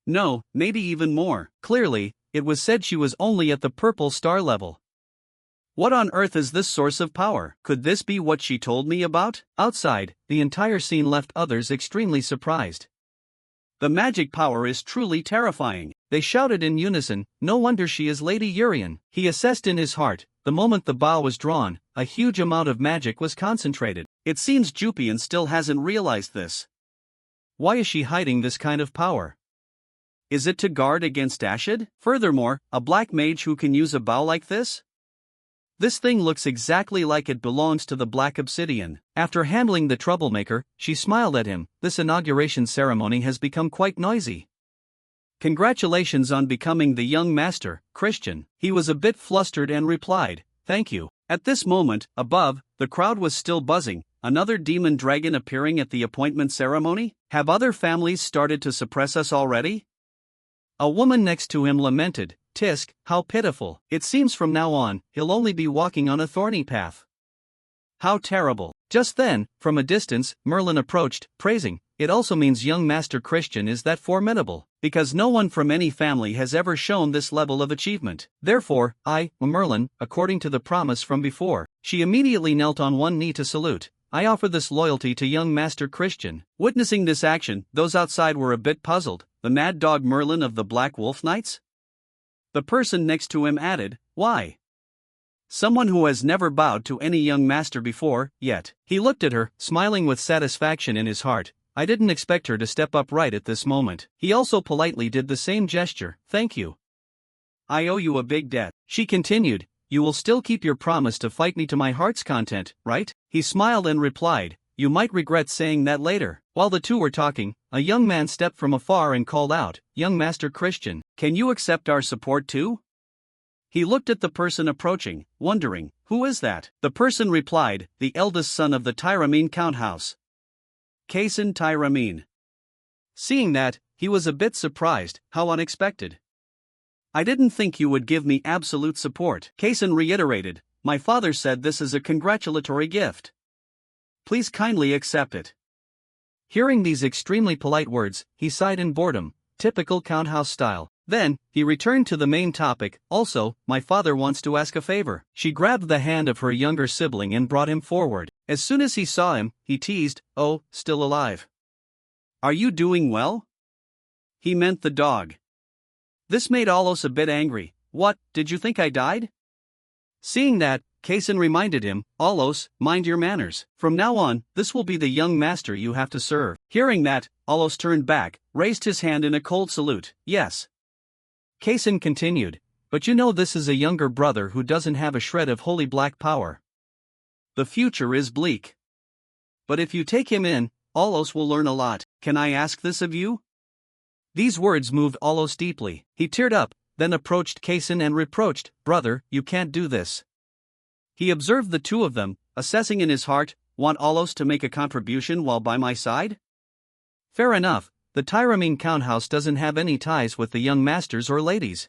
No, maybe even more. Clearly, it was said she was only at the purple star level. What on earth is this source of power? Could this be what she told me about? Outside, the entire scene left others extremely surprised. The magic power is truly terrifying. They shouted in unison, no wonder she is Lady Urian. He assessed in his heart, the moment the bow was drawn, a huge amount of magic was concentrated. It seems Jupian still hasn't realized this. Why is she hiding this kind of power? Is it to guard against acid? Furthermore, a black mage who can use a bow like this? This thing looks exactly like it belongs to the Black Obsidian. After handling the troublemaker, she smiled at him. This inauguration ceremony has become quite noisy. Congratulations on becoming the young master, Christian. He was a bit flustered and replied, thank you. At this moment, above, the crowd was still buzzing. Another demon dragon appearing at the appointment ceremony? Have other families started to suppress us already? A woman next to him lamented, Tisk, how pitiful. It seems from now on, he'll only be walking on a thorny path. How terrible. Just then, from a distance, Merlin approached, praising, it also means young Master Christian is that formidable, because no one from any family has ever shown this level of achievement. Therefore, I, Merlin, according to the promise from before. She immediately knelt on one knee to salute. I offer this loyalty to young Master Christian. Witnessing this action, those outside were a bit puzzled. The mad dog Merlin of the Black Wolf Knights? The person next to him added, why? Someone who has never bowed to any young master before, yet. He looked at her, smiling with satisfaction in his heart. I didn't expect her to step up right at this moment. He also politely did the same gesture, thank you. I owe you a big debt. She continued, you will still keep your promise to fight me to my heart's content, right? He smiled and replied, you might regret saying that later. While the two were talking, a young man stepped from afar and called out, young Master Christian, can you accept our support too? He looked at the person approaching, wondering, who is that? The person replied, the eldest son of the Tyramine Count House. Kaysen Tyramine. Seeing that, he was a bit surprised, how unexpected. I didn't think you would give me absolute support. Kaysen reiterated, my father said this is a congratulatory gift. Please kindly accept it. Hearing these extremely polite words, he sighed in boredom, typical Count House style. Then, he returned to the main topic, also, my father wants to ask a favor. She grabbed the hand of her younger sibling and brought him forward. As soon as he saw him, he teased, oh, still alive. Are you doing well? He meant the dog. This made Alos a bit angry. What, did you think I died? Seeing that, Kaysen reminded him, Alos, mind your manners. From now on, this will be the young master you have to serve. Hearing that, Alos turned back, raised his hand in a cold salute. Yes. Kaysen continued, but you know this is a younger brother who doesn't have a shred of holy black power. The future is bleak. But if you take him in, Alos will learn a lot. Can I ask this of you? These words moved Alos deeply. He teared up, then approached Kaysen and reproached, brother, you can't do this. He observed the two of them, assessing in his heart, want Alos to make a contribution while by my side? Fair enough, the Tyramine Count House doesn't have any ties with the young masters or ladies.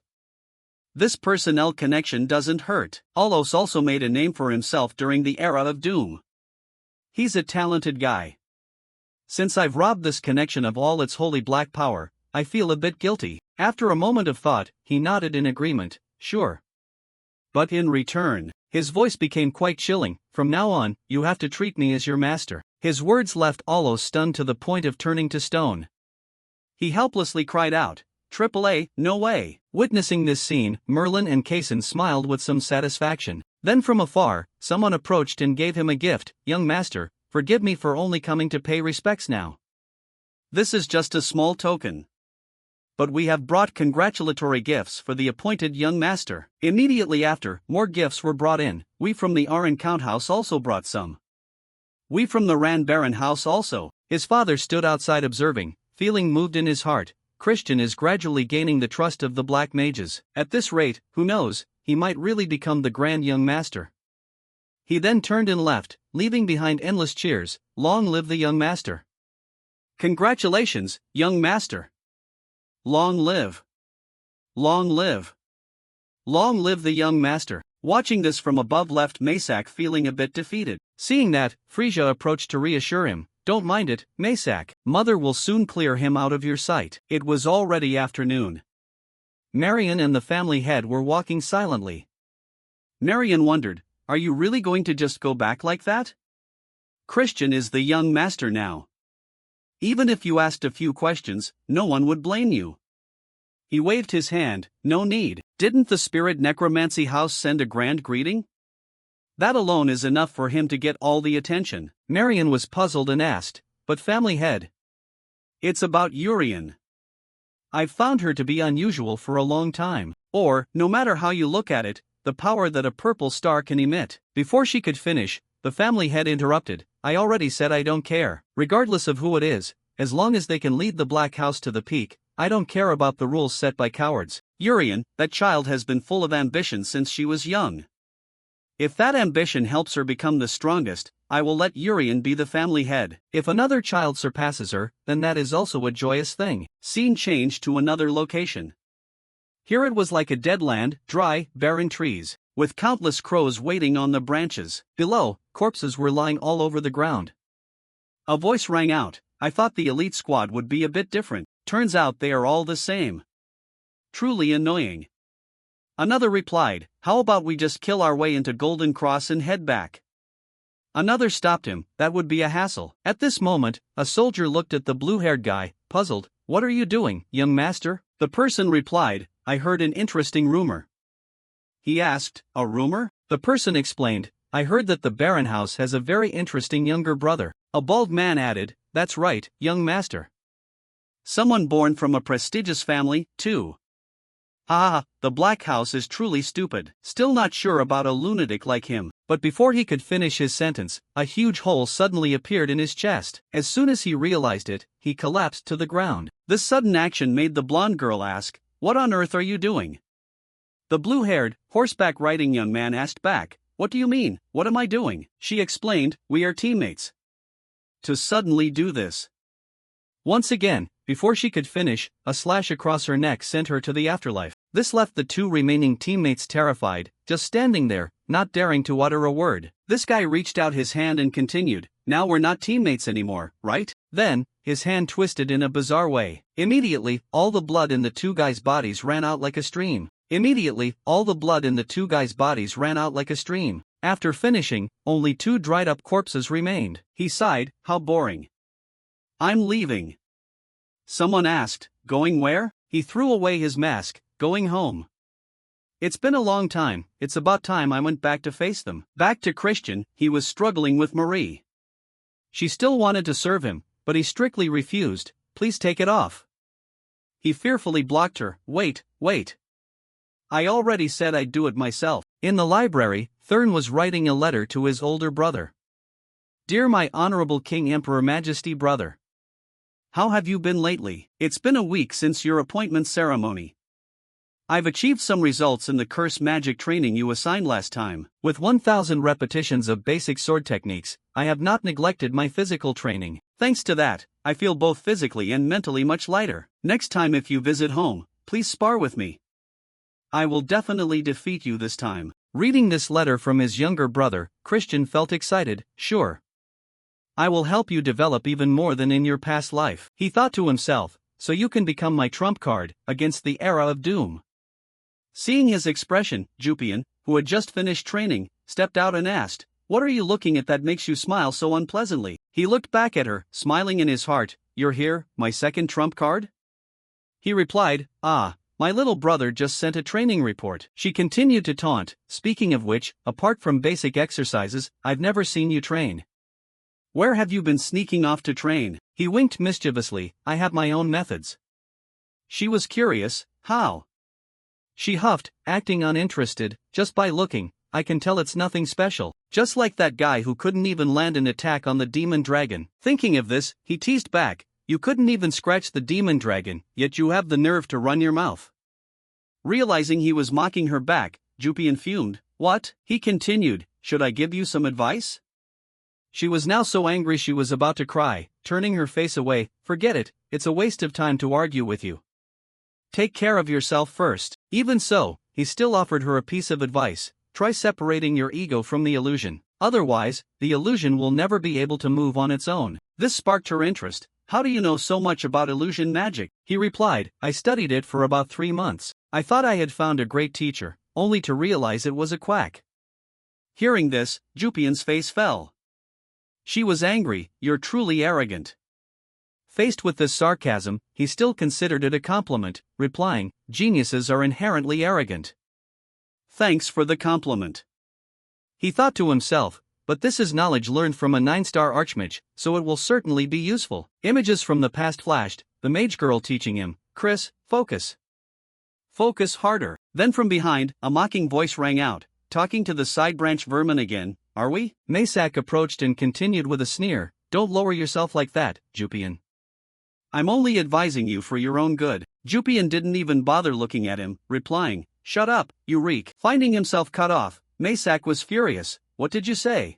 This personnel connection doesn't hurt. Alos also made a name for himself during the era of Doom. He's a talented guy. Since I've robbed this connection of all its holy black power, I feel a bit guilty. After a moment of thought, he nodded in agreement, sure. But in return, his voice became quite chilling, from now on, you have to treat me as your master. His words left Alos stunned to the point of turning to stone. He helplessly cried out, AAA, no way. Witnessing this scene, Merlin and Kaysen smiled with some satisfaction. Then from afar, someone approached and gave him a gift. Young master, forgive me for only coming to pay respects now. This is just a small token. But we have brought congratulatory gifts for the appointed young master. Immediately after, more gifts were brought in. We from the Aran Count House also brought some. We from the Ran Baron House also. His father stood outside observing, feeling moved in his heart. Christian is gradually gaining the trust of the black mages. At this rate, who knows, he might really become the grand young master. He then turned and left, leaving behind endless cheers. Long live the young master. Congratulations, young master. Long live. Long live. Long live the young master. Watching this from above left Masak feeling a bit defeated. Seeing that, Frisia approached to reassure him, Don't mind it, Maysak. Mother will soon clear him out of your sight. It was already afternoon. Marian and the family head were walking silently. Marian wondered, are you really going to just go back like that? Christian is the young master now. Even if you asked a few questions, no one would blame you. He waved his hand, no need. Didn't the spirit necromancy house send a grand greeting? That alone is enough for him to get all the attention. Marian was puzzled and asked, but family head. It's about Urian. I've found her to be unusual for a long time. Or, no matter how you look at it, the power that a purple star can emit. Before she could finish, the family head interrupted. I already said I don't care. Regardless of who it is, as long as they can lead the Black House to the peak, I don't care about the rules set by cowards. Urian, that child has been full of ambition since she was young. If that ambition helps her become the strongest, I will let Urian be the family head. If another child surpasses her, then that is also a joyous thing. Scene changed to another location. Here it was like a dead land, dry, barren trees, with countless crows waiting on the branches. Below, corpses were lying all over the ground. A voice rang out, I thought the elite squad would be a bit different. Turns out they are all the same. Truly annoying. Another replied, how about we just kill our way into Golden Cross and head back? Another stopped him, that would be a hassle. At this moment, a soldier looked at the blue-haired guy, puzzled. What are you doing, young master? The person replied, I heard an interesting rumor. He asked, a rumor? The person explained, I heard that the Baron House has a very interesting younger brother. A bald man added, that's right, young master. Someone born from a prestigious family, too. Ah, the Black House is truly stupid. Still not sure about a lunatic like him. But before he could finish his sentence, a huge hole suddenly appeared in his chest. As soon as he realized it, he collapsed to the ground. This sudden action made the blonde girl ask, what on earth are you doing? The blue-haired, horseback riding young man asked back, what do you mean, what am I doing? She explained, we are teammates. To suddenly do this. Once again, before she could finish, a slash across her neck sent her to the afterlife. This left the two remaining teammates terrified, just standing there, not daring to utter a word. This guy reached out his hand and continued, now we're not teammates anymore, right? Then, his hand twisted in a bizarre way. Immediately, all the blood in the two guys' bodies ran out like a stream. After finishing, only two dried-up corpses remained. He sighed, how boring. I'm leaving. Someone asked, going where? He threw away his mask, going home. It's been a long time, it's about time I went back to face them. Back to Christian, he was struggling with Marie. She still wanted to serve him, but he strictly refused. Please take it off. He fearfully blocked her. Wait. I already said I'd do it myself. In the library, Thurn was writing a letter to his older brother. Dear my honorable King Emperor Majesty brother. How have you been lately? It's been a week since your appointment ceremony. I've achieved some results in the curse magic training you assigned last time. With 1,000 repetitions of basic sword techniques, I have not neglected my physical training. Thanks to that, I feel both physically and mentally much lighter. Next time if you visit home, please spar with me. I will definitely defeat you this time. Reading this letter from his younger brother, Christian felt excited. Sure. I will help you develop even more than in your past life. He thought to himself, so you can become my trump card against the era of doom. Seeing his expression, Jupian, who had just finished training, stepped out and asked, what are you looking at that makes you smile so unpleasantly? He looked back at her, smiling in his heart, you're here, my second trump card? He replied, my little brother just sent a training report. She continued to taunt, speaking of which, apart from basic exercises, I've never seen you train. Where have you been sneaking off to train? He winked mischievously, I have my own methods. She was curious, how? She huffed, acting uninterested, just by looking, I can tell it's nothing special. Just like that guy who couldn't even land an attack on the demon dragon. Thinking of this, he teased back, you couldn't even scratch the demon dragon, yet you have the nerve to run your mouth. Realizing he was mocking her back, Jupian fumed, what? He continued, should I give you some advice? She was now so angry she was about to cry, turning her face away, forget it, it's a waste of time to argue with you. Take care of yourself first. Even so, he still offered her a piece of advice, try separating your ego from the illusion. Otherwise, the illusion will never be able to move on its own. This sparked her interest. How do you know so much about illusion magic? He replied, I studied it for about 3 months. I thought I had found a great teacher, only to realize it was a quack. Hearing this, Jupian's face fell. She was angry. You're truly arrogant. Faced with this sarcasm, he still considered it a compliment, replying, geniuses are inherently arrogant. Thanks for the compliment. He thought to himself, but this is knowledge learned from a 9-star archmage, so it will certainly be useful. Images from the past flashed, the mage girl teaching him, Chris, focus. Focus harder. Then from behind, a mocking voice rang out, talking to the side branch vermin again, are we? Maysak approached and continued with a sneer, don't lower yourself like that, Jupian. I'm only advising you for your own good. Jupian didn't even bother looking at him, replying, shut up, you reek. Finding himself cut off, Maysak was furious. What did you say?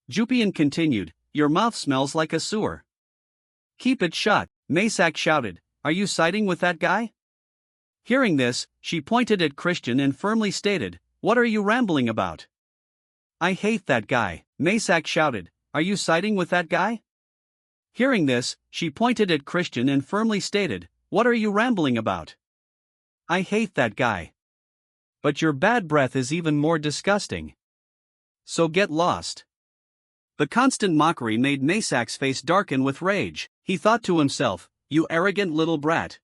Jupian continued, your mouth smells like a sewer. Keep it shut, Maysak shouted, are you siding with that guy? Hearing this, she pointed at Christian and firmly stated, what are you rambling about? I hate that guy, Maysak shouted, are you siding with that guy? Hearing this, she pointed at Christian and firmly stated, what are you rambling about? I hate that guy. But your bad breath is even more disgusting. So get lost. The constant mockery made Maysak's face darken with rage. He thought to himself, you arrogant little brat.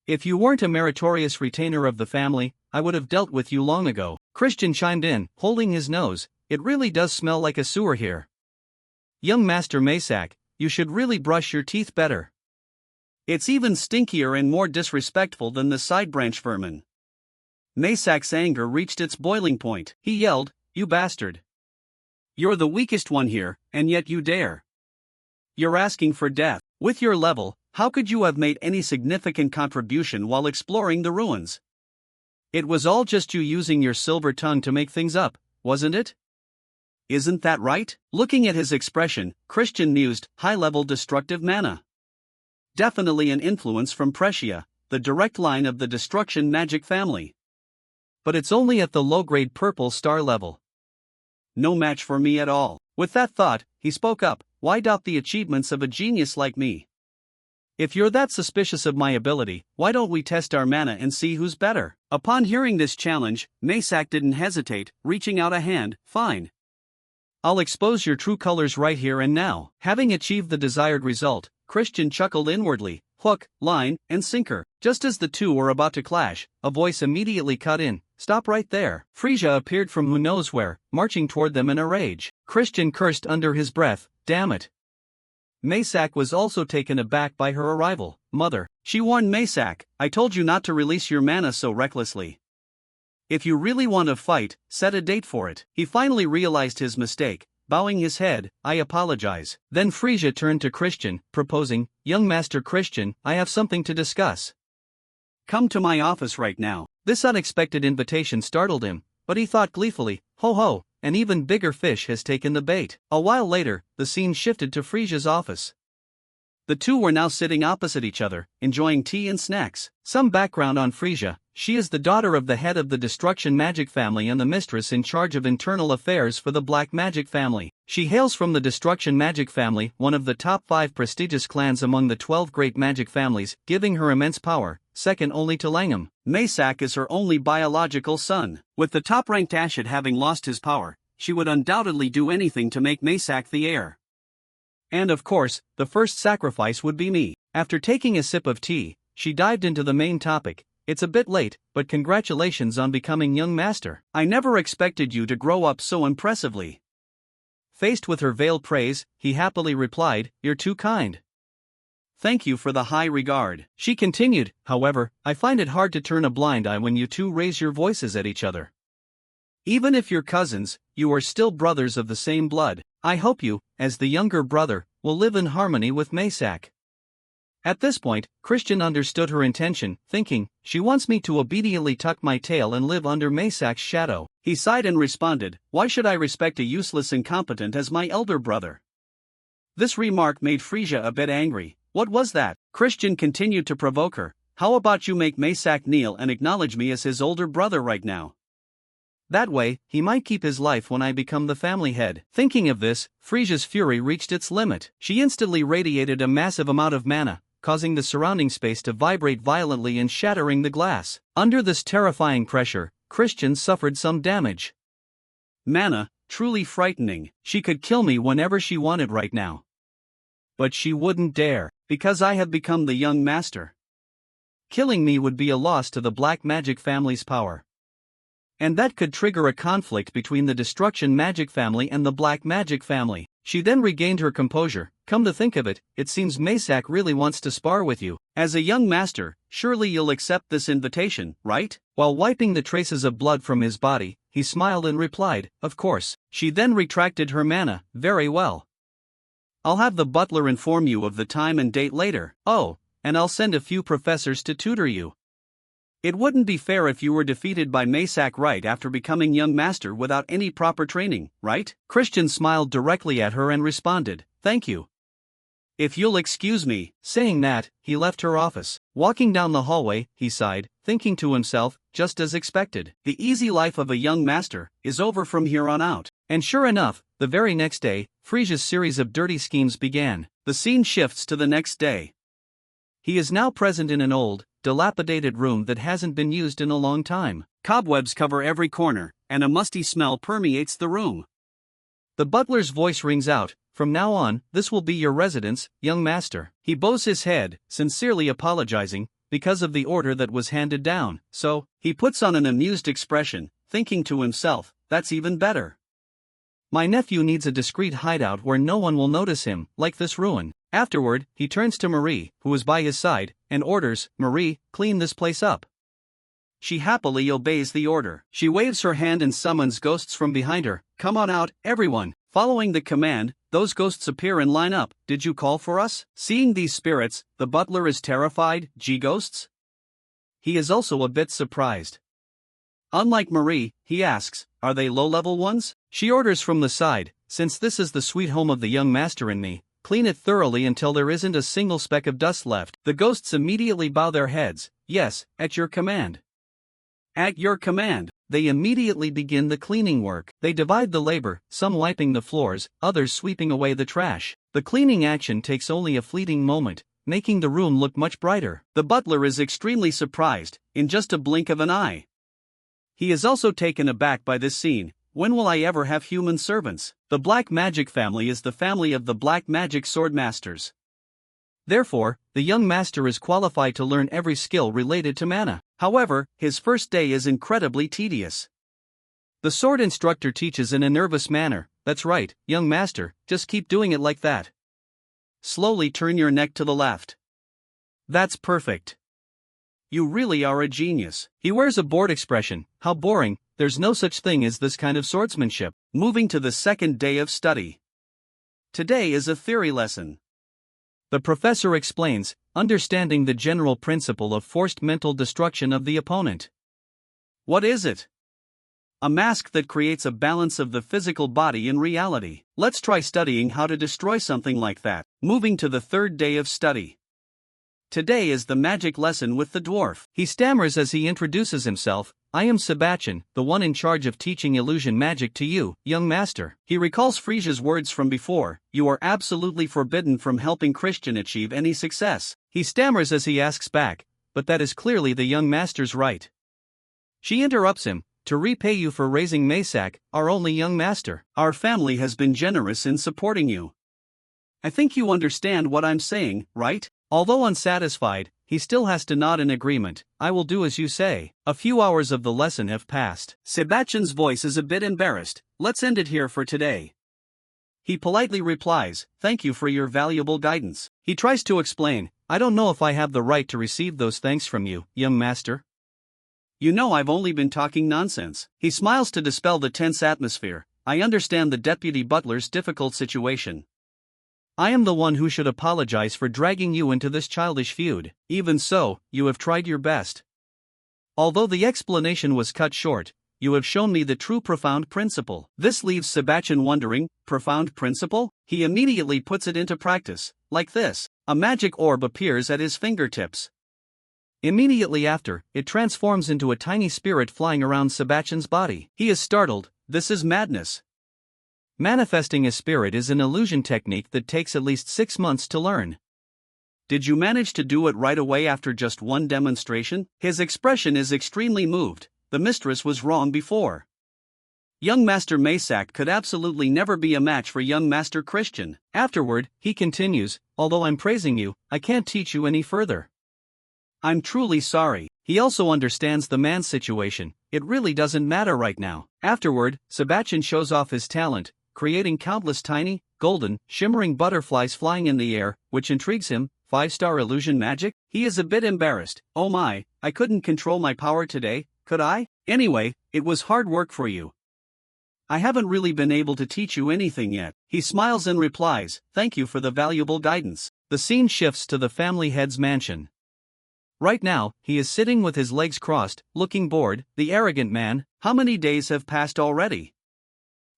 If you weren't a meritorious retainer of the family, I would have dealt with you long ago. Christian chimed in, holding his nose, it really does smell like a sewer here. Young Master Maysak, you should really brush your teeth better. It's even stinkier and more disrespectful than the side branch vermin. Maysak's anger reached its boiling point. He yelled, you bastard. You're the weakest one here, and yet you dare. You're asking for death. With your level, how could you have made any significant contribution while exploring the ruins? It was all just you using your silver tongue to make things up, wasn't it? Isn't that right? Looking at his expression, Christian mused, high-level destructive mana. Definitely an influence from Prussia, the direct line of the destruction magic family. But it's only at the low-grade purple star level. No match for me at all. With that thought, he spoke up, why doubt the achievements of a genius like me? If you're that suspicious of my ability, why don't we test our mana and see who's better? Upon hearing this challenge, Maysak didn't hesitate, reaching out a hand, fine. I'll expose your true colors right here and now. Having achieved the desired result, Christian chuckled inwardly, hook, line, and sinker. Just as the two were about to clash, a voice immediately cut in, stop right there. Frisia appeared from who knows where, marching toward them in a rage. Christian cursed under his breath, damn it. Maysak was also taken aback by her arrival. Mother, she warned Maysak, I told you not to release your mana so recklessly. If you really want to fight, set a date for it. He finally realized his mistake, bowing his head, I apologize. Then Frisia turned to Christian, proposing, young Master Christian, I have something to discuss. Come to my office right now. This unexpected invitation startled him, but he thought gleefully, ho ho, an even bigger fish has taken the bait. A while later, the scene shifted to Frisia's office. The two were now sitting opposite each other, enjoying tea and snacks. Some background on Frisia. She is the daughter of the head of the Destruction Magic family and the mistress in charge of internal affairs for the Black Magic family. She hails from the Destruction Magic family, one of the top 5 prestigious clans among the 12 great magic families, giving her immense power, second only to Langham. Maysak is her only biological son. With the top-ranked Ashid having lost his power, she would undoubtedly do anything to make Maysak the heir. And of course, the first sacrifice would be me. After taking a sip of tea, she dived into the main topic. It's a bit late, but congratulations on becoming young master. I never expected you to grow up so impressively. Faced with her veiled praise, he happily replied, you're too kind. Thank you for the high regard. She continued, however, I find it hard to turn a blind eye when you two raise your voices at each other. Even if you're cousins, you are still brothers of the same blood. I hope you, as the younger brother, will live in harmony with Maysak. At this point, Christian understood her intention, thinking, she wants me to obediently tuck my tail and live under Maysak's shadow. He sighed and responded, why should I respect a useless incompetent as my elder brother? This remark made Frisia a bit angry. What was that? Christian continued to provoke her. How about you make Maysak kneel and acknowledge me as his older brother right now? That way, he might keep his life when I become the family head. Thinking of this, Frisia's fury reached its limit. She instantly radiated a massive amount of mana, causing the surrounding space to vibrate violently and shattering the glass. Under this terrifying pressure, Christian suffered some damage. Mana, truly frightening. She could kill me whenever she wanted right now. But she wouldn't dare, because I have become the young master. Killing me would be a loss to the black magic family's power. And that could trigger a conflict between the destruction magic family and the black magic family. She then regained her composure. Come to think of it, it seems Maysak really wants to spar with you. As a young master, surely you'll accept this invitation, right? While wiping the traces of blood from his body, he smiled and replied, of course. She then retracted her mana. Very well. I'll have the butler inform you of the time and date later. Oh, and I'll send a few professors to tutor you. It wouldn't be fair if you were defeated by Maysak right after becoming young master without any proper training, right? Christian smiled directly at her and responded, thank you. If you'll excuse me. Saying that, he left her office. Walking down the hallway, he sighed, thinking to himself, just as expected. The easy life of a young master is over from here on out. And sure enough, the very next day, Frisia's series of dirty schemes began. The scene shifts to the next day. He is now present in an old, dilapidated room that hasn't been used in a long time. Cobwebs cover every corner, and a musty smell permeates the room. The butler's voice rings out, from now on, this will be your residence, young master. He bows his head, sincerely apologizing, because of the order that was handed down, so, he puts on an amused expression, thinking to himself, that's even better. My nephew needs a discreet hideout where no one will notice him, like this ruin. Afterward, he turns to Marie, who is by his side, and orders, Marie, clean this place up. She happily obeys the order. She waves her hand and summons ghosts from behind her. Come on out, everyone. Following the command, those ghosts appear and line up. Did you call for us? Seeing these spirits, the butler is terrified. Ghosts? He is also a bit surprised. Unlike Marie, he asks, are they low-level ones? She orders from the side, since this is the sweet home of the young master and me, clean it thoroughly until there isn't a single speck of dust left. The ghosts immediately bow their heads. Yes, at your command. At your command. They immediately begin the cleaning work. They divide the labor, some wiping the floors, others sweeping away the trash. The cleaning action takes only a fleeting moment, making the room look much brighter. The butler is extremely surprised, in just a blink of an eye. He is also taken aback by this scene. When will I ever have human servants? The black magic family is the family of the black magic sword masters. Therefore, the young master is qualified to learn every skill related to mana. However, his first day is incredibly tedious. The sword instructor teaches in a nervous manner. That's right, young master, just keep doing it like that. Slowly turn your neck to the left. That's perfect. You really are a genius. He wears a bored expression. How boring, there's no such thing as this kind of swordsmanship. Moving to the second day of study. Today is a theory lesson. The professor explains, understanding the general principle of forced mental destruction of the opponent. What is it? A mask that creates a balance of the physical body in reality. Let's try studying how to destroy something like that. Moving to the third day of study. Today is the magic lesson with the dwarf. He stammers as he introduces himself. I am Sebastian, the one in charge of teaching illusion magic to you, young master. He recalls Frisia's words from before. You are absolutely forbidden from helping Christian achieve any success. He stammers as he asks back, but that is clearly the young master's right. She interrupts him. To repay you for raising Maysak, our only young master. Our family has been generous in supporting you. I think you understand what I'm saying, right? Although unsatisfied, he still has to nod in agreement. I will do as you say. A few hours of the lesson have passed. Sebastian's voice is a bit embarrassed. Let's end it here for today. He politely replies, thank you for your valuable guidance. He tries to explain, I don't know if I have the right to receive those thanks from you, young master. You know I've only been talking nonsense. He smiles to dispel the tense atmosphere. I understand the deputy butler's difficult situation. I am the one who should apologize for dragging you into this childish feud. Even so, you have tried your best. Although the explanation was cut short, you have shown me the true profound principle. This leaves Sebastian wondering, profound principle? He immediately puts it into practice, like this. A magic orb appears at his fingertips. Immediately after, it transforms into a tiny spirit flying around Sebastian's body. He is startled. This is madness. Manifesting a spirit is an illusion technique that takes at least 6 months to learn. Did you manage to do it right away after just one demonstration? His expression is extremely moved. The mistress was wrong before. Young Master Maysak could absolutely never be a match for young Master Christian. Afterward, he continues, although I'm praising you, I can't teach you any further. I'm truly sorry. He also understands the man's situation. It really doesn't matter right now. Afterward, Sebastian shows off his talent, creating countless tiny, golden, shimmering butterflies flying in the air, which intrigues him. 5-star illusion magic? He is a bit embarrassed. Oh my, I couldn't control my power today, could I? Anyway, it was hard work for you. I haven't really been able to teach you anything yet. He smiles and replies, thank you for the valuable guidance. The scene shifts to the family head's mansion. Right now, he is sitting with his legs crossed, looking bored. The arrogant man. How many days have passed already?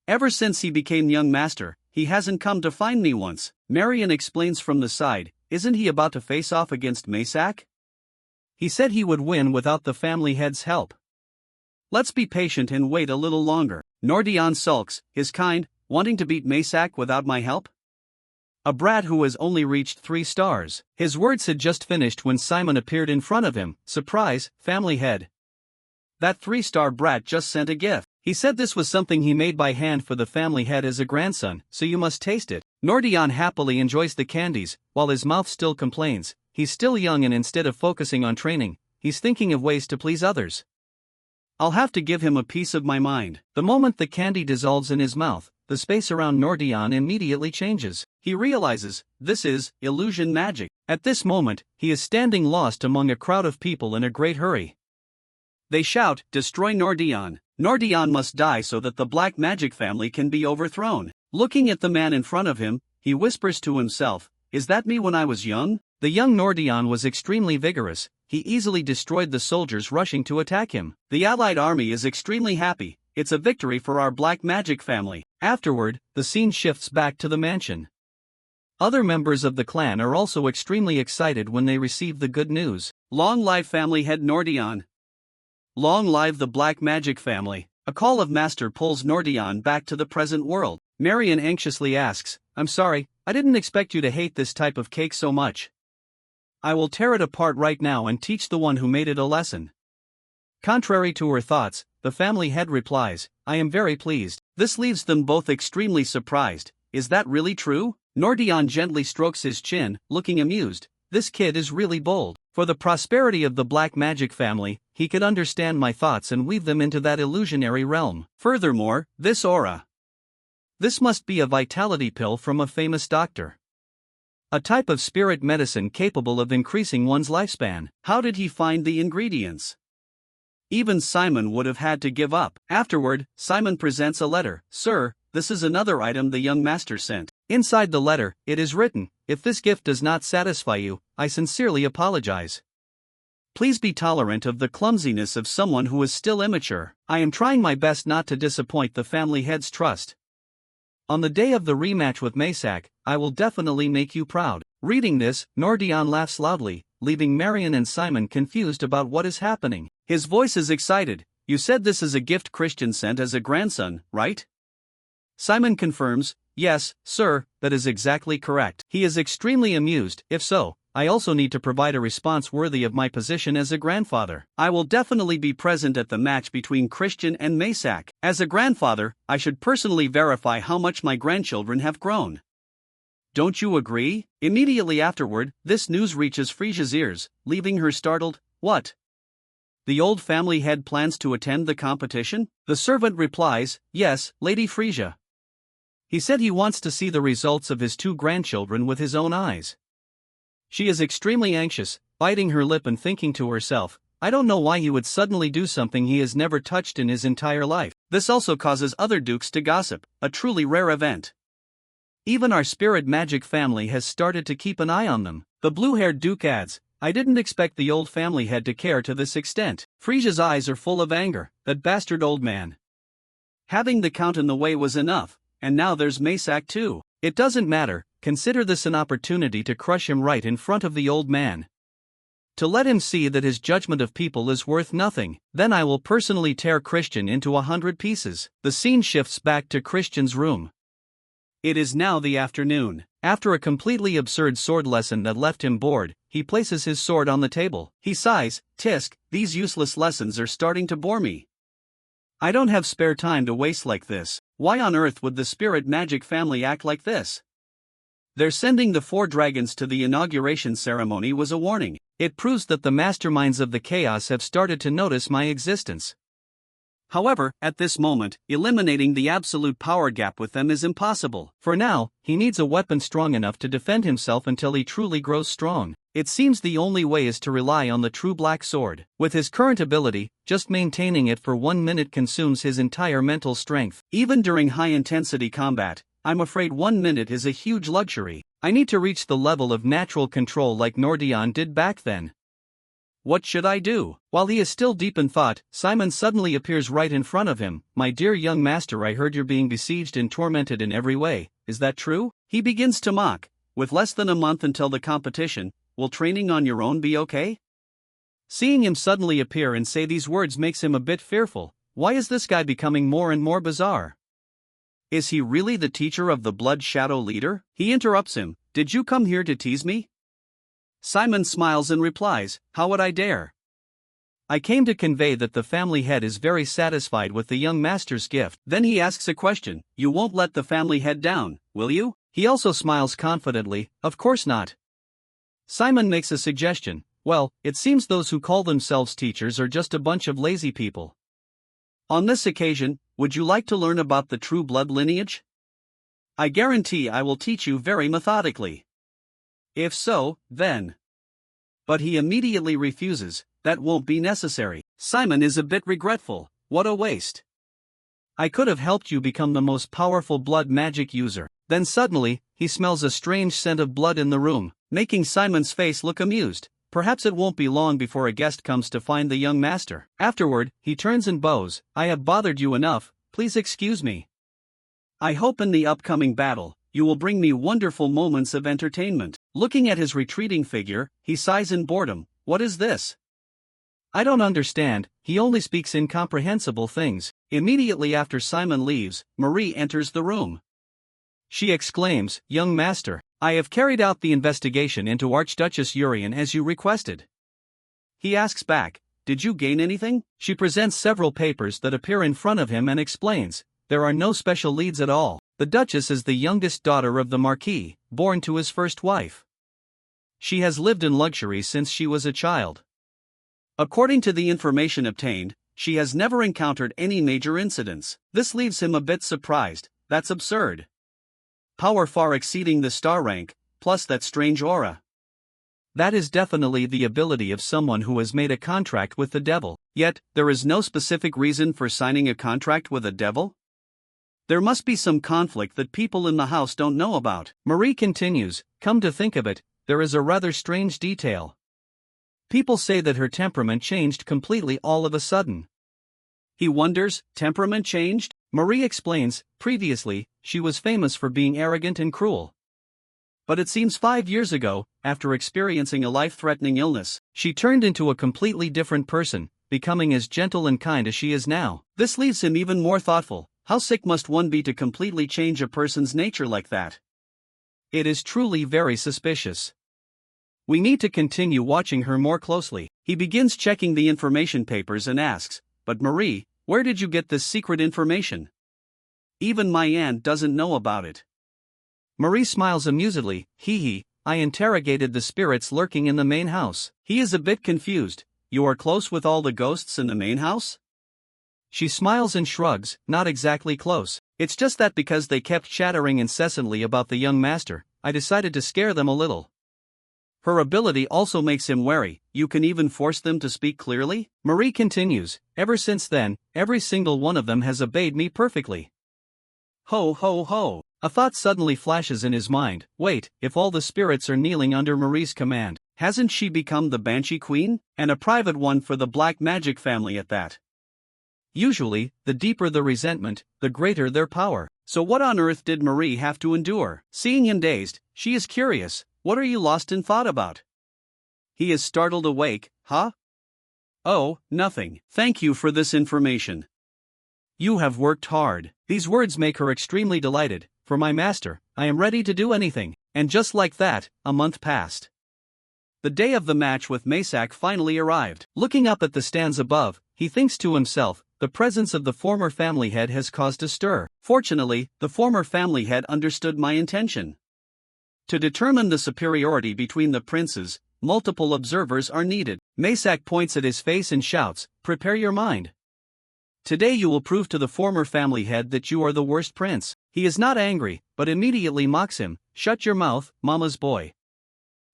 Ever since he became young master, he hasn't come to find me once. Marion explains from the side. Isn't he about to face off against Maysak? He said he would win without the family head's help. Let's be patient and wait a little longer. Nordion sulks, his kind, wanting to beat Maysak without my help? A brat who has only reached 3 stars. His words had just finished when Simon appeared in front of him. Surprise, family head. That 3-star brat just sent a gift. He said this was something he made by hand for the family head as a grandson, so you must taste it. Nordion happily enjoys the candies, while his mouth still complains. He's still young and instead of focusing on training, he's thinking of ways to please others. I'll have to give him a piece of my mind. The moment the candy dissolves in his mouth, the space around Nordion immediately changes. He realizes, this is illusion magic. At this moment, he is standing lost among a crowd of people in a great hurry. They shout, destroy Nordion. Nordion must die so that the black magic family can be overthrown. Looking at the man in front of him, he whispers to himself, is that me when I was young? The young Nordion was extremely vigorous. He easily destroyed the soldiers rushing to attack him. The allied army is extremely happy. It's a victory for our black magic family. Afterward, the scene shifts back to the mansion. Other members of the clan are also extremely excited when they receive the good news. Long live family head Nordion. Long live the black magic family. A call of master pulls Nordion back to the present world. Marion anxiously asks, I'm sorry, I didn't expect you to hate this type of cake so much. I will tear it apart right now and teach the one who made it a lesson. Contrary to her thoughts, the family head replies, I am very pleased. This leaves them both extremely surprised. Is that really true? Nordion gently strokes his chin, looking amused. This kid is really bold. For the prosperity of the black magic family, he could understand my thoughts and weave them into that illusionary realm. Furthermore, this aura. This must be a vitality pill from a famous doctor. A type of spirit medicine capable of increasing one's lifespan. How did he find the ingredients? Even Simon would have had to give up. Afterward, Simon presents a letter. Sir, this is another item the young master sent. Inside the letter, it is written, if this gift does not satisfy you, I sincerely apologize. Please be tolerant of the clumsiness of someone who is still immature. I am trying my best not to disappoint the family head's trust. On the day of the rematch with Maysak, I will definitely make you proud. Reading this, Nordion laughs loudly, leaving Marion and Simon confused about what is happening. His voice is excited. You said this is a gift Christian sent as a grandson, right? Simon confirms, yes, sir, that is exactly correct. He is extremely amused. If so, I also need to provide a response worthy of my position as a grandfather. I will definitely be present at the match between Christian and Maysak. As a grandfather, I should personally verify how much my grandchildren have grown. Don't you agree? Immediately afterward, this news reaches Frisia's ears, leaving her startled. What? The old family head plans to attend the competition? The servant replies, yes, Lady Frisia. He said he wants to see the results of his 2 grandchildren with his own eyes. She is extremely anxious, biting her lip and thinking to herself, I don't know why he would suddenly do something he has never touched in his entire life. This also causes other dukes to gossip, a truly rare event. Even our spirit magic family has started to keep an eye on them. The blue-haired duke adds, I didn't expect the old family head to care to this extent. Frisia's eyes are full of anger, that bastard old man. Having the count in the way was enough, and now there's Maysak too. It doesn't matter, consider this an opportunity to crush him right in front of the old man. to let him see that his judgment of people is worth nothing. Then I will personally tear Christian into 100 pieces. The scene shifts back to Christian's room. It is now the afternoon. After a completely absurd sword lesson that left him bored, he places his sword on the table. He sighs, "Tisk, these useless lessons are starting to bore me. I don't have spare time to waste like this. Why on earth would the spirit magic family act like this?" Their sending the 4 dragons to the inauguration ceremony was a warning. It proves that the masterminds of the chaos have started to notice my existence. However, at this moment, eliminating the absolute power gap with them is impossible. For now, he needs a weapon strong enough to defend himself until he truly grows strong. It seems the only way is to rely on the true black sword. With his current ability, just maintaining it for 1 minute consumes his entire mental strength. Even during high-intensity combat, I'm afraid 1 minute is a huge luxury. I need to reach the level of natural control like Nordion did back then. What should I do? While he is still deep in thought, Simon suddenly appears right in front of him. "My dear young master, I heard you're being besieged and tormented in every way. Is that true?" He begins to mock. "With less than a month until the competition, will training on your own be okay?" Seeing him suddenly appear and say these words makes him a bit fearful. Why is this guy becoming more and more bizarre? Is he really the teacher of the Blood Shadow leader? He interrupts him. "Did you come here to tease me?" Simon smiles and replies, "How would I dare? I came to convey that the family head is very satisfied with the young master's gift." Then he asks a question. "You won't let the family head down, will you?" He also smiles confidently. "Of course not." Simon makes a suggestion. "Well, it seems those who call themselves teachers are just a bunch of lazy people. On this occasion, would you like to learn about the true blood lineage? I guarantee I will teach you very methodically. If so, then." But he immediately refuses. That won't be necessary. Simon is a bit regretful. What a waste. I could have helped you become the most powerful blood magic user. Then suddenly, he smells a strange scent of blood in the room, making Simon's face look amused. Perhaps it won't be long before a guest comes to find the young master. Afterward, he turns and bows. "I have bothered you enough, please excuse me. I hope in the upcoming battle, you will bring me wonderful moments of entertainment." Looking at his retreating figure, he sighs in boredom. What is this? I don't understand, he only speaks incomprehensible things. Immediately after Simon leaves, Marie enters the room. She exclaims, "Young master, I have carried out the investigation into Archduchess Urian as you requested." He asks back, "Did you gain anything?" She presents several papers that appear in front of him and explains, "There are no special leads at all. The Duchess is the youngest daughter of the Marquis, born to his first wife. She has lived in luxury since she was a child. According to the information obtained, she has never encountered any major incidents." This leaves him a bit surprised. That's absurd. Power far exceeding the star rank, plus that strange aura. That is definitely the ability of someone who has made a contract with the devil. Yet, there is no specific reason for signing a contract with a devil? There must be some conflict that people in the house don't know about. Marie continues, "Come to think of it, there is a rather strange detail. People say that her temperament changed completely all of a sudden." He wonders, temperament changed? Marie explains, previously, she was famous for being arrogant and cruel. But it seems 5 years ago, after experiencing a life-threatening illness, she turned into a completely different person, becoming as gentle and kind as she is now. This leaves him even more thoughtful. How sick must one be to completely change a person's nature like that? It is truly very suspicious. We need to continue watching her more closely. He begins checking the information papers and asks, "But Marie, where did you get this secret information? Even my aunt doesn't know about it." Marie smiles amusedly, I interrogated the spirits lurking in the main house." He is a bit confused. "You are close with all the ghosts in the main house?" She smiles and shrugs, "Not exactly close. It's just that because they kept chattering incessantly about the young master, I decided to scare them a little." Her ability also makes him wary. "You can even force them to speak clearly?" Marie continues, "Ever since then, every single one of them has obeyed me perfectly." Ho ho ho! A thought suddenly flashes in his mind. Wait, if all the spirits are kneeling under Marie's command, hasn't she become the Banshee Queen? And a private one for the black magic family at that. Usually, the deeper the resentment, the greater their power. So what on earth did Marie have to endure? Seeing him dazed, she is curious. "What are you lost in thought about?" he is startled awake. Huh? Oh, nothing. Thank you for this information. You have worked hard. These words make her extremely delighted. For my master, I am ready to do anything. And just like that, a month passed. The day of the match with Masak finally arrived. Looking up at the stands above, he thinks to himself, the presence of the former family head has caused a stir. Fortunately, the former family head understood my intention. To determine the superiority between the princes, multiple observers are needed. Masak points at his face and shouts, "Prepare your mind. Today you will prove to the former family head that you are the worst prince." He is not angry, but immediately mocks him. "Shut your mouth, mama's boy.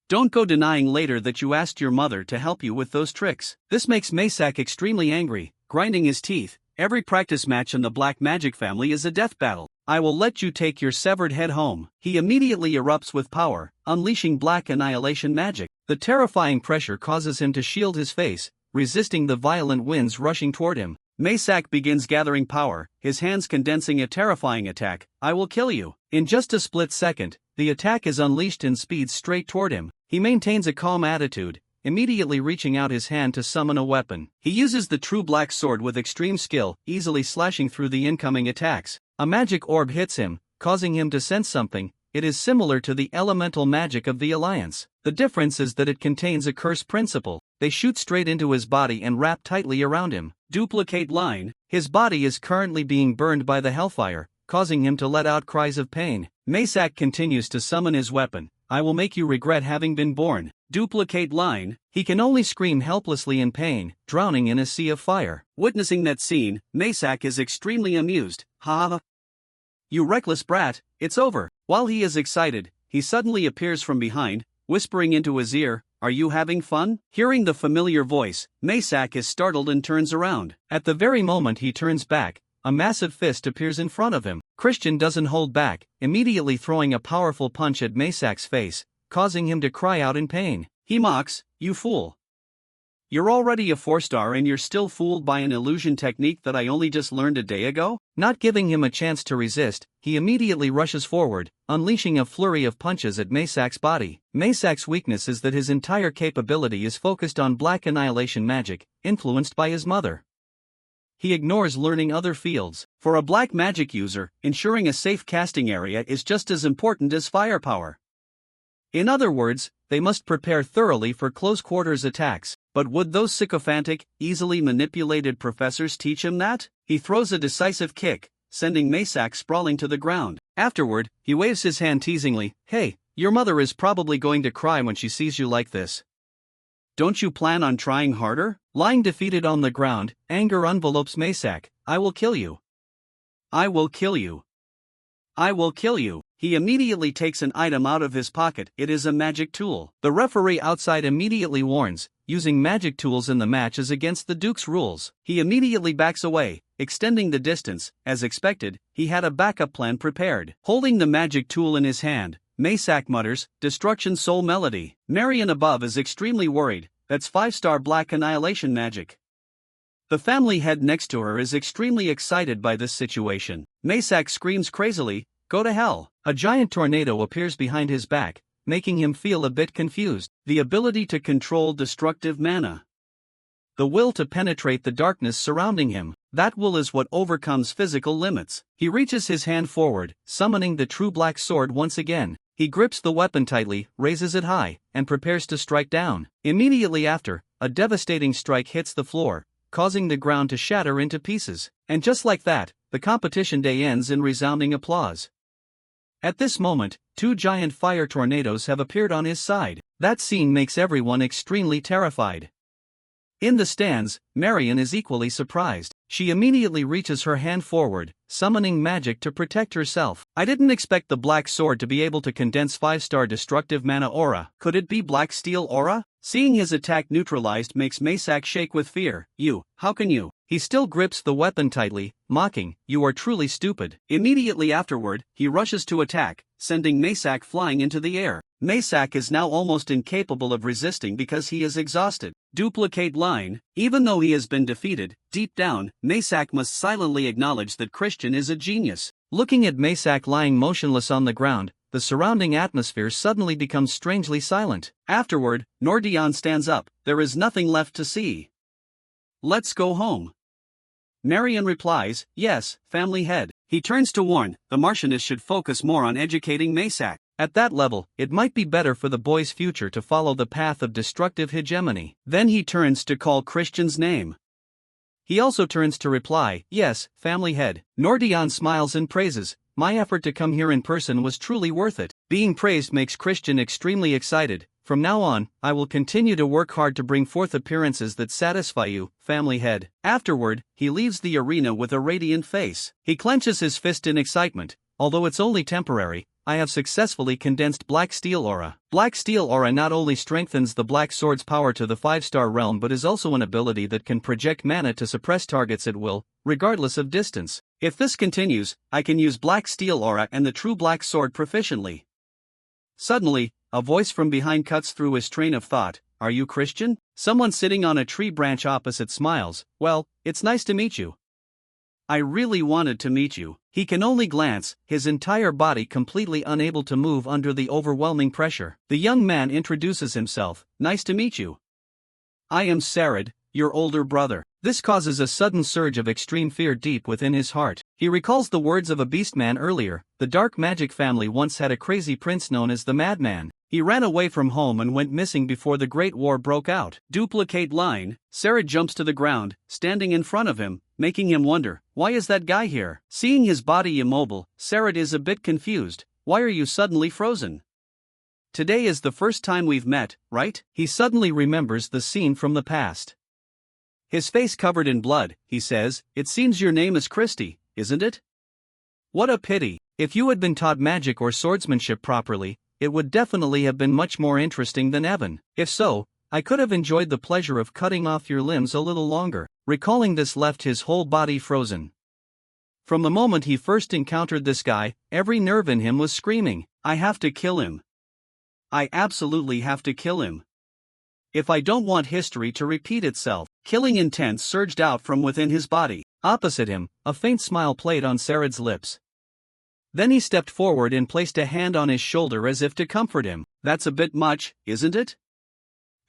Don't go denying later that you asked your mother to help you with those tricks." This makes Masak extremely angry, grinding his teeth. Every practice match in the black magic family is a death battle. I will let you take your severed head home. He immediately erupts with power, unleashing black annihilation magic. The terrifying pressure causes him to shield his face, resisting the violent winds rushing toward him. Masak begins gathering power, his hands condensing a terrifying attack. "I will kill you." In just a split second, the attack is unleashed and speeds straight toward him. He maintains a calm attitude, immediately reaching out his hand to summon a weapon. He uses the true black sword with extreme skill, easily slashing through the incoming attacks. A magic orb hits him, causing him to sense something. It is similar to the elemental magic of the Alliance. The difference is that it contains a curse principle. They shoot straight into his body and wrap tightly around him. Duplicate line. His body is currently being burned by the hellfire, causing him to let out cries of pain. Masak continues to summon his weapon. "I will make you regret having been born." Duplicate line. He can only scream helplessly in pain, drowning in a sea of fire. Witnessing that scene, Masak is extremely amused. "Ha ha! You reckless brat, it's over." While he is excited, he suddenly appears from behind, whispering into his ear, "Are you having fun?" Hearing the familiar voice, Masak is startled and turns around. At the very moment he turns back, a massive fist appears in front of him. Christian doesn't hold back, immediately throwing a powerful punch at Masak's face, causing him to cry out in pain. He mocks, "You fool. You're already a 4-star and you're still fooled by an illusion technique that I only just learned a day ago?" Not giving him a chance to resist, he immediately rushes forward, unleashing a flurry of punches at Masak's body. Masak's weakness is that his entire capability is focused on black annihilation magic, influenced by his mother. He ignores learning other fields. For a black magic user, ensuring a safe casting area is just as important as firepower. In other words, they must prepare thoroughly for close-quarters attacks. But would those sycophantic, easily manipulated professors teach him that? He throws a decisive kick, sending Masak sprawling to the ground. Afterward, he waves his hand teasingly. "Hey, your mother is probably going to cry when she sees you like this. Don't you plan on trying harder?" Lying defeated on the ground, anger envelopes Masak. "I will kill you. I will kill you. I will kill you." He immediately takes an item out of his pocket. It is a magic tool. The referee outside immediately warns, using magic tools in the match is against the Duke's rules. He immediately backs away, extending the distance. As expected, he had a backup plan prepared. Holding the magic tool in his hand, Masak mutters, "Destruction Soul Melody." Marion above is extremely worried. That's 5-star black annihilation magic. The family head next to her is extremely excited by this situation. Masak screams crazily, "Go to hell." A giant tornado appears behind his back, making him feel a bit confused. The ability to control destructive mana. The will to penetrate the darkness surrounding him. That will is what overcomes physical limits. He reaches his hand forward, summoning the true black sword once again. He grips the weapon tightly, raises it high, and prepares to strike down. Immediately after, a devastating strike hits the floor, causing the ground to shatter into pieces. And just like that, the competition day ends in resounding applause. At this moment, 2 giant fire tornadoes have appeared on his side. That scene makes everyone extremely terrified. In the stands, Marion is equally surprised. She immediately reaches her hand forward, summoning magic to protect herself. "I didn't expect the black sword to be able to condense 5-star destructive mana aura. Could it be black steel aura?" Seeing his attack neutralized makes Masak shake with fear. How can you?" He still grips the weapon tightly, mocking, "You are truly stupid." Immediately afterward, he rushes to attack, sending Masak flying into the air. Masak is now almost incapable of resisting because he is exhausted. Duplicate line. Even though he has been defeated, deep down, Masak must silently acknowledge that Christian is a genius. Looking at Masak lying motionless on the ground, the surrounding atmosphere suddenly becomes strangely silent. Afterward, Nordion stands up. There is nothing left to see. Let's go home. Marion replies, yes, family head. He turns to warn, the Martianist should focus more on educating Maysak. At that level, it might be better for the boy's future to follow the path of destructive hegemony. Then he turns to call Christian's name. He also turns to reply, yes, family head. Nordion smiles and praises, my effort to come here in person was truly worth it. Being praised makes Christian extremely excited. From now on, I will continue to work hard to bring forth appearances that satisfy you, family head. Afterward, he leaves the arena with a radiant face. He clenches his fist in excitement. Although it's only temporary, I have successfully condensed Black Steel Aura. Black Steel Aura not only strengthens the Black Sword's power to the 5-star realm but is also an ability that can project mana to suppress targets at will, regardless of distance. If this continues, I can use Black Steel Aura and the true Black Sword proficiently. Suddenly, a voice from behind cuts through his train of thought. Are you Christian? Someone sitting on a tree branch opposite smiles. Well, it's nice to meet you. I really wanted to meet you. He can only glance, his entire body completely unable to move under the overwhelming pressure. The young man introduces himself. Nice to meet you. I am Sarad, your older brother. This causes a sudden surge of extreme fear deep within his heart. He recalls the words of a beastman earlier. The dark magic family once had a crazy prince known as the Madman. He ran away from home and went missing before the Great War broke out. Duplicate line. Sarad jumps to the ground, standing in front of him, making him wonder, why is that guy here? Seeing his body immobile, Sarad is a bit confused. Why are you suddenly frozen? Today is the first time we've met, right? He suddenly remembers the scene from the past. His face covered in blood, he says, it seems your name is Christie, isn't it? What a pity. If you had been taught magic or swordsmanship properly, it would definitely have been much more interesting than Evan. If so, I could have enjoyed the pleasure of cutting off your limbs a little longer. Recalling this left his whole body frozen. From the moment he first encountered this guy, every nerve in him was screaming, I have to kill him. I absolutely have to kill him. If I don't want history to repeat itself. Killing intent surged out from within his body. Opposite him, a faint smile played on Sarad's lips. Then he stepped forward and placed a hand on his shoulder as if to comfort him. That's a bit much, isn't it?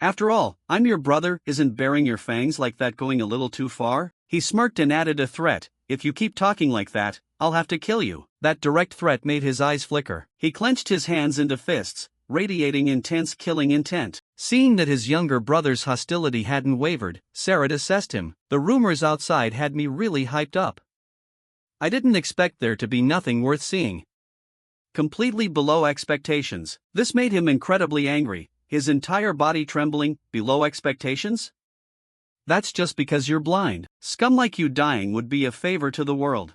After all, I'm your brother, isn't baring your fangs like that going a little too far? He smirked and added a threat, if you keep talking like that, I'll have to kill you. That direct threat made his eyes flicker. He clenched his hands into fists, radiating intense killing intent. Seeing that his younger brother's hostility hadn't wavered, Sarad assessed him. The rumors outside had me really hyped up. I didn't expect there to be nothing worth seeing. Completely below expectations. This made him incredibly angry, his entire body trembling. Below expectations? That's just because you're blind. Scum like you dying would be a favor to the world.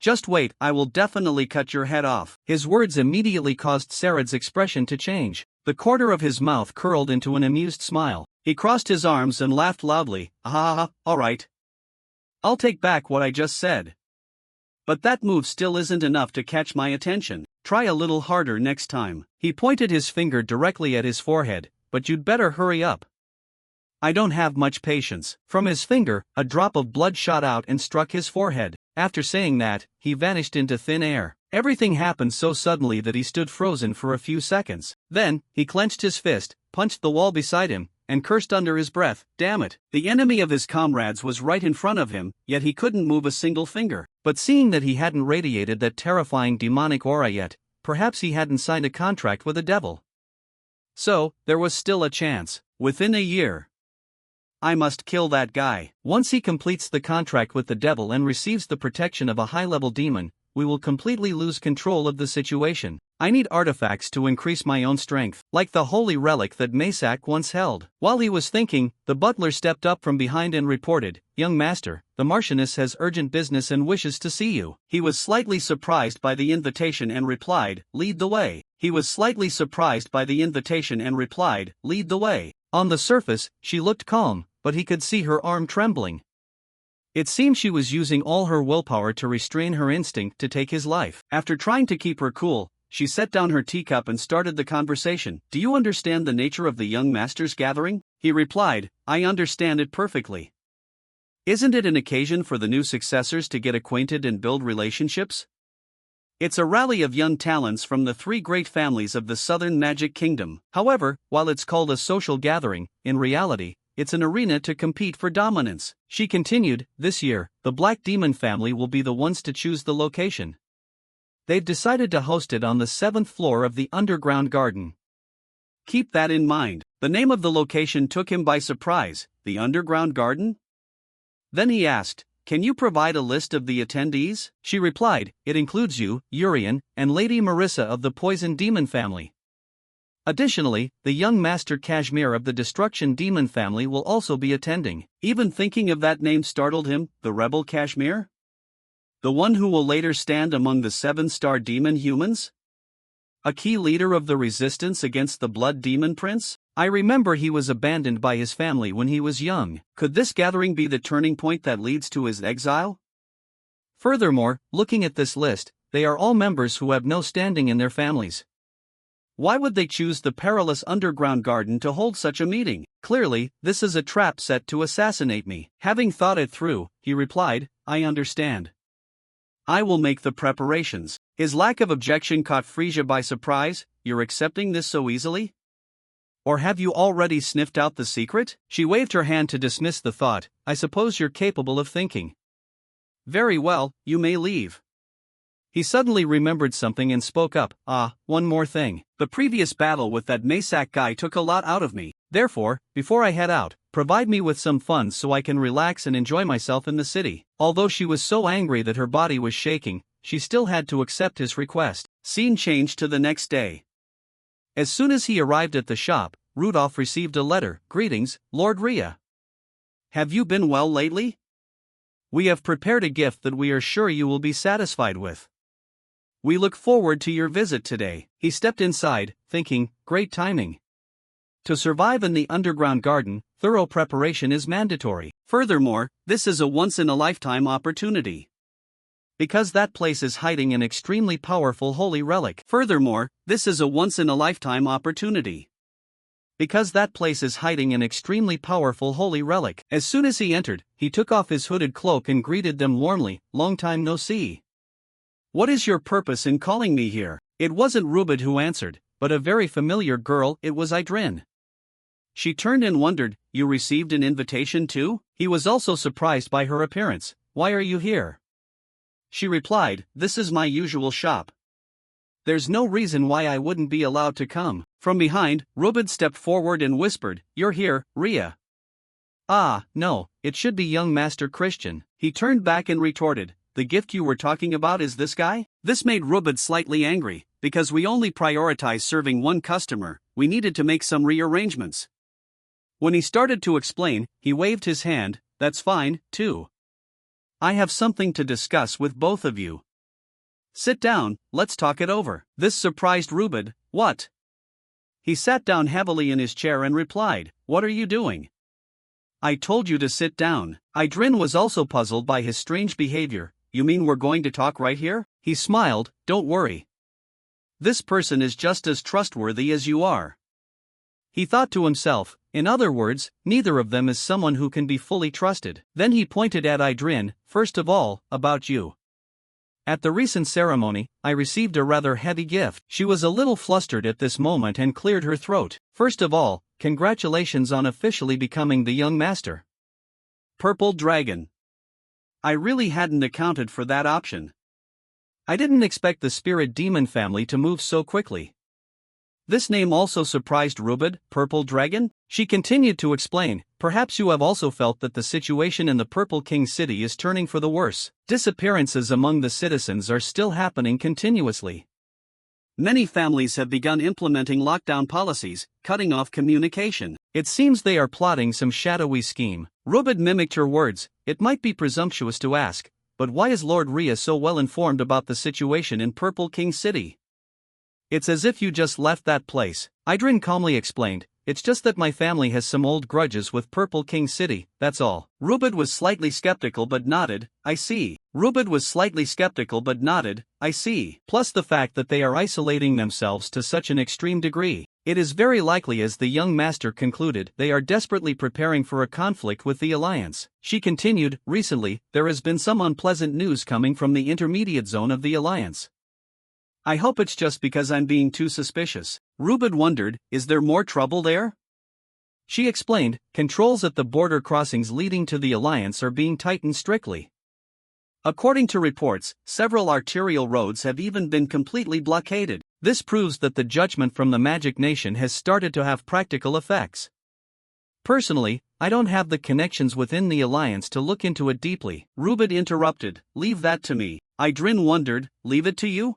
Just wait, I will definitely cut your head off. His words immediately caused Sarad's expression to change. The corner of his mouth curled into an amused smile. He crossed his arms and laughed loudly. Alright. I'll take back what I just said. But that move still isn't enough to catch my attention. Try a little harder next time. He pointed his finger directly at his forehead, but you'd better hurry up. I don't have much patience. From his finger, a drop of blood shot out and struck his forehead. After saying that, he vanished into thin air. Everything happened so suddenly that he stood frozen for a few seconds. Then, he clenched his fist, punched the wall beside him, and cursed under his breath, damn it. The enemy of his comrades was right in front of him, yet he couldn't move a single finger. But seeing that he hadn't radiated that terrifying demonic aura yet, perhaps he hadn't signed a contract with the devil. So, there was still a chance. Within a year. I must kill that guy. Once he completes the contract with the devil and receives the protection of a high-level demon, we will completely lose control of the situation. I need artifacts to increase my own strength, like the holy relic that Maysak once held. While he was thinking, the butler stepped up from behind and reported, Young master, the Martianess has urgent business and wishes to see you. He was slightly surprised by the invitation and replied, lead the way. On the surface, she looked calm, but he could see her arm trembling. It seemed she was using all her willpower to restrain her instinct to take his life. After trying to keep her cool, she set down her teacup and started the conversation. Do you understand the nature of the young master's gathering? He replied, I understand it perfectly. Isn't it an occasion for the new successors to get acquainted and build relationships? It's a rally of young talents from the three great families of the Southern Magic Kingdom. However, while it's called a social gathering, in reality, it's an arena to compete for dominance. She continued, this year, the Black Demon family will be the ones to choose the location. They've decided to host it on the 7th floor of the underground garden. Keep that in mind. The name of the location took him by surprise, the underground garden? Then he asked, can you provide a list of the attendees? She replied, it includes you, Urian, and Lady Marissa of the Poison Demon family. Additionally, the young Master Kashmir of the Destruction Demon family will also be attending. Even thinking of that name startled him, the rebel Kashmir? The one who will later stand among the 7-star demon humans? A key leader of the resistance against the Blood Demon Prince? I remember he was abandoned by his family when he was young. Could this gathering be the turning point that leads to his exile? Furthermore, looking at this list, they are all members who have no standing in their families. Why would they choose the perilous underground garden to hold such a meeting? Clearly, this is a trap set to assassinate me. Having thought it through, he replied, I understand. I will make the preparations. His lack of objection caught Frisia by surprise. You're accepting this so easily? Or have you already sniffed out the secret? She waved her hand to dismiss the thought. I suppose you're capable of thinking. Very well, you may leave. He suddenly remembered something and spoke up. One more thing. The previous battle with that Masak guy took a lot out of me. Therefore, before I head out, provide me with some funds so I can relax and enjoy myself in the city. Although she was so angry that her body was shaking, she still had to accept his request. Scene changed to the next day. As soon as he arrived at the shop, Rudolph received a letter. Greetings, Lord Rhea. Have you been well lately? We have prepared a gift that we are sure you will be satisfied with. We look forward to your visit today. He stepped inside, thinking, great timing. To survive in the underground garden, thorough preparation is mandatory. Furthermore, this is a once-in-a-lifetime opportunity. Because that place is hiding an extremely powerful holy relic. Furthermore, this is a once-in-a-lifetime opportunity. Because that place is hiding an extremely powerful holy relic. As soon as he entered, he took off his hooded cloak and greeted them warmly. Long time no see. What is your purpose in calling me here? It wasn't Rubid who answered, but a very familiar girl. It was Idrin. She turned and wondered, you received an invitation too? He was also surprised by her appearance. Why are you here? She replied, this is my usual shop. There's no reason why I wouldn't be allowed to come. From behind, Rubid stepped forward and whispered, you're here, Rhea. No, it should be young Master Christian. He turned back and retorted, the gift you were talking about is this guy? This made Rubid slightly angry, because we only prioritized serving one customer, we needed to make some rearrangements. When he started to explain, he waved his hand, that's fine, too. I have something to discuss with both of you. Sit down, let's talk it over. This surprised Rubid. What? He sat down heavily in his chair and replied, what are you doing? I told you to sit down. Idrin was also puzzled by his strange behavior. You mean we're going to talk right here? He smiled, don't worry. This person is just as trustworthy as you are. He thought to himself, in other words, neither of them is someone who can be fully trusted. Then he pointed at Idrin, first of all, about you. At the recent ceremony, I received a rather heavy gift. She was a little flustered at this moment and cleared her throat. First of all, congratulations on officially becoming the young master. Purple Dragon. I really hadn't accounted for that option. I didn't expect the Spirit Demon family to move so quickly. This name also surprised Rubid, Purple Dragon. She continued to explain, perhaps you have also felt that the situation in the Purple King City is turning for the worse. Disappearances among the citizens are still happening continuously. Many families have begun implementing lockdown policies, cutting off communication. It seems they are plotting some shadowy scheme. Rubid mimicked her words. It might be presumptuous to ask, but why is Lord Rhea so well informed about the situation in Purple King City? It's as if you just left that place. Idrin calmly explained, it's just that my family has some old grudges with Purple King City, that's all. Rubid was slightly skeptical but nodded, I see. I see. Plus the fact that they are isolating themselves to such an extreme degree. It is very likely, as the young master concluded, they are desperately preparing for a conflict with the Alliance. She continued, recently, there has been some unpleasant news coming from the intermediate zone of the Alliance. I hope it's just because I'm being too suspicious. Rubid wondered, is there more trouble there? She explained, controls at the border crossings leading to the alliance are being tightened strictly. According to reports, several arterial roads have even been completely blockaded. This proves that the judgment from the Magic Nation has started to have practical effects. Personally, I don't have the connections within the alliance to look into it deeply. Rubid interrupted, leave that to me. Idrin wondered, leave it to you?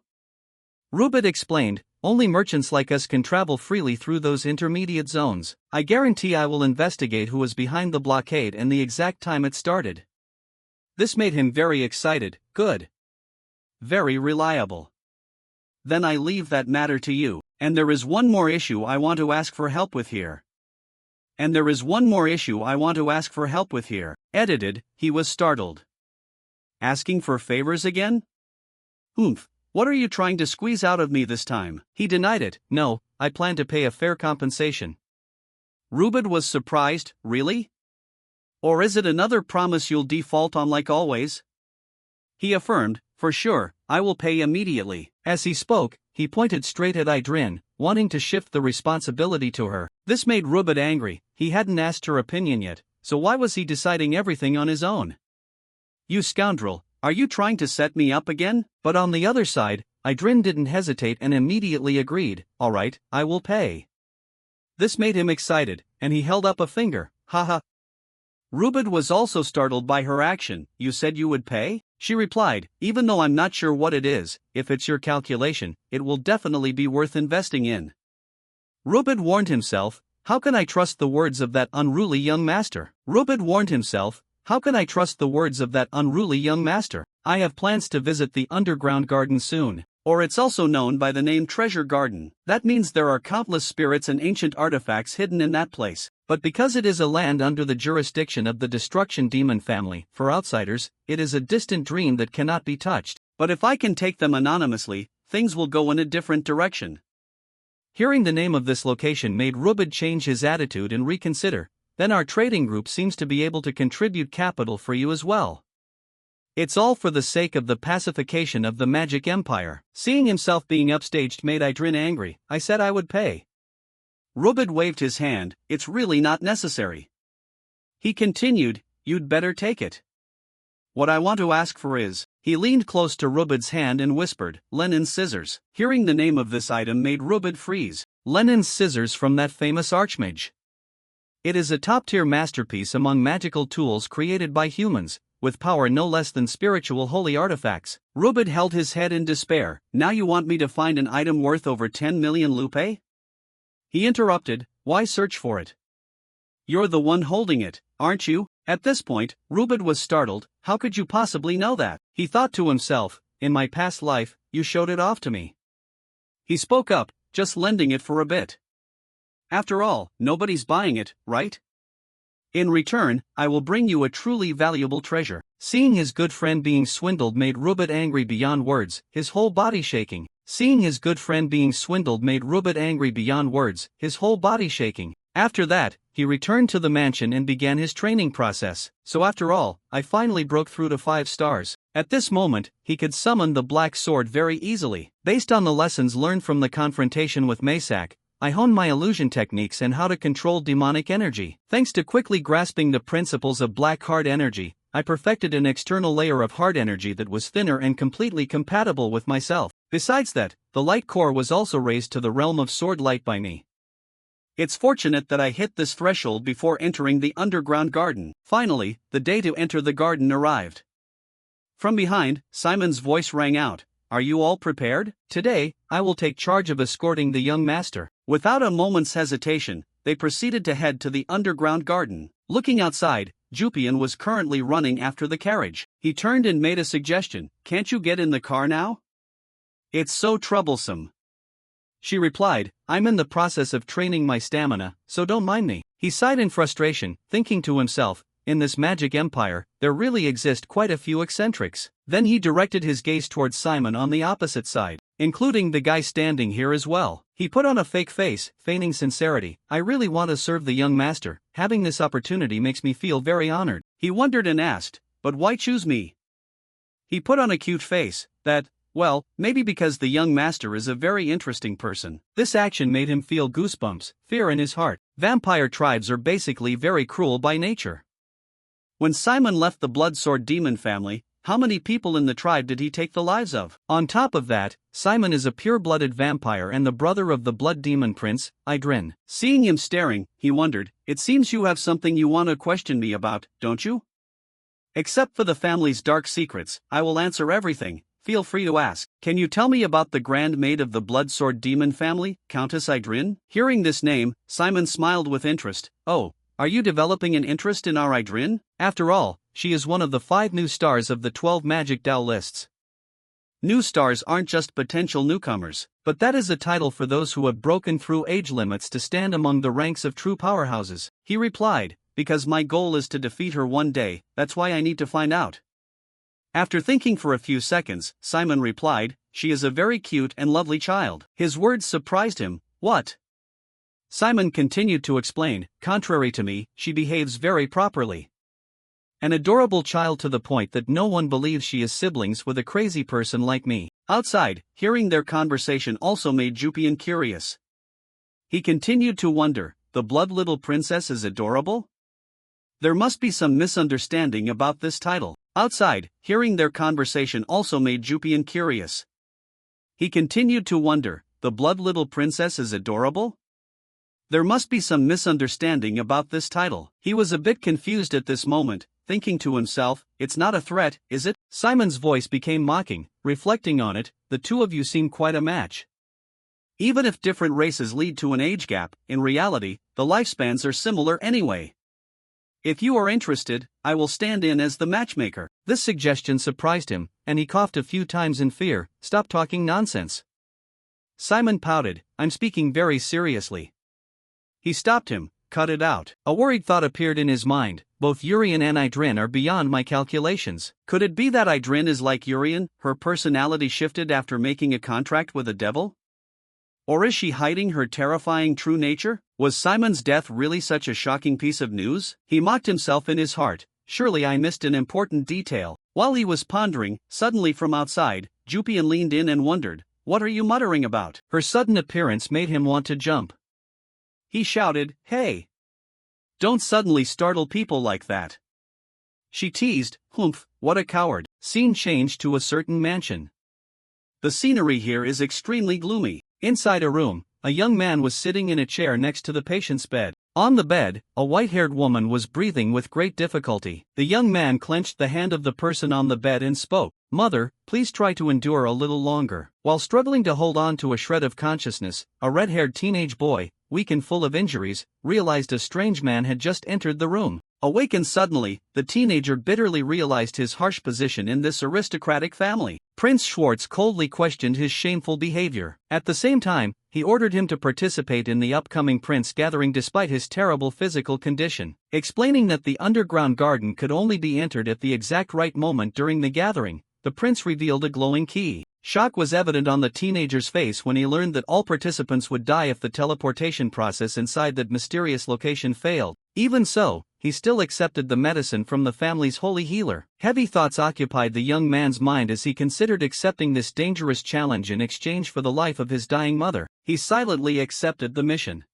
Rubid explained, only merchants like us can travel freely through those intermediate zones. I guarantee I will investigate who was behind the blockade and the exact time it started. This made him very excited. Good. Very reliable. Then I leave that matter to you. And there is one more issue I want to ask for help with here. Edited, he was startled. Asking for favors again? What are you trying to squeeze out of me this time? He denied it. No, I plan to pay a fair compensation. Rubid was surprised, really? Or is it another promise you'll default on like always? He affirmed, for sure, I will pay immediately. As he spoke, he pointed straight at Idrin, wanting to shift the responsibility to her. This made Rubid angry. He hadn't asked her opinion yet, so why was he deciding everything on his own? You scoundrel, are you trying to set me up again? But on the other side, Idrin didn't hesitate and immediately agreed, all right, I will pay. This made him excited, and he held up a finger, haha. Rubid was also startled by her action. You said you would pay? She replied, even though I'm not sure what it is, if it's your calculation, it will definitely be worth investing in. Rubid warned himself, how can I trust the words of that unruly young master? I have plans to visit the underground garden soon. Or it's also known by the name Treasure Garden. That means there are countless spirits and ancient artifacts hidden in that place. But because it is a land under the jurisdiction of the Destruction Demon family, for outsiders, it is a distant dream that cannot be touched. But if I can take them anonymously, things will go in a different direction. Hearing the name of this location made Rubid change his attitude and reconsider. Then our trading group seems to be able to contribute capital for you as well. It's all for the sake of the pacification of the Magic Empire. Seeing himself being upstaged made Idrin angry. I said I would pay. Rubid waved his hand, it's really not necessary. He continued, you'd better take it. What I want to ask for is, he leaned close to Rubid's hand and whispered, Lenin's scissors. Hearing the name of this item made Rubid freeze. Lenin's scissors from that famous archmage. It is a top-tier masterpiece among magical tools created by humans, with power no less than spiritual holy artifacts. Rubid held his head in despair. Now you want me to find an item worth over 10 million lupe? He interrupted, why search for it? You're the one holding it, aren't you? At this point, Rubid was startled. How could you possibly know that? He thought to himself, in my past life, you showed it off to me. He spoke up, just lending it for a bit. After all, nobody's buying it, right? In return, I will bring you a truly valuable treasure. Seeing his good friend being swindled made Rubid angry beyond words, his whole body shaking. After that, he returned to the mansion and began his training process. So after all, I finally broke through to 5 stars. At this moment, he could summon the black sword very easily. Based on the lessons learned from the confrontation with Maysak, I honed my illusion techniques and how to control demonic energy. Thanks to quickly grasping the principles of black heart energy, I perfected an external layer of heart energy that was thinner and completely compatible with myself. Besides that, the light core was also raised to the realm of sword light by me. It's fortunate that I hit this threshold before entering the underground garden. Finally, the day to enter the garden arrived. From behind, Simon's voice rang out. Are you all prepared? Today, I will take charge of escorting the young master. Without a moment's hesitation, they proceeded to head to the underground garden. Looking outside, Jupian was currently running after the carriage. He turned and made a suggestion. Can't you get in the car now? It's so troublesome. She replied, I'm in the process of training my stamina, so don't mind me. He sighed in frustration, thinking to himself, in this magic empire, there really exist quite a few eccentrics. Then he directed his gaze towards Simon on the opposite side, including the guy standing here as well. He put on a fake face, feigning sincerity. I really want to serve the young master. Having this opportunity makes me feel very honored. He wondered and asked, but why choose me? He put on a cute face. Well, maybe because the young master is a very interesting person. This action made him feel goosebumps, fear in his heart. Vampire tribes are basically very cruel by nature. When Simon left the Blood Sword Demon family, how many people in the tribe did he take the lives of? On top of that, Simon is a pure-blooded vampire and the brother of the Blood Demon Prince, Idrin. Seeing him staring, he wondered, "It seems you have something you want to question me about, don't you?" "Except for the family's dark secrets, I will answer everything. Feel free to ask. Can you tell me about the Grand Maid of the Blood Sword Demon family, Countess Idrin?" Hearing this name, Simon smiled with interest. "Oh, are you developing an interest in our Idrin? After all, she is one of the 5 new stars of the 12 Magic Dao lists. New stars aren't just potential newcomers, but that is a title for those who have broken through age limits to stand among the ranks of true powerhouses," he replied, "because my goal is to defeat her one day, that's why I need to find out." After thinking for a few seconds, Simon replied, "She is a very cute and lovely child." His words surprised him. "What?" Simon continued to explain, "Contrary to me, she behaves very properly. An adorable child to the point that no one believes she is siblings with a crazy person like me." Outside, hearing their conversation also made Jupian curious. He continued to wonder, the blood little princess is adorable? There must be some misunderstanding about this title. Outside, hearing their conversation also made Jupian curious. He continued to wonder, the blood little princess is adorable? There must be some misunderstanding about this title. He was a bit confused at this moment, thinking to himself, "It's not a threat, is it?" Simon's voice became mocking. "Reflecting on it, the two of you seem quite a match. Even if different races lead to an age gap, in reality, the lifespans are similar anyway. If you are interested, I will stand in as the matchmaker." This suggestion surprised him, and he coughed a few times in fear. "Stop talking nonsense." Simon pouted, "I'm speaking very seriously." He stopped him. "Cut it out." A worried thought appeared in his mind. "Both Urian and Idrin are beyond my calculations." Could it be that Idrin is like Urian, her personality shifted after making a contract with the devil? Or is she hiding her terrifying true nature? Was Simon's death really such a shocking piece of news? He mocked himself in his heart. Surely I missed an important detail. While he was pondering, suddenly from outside, Jupian leaned in and wondered, "What are you muttering about?" Her sudden appearance made him want to jump. He shouted, "Hey! Don't suddenly startle people like that." She teased, "Humph, what a coward." Scene changed to a certain mansion. The scenery here is extremely gloomy. Inside a room, a young man was sitting in a chair next to the patient's bed. On the bed, a white-haired woman was breathing with great difficulty. The young man clenched the hand of the person on the bed and spoke, "Mother, please try to endure a little longer." While struggling to hold on to a shred of consciousness, a red-haired teenage boy, weak and full of injuries, realized a strange man had just entered the room. Awakened suddenly, the teenager bitterly realized his harsh position in this aristocratic family. Prince Schwartz coldly questioned his shameful behavior. At the same time, he ordered him to participate in the upcoming Prince gathering despite his terrible physical condition, explaining that the underground garden could only be entered at the exact right moment during the gathering. The prince revealed a glowing key. Shock was evident on the teenager's face when he learned that all participants would die if the teleportation process inside that mysterious location failed. Even so, he still accepted the medicine from the family's holy healer. Heavy thoughts occupied the young man's mind as he considered accepting this dangerous challenge in exchange for the life of his dying mother. He silently accepted the mission.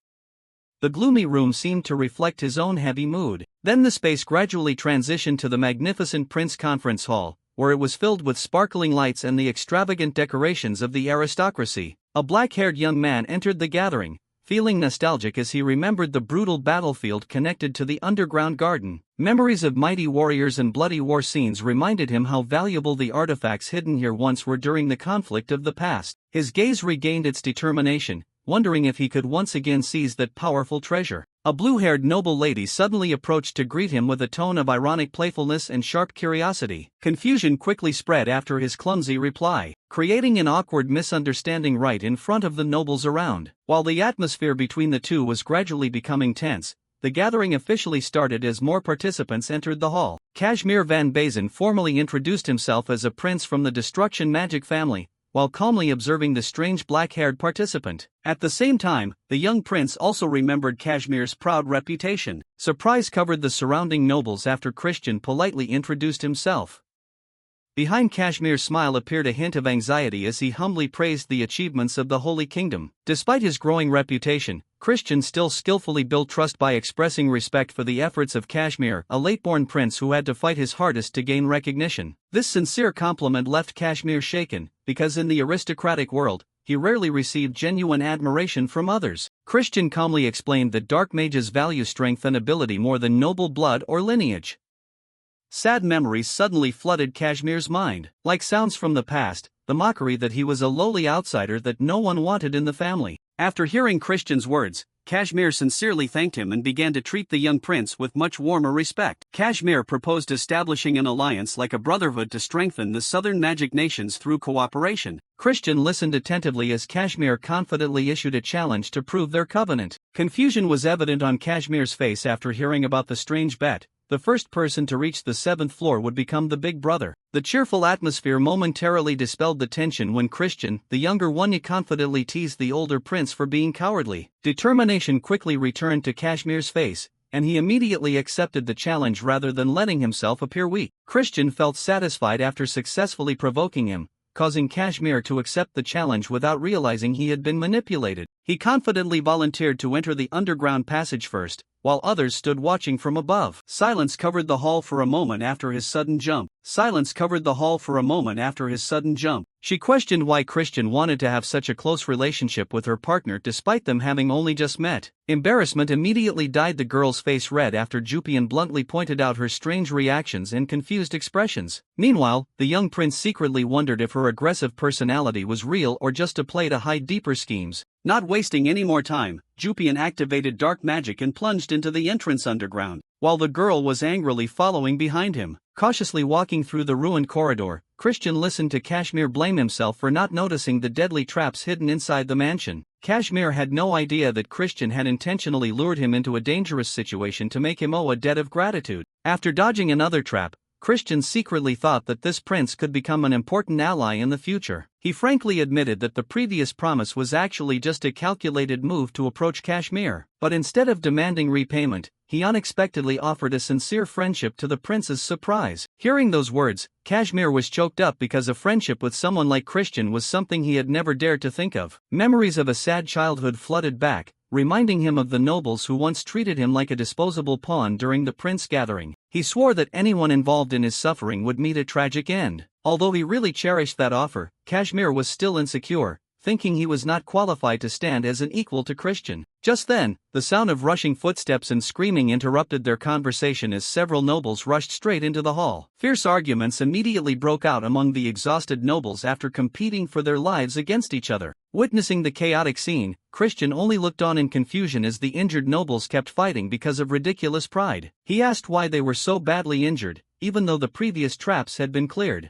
The gloomy room seemed to reflect his own heavy mood. Then the space gradually transitioned to the magnificent Prince Conference Hall, where it was filled with sparkling lights and the extravagant decorations of the aristocracy. A black-haired young man entered the gathering, feeling nostalgic as he remembered the brutal battlefield connected to the underground garden. Memories of mighty warriors and bloody war scenes reminded him how valuable the artifacts hidden here once were during the conflict of the past. His gaze regained its determination, wondering if he could once again seize that powerful treasure. A blue-haired noble lady suddenly approached to greet him with a tone of ironic playfulness and sharp curiosity. Confusion quickly spread after his clumsy reply, creating an awkward misunderstanding right in front of the nobles around. While the atmosphere between the two was gradually becoming tense, the gathering officially started as more participants entered the hall. Kashmir Van Bazen formally introduced himself as a prince from the Destruction Magic family, while calmly observing the strange black-haired participant. At the same time, the young prince also remembered Kashmir's proud reputation. Surprise covered the surrounding nobles after Christian politely introduced himself. Behind Kashmir's smile appeared a hint of anxiety as he humbly praised the achievements of the Holy Kingdom. Despite his growing reputation, Christian still skillfully built trust by expressing respect for the efforts of Kashmir, a late-born prince who had to fight his hardest to gain recognition. This sincere compliment left Kashmir shaken, because in the aristocratic world, he rarely received genuine admiration from others. Christian calmly explained that dark mages value strength and ability more than noble blood or lineage. Sad memories suddenly flooded Kashmir's mind, like sounds from the past, the mockery that he was a lowly outsider that no one wanted in the family. After hearing Christian's words, Kashmir sincerely thanked him and began to treat the young prince with much warmer respect. Kashmir proposed establishing an alliance like a brotherhood to strengthen the southern magic nations through cooperation. Christian listened attentively as Kashmir confidently issued a challenge to prove their covenant. Confusion was evident on Kashmir's face after hearing about the strange bet. The first person to reach the 7th floor would become the big brother. The cheerful atmosphere momentarily dispelled the tension when Christian, the younger one, confidently teased the older prince for being cowardly. Determination quickly returned to Kashmir's face, and he immediately accepted the challenge rather than letting himself appear weak. Christian felt satisfied after successfully provoking him, causing Kashmir to accept the challenge without realizing he had been manipulated. He confidently volunteered to enter the underground passage first, while others stood watching from above. Silence covered the hall for a moment after his sudden jump. She questioned why Christian wanted to have such a close relationship with her partner despite them having only just met. Embarrassment immediately dyed the girl's face red after Jupian bluntly pointed out her strange reactions and confused expressions. Meanwhile, the young prince secretly wondered if her aggressive personality was real or just a play to hide deeper schemes. Not wasting any more time, Jupian activated dark magic and plunged into the entrance underground, while the girl was angrily following behind him. Cautiously walking through the ruined corridor, Christian listened to Kashmir blame himself for not noticing the deadly traps hidden inside the mansion. Kashmir had no idea that Christian had intentionally lured him into a dangerous situation to make him owe a debt of gratitude. After dodging another trap, Christian secretly thought that this prince could become an important ally in the future. He frankly admitted that the previous promise was actually just a calculated move to approach Kashmir, but instead of demanding repayment, he unexpectedly offered a sincere friendship to the prince's surprise. Hearing those words, Kashmir was choked up because a friendship with someone like Christian was something he had never dared to think of. Memories of a sad childhood flooded back, reminding him of the nobles who once treated him like a disposable pawn during the prince gathering. He swore that anyone involved in his suffering would meet a tragic end. Although he really cherished that offer, Kashmir was still insecure, thinking he was not qualified to stand as an equal to Christian. Just then, the sound of rushing footsteps and screaming interrupted their conversation as several nobles rushed straight into the hall. Fierce arguments immediately broke out among the exhausted nobles after competing for their lives against each other. Witnessing the chaotic scene, Christian only looked on in confusion as the injured nobles kept fighting because of ridiculous pride. He asked why they were so badly injured, even though the previous traps had been cleared.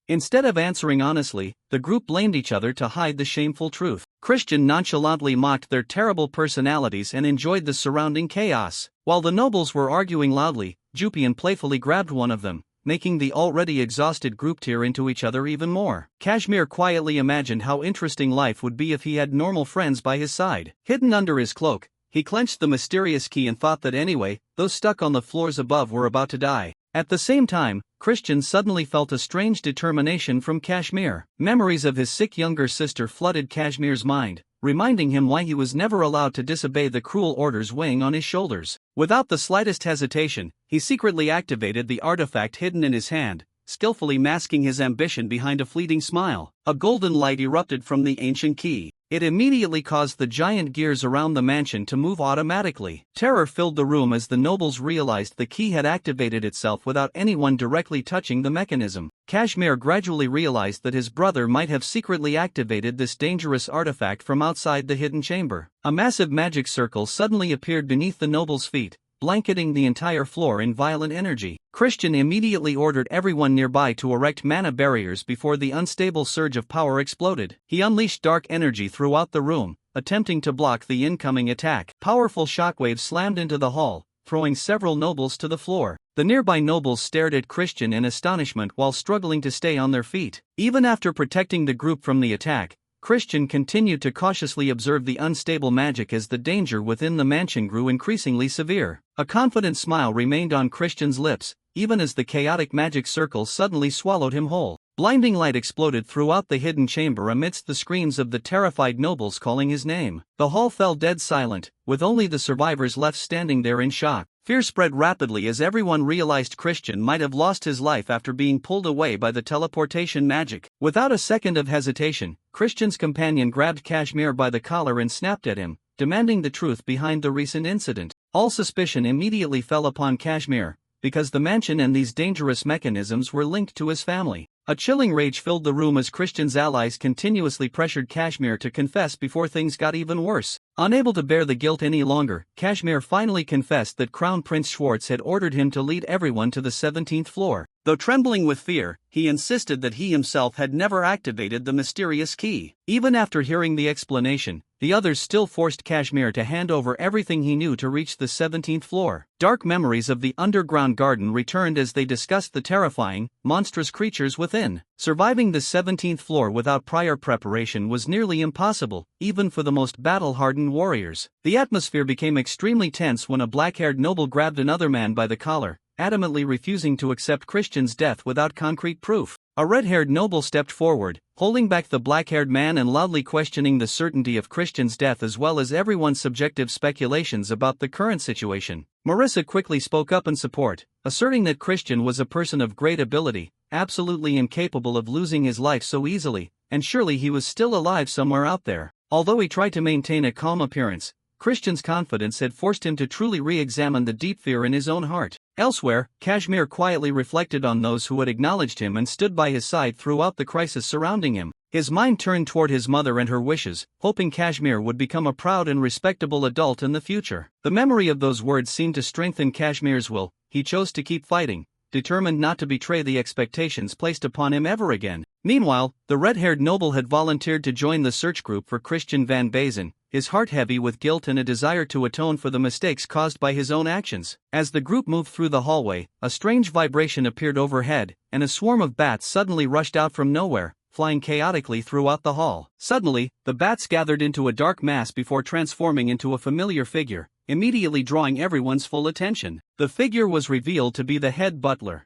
Instead of answering honestly, the group blamed each other to hide the shameful truth. Christian nonchalantly mocked their terrible personalities and enjoyed the surrounding chaos. While the nobles were arguing loudly, Jupian playfully grabbed one of them, making the already exhausted group tear into each other even more. Kashmir quietly imagined how interesting life would be if he had normal friends by his side. Hidden under his cloak, he clenched the mysterious key and thought that anyway, those stuck on the floors above were about to die. At the same time, Christian suddenly felt a strange determination from Kashmir. Memories of his sick younger sister flooded Kashmir's mind, reminding him why he was never allowed to disobey the cruel orders weighing on his shoulders. Without the slightest hesitation, he secretly activated the artifact hidden in his hand, skillfully masking his ambition behind a fleeting smile. A golden light erupted from the ancient key. It immediately caused the giant gears around the mansion to move automatically. Terror filled the room as the nobles realized the key had activated itself without anyone directly touching the mechanism. Kashmir gradually realized that his brother might have secretly activated this dangerous artifact from outside the hidden chamber. A massive magic circle suddenly appeared beneath the noble's feet, blanketing the entire floor in violent energy. Christian immediately ordered everyone nearby to erect mana barriers before the unstable surge of power exploded. He unleashed dark energy throughout the room, attempting to block the incoming attack. Powerful shockwaves slammed into the hall, throwing several nobles to the floor. The nearby nobles stared at Christian in astonishment while struggling to stay on their feet. Even after protecting the group from the attack, Christian continued to cautiously observe the unstable magic as the danger within the mansion grew increasingly severe. A confident smile remained on Christian's lips, even as the chaotic magic circle suddenly swallowed him whole. Blinding light exploded throughout the hidden chamber amidst the screams of the terrified nobles calling his name. The hall fell dead silent, with only the survivors left standing there in shock. Fear spread rapidly as everyone realized Christian might have lost his life after being pulled away by the teleportation magic. Without a second of hesitation, Christian's companion grabbed Kashmir by the collar and snapped at him, demanding the truth behind the recent incident. All suspicion immediately fell upon Kashmir, because the mansion and these dangerous mechanisms were linked to his family. A chilling rage filled the room as Christian's allies continuously pressured Kashmir to confess before things got even worse. Unable to bear the guilt any longer, Kashmir finally confessed that Crown Prince Schwartz had ordered him to lead everyone to the 17th floor. Though trembling with fear, he insisted that he himself had never activated the mysterious key. Even after hearing the explanation, the others still forced Kashmir to hand over everything he knew to reach the 17th floor. Dark memories of the underground garden returned as they discussed the terrifying, monstrous creatures within. Surviving the 17th floor without prior preparation was nearly impossible, even for the most battle-hardened warriors. The atmosphere became extremely tense when a black-haired noble grabbed another man by the collar, adamantly refusing to accept Christian's death without concrete proof. A red-haired noble stepped forward, holding back the black-haired man and loudly questioning the certainty of Christian's death as well as everyone's subjective speculations about the current situation. Marissa quickly spoke up in support, asserting that Christian was a person of great ability, absolutely incapable of losing his life so easily, and surely he was still alive somewhere out there. Although he tried to maintain a calm appearance, Christian's confidence had forced him to truly re-examine the deep fear in his own heart. Elsewhere, Kashmir quietly reflected on those who had acknowledged him and stood by his side throughout the crisis surrounding him. His mind turned toward his mother and her wishes, hoping Kashmir would become a proud and respectable adult in the future. The memory of those words seemed to strengthen Kashmir's will. He chose to keep fighting, determined not to betray the expectations placed upon him ever again. Meanwhile, the red-haired noble had volunteered to join the search group for Christian Van Bazen, his heart heavy with guilt and a desire to atone for the mistakes caused by his own actions. As the group moved through the hallway, a strange vibration appeared overhead, and a swarm of bats suddenly rushed out from nowhere, flying chaotically throughout the hall. Suddenly, the bats gathered into a dark mass before transforming into a familiar figure, immediately drawing everyone's full attention. The figure was revealed to be the head butler.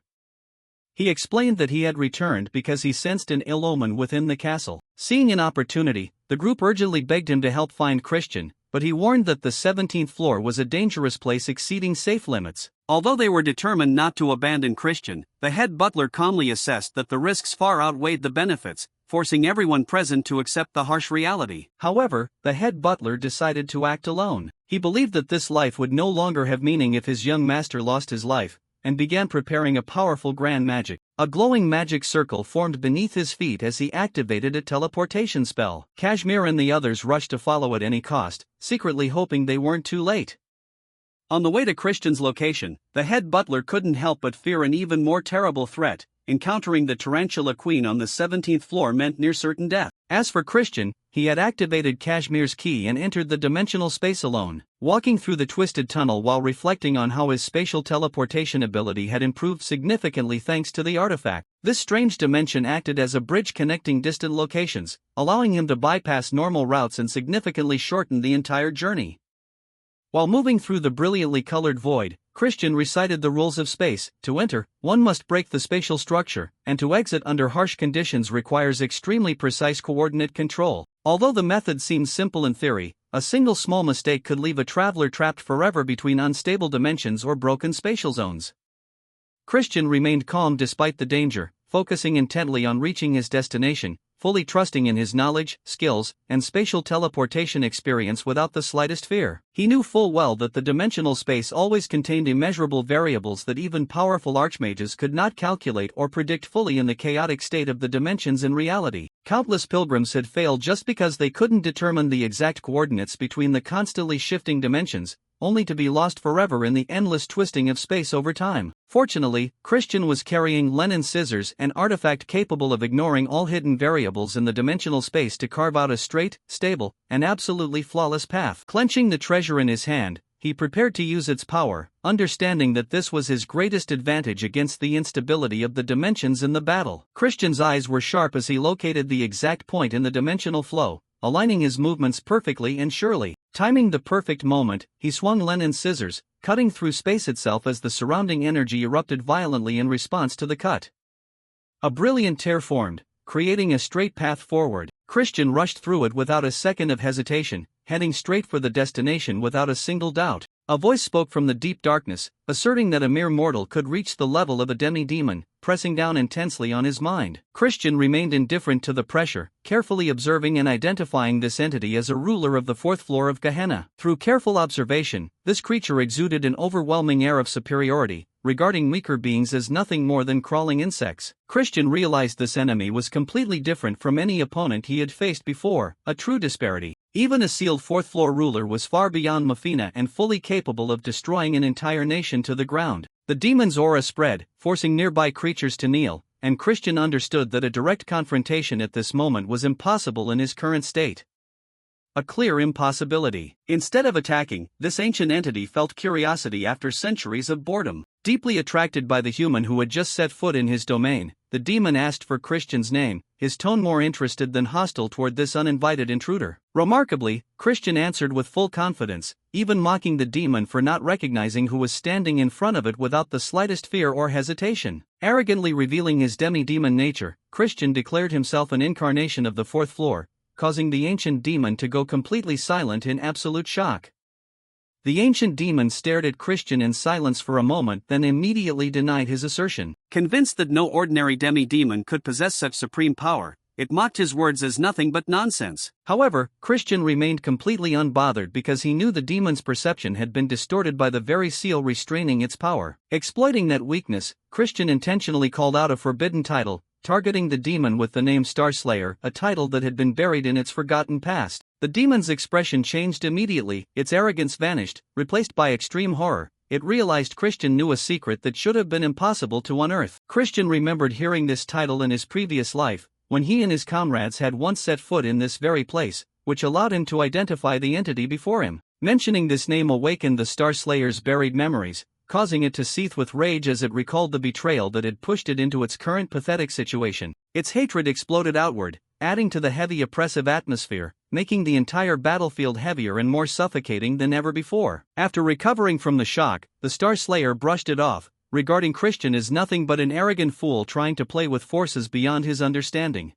He explained that he had returned because he sensed an ill omen within the castle. Seeing an opportunity, the group urgently begged him to help find Christian, but he warned that the 17th floor was a dangerous place exceeding safe limits. Although they were determined not to abandon Christian, the head butler calmly assessed that the risks far outweighed the benefits, forcing everyone present to accept the harsh reality. However, the head butler decided to act alone. He believed that this life would no longer have meaning if his young master lost his life, and began preparing a powerful grand magic. A glowing magic circle formed beneath his feet as he activated a teleportation spell. Kashmir and the others rushed to follow at any cost, secretly hoping they weren't too late. On the way to Christian's location, the head butler couldn't help but fear an even more terrible threat. Encountering the Tarantula Queen on the 17th floor meant near certain death. As for Christian, he had activated Kashmir's key and entered the dimensional space alone, walking through the twisted tunnel while reflecting on how his spatial teleportation ability had improved significantly thanks to the artifact. This strange dimension acted as a bridge connecting distant locations, allowing him to bypass normal routes and significantly shorten the entire journey. While moving through the brilliantly colored void, Christian recited the rules of space. To enter, one must break the spatial structure, and to exit under harsh conditions requires extremely precise coordinate control. Although the method seems simple in theory, a single small mistake could leave a traveler trapped forever between unstable dimensions or broken spatial zones. Christian remained calm despite the danger, focusing intently on reaching his destination, fully trusting in his knowledge, skills, and spatial teleportation experience without the slightest fear. He knew full well that the dimensional space always contained immeasurable variables that even powerful archmages could not calculate or predict fully in the chaotic state of the dimensions in reality. Countless pilgrims had failed just because they couldn't determine the exact coordinates between the constantly shifting dimensions, only to be lost forever in the endless twisting of space over time. Fortunately, Christian was carrying Lenin's scissors, an artifact capable of ignoring all hidden variables in the dimensional space to carve out a straight, stable, and absolutely flawless path. Clenching the treasure in his hand, he prepared to use its power, understanding that this was his greatest advantage against the instability of the dimensions in the battle. Christian's eyes were sharp as he located the exact point in the dimensional flow, aligning his movements perfectly and surely. Timing the perfect moment, he swung Lenin's scissors, cutting through space itself as the surrounding energy erupted violently in response to the cut. A brilliant tear formed, creating a straight path forward. Christian rushed through it without a second of hesitation, heading straight for the destination without a single doubt. A voice spoke from the deep darkness, asserting that a mere mortal could reach the level of a demi-demon, pressing down intensely on his mind. Christian remained indifferent to the pressure, carefully observing and identifying this entity as a ruler of the fourth floor of Gehenna. Through careful observation, this creature exuded an overwhelming air of superiority, regarding weaker beings as nothing more than crawling insects. Christian realized this enemy was completely different from any opponent he had faced before, a true disparity. Even a sealed fourth-floor ruler was far beyond Mafina and fully capable of destroying an entire nation to the ground. The demon's aura spread, forcing nearby creatures to kneel, and Christian understood that a direct confrontation at this moment was impossible in his current state. A clear impossibility. Instead of attacking, this ancient entity felt curiosity after centuries of boredom. Deeply attracted by the human who had just set foot in his domain, the demon asked for Christian's name, his tone more interested than hostile toward this uninvited intruder. Remarkably, Christian answered with full confidence, even mocking the demon for not recognizing who was standing in front of it without the slightest fear or hesitation. Arrogantly revealing his demi-demon nature, Christian declared himself an incarnation of the fourth floor, causing the ancient demon to go completely silent in absolute shock. The ancient demon stared at Christian in silence for a moment, then immediately denied his assertion. Convinced that no ordinary demi-demon could possess such supreme power, it mocked his words as nothing but nonsense. However, Christian remained completely unbothered because he knew the demon's perception had been distorted by the very seal restraining its power. Exploiting that weakness, Christian intentionally called out a forbidden title, targeting the demon with the name Starslayer, a title that had been buried in its forgotten past. The demon's expression changed immediately, its arrogance vanished, replaced by extreme horror. It realized Christian knew a secret that should have been impossible to unearth. Christian remembered hearing this title in his previous life, when he and his comrades had once set foot in this very place, which allowed him to identify the entity before him. Mentioning this name awakened the Starslayer's buried memories, causing it to seethe with rage as it recalled the betrayal that had pushed it into its current pathetic situation. Its hatred exploded outward, adding to the heavy oppressive atmosphere, making the entire battlefield heavier and more suffocating than ever before. After recovering from the shock, the Starslayer brushed it off, regarding Christian as nothing but an arrogant fool trying to play with forces beyond his understanding.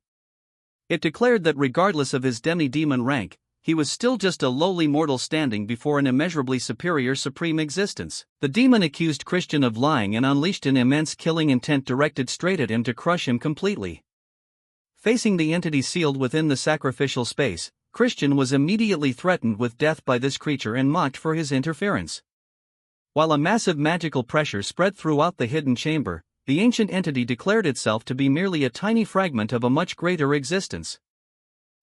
It declared that regardless of his demi-demon rank, he was still just a lowly mortal standing before an immeasurably superior supreme existence. The demon accused Christian of lying and unleashed an immense killing intent directed straight at him to crush him completely. Facing the entity sealed within the sacrificial space, Christian was immediately threatened with death by this creature and mocked for his interference. While a massive magical pressure spread throughout the hidden chamber, the ancient entity declared itself to be merely a tiny fragment of a much greater existence.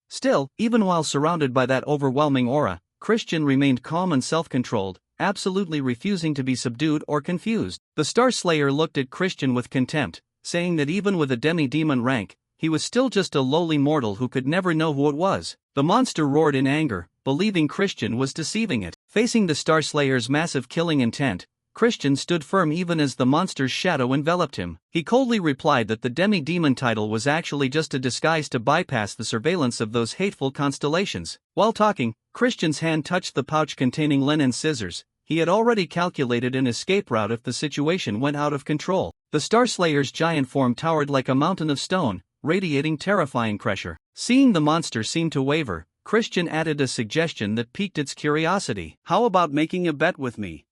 Still, even while surrounded by that overwhelming aura, Christian remained calm and self-controlled, absolutely refusing to be subdued or confused. The Starslayer looked at Christian with contempt, saying that even with a demi-demon rank, he was still just a lowly mortal who could never know who it was. The monster roared in anger, believing Christian was deceiving it. Facing the Starslayer's massive killing intent, Christian stood firm even as the monster's shadow enveloped him. He coldly replied that the demi-demon title was actually just a disguise to bypass the surveillance of those hateful constellations. While talking, Christian's hand touched the pouch containing linen scissors. He had already calculated an escape route if the situation went out of control. The Starslayer's giant form towered like a mountain of stone, radiating terrifying pressure. Seeing the monster seem to waver, Christian added a suggestion that piqued its curiosity. "How about making a bet with me?"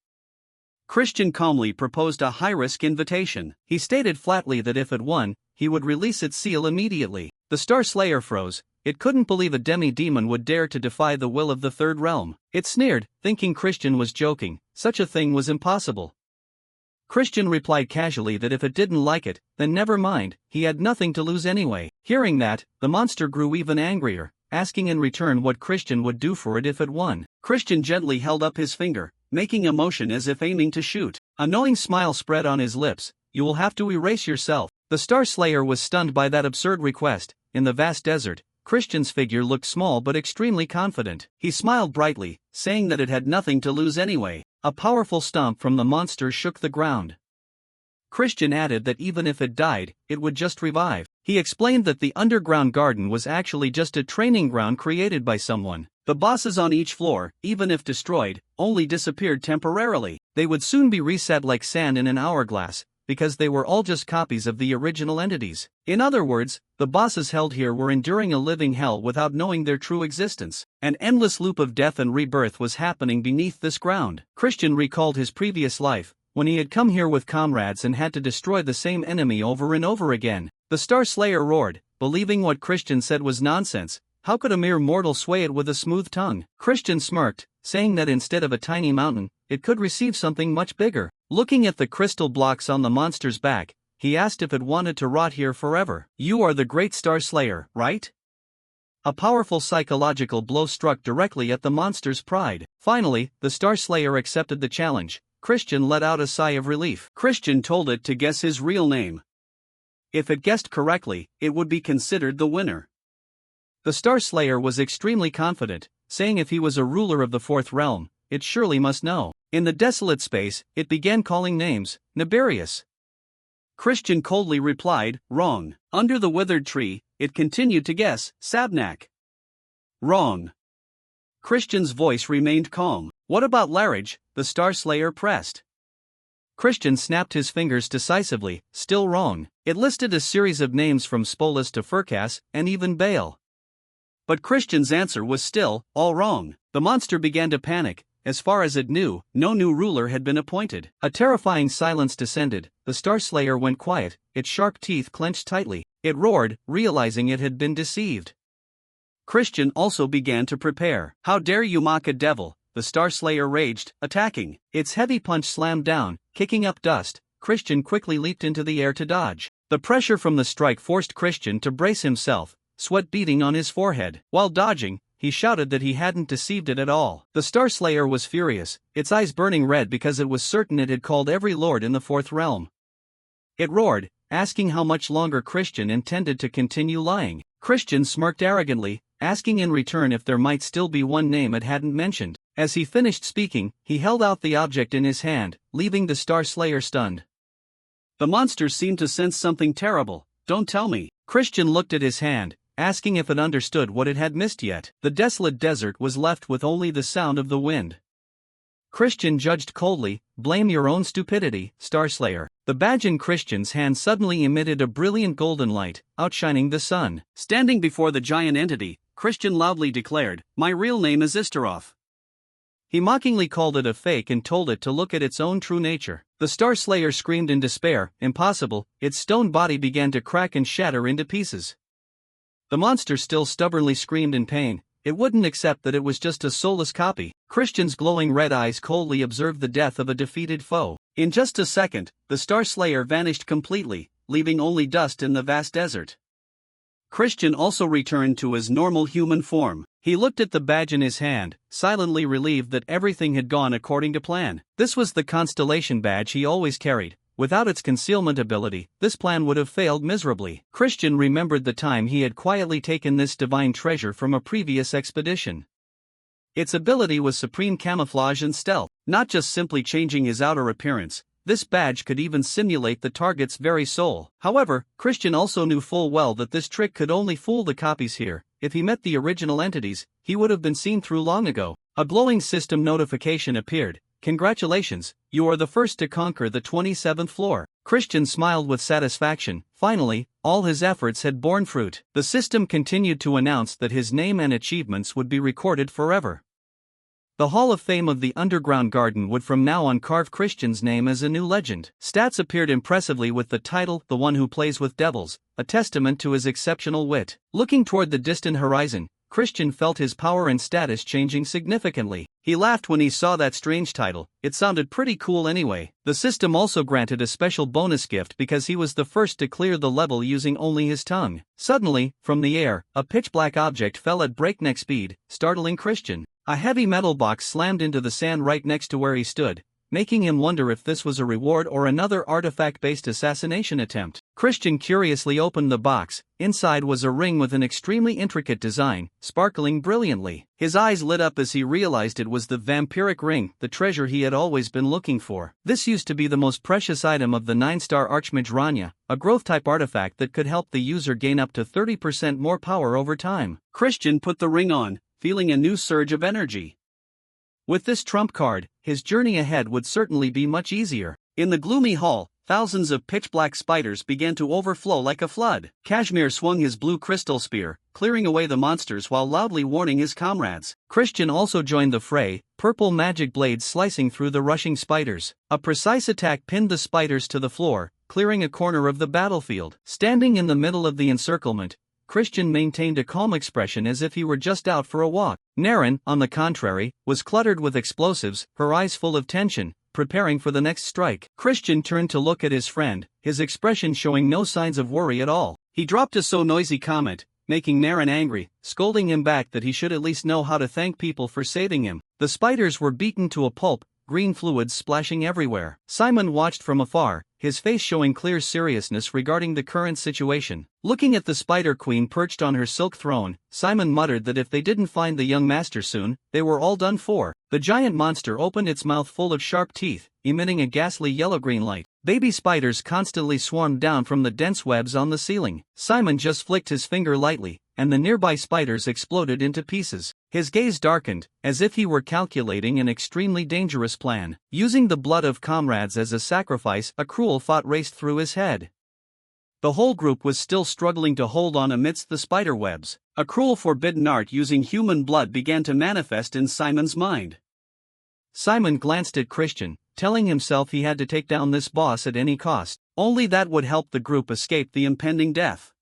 Christian calmly proposed a high-risk invitation. He stated flatly that if it won, he would release its seal immediately. The Starslayer froze. It couldn't believe a demi-demon would dare to defy the will of the Third Realm. It sneered, thinking Christian was joking. Such a thing was impossible. Christian replied casually that if it didn't like it, then never mind, he had nothing to lose anyway. Hearing that, the monster grew even angrier, asking in return what Christian would do for it if it won. Christian gently held up his finger, making a motion as if aiming to shoot. A knowing smile spread on his lips. "You will have to erase yourself." The Starslayer was stunned by that absurd request. In the vast desert, Christian's figure looked small but extremely confident. He smiled brightly, saying that it had nothing to lose anyway. A powerful stomp from the monster shook the ground. Christian added that even if it died, it would just revive. He explained that the underground garden was actually just a training ground created by someone. The bosses on each floor, even if destroyed, only disappeared temporarily. they would soon be reset like sand in an hourglass, because they were all just copies of the original entities. In other words, the bosses held here were enduring a living hell without knowing their true existence. An endless loop of death and rebirth was happening beneath this ground. Christian recalled his previous life, when he had come here with comrades and had to destroy the same enemy over and over again. The Star Slayer roared, believing what Christian said was nonsense. How could a mere mortal sway it with a smooth tongue? Christian smirked, saying that instead of a tiny mountain, it could receive something much bigger. Looking at the crystal blocks on the monster's back, he asked if it wanted to rot here forever. You are the great Star Slayer, right? A powerful psychological blow struck directly at the monster's pride. Finally, the Star Slayer accepted the challenge. Christian let out a sigh of relief. Christian told it to guess his real name. If it guessed correctly, it would be considered the winner. The Star Slayer was extremely confident, saying if he was a ruler of the fourth realm, it surely must know. In the desolate space, it began calling names. Nibarius. Christian coldly replied, wrong. Under the withered tree, it continued to guess, Sabnak. Wrong. Christian's voice remained calm. What about Larage? The Star Slayer pressed. Christian snapped his fingers decisively, still wrong. It listed a series of names from Spolis to Furcas, and even Baal. But Christian's answer was still, all wrong. The monster began to panic. As far as it knew, no new ruler had been appointed. A terrifying silence descended. The Star Slayer went quiet, its sharp teeth clenched tightly. It roared, realizing it had been deceived. Christian also began to prepare. How dare you mock a devil? The Star Slayer raged, attacking. Its heavy punch slammed down, kicking up dust. Christian quickly leaped into the air to dodge. The pressure from the strike forced Christian to brace himself, sweat beading on his forehead. While dodging, he shouted that he hadn't deceived it at all. The Star Slayer was furious, its eyes burning red because it was certain it had called every lord in the fourth realm. It roared, asking how much longer Christian intended to continue lying. Christian smirked arrogantly, asking in return if there might still be one name it hadn't mentioned. As he finished speaking, he held out the object in his hand, leaving the Star Slayer stunned. The monster seemed to sense something terrible. Don't tell me. Christian looked at his hand, asking if it understood what it had missed yet. The desolate desert was left with only the sound of the wind. Christian judged coldly, blame your own stupidity, Star Slayer. The badge in Christian's hand suddenly emitted a brilliant golden light, outshining the sun. Standing before the giant entity, Christian loudly declared, my real name is Istaroth. He mockingly called it a fake and told it to look at its own true nature. The Star Slayer screamed in despair, impossible. Its stone body began to crack and shatter into pieces. The monster still stubbornly screamed in pain. It wouldn't accept that it was just a soulless copy. Christian's glowing red eyes coldly observed the death of a defeated foe. In just a second, the Star Slayer vanished completely, leaving only dust in the vast desert. Christian also returned to his normal human form. He looked at the badge in his hand, silently relieved that everything had gone according to plan. This was the constellation badge he always carried. Without its concealment ability, this plan would have failed miserably. Christian remembered the time he had quietly taken this divine treasure from a previous expedition. Its ability was supreme camouflage and stealth. Not just simply changing his outer appearance, this badge could even simulate the target's very soul. However, Christian also knew full well that this trick could only fool the copies here. If he met the original entities, he would have been seen through long ago. A glowing system notification appeared. Congratulations, you are the first to conquer the 27th floor. Christian smiled with satisfaction. Finally, all his efforts had borne fruit. The system continued to announce that his name and achievements would be recorded forever. The Hall of Fame of the Underground Garden would from now on carve Christian's name as a new legend. Stats appeared impressively with the title, The One Who Plays with Devils, a testament to his exceptional wit. Looking toward the distant horizon, Christian felt his power and status changing significantly. He laughed when he saw that strange title. It sounded pretty cool anyway. The system also granted a special bonus gift because he was the first to clear the level using only his tongue. Suddenly, from the air, a pitch-black object fell at breakneck speed, startling Christian. A heavy metal box slammed into the sand right next to where he stood, making him wonder if this was a reward or another artifact-based assassination attempt. Christian curiously opened the box. Inside was a ring with an extremely intricate design, sparkling brilliantly. His eyes lit up as he realized it was the vampiric ring, the treasure he had always been looking for. This used to be the most precious item of the 9-star Archmage Rania, a growth-type artifact that could help the user gain up to 30% more power over time. Christian put the ring on, feeling a new surge of energy. With this trump card, his journey ahead would certainly be much easier. In the gloomy hall, thousands of pitch-black spiders began to overflow like a flood. Kashmir swung his blue crystal spear, clearing away the monsters while loudly warning his comrades. Christian also joined the fray, purple magic blades slicing through the rushing spiders. A precise attack pinned the spiders to the floor, clearing a corner of the battlefield. Standing in the middle of the encirclement, Christian maintained a calm expression as if he were just out for a walk. Naren, on the contrary, was cluttered with explosives, her eyes full of tension, preparing for the next strike. Christian turned to look at his friend, his expression showing no signs of worry at all. He dropped a "so noisy" comment, making Naren angry, scolding him back that he should at least know how to thank people for saving him. The spiders were beaten to a pulp, green fluids splashing everywhere. Simon watched from afar, his face showing clear seriousness regarding the current situation. Looking at the Spider Queen perched on her silk throne, Simon muttered that if they didn't find the young master soon, they were all done for. The giant monster opened its mouth full of sharp teeth, emitting a ghastly yellow-green light. Baby spiders constantly swarmed down from the dense webs on the ceiling. Simon just flicked his finger lightly, and the nearby spiders exploded into pieces. His gaze darkened, as if he were calculating an extremely dangerous plan. Using the blood of comrades as a sacrifice, a cruel thought raced through his head. The whole group was still struggling to hold on amidst the spider webs. A cruel forbidden art using human blood began to manifest in Simon's mind. Simon glanced at Christian, telling himself he had to take down this boss at any cost. Only that would help the group escape the impending death.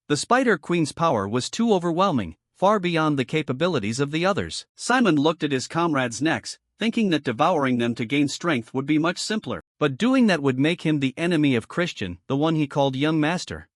The Spider Queen's power was too overwhelming, far beyond the capabilities of the others. Simon looked at his comrades' necks, thinking that devouring them to gain strength would be much simpler. But doing that would make him the enemy of Christian, the one he called young master.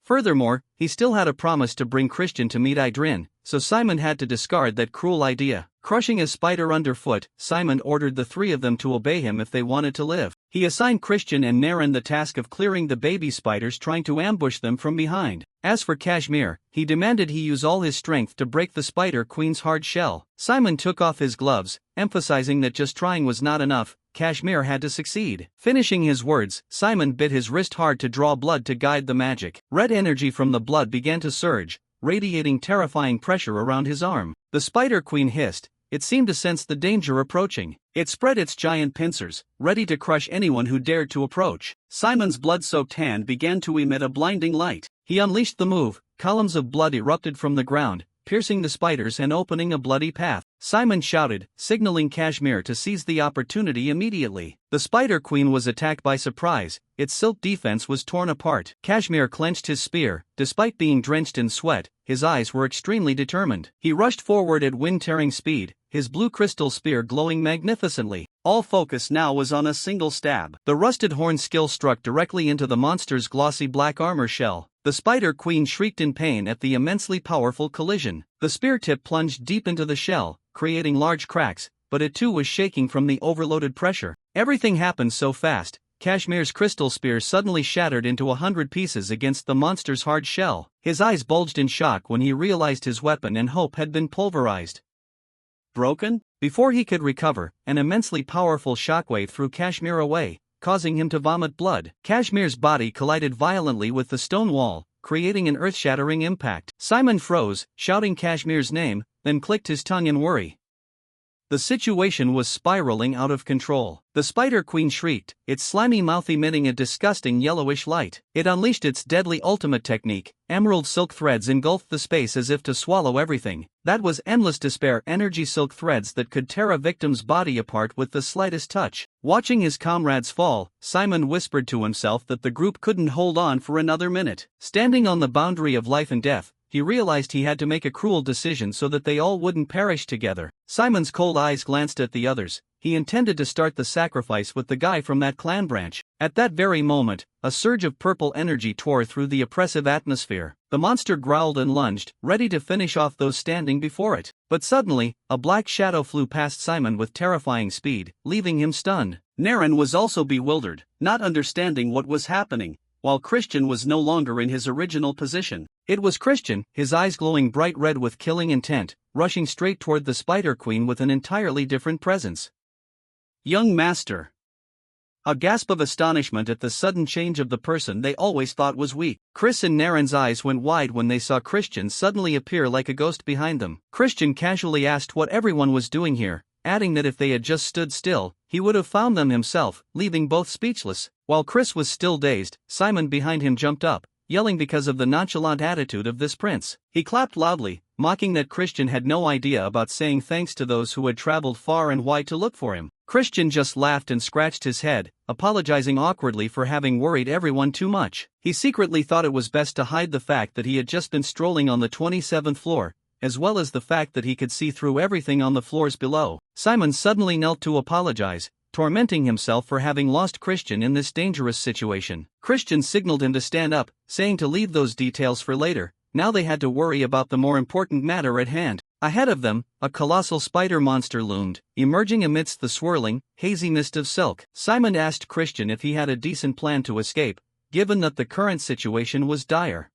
Furthermore, he still had a promise to bring Christian to meet Idrin, so Simon had to discard that cruel idea. Crushing a spider underfoot, Simon ordered the three of them to obey him if they wanted to live. He assigned Christian and Naren the task of clearing the baby spiders trying to ambush them from behind. As for Kashmir, he demanded he use all his strength to break the Spider Queen's hard shell. Simon took off his gloves, emphasizing that just trying was not enough. Kashmir had to succeed. Finishing his words, Simon bit his wrist hard to draw blood to guide the magic. Red energy from the blood began to surge, radiating terrifying pressure around his arm. The Spider Queen hissed. It seemed to sense the danger approaching. It spread its giant pincers, ready to crush anyone who dared to approach. Simon's blood-soaked hand began to emit a blinding light. He unleashed the move. Columns of blood erupted from the ground, piercing the spiders and opening a bloody path. Simon shouted, signaling Kashmir to seize the opportunity immediately. The Spider Queen was attacked by surprise. Its silk defense was torn apart. Kashmir clenched his spear. Despite being drenched in sweat, his eyes were extremely determined. He rushed forward at wind-tearing speed, his blue crystal spear glowing magnificently. All focus now was on a single stab. The rusted horn skill struck directly into the monster's glossy black armor shell. The Spider Queen shrieked in pain at the immensely powerful collision. The spear tip plunged deep into the shell, creating large cracks, but it too was shaking from the overloaded pressure. Everything happened so fast. Kashmir's crystal spear suddenly shattered into 100 pieces against the monster's hard shell. His eyes bulged in shock when he realized his weapon and hope had been pulverized. Broken? Before he could recover, an immensely powerful shockwave threw Kashmir away, causing him to vomit blood. Kashmir's body collided violently with the stone wall, creating an earth-shattering impact. Simon froze, shouting Kashmir's name, then clicked his tongue in worry. The situation was spiraling out of control. The Spider Queen shrieked, its slimy mouth emitting a disgusting yellowish light. It unleashed its deadly ultimate technique. Emerald silk threads engulfed the space as if to swallow everything. That was endless despair energy, silk threads that could tear a victim's body apart with the slightest touch. Watching his comrades fall, Simon whispered to himself that the group couldn't hold on for another minute. Standing on the boundary of life and death, he realized he had to make a cruel decision so that they all wouldn't perish together. Simon's cold eyes glanced at the others. He intended to start the sacrifice with the guy from that clan branch. At that very moment, a surge of purple energy tore through the oppressive atmosphere. The monster growled and lunged, ready to finish off those standing before it. But suddenly, a black shadow flew past Simon with terrifying speed, leaving him stunned. Naren was also bewildered, not understanding what was happening, while Christian was no longer in his original position. It was Christian, his eyes glowing bright red with killing intent, rushing straight toward the Spider Queen with an entirely different presence. Young master. A gasp of astonishment at the sudden change of the person they always thought was weak. Chris and Naren's eyes went wide when they saw Christian suddenly appear like a ghost behind them. Christian casually asked what everyone was doing here, adding that if they had just stood still, he would have found them himself, leaving both speechless. While Chris was still dazed, Simon behind him jumped up, yelling because of the nonchalant attitude of this prince. He clapped loudly, mocking that Christian had no idea about saying thanks to those who had traveled far and wide to look for him. Christian just laughed and scratched his head, apologizing awkwardly for having worried everyone too much. He secretly thought it was best to hide the fact that he had just been strolling on the 27th floor, as well as the fact that he could see through everything on the floors below. Simon suddenly knelt to apologize, tormenting himself for having lost Christian in this dangerous situation. Christian signaled him to stand up, saying to leave those details for later. Now they had to worry about the more important matter at hand. Ahead of them, a colossal spider monster loomed, emerging amidst the swirling, hazy mist of silk. Simon asked Christian if he had a decent plan to escape, given that the current situation was dire.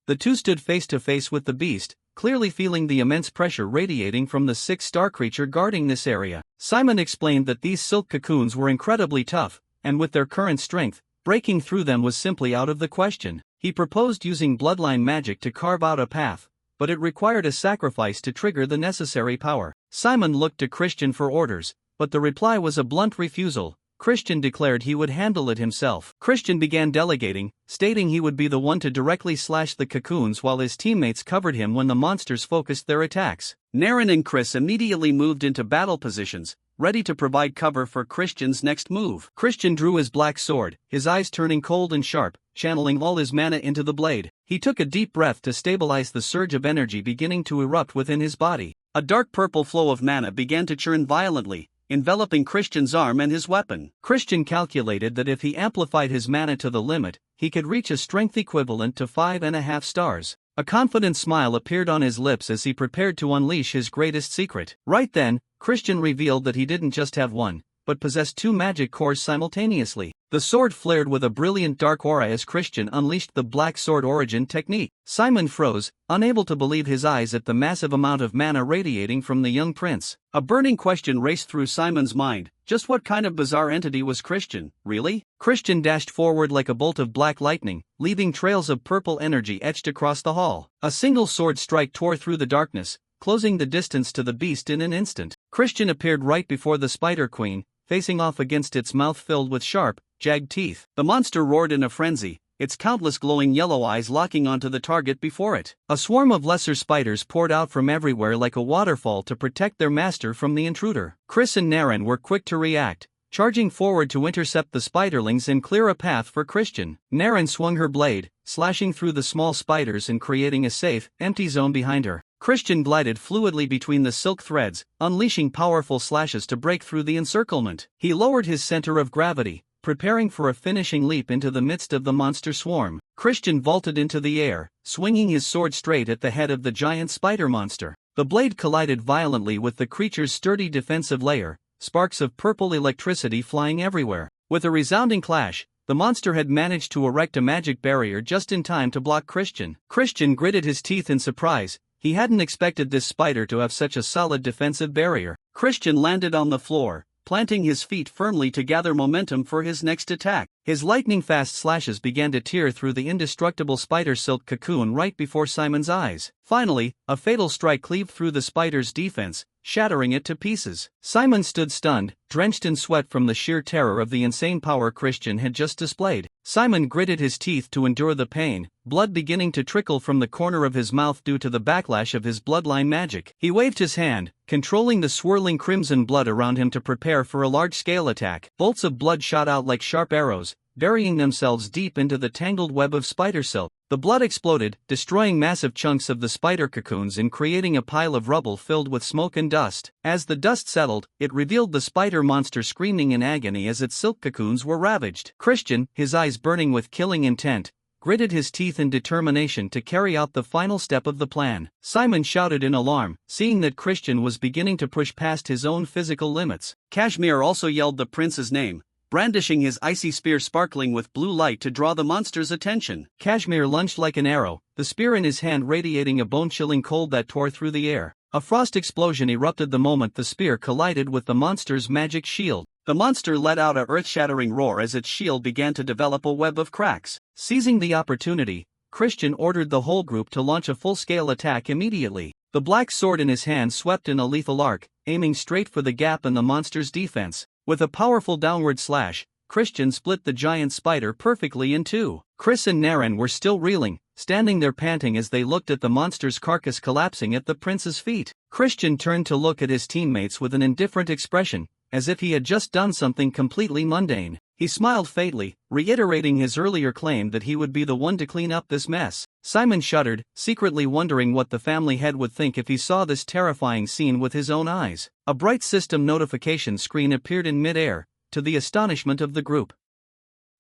The two stood face to face with the beast, clearly feeling the immense pressure radiating from the six-star creature guarding this area. Simon explained that these silk cocoons were incredibly tough, and with their current strength, breaking through them was simply out of the question. He proposed using bloodline magic to carve out a path, but it required a sacrifice to trigger the necessary power. Simon looked to Christian for orders, but the reply was a blunt refusal. Christian declared he would handle it himself. Christian began delegating, stating he would be the one to directly slash the cocoons while his teammates covered him when the monsters focused their attacks. Naren and Chris immediately moved into battle positions, ready to provide cover for Christian's next move. Christian drew his black sword, his eyes turning cold and sharp, channeling all his mana into the blade. He took a deep breath to stabilize the surge of energy beginning to erupt within his body. A dark purple flow of mana began to churn violently, enveloping Christian's arm and his weapon. Christian calculated that if he amplified his mana to the limit, he could reach a strength equivalent to 5.5 stars. A confident smile appeared on his lips as he prepared to unleash his greatest secret. Right then, Christian revealed that he didn't just have one, but possessed two magic cores simultaneously. The sword flared with a brilliant dark aura as Christian unleashed the Black Sword Origin technique. Simon froze, unable to believe his eyes at the massive amount of mana radiating from the young prince. A burning question raced through Simon's mind. Just what kind of bizarre entity was Christian, really? Christian dashed forward like a bolt of black lightning, leaving trails of purple energy etched across the hall. A single sword strike tore through the darkness, closing the distance to the beast in an instant. Christian appeared right before the Spider Queen, facing off against its mouth filled with sharp, jagged teeth. The monster roared in a frenzy, its countless glowing yellow eyes locking onto the target before it. A swarm of lesser spiders poured out from everywhere like a waterfall to protect their master from the intruder. Chris and Naren were quick to react, charging forward to intercept the spiderlings and clear a path for Christian. Naren swung her blade, slashing through the small spiders and creating a safe, empty zone behind her. Christian glided fluidly between the silk threads, unleashing powerful slashes to break through the encirclement. He lowered his center of gravity, preparing for a finishing leap into the midst of the monster swarm. Christian vaulted into the air, swinging his sword straight at the head of the giant spider monster. The blade collided violently with the creature's sturdy defensive layer, sparks of purple electricity flying everywhere. With a resounding clash, the monster had managed to erect a magic barrier just in time to block Christian. Christian gritted his teeth in surprise. He hadn't expected this spider to have such a solid defensive barrier. Christian landed on the floor, planting his feet firmly to gather momentum for his next attack. His lightning-fast slashes began to tear through the indestructible spider silk cocoon right before Simon's eyes. Finally, a fatal strike cleaved through the spider's defense, shattering it to pieces. Simon stood stunned, drenched in sweat from the sheer terror of the insane power Christian had just displayed. Simon gritted his teeth to endure the pain, blood beginning to trickle from the corner of his mouth due to the backlash of his bloodline magic. He waved his hand, controlling the swirling crimson blood around him to prepare for a large-scale attack. Bolts of blood shot out like sharp arrows, burying themselves deep into the tangled web of spider silk. The blood exploded, destroying massive chunks of the spider cocoons and creating a pile of rubble filled with smoke and dust. As the dust settled, it revealed the spider monster screaming in agony as its silk cocoons were ravaged. Christian, his eyes burning with killing intent, gritted his teeth in determination to carry out the final step of the plan. Simon shouted in alarm, seeing that Christian was beginning to push past his own physical limits. Kashmir also yelled the prince's name, brandishing his icy spear sparkling with blue light to draw the monster's attention. Kashmir lunged like an arrow, the spear in his hand radiating a bone-chilling cold that tore through the air. A frost explosion erupted the moment the spear collided with the monster's magic shield. The monster let out a earth-shattering roar as its shield began to develop a web of cracks. Seizing the opportunity, Christian ordered the whole group to launch a full-scale attack immediately. The black sword in his hand swept in a lethal arc, aiming straight for the gap in the monster's defense. With a powerful downward slash, Christian split the giant spider perfectly in two. Chris and Naren were still reeling, standing there panting as they looked at the monster's carcass collapsing at the prince's feet. Christian turned to look at his teammates with an indifferent expression, as if he had just done something completely mundane. He smiled faintly, reiterating his earlier claim that he would be the one to clean up this mess. Simon shuddered, secretly wondering what the family head would think if he saw this terrifying scene with his own eyes. A bright system notification screen appeared in mid-air, to the astonishment of the group.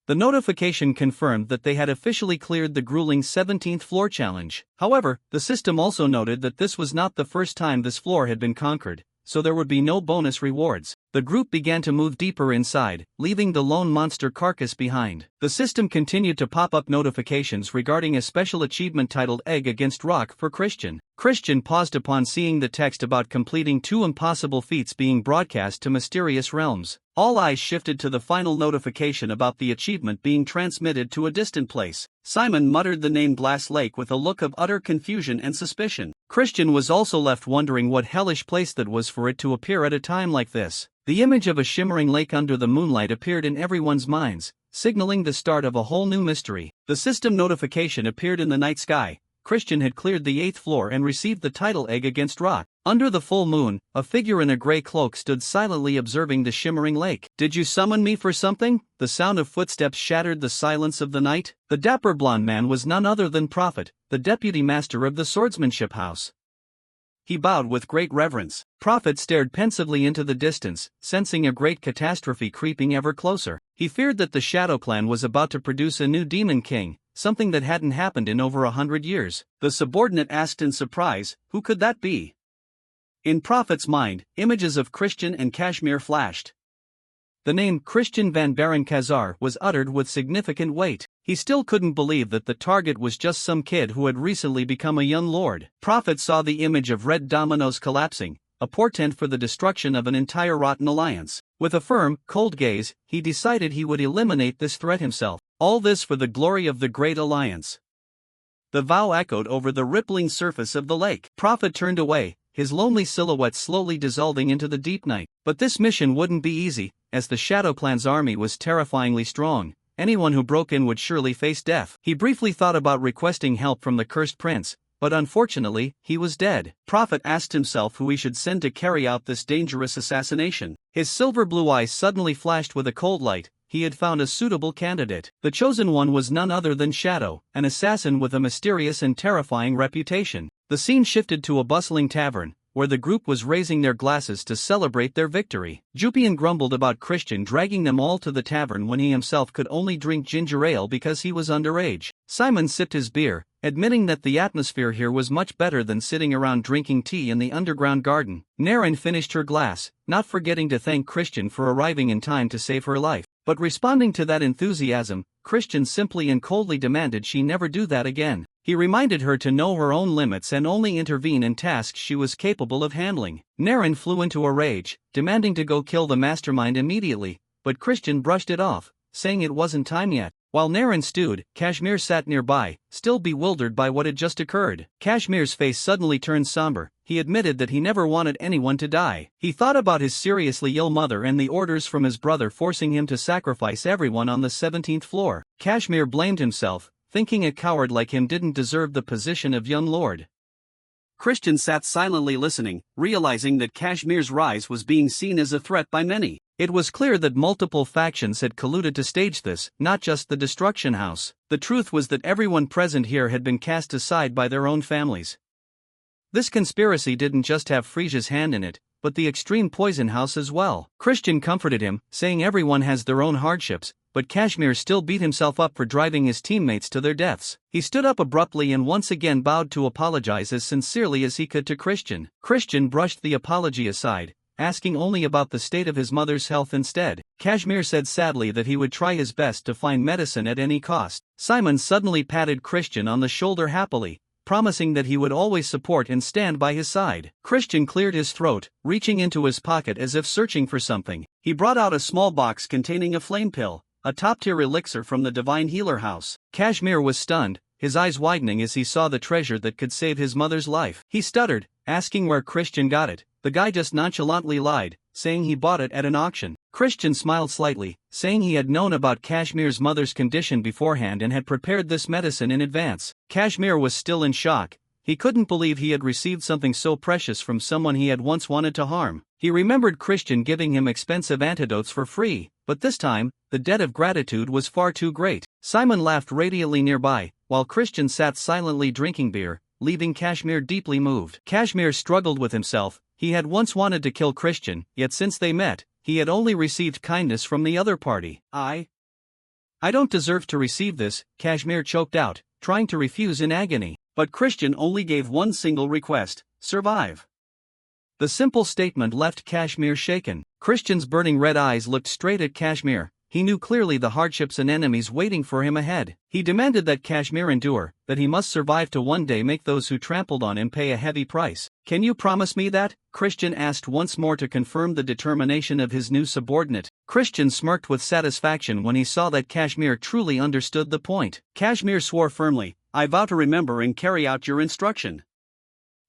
The notification confirmed that they had officially cleared the grueling 17th floor challenge. However, the system also noted that this was not the first time this floor had been conquered, so there would be no bonus rewards. The group began to move deeper inside, leaving the lone monster carcass behind. The system continued to pop up notifications regarding a special achievement titled Egg Against Rock for Christian. Christian paused upon seeing the text about completing 2 impossible feats being broadcast to mysterious realms. All eyes shifted to the final notification about the achievement being transmitted to a distant place. Simon muttered the name Glass Lake with a look of utter confusion and suspicion. Christian was also left wondering what hellish place that was for it to appear at a time like this. The image of a shimmering lake under the moonlight appeared in everyone's minds, signaling the start of a whole new mystery. The system notification appeared in the night sky. Christian had cleared the 8th floor and received the title Egg Against Rock. Under the full moon, a figure in a gray cloak stood silently observing the shimmering lake. "Did you summon me for something?" The sound of footsteps shattered the silence of the night. The dapper blond man was none other than Prophet, the deputy master of the swordsmanship house. He bowed with great reverence. Prophet stared pensively into the distance, sensing a great catastrophe creeping ever closer. He feared that the Shadow Clan was about to produce a new demon king, something that hadn't happened in over 100 years. The subordinate asked in surprise, "Who could that be?" In Prophet's mind, images of Christian and Kashmir flashed. The name Christian van Baron Kazar was uttered with significant weight. He still couldn't believe that the target was just some kid who had recently become a young lord. Prophet saw the image of red dominoes collapsing, a portent for the destruction of an entire rotten alliance. With a firm, cold gaze, he decided he would eliminate this threat himself. All this for the glory of the Great Alliance. The vow echoed over the rippling surface of the lake. Prophet turned away, his lonely silhouette slowly dissolving into the deep night. But this mission wouldn't be easy, as the Shadow Clan's army was terrifyingly strong. Anyone who broke in would surely face death. He briefly thought about requesting help from the cursed prince, but unfortunately, he was dead. Prophet asked himself who he should send to carry out this dangerous assassination. His silver blue eyes suddenly flashed with a cold light. He had found a suitable candidate. The chosen one was none other than Shadow, an assassin with a mysterious and terrifying reputation. The scene shifted to a bustling tavern, where the group was raising their glasses to celebrate their victory. Jupian grumbled about Christian dragging them all to the tavern when he himself could only drink ginger ale because he was underage. Simon sipped his beer, admitting that the atmosphere here was much better than sitting around drinking tea in the underground garden. Naren finished her glass, not forgetting to thank Christian for arriving in time to save her life. But responding to that enthusiasm, Christian simply and coldly demanded she never do that again. He reminded her to know her own limits and only intervene in tasks she was capable of handling. Naren flew into a rage, demanding to go kill the mastermind immediately, but Christian brushed it off, saying it wasn't time yet. While Naren stewed, Kashmir sat nearby, still bewildered by what had just occurred. Kashmir's face suddenly turned somber. He admitted that he never wanted anyone to die. He thought about his seriously ill mother and the orders from his brother forcing him to sacrifice everyone on the 17th floor. Kashmir blamed himself, thinking a coward like him didn't deserve the position of young lord. Christian sat silently listening, realizing that Kashmir's rise was being seen as a threat by many. It was clear that multiple factions had colluded to stage this, not just the Destruction House. The truth was that everyone present here had been cast aside by their own families. This conspiracy didn't just have Frisia's hand in it, but the Extreme Poison House as well. Christian comforted him, saying everyone has their own hardships, but Kashmir still beat himself up for driving his teammates to their deaths. He stood up abruptly and once again bowed to apologize as sincerely as he could to Christian. Christian brushed the apology aside, asking only about the state of his mother's health instead. Kashmir said sadly that he would try his best to find medicine at any cost. Simon suddenly patted Christian on the shoulder happily, promising that he would always support and stand by his side. Christian cleared his throat, reaching into his pocket as if searching for something. He brought out a small box containing a flame pill, a top-tier elixir from the Divine Healer House. Kashmir was stunned, his eyes widening as he saw the treasure that could save his mother's life. He stuttered, asking where Christian got it, the guy just nonchalantly lied, saying he bought it at an auction. Christian smiled slightly, saying he had known about Kashmir's mother's condition beforehand and had prepared this medicine in advance. Kashmir was still in shock. He couldn't believe he had received something so precious from someone he had once wanted to harm. He remembered Christian giving him expensive antidotes for free, but this time, the debt of gratitude was far too great. Simon laughed radiantly nearby, while Christian sat silently drinking beer, leaving Kashmir deeply moved. Kashmir struggled with himself. He had once wanted to kill Christian, yet since they met, he had only received kindness from the other party. I don't deserve to receive this, Kashmir choked out, trying to refuse in agony. But Christian only gave one single request: survive. The simple statement left Kashmir shaken. Christian's burning red eyes looked straight at Kashmir. He knew clearly the hardships and enemies waiting for him ahead. He demanded that Kashmir endure, that he must survive to one day make those who trampled on him pay a heavy price. Can you promise me that? Christian asked once more to confirm the determination of his new subordinate. Christian smirked with satisfaction when he saw that Kashmir truly understood the point. Kashmir swore firmly, I vow to remember and carry out your instruction.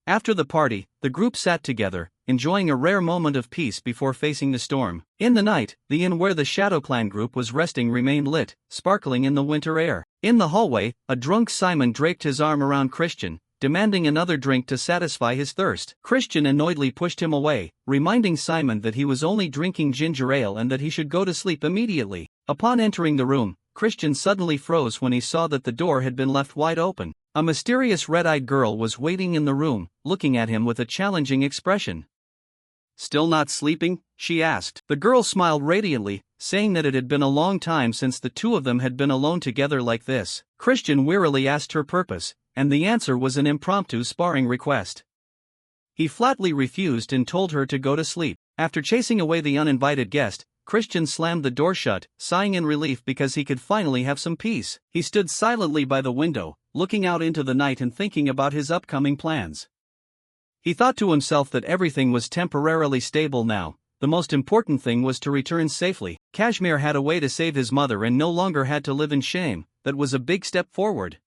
After the party, the group sat together, enjoying a rare moment of peace before facing the storm. In the night, the inn where the Shadow Clan group was resting remained lit, sparkling in the winter air. In the hallway, a drunk Simon draped his arm around Christian, demanding another drink to satisfy his thirst. Christian annoyedly pushed him away, reminding Simon that he was only drinking ginger ale and that he should go to sleep immediately. Upon entering the room, Christian suddenly froze when he saw that the door had been left wide open. A mysterious red-eyed girl was waiting in the room, looking at him with a challenging expression. Still not sleeping? She asked. The girl smiled radiantly, saying that it had been a long time since the two of them had been alone together like this. Christian wearily asked her purpose, and the answer was an impromptu sparring request. He flatly refused and told her to go to sleep. After chasing away the uninvited guest, Christian slammed the door shut, sighing in relief because he could finally have some peace. He stood silently by the window, looking out into the night and thinking about his upcoming plans. He thought to himself that everything was temporarily stable now. The most important thing was to return safely. Kashmir had a way to save his mother and no longer had to live in shame. That was a big step forward.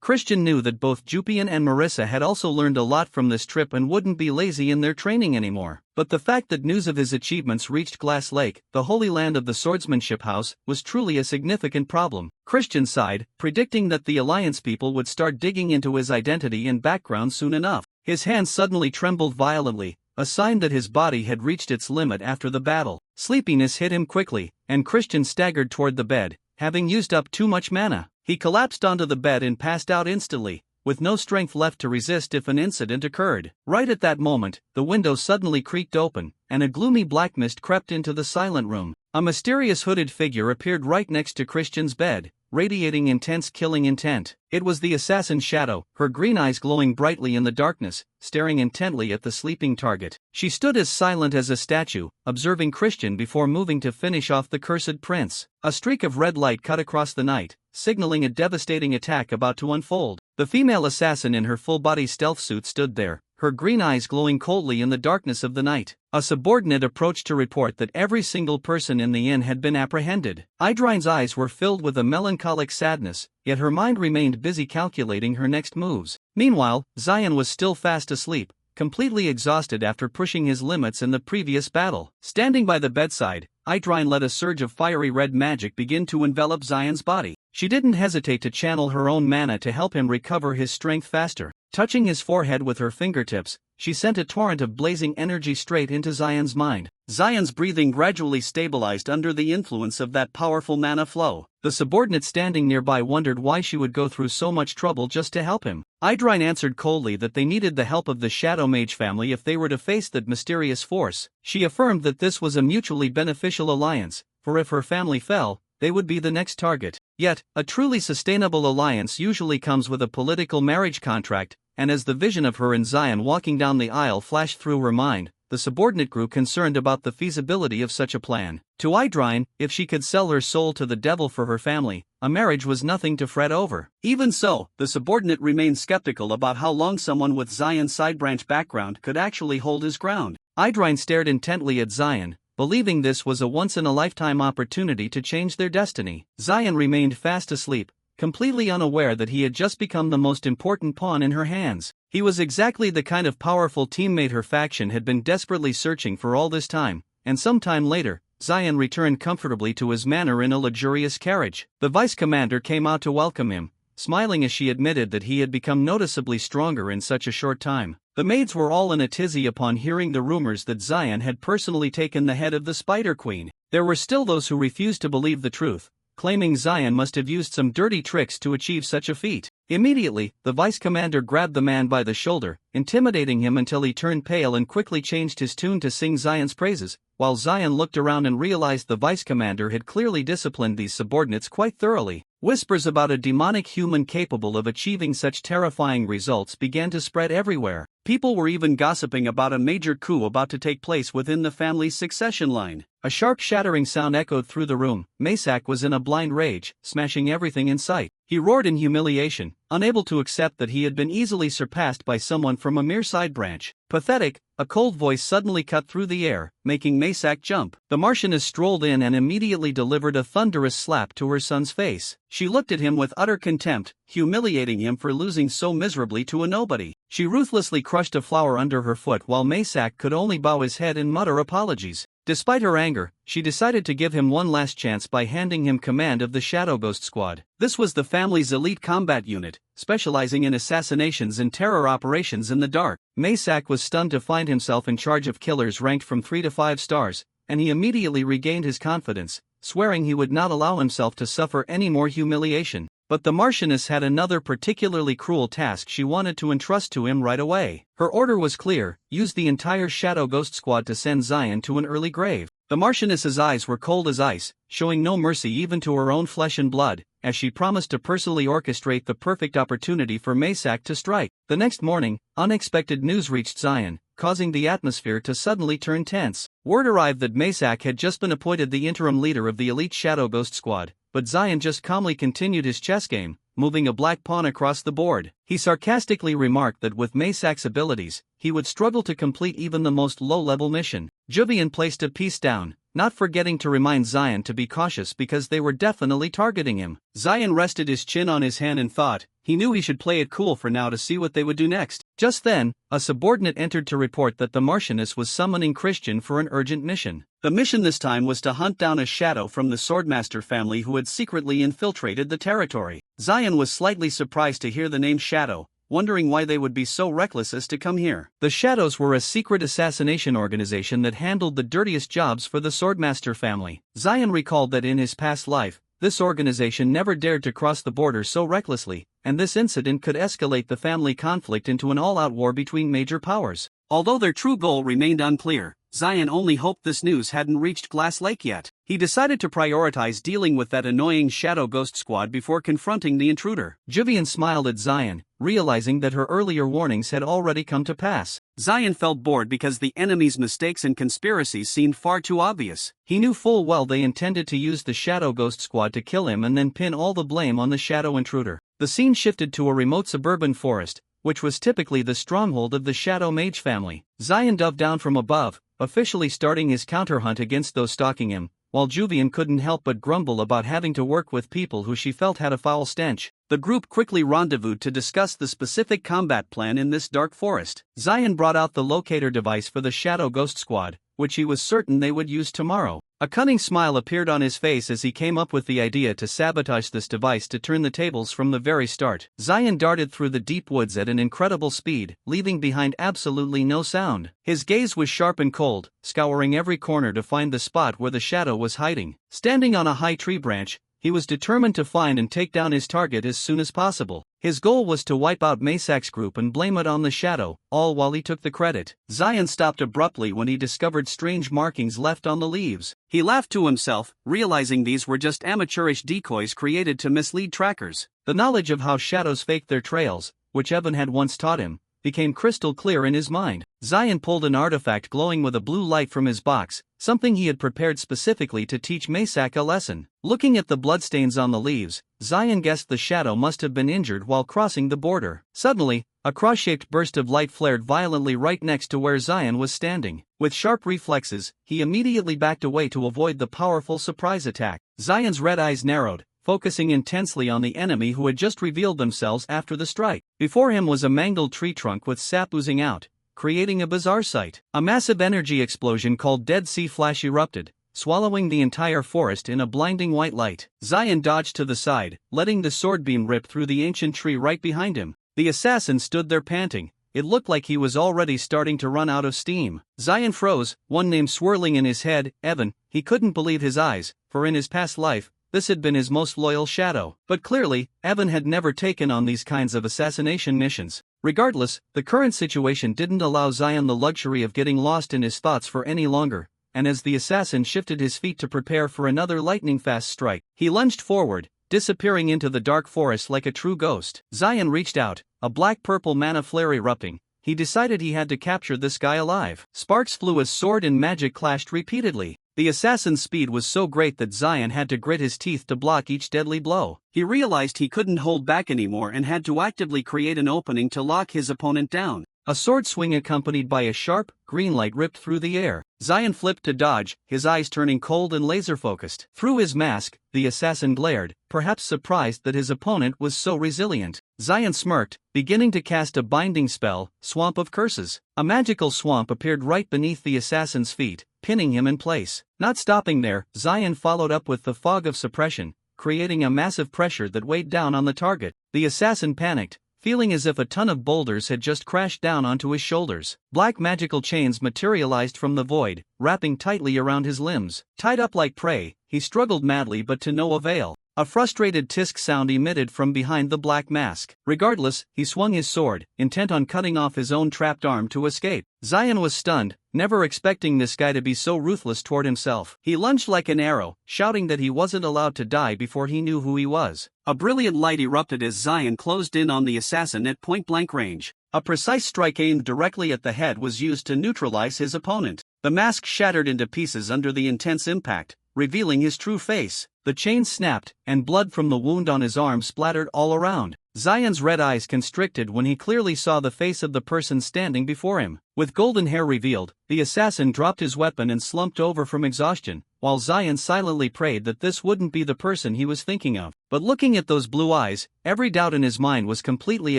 Christian knew that both Jupian and Marissa had also learned a lot from this trip and wouldn't be lazy in their training anymore. But the fact that news of his achievements reached Glass Lake, the holy land of the swordsmanship house, was truly a significant problem. Christian sighed, predicting that the Alliance people would start digging into his identity and background soon enough. His hands suddenly trembled violently, a sign that his body had reached its limit after the battle. Sleepiness hit him quickly, and Christian staggered toward the bed, having used up too much mana. He collapsed onto the bed and passed out instantly, with no strength left to resist if an incident occurred. Right at that moment, the window suddenly creaked open, and a gloomy black mist crept into the silent room. A mysterious hooded figure appeared right next to Christian's bed, radiating intense killing intent. It was the assassin's shadow, her green eyes glowing brightly in the darkness, staring intently at the sleeping target. She stood as silent as a statue, observing Christian before moving to finish off the cursed prince. A streak of red light cut across the night, signaling a devastating attack about to unfold. The female assassin in her full-body stealth suit stood there, her green eyes glowing coldly in the darkness of the night. A subordinate approached to report that every single person in the inn had been apprehended. Idrine's eyes were filled with a melancholic sadness, yet her mind remained busy calculating her next moves. Meanwhile, Zion was still fast asleep, completely exhausted after pushing his limits in the previous battle. Standing by the bedside, Idrine let a surge of fiery red magic begin to envelop Zion's body. She didn't hesitate to channel her own mana to help him recover his strength faster. Touching his forehead with her fingertips, she sent a torrent of blazing energy straight into Zion's mind. Zion's breathing gradually stabilized under the influence of that powerful mana flow. The subordinate standing nearby wondered why she would go through so much trouble just to help him. Idrine answered coldly that they needed the help of the Shadow Mage family if they were to face that mysterious force. She affirmed that this was a mutually beneficial alliance, for if her family fell, they would be the next target. Yet, a truly sustainable alliance usually comes with a political marriage contract, and as the vision of her and Zion walking down the aisle flashed through her mind, the subordinate grew concerned about the feasibility of such a plan. To Idrine, if she could sell her soul to the devil for her family, a marriage was nothing to fret over. Even so, the subordinate remained skeptical about how long someone with Zion's side-branch background could actually hold his ground. Idrine stared intently at Zion, believing this was a once-in-a-lifetime opportunity to change their destiny. Zion remained fast asleep, completely unaware that he had just become the most important pawn in her hands. He was exactly the kind of powerful teammate her faction had been desperately searching for all this time, and some time later, Zion returned comfortably to his manor in a luxurious carriage. The vice commander came out to welcome him, smiling as she admitted that he had become noticeably stronger in such a short time. The maids were all in a tizzy upon hearing the rumors that Zion had personally taken the head of the Spider Queen. There were still those who refused to believe the truth, claiming Zion must have used some dirty tricks to achieve such a feat. Immediately, the vice commander grabbed the man by the shoulder, intimidating him until he turned pale and quickly changed his tune to sing Zion's praises, while Zion looked around and realized the vice commander had clearly disciplined these subordinates quite thoroughly. Whispers about a demonic human capable of achieving such terrifying results began to spread everywhere. People were even gossiping about a major coup about to take place within the family's succession line. A sharp shattering sound echoed through the room. Maysak was in a blind rage, smashing everything in sight. He roared in humiliation, unable to accept that he had been easily surpassed by someone from a mere side branch. Pathetic, a cold voice suddenly cut through the air, making Maysak jump. The Marchioness strolled in and immediately delivered a thunderous slap to her son's face. She looked at him with utter contempt, humiliating him for losing so miserably to a nobody. She ruthlessly crushed a flower under her foot while Maysak could only bow his head and mutter apologies. Despite her anger, she decided to give him one last chance by handing him command of the Shadow Ghost Squad. This was the family's elite combat unit, specializing in assassinations and terror operations in the dark. Maysak was stunned to find himself in charge of killers ranked from 3 to 5 stars, and he immediately regained his confidence, swearing he would not allow himself to suffer any more humiliation. But the Marchioness had another particularly cruel task she wanted to entrust to him right away. Her order was clear: use the entire Shadow Ghost Squad to send Zion to an early grave. The Marchioness's eyes were cold as ice, showing no mercy even to her own flesh and blood, as she promised to personally orchestrate the perfect opportunity for Maysak to strike. The next morning, unexpected news reached Zion, causing the atmosphere to suddenly turn tense. Word arrived that Maysak had just been appointed the interim leader of the elite Shadow Ghost Squad, but Zion just calmly continued his chess game, moving a black pawn across the board. He sarcastically remarked that with Maysak's abilities, he would struggle to complete even the most low-level mission. Juvian placed a piece down, not forgetting to remind Zion to be cautious because they were definitely targeting him. Zion rested his chin on his hand and thought. He knew he should play it cool for now to see what they would do next. Just then, a subordinate entered to report that the Marchioness was summoning Christian for an urgent mission. The mission this time was to hunt down a shadow from the Swordmaster family who had secretly infiltrated the territory. Zion was slightly surprised to hear the name Shadow, wondering why they would be so reckless as to come here. The Shadows were a secret assassination organization that handled the dirtiest jobs for the Swordmaster family. Zion recalled that in his past life, this organization never dared to cross the border so recklessly, and this incident could escalate the family conflict into an all-out war between major powers. Although their true goal remained unclear, Zion only hoped this news hadn't reached Glass Lake yet. He decided to prioritize dealing with that annoying Shadow Ghost Squad before confronting the intruder. Juvian smiled at Zion, realizing that her earlier warnings had already come to pass. Zion felt bored because the enemy's mistakes and conspiracies seemed far too obvious. He knew full well they intended to use the Shadow Ghost Squad to kill him and then pin all the blame on the Shadow Intruder. The scene shifted to a remote suburban forest, which was typically the stronghold of the Shadow Mage family. Zion dove down from above, officially starting his counter-hunt against those stalking him, while Juvian couldn't help but grumble about having to work with people who she felt had a foul stench. The group quickly rendezvoused to discuss the specific combat plan in this dark forest. Zion brought out the locator device for the Shadow Ghost Squad, which he was certain they would use tomorrow. A cunning smile appeared on his face as he came up with the idea to sabotage this device to turn the tables from the very start. Zion darted through the deep woods at an incredible speed, leaving behind absolutely no sound. His gaze was sharp and cold, scouring every corner to find the spot where the shadow was hiding. Standing on a high tree branch, he was determined to find and take down his target as soon as possible. His goal was to wipe out Maysak's group and blame it on the shadow, all while he took the credit. Zion stopped abruptly when he discovered strange markings left on the leaves. He laughed to himself, realizing these were just amateurish decoys created to mislead trackers. The knowledge of how shadows fake their trails, which Evan had once taught him, became crystal clear in his mind. Zion pulled an artifact glowing with a blue light from his box, something he had prepared specifically to teach Maysak a lesson. Looking at the bloodstains on the leaves, Zion guessed the shadow must have been injured while crossing the border. Suddenly, a cross-shaped burst of light flared violently right next to where Zion was standing. With sharp reflexes, he immediately backed away to avoid the powerful surprise attack. Zion's red eyes narrowed, focusing intensely on the enemy who had just revealed themselves after the strike. Before him was a mangled tree trunk with sap oozing out, creating a bizarre sight. A massive energy explosion called Dead Sea Flash erupted, swallowing the entire forest in a blinding white light. Zion dodged to the side, letting the sword beam rip through the ancient tree right behind him. The assassin stood there panting. It looked like he was already starting to run out of steam. Zion froze, one name swirling in his head, Evan. He couldn't believe his eyes, for in his past life, this had been his most loyal shadow. But clearly, Evan had never taken on these kinds of assassination missions. Regardless, the current situation didn't allow Zion the luxury of getting lost in his thoughts for any longer, and as the assassin shifted his feet to prepare for another lightning-fast strike, he lunged forward, disappearing into the dark forest like a true ghost. Zion reached out, a black-purple mana flare erupting. He decided he had to capture this guy alive. Sparks flew as sword and magic clashed repeatedly. The assassin's speed was so great that Zion had to grit his teeth to block each deadly blow. He realized he couldn't hold back anymore and had to actively create an opening to lock his opponent down. A sword swing accompanied by a sharp, green light ripped through the air. Zion flipped to dodge, his eyes turning cold and laser-focused. Through his mask, the assassin glared, perhaps surprised that his opponent was so resilient. Zion smirked, beginning to cast a binding spell, Swamp of Curses. A magical swamp appeared right beneath the assassin's feet, pinning him in place. Not stopping there, Zion followed up with the Fog of Suppression, creating a massive pressure that weighed down on the target. The assassin panicked, feeling as if a ton of boulders had just crashed down onto his shoulders. Black magical chains materialized from the void, wrapping tightly around his limbs. Tied up like prey, he struggled madly but to no avail. A frustrated tisk sound emitted from behind the black mask. Regardless, he swung his sword, intent on cutting off his own trapped arm to escape. Zion was stunned, never expecting this guy to be so ruthless toward himself. He lunged like an arrow, shouting that he wasn't allowed to die before he knew who he was. A brilliant light erupted as Zion closed in on the assassin at point-blank range. A precise strike aimed directly at the head was used to neutralize his opponent. The mask shattered into pieces under the intense impact, revealing his true face. The chain snapped, and blood from the wound on his arm splattered all around. Zion's red eyes constricted when he clearly saw the face of the person standing before him. With golden hair revealed, the assassin dropped his weapon and slumped over from exhaustion, while Zion silently prayed that this wouldn't be the person he was thinking of. But looking at those blue eyes, every doubt in his mind was completely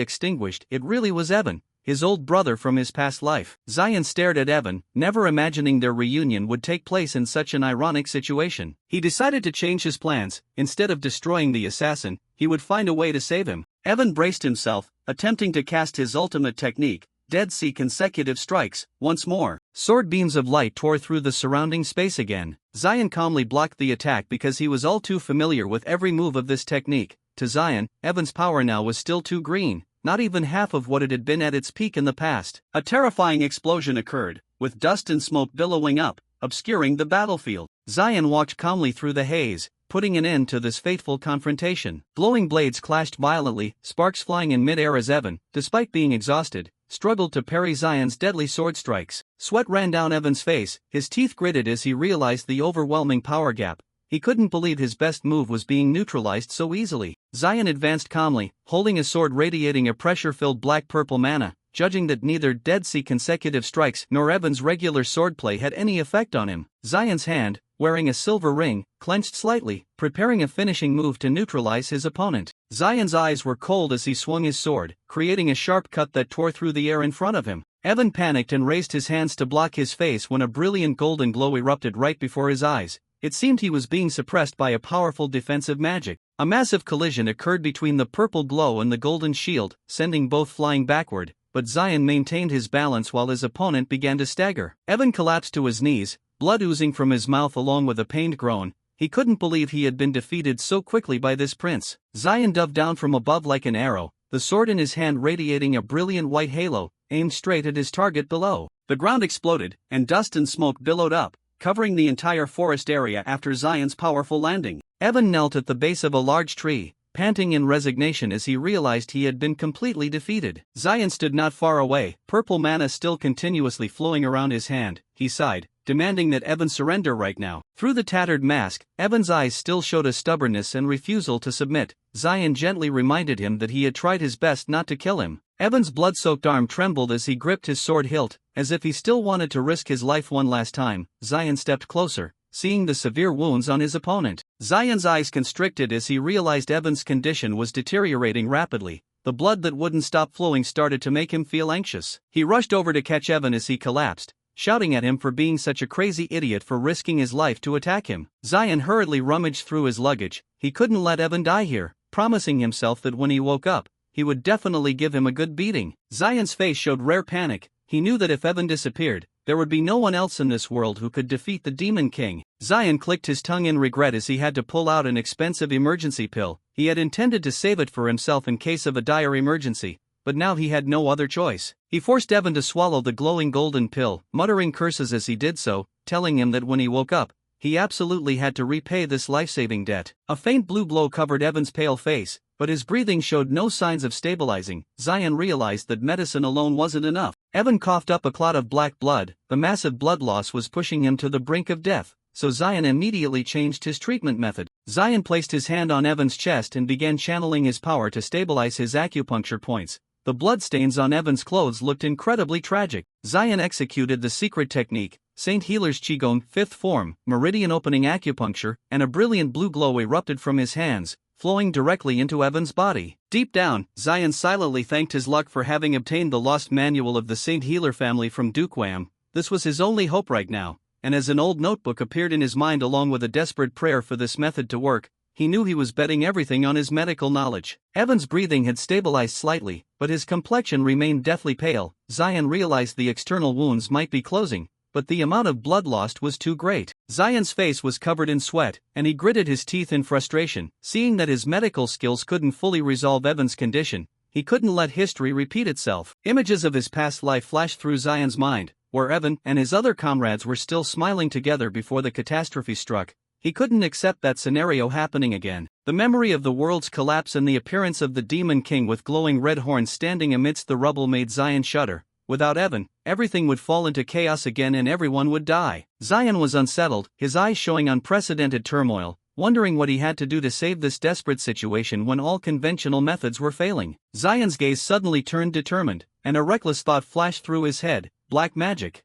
extinguished. It really was Evan, his old brother from his past life. Zion stared at Evan, never imagining their reunion would take place in such an ironic situation. He decided to change his plans. Instead of destroying the assassin, he would find a way to save him. Evan braced himself, attempting to cast his ultimate technique, Dead Sea consecutive strikes. Once more, sword beams of light tore through the surrounding space again. Zion calmly blocked the attack because he was all too familiar with every move of this technique. To Zion, Evan's power now was still too green, not even half of what it had been at its peak in the past. A terrifying explosion occurred, with dust and smoke billowing up, obscuring the battlefield. Zion walked calmly through the haze, putting an end to this fateful confrontation. Glowing blades clashed violently, sparks flying in mid-air as Evan, despite being exhausted, struggled to parry Zion's deadly sword strikes. Sweat ran down Evan's face, his teeth gritted as he realized the overwhelming power gap. He couldn't believe his best move was being neutralized so easily. Zion advanced calmly, holding a sword radiating a pressure-filled black-purple mana, judging that neither Dead Sea consecutive strikes nor Evan's regular swordplay had any effect on him. Zion's hand, wearing a silver ring, clenched slightly, preparing a finishing move to neutralize his opponent. Zion's eyes were cold as he swung his sword, creating a sharp cut that tore through the air in front of him. Evan panicked and raised his hands to block his face when a brilliant golden glow erupted right before his eyes. It seemed he was being suppressed by a powerful defensive magic. A massive collision occurred between the purple glow and the golden shield, sending both flying backward, but Zion maintained his balance while his opponent began to stagger. Evan collapsed to his knees, blood oozing from his mouth along with a pained groan. He couldn't believe he had been defeated so quickly by this prince. Zion dove down from above like an arrow, the sword in his hand radiating a brilliant white halo, aimed straight at his target below. The ground exploded, and dust and smoke billowed up, covering the entire forest area after Zion's powerful landing. Evan knelt at the base of a large tree, panting in resignation as he realized he had been completely defeated. Zion stood not far away, purple mana still continuously flowing around his hand. He sighed, demanding that Evan surrender right now. Through the tattered mask, Evan's eyes still showed a stubbornness and refusal to submit. Zion gently reminded him that he had tried his best not to kill him. Evan's blood-soaked arm trembled as he gripped his sword hilt, as if he still wanted to risk his life one last time. Zion stepped closer, seeing the severe wounds on his opponent. Zion's eyes constricted as he realized Evan's condition was deteriorating rapidly. The blood that wouldn't stop flowing started to make him feel anxious. He rushed over to catch Evan as he collapsed, shouting at him for being such a crazy idiot for risking his life to attack him. Zion hurriedly rummaged through his luggage. He couldn't let Evan die here, promising himself that when he woke up, he would definitely give him a good beating. Zion's face showed rare panic. He knew that if Evan disappeared, there would be no one else in this world who could defeat the Demon King. Zion clicked his tongue in regret as he had to pull out an expensive emergency pill. He had intended to save it for himself in case of a dire emergency, but now he had no other choice. He forced Evan to swallow the glowing golden pill, muttering curses as he did so, telling him that when he woke up, he absolutely had to repay this life-saving debt. A faint blue glow covered Evan's pale face, but his breathing showed no signs of stabilizing. Zion realized that medicine alone wasn't enough. Evan coughed up a clot of black blood. The massive blood loss was pushing him to the brink of death, so Zion immediately changed his treatment method. Zion placed his hand on Evan's chest and began channeling his power to stabilize his acupuncture points. The bloodstains on Evan's clothes looked incredibly tragic. Zion executed the secret technique, Saint Healer's Qigong 5th form, meridian opening acupuncture, and a brilliant blue glow erupted from his hands, flowing directly into Evan's body. Deep down, Zion silently thanked his luck for having obtained the lost manual of the Saint Healer family from Dukwam. This was his only hope right now, and as an old notebook appeared in his mind along with a desperate prayer for this method to work, he knew he was betting everything on his medical knowledge. Evan's breathing had stabilized slightly, but his complexion remained deathly pale. Zion realized the external wounds might be closing, but the amount of blood lost was too great. Zion's face was covered in sweat, and he gritted his teeth in frustration. Seeing that his medical skills couldn't fully resolve Evan's condition, he couldn't let history repeat itself. Images of his past life flashed through Zion's mind, where Evan and his other comrades were still smiling together before the catastrophe struck. He couldn't accept that scenario happening again. The memory of the world's collapse and the appearance of the Demon King with glowing red horns standing amidst the rubble made Zion shudder. Without Evan, everything would fall into chaos again and everyone would die. Zion was unsettled, his eyes showing unprecedented turmoil, wondering what he had to do to save this desperate situation when all conventional methods were failing. Zion's gaze suddenly turned determined, and a reckless thought flashed through his head: black magic.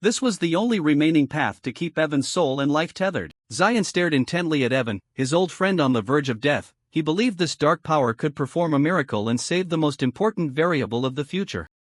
This was the only remaining path to keep Evan's soul and life tethered. Zion stared intently at Evan, his old friend on the verge of death. He believed this dark power could perform a miracle and save the most important variable of the future.